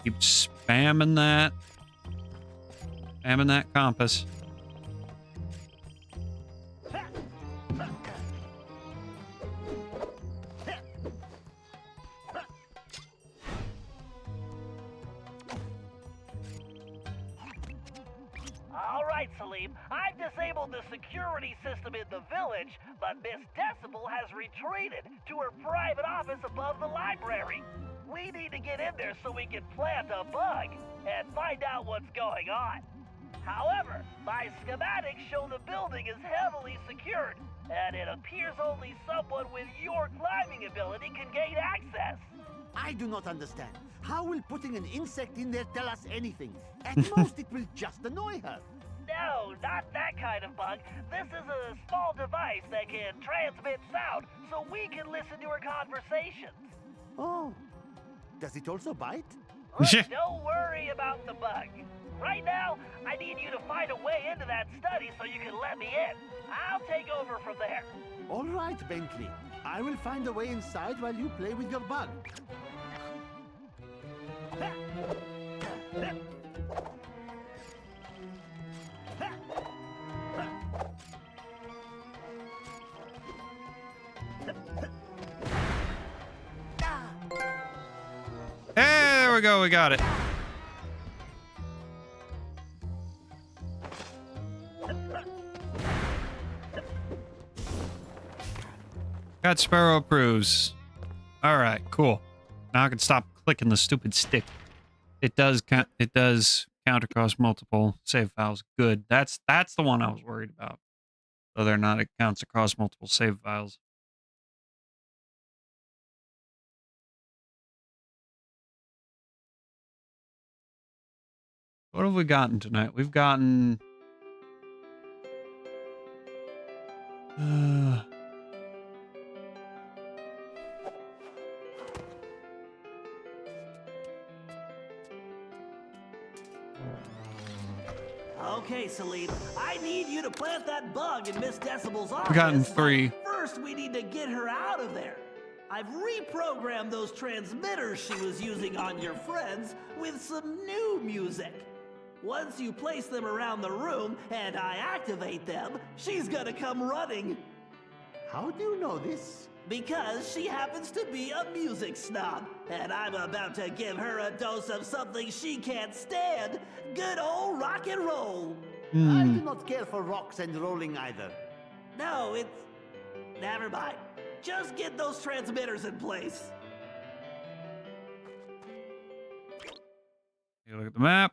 Keep spamming that. Spamming that compass. All right, Salim. I've disabled the security system in the village, but Miss Decibel has retreated to her private office above the library. We need to get in there so we can plant a bug and find out what's going on. However, my schematics show the building is heavily secured, and it appears only someone with your climbing ability can gain access. I do not understand. How will putting an insect in there tell us anything? At most, it will just annoy her. No, not that kind of bug. This is a small device that can transmit sound, so we can listen to her conversations. Oh. Does it also bite? Look, don't worry about the bug. Right now, I need you to find a way into that study so you can let me in. I'll take over from there. All right, Bentley. I will find a way inside while you play with your bug. Hey, there we go. We got it. Got Sparrow approves. All right, cool. Now I can stop clicking the stupid stick. It does count. It does count across multiple save files. Good. That's the one I was worried about. Whether or not it counts across multiple save files. What have we gotten tonight? We've gotten... Okay, Salim, I need you to plant that bug in Miss Decibel's office. We've gotten 3. First, we need to get her out of there. I've reprogrammed those transmitters she was using on your friends with some new music. Once you place them around the room and I activate them, she's gonna come running. How do you know this? Because she happens to be a music snob, and I'm about to give her a dose of something she can't stand. Good old rock and roll. I do not care for rocks and rolling either. No, it's... Never mind. Just get those transmitters in place. You look at the map.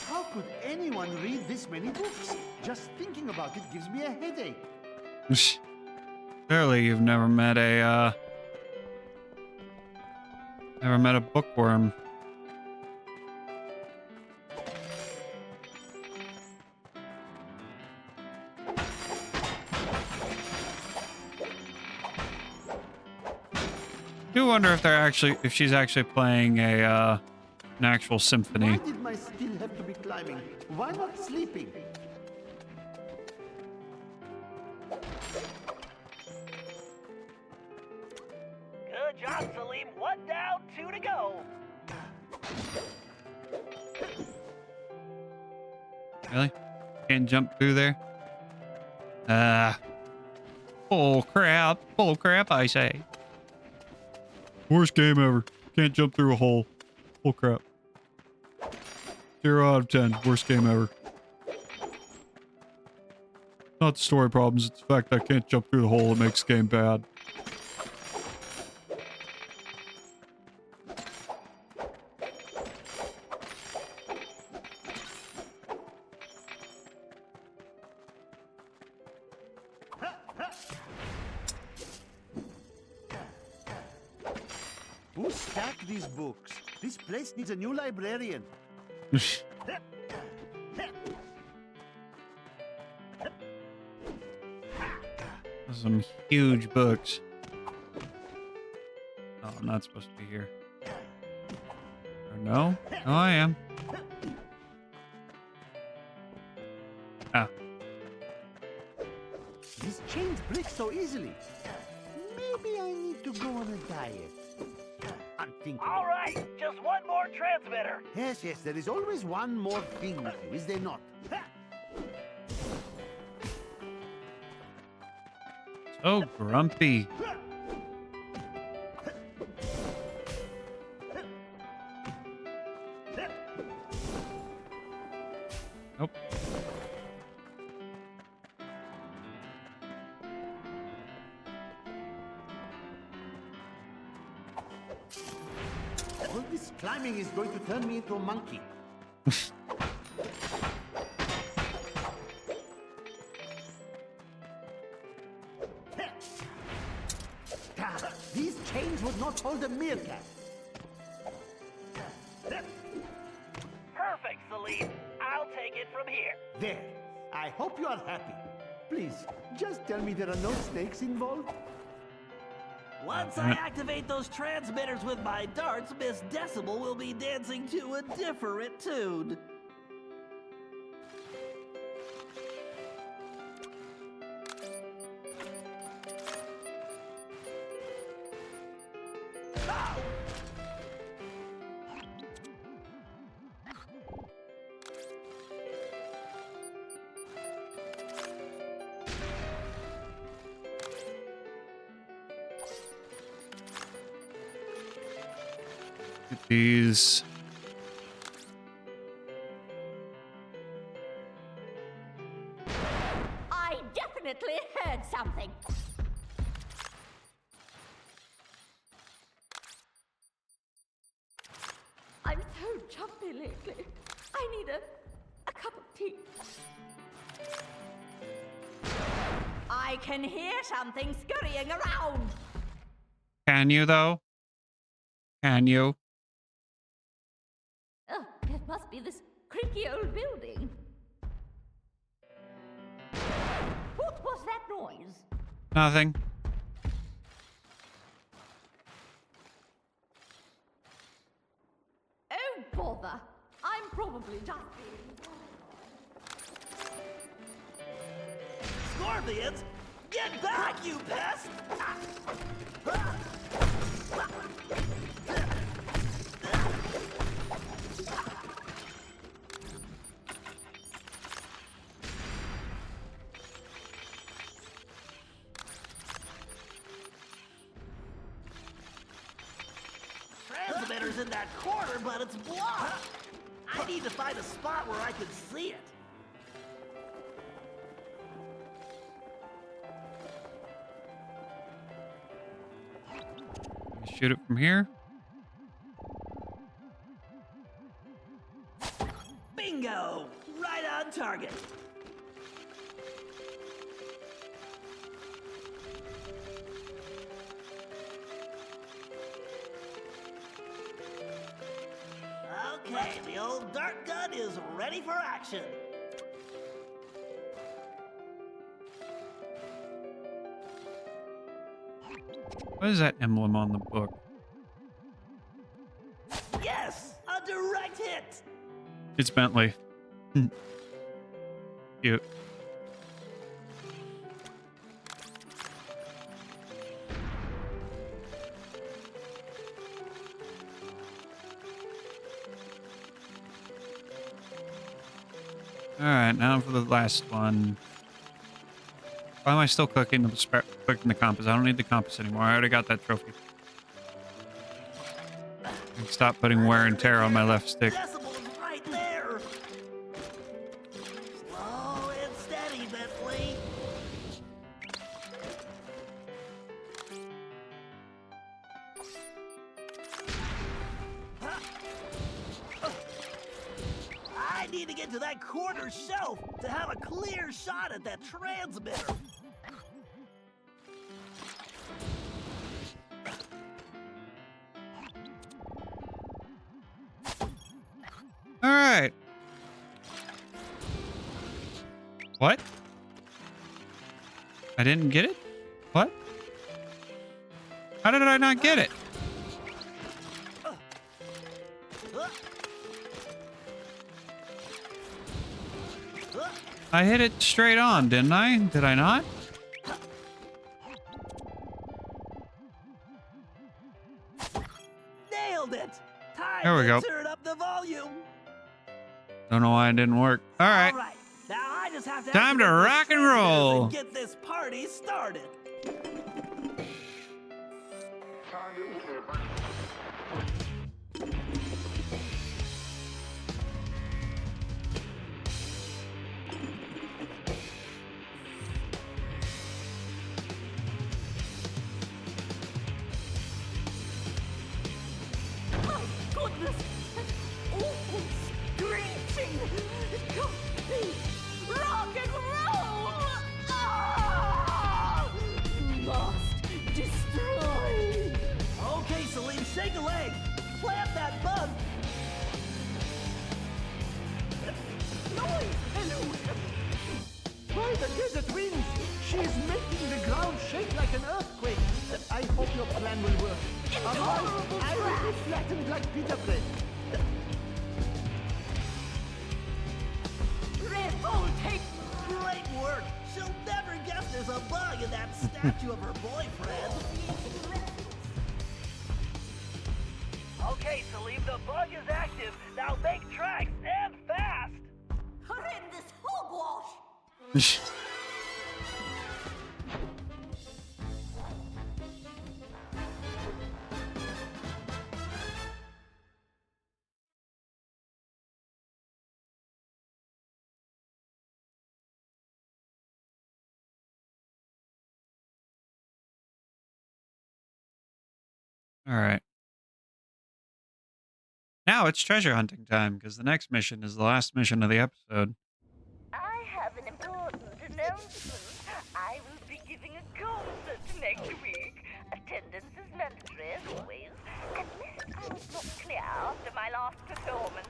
How could anyone read this many books? Just thinking about it gives me a headache. Clearly, you've never met a bookworm. I do wonder if she's actually playing an actual symphony. Why did my skill have to be climbing? Why not sleeping? Good job, Salim. 1 down, 2 to go. Really? Can't jump through there? Bull crap. Bull crap, I say. Worst game ever. Can't jump through a hole. Bull crap. 0 out of 10. Worst game ever. Not the story problems, it's the fact that I can't jump through the hole that makes the game bad. Who stacked these books? This place needs a new librarian. Some huge books. Oh, I'm not supposed to be here. Or no? No, I am. Ah. These chains break so easily. Maybe I need to go on a diet. Unthinkable. All right, just one more transmitter. Yes, there is always one more thing with you, is there not? So grumpy. Nope. timing is going to turn me into a monkey. These chains would not hold a meerkat. Perfect, Salim. I'll take it from here. There. I hope you are happy. Please, just tell me there are no snakes involved. Once I activate those transmitters with my darts, Miss Decibel will be dancing to a different tune. These. I definitely heard something. I'm so jumpy lately. I need a cup of tea. I can hear something scurrying around. Can you though? Can you? Oh, it must be this creaky old building. What was that noise? Nothing. Oh, bother. I'm probably just being... Scorpions, get back, you pest! Transmitter's in that corner, but it's blocked. I need to find a spot where I can see it. Shoot it from here. Bingo! Right on target. Okay, the old dart gun is ready for action. What is that emblem on the book? Yes, a direct hit. It's Bentley. Cute. Alright, now for the last one. Why am I still clicking the compass? I don't need the compass anymore. I already got that trophy. Stop putting wear and tear on my left stick. Decibel's right there. Slow and steady, Bentley. I need to get to that corner shelf to have a clear shot at that transmitter. All right. What? I didn't get it? What? How did I not get it? I hit it straight on, didn't I? Did I not? Nailed it. Time There we to go. turn up the volume. Don't know why it didn't work. All right. All right. Now I just have to Time to activate rock this and roll. and get this party started. Oh, goodness Rock and roll! Ah! Must destroy! Okay, Celine, shake a leg. Plant that bug. Noise! Hello! By the desert winds, she's making the ground shake like an earthquake. I hope your plan will work. Otherwise, I will be flattened like pita bread. Revolting! Great work. She'll never guess there's a bug in that statue of her boyfriend. Okay, Celine, the bug is active. Now make tracks and fast. Horrendous hogwash! All right. Now it's treasure hunting time, because the next mission is the last mission of the episode. I have an important announcement. I will be giving a concert next week. Attendance is mandatory as always. Unless I was not clear after my last performance,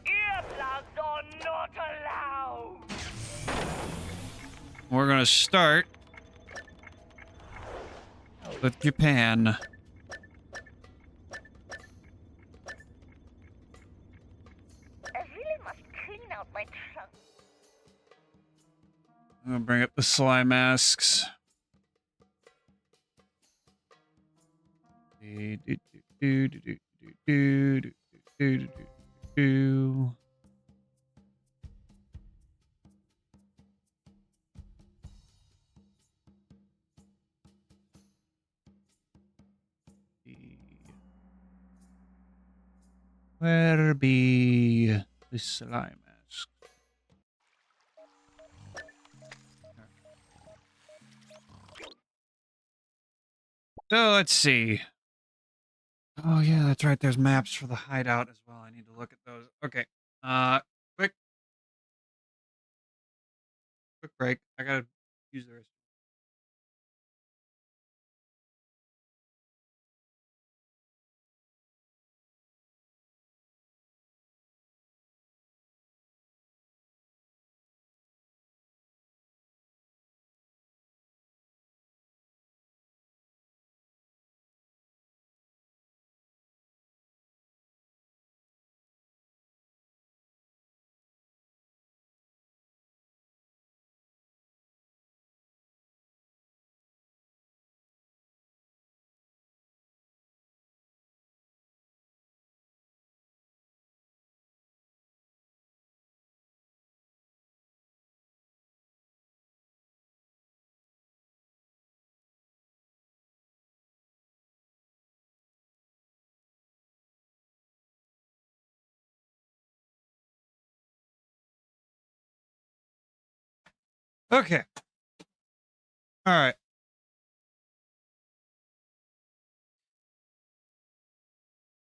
earplugs are not allowed. We're going to start with Japan. I really must clean out my trunk. I'm going to bring up the slime masks. Where be the slime mask? So let's see. Oh yeah, that's right. There's maps for the hideout as well. I need to look at those. Okay. Quick break. I gotta use the rest. Okay. All right.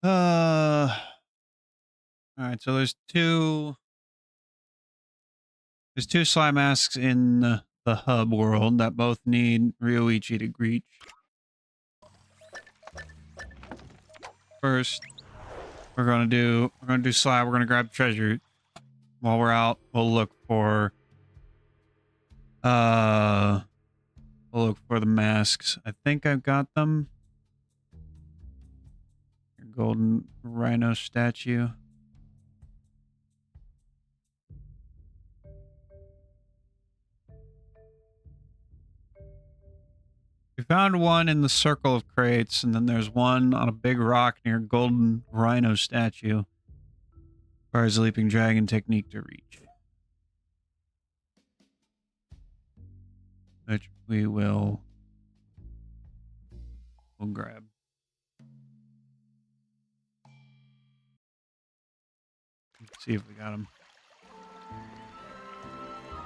All right. So there's two slime masks in the hub world that both need Ryoichi to reach. First, we're gonna do slime. We're gonna grab treasure. While we're out, we'll look for the masks. I think I've got them. Your golden rhino statue. We found one in the circle of crates, and then there's one on a big rock near golden rhino statue. Requires a leaping dragon technique to reach. Which we'll grab. Let's see if we got him.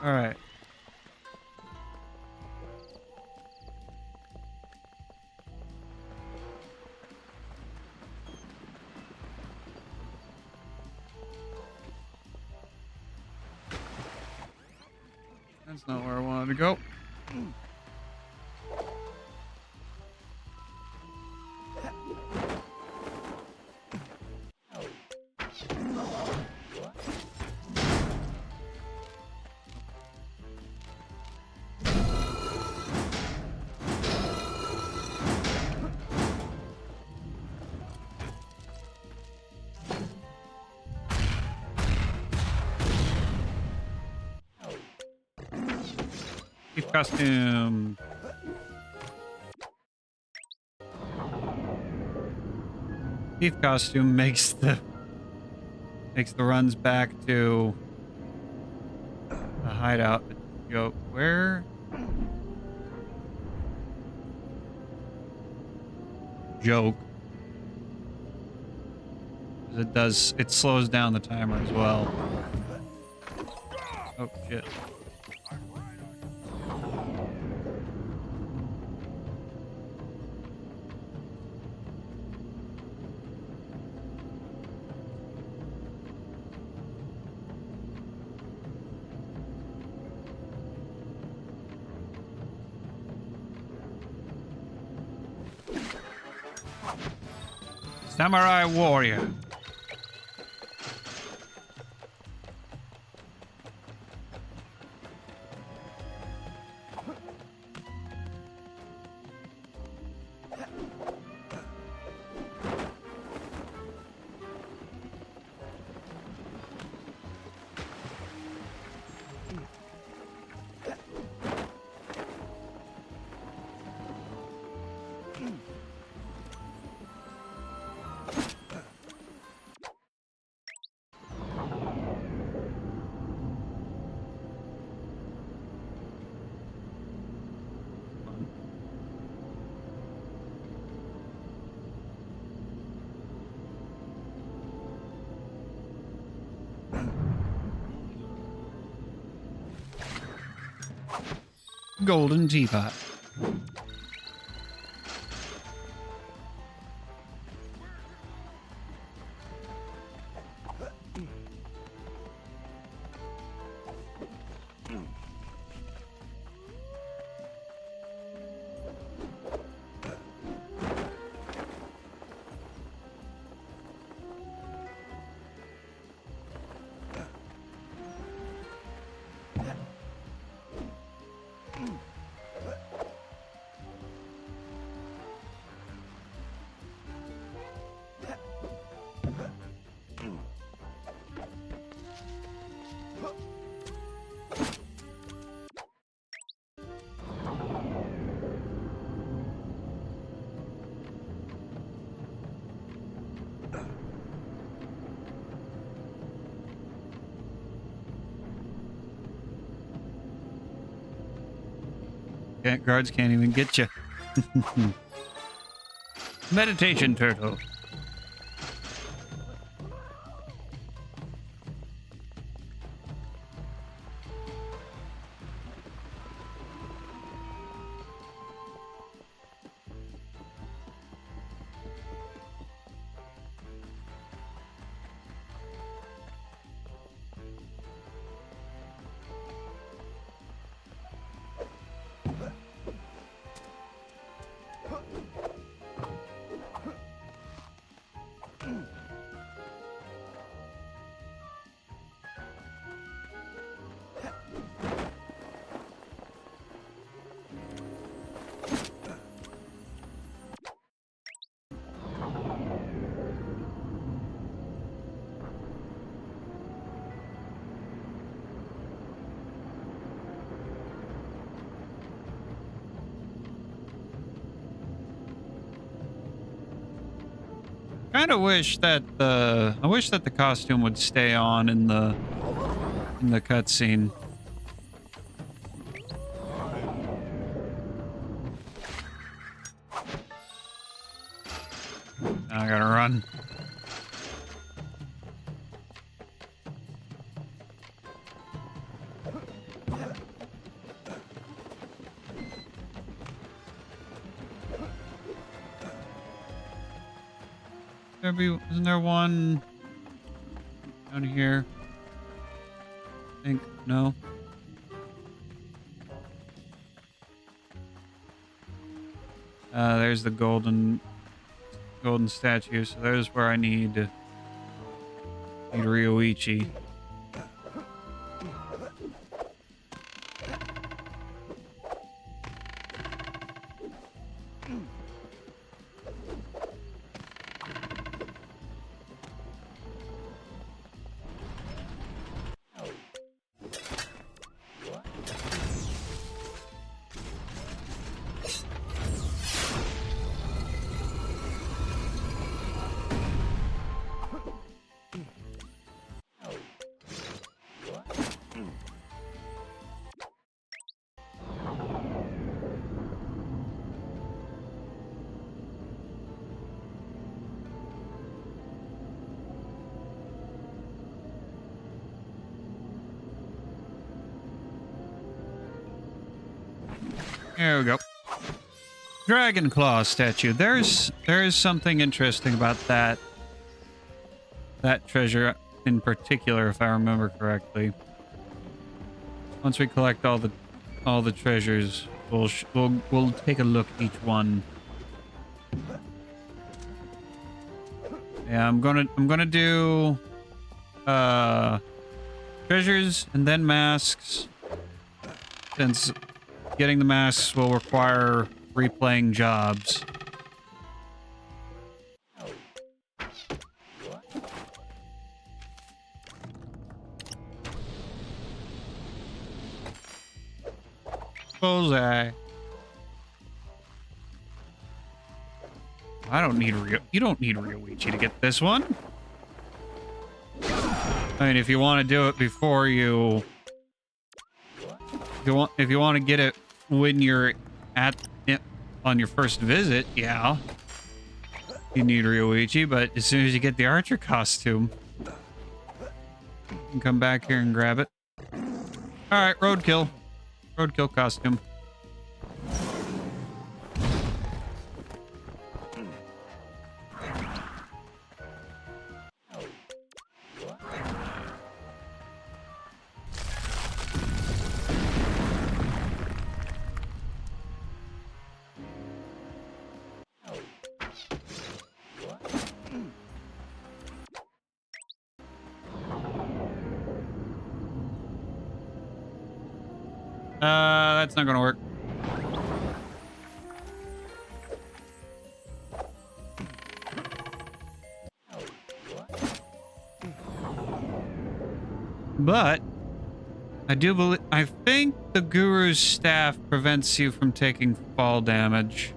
All right. That's not where I wanted to go. Thief costume. Thief costume makes the runs back to the hideout. You go where? Joke. It slows down the timer as well. Oh shit. Samurai warrior. Golden teapot. Guards can't even get you. Meditation turtle. Kind of wish that the costume would stay on in the cutscene. Now I gotta run. Isn't there one down here? I think no. There's the golden statue. So there's where I need Ryoichi. There we go. Dragon Claw statue. There is something interesting about that treasure in particular, if I remember correctly. Once we collect all the treasures, we'll take a look at each one. Yeah, I'm gonna do treasures and then masks, since getting the masks will require replaying jobs. Bullseye. I don't need you don't need Ryoichi to get this one. I mean, if you want to do it before you... If you want to get it when you're on your first visit, yeah. You need Ryoichi, but as soon as you get the archer costume, you can come back here and grab it. Alright, roadkill. Roadkill costume. That's not gonna work. But I think the Guru's staff prevents you from taking fall damage.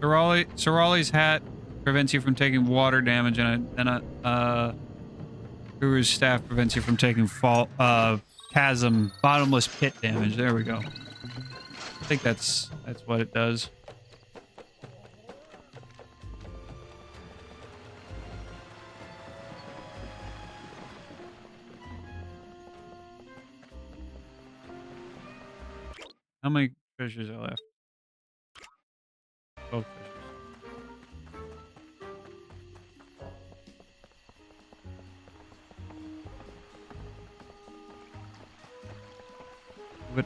Sorali's hat prevents you from taking water damage, and a Guru's staff prevents you from taking chasm, bottomless pit damage. There we go. I think that's what it does. How many treasures are left? 12 treasures. But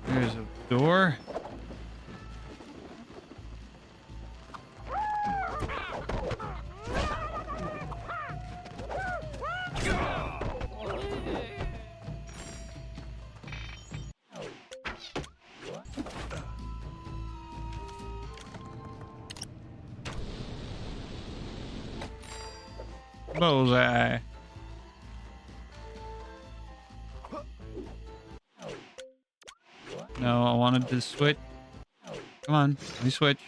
there's a door. Bullseye. No, I wanted to switch. Come on, let me switch.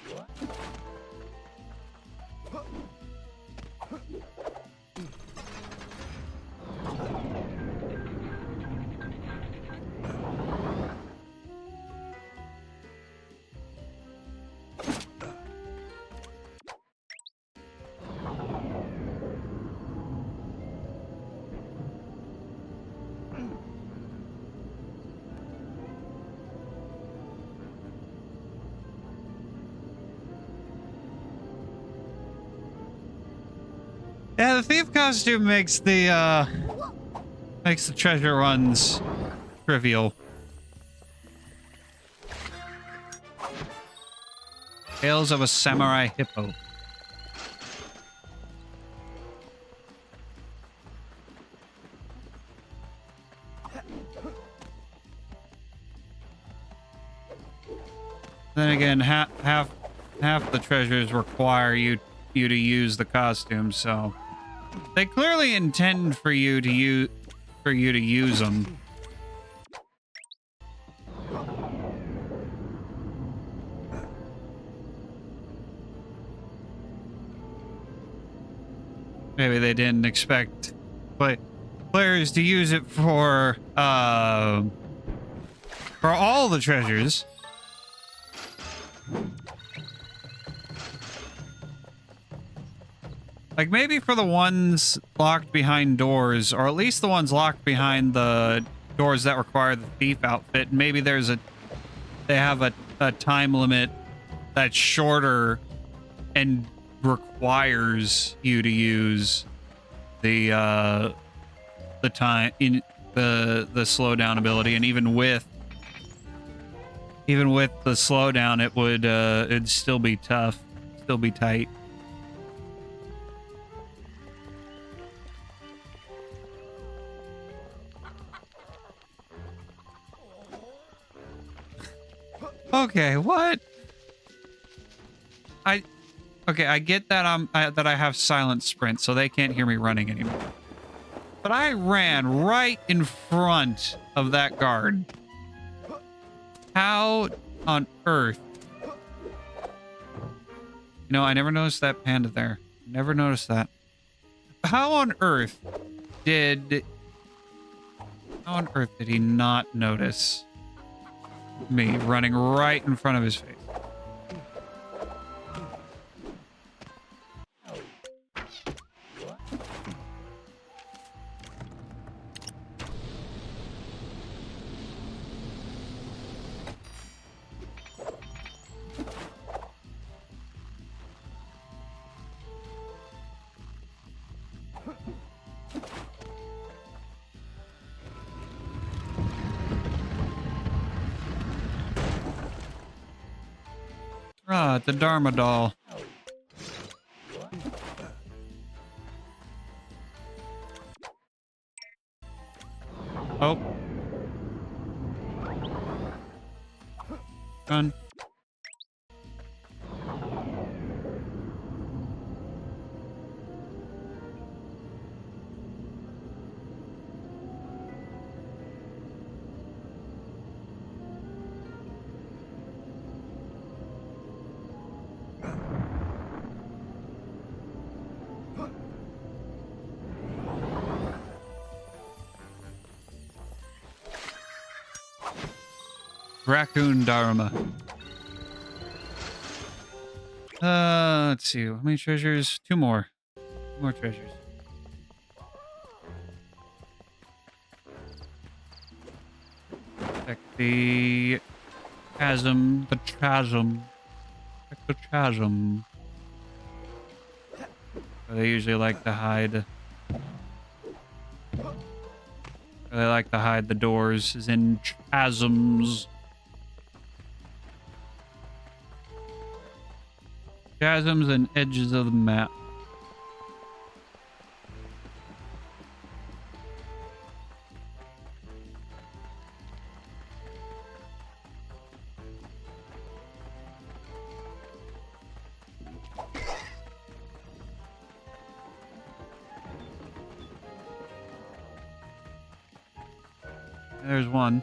Yeah, the thief costume makes the treasure runs trivial. Tales of a Samurai Hippo. Then again, half the treasures require you to use the costume, so they clearly intend for you to use them. Maybe they didn't expect players to use it for all the treasures. Like maybe for the ones locked behind doors, or at least the ones locked behind the doors that require the thief outfit. Maybe they have a time limit that's shorter and requires you to use the time in the slowdown ability, and even with the slowdown, it would it'd still be tough, still be tight. Okay, what? I get that that I have silent sprint, so they can't hear me running anymore. But I ran right in front of that guard. How on earth? You know, I never noticed that panda there. Never noticed that. How on earth did he not notice me running right in front of his face? Ah, the Dharma doll. Oh. Run. Raccoon Dharma. Let's see. How many treasures? Two more. Two more treasures. Check the chasm. The chasm. Check the chasm. They usually like to hide. They like to hide the doors is in chasms. Chasms and edges of the map. There's one.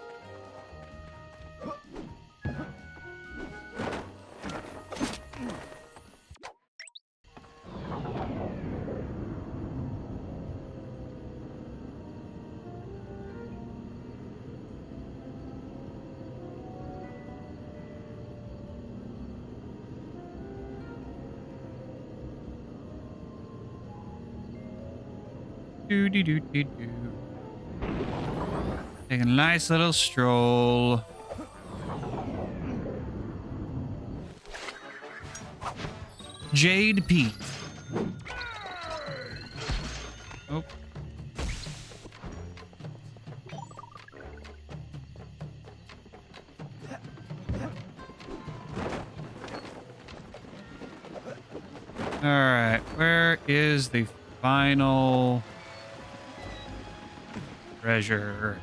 Do. Take a nice little stroll. Jade Pete. All right, where is the final treasure?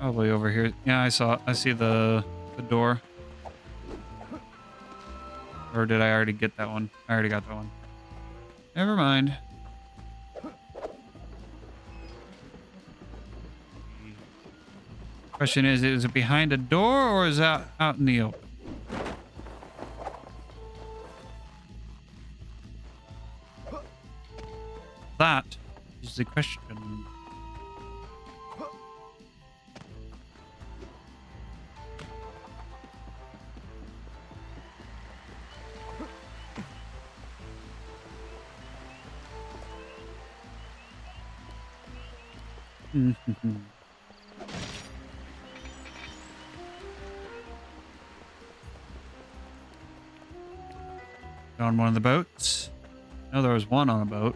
Probably over here. Yeah, I see the door. Or did I already get that one? I already got that one. Never mind. Question is it behind a door or is it out in the open? That is the question. On one of the boats. No, there was one on a boat.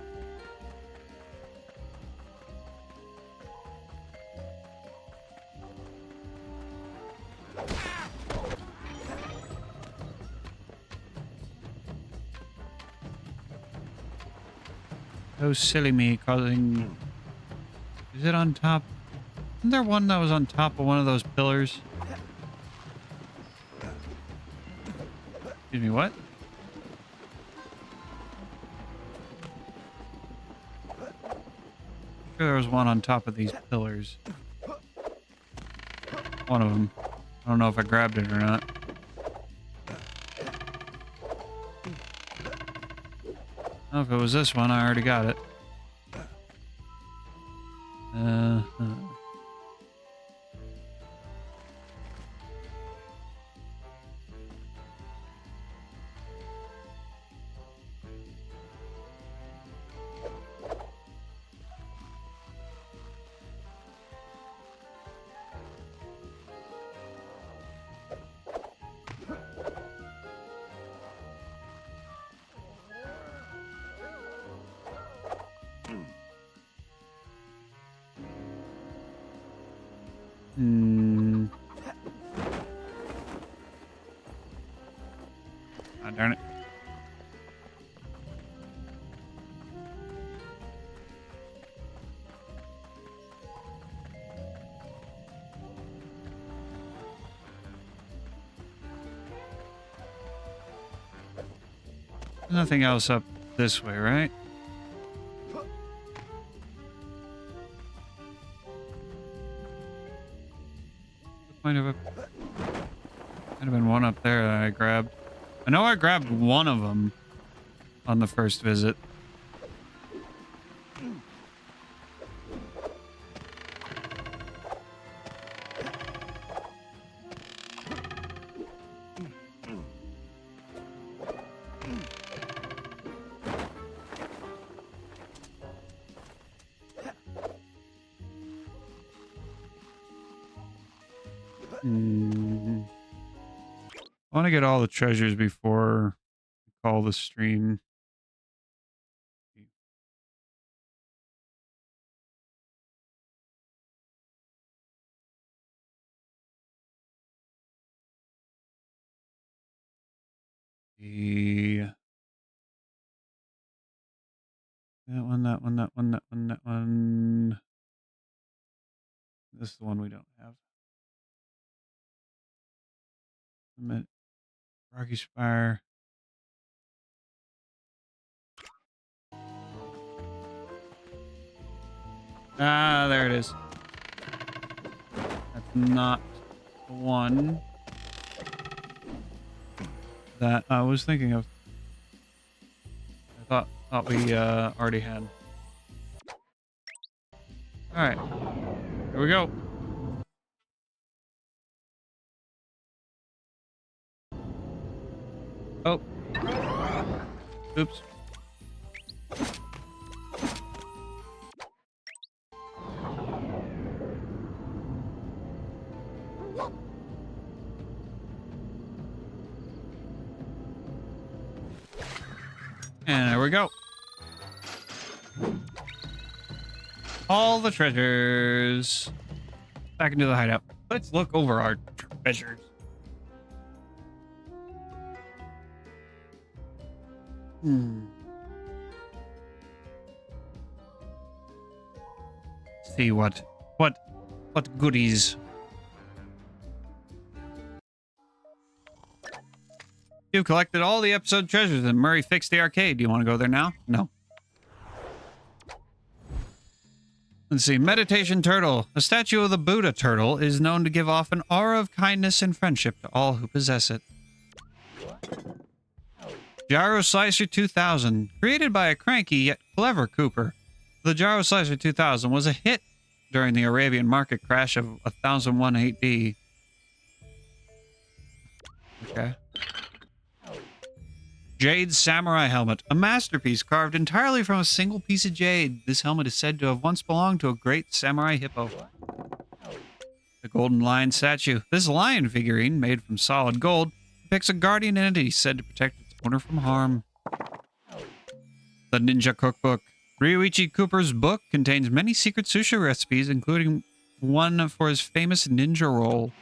Oh, silly me causing... Is it on top? Isn't there one that was on top of one of those pillars? Excuse me, what? Sure there was one on top of these pillars. One of them. I don't know if I grabbed it or not. Oh, if it was this one, I already got it. Ah, darn it. Nothing else up this way, right? Might have been one up there that I grabbed. I know I grabbed one of them on the first visit. I want to get all the treasures before I call the stream. That one. This is the one we don't have. Rocky Spire. Ah, there it is. That's not the one that I was thinking of. I thought we already had. All right, here we go. Oh, oops. And there we go. all the treasures. Back into the hideout. Let's look over our treasures. See what goodies. You've collected all the episode treasures and Murray fixed the arcade. Do you want to go there now? No. Let's see. Meditation turtle. A statue of the Buddha turtle is known to give off an aura of kindness and friendship to all who possess it. Gyro Slicer 2000. Created by a cranky yet clever Cooper, the Gyro Slicer 2000 was a hit during the Arabian market crash of 1001 AD. Okay. Jade Samurai Helmet. A masterpiece carved entirely from a single piece of jade. This helmet is said to have once belonged to a great samurai hippo. The Golden Lion Statue. This lion figurine, made from solid gold, depicts a guardian entity said to protect its owner from harm. The Ninja Cookbook. Ryuichi Cooper's book contains many secret sushi recipes, including one for his famous ninja roll.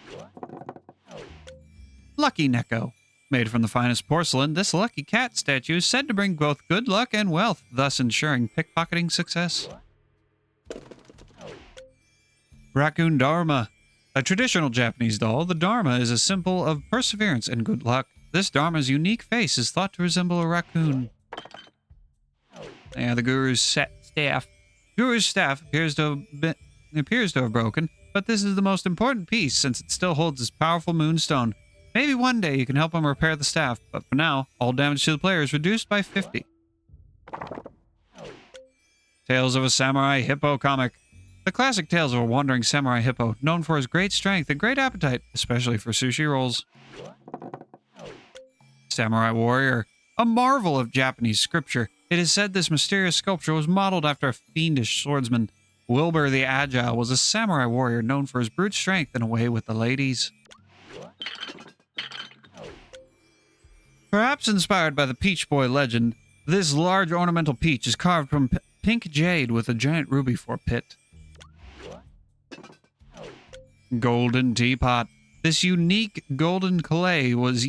Lucky Neko. Made from the finest porcelain, this lucky cat statue is said to bring both good luck and wealth, thus ensuring pickpocketing success. Raccoon Dharma. A traditional Japanese doll, the Dharma is a symbol of perseverance and good luck. This Dharma's unique face is thought to resemble a raccoon. Yeah, the Guru's staff. Guru's staff appears to have broken, but this is the most important piece since it still holds his powerful moonstone. Maybe one day you can help him repair the staff, but for now, all damage to the player is reduced by 50. Tales of a Samurai Hippo comic. The classic tales of a wandering samurai hippo, known for his great strength and great appetite, especially for sushi rolls. Samurai Warrior. A marvel of Japanese scripture. It is said this mysterious sculpture was modeled after a fiendish swordsman. Wilbur the Agile was a samurai warrior known for his brute strength and a way with the ladies. Perhaps inspired by the Peach Boy legend, this large ornamental peach is carved from pink jade with a giant ruby for a pit. Golden Teapot. This unique golden clay was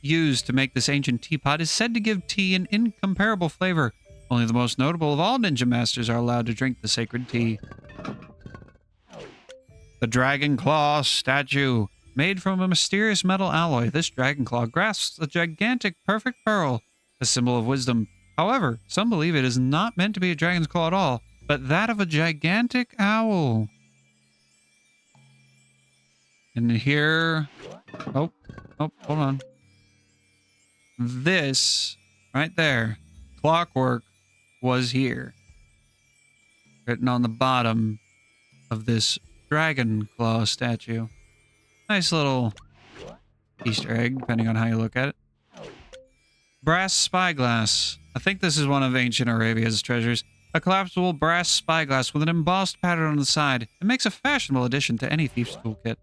used to make this ancient teapot is said to give tea an incomparable flavor. Only the most notable of all ninja masters are allowed to drink the sacred tea. The Dragon Claw Statue. Made from a mysterious metal alloy, this dragon claw grasps a gigantic perfect pearl, a symbol of wisdom. However, some believe it is not meant to be a dragon's claw at all, but that of a gigantic owl. And here... Oh, hold on. This, right there, clockwork, was here. Written on the bottom of this dragon claw statue. Nice little Easter egg, depending on how you look at it. Brass spyglass. I think this is one of ancient Arabia's treasures. A collapsible brass spyglass with an embossed pattern on the side. It makes a fashionable addition to any thief's toolkit.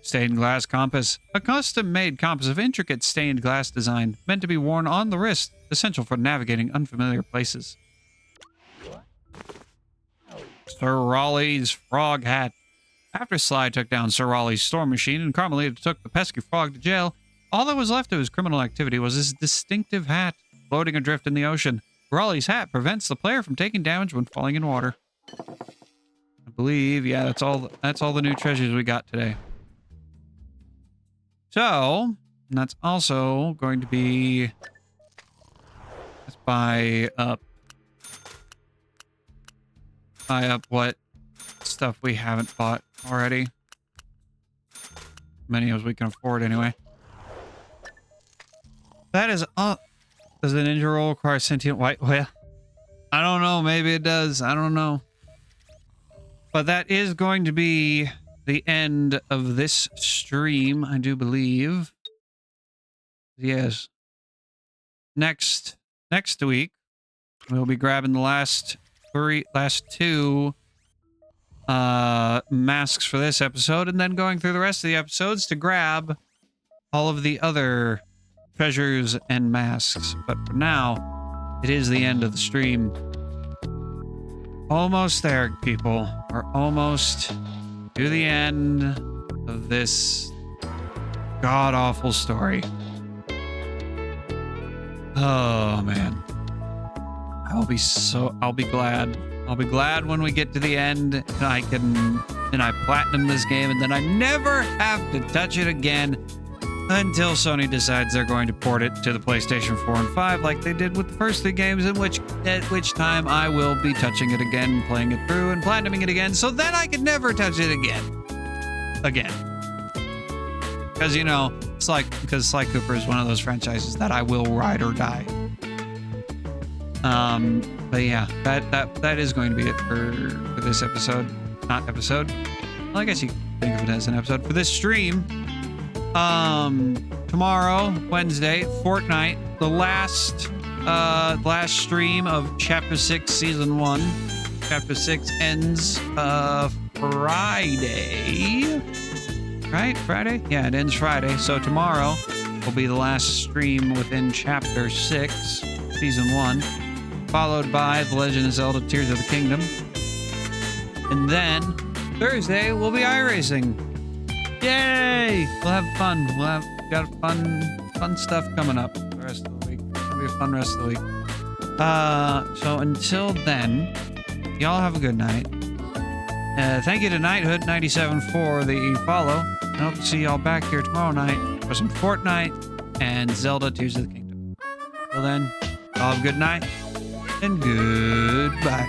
Stained glass compass. A custom-made compass of intricate stained glass design, meant to be worn on the wrist, essential for navigating unfamiliar places. Sir Raleigh's frog hat. After Sly took down Sir Raleigh's storm machine and Carmelita took the pesky frog to jail, all that was left of his criminal activity was his distinctive hat, floating adrift in the ocean. Raleigh's hat prevents the player from taking damage when falling in water. I believe, yeah, that's all the new treasures we got today. So, that's also going to be... Let's buy up what stuff we haven't bought already. Many as we can afford anyway. That is up. Does the ninja roll require sentient white? Well, I don't know. Maybe it does. I don't know. But that is going to be the end of this stream, I do believe. Yes. Next week, we'll be grabbing the last two masks for this episode, and then going through the rest of the episodes to grab all of the other treasures and masks. But for now, it is the end of the stream. almost there, people. We're almost to the end of this god-awful story. Oh, man. I'll be glad. I'll be glad when we get to the end and I platinum this game and then I never have to touch it again until Sony decides they're going to port it to the PlayStation 4 and 5 like they did with the first 3 games, at which time I will be touching it again, playing it through, and platinuming it again, so then I can never touch it again. Because, you know, because Sly Cooper is one of those franchises that I will ride or die. But yeah, that is going to be it for this episode. Not episode. Well, I guess you can think of it as an episode. For this stream, tomorrow, Wednesday, Fortnite, the last stream of Chapter 6, Season 1. Chapter 6 ends, Friday. Right? Friday? Yeah, it ends Friday. So tomorrow will be the last stream within Chapter 6, Season 1. Followed by The Legend of Zelda Tears of the Kingdom. And then Thursday will be iRacing. Yay! We'll have fun. Got fun stuff coming up the rest of the week. It'll be a fun rest of the week. So until then, y'all have a good night. Thank you to Knighthood97 for the follow. I hope to see y'all back here tomorrow night for some Fortnite and Zelda Tears of the Kingdom. Till then, y'all have a good night and goodbye.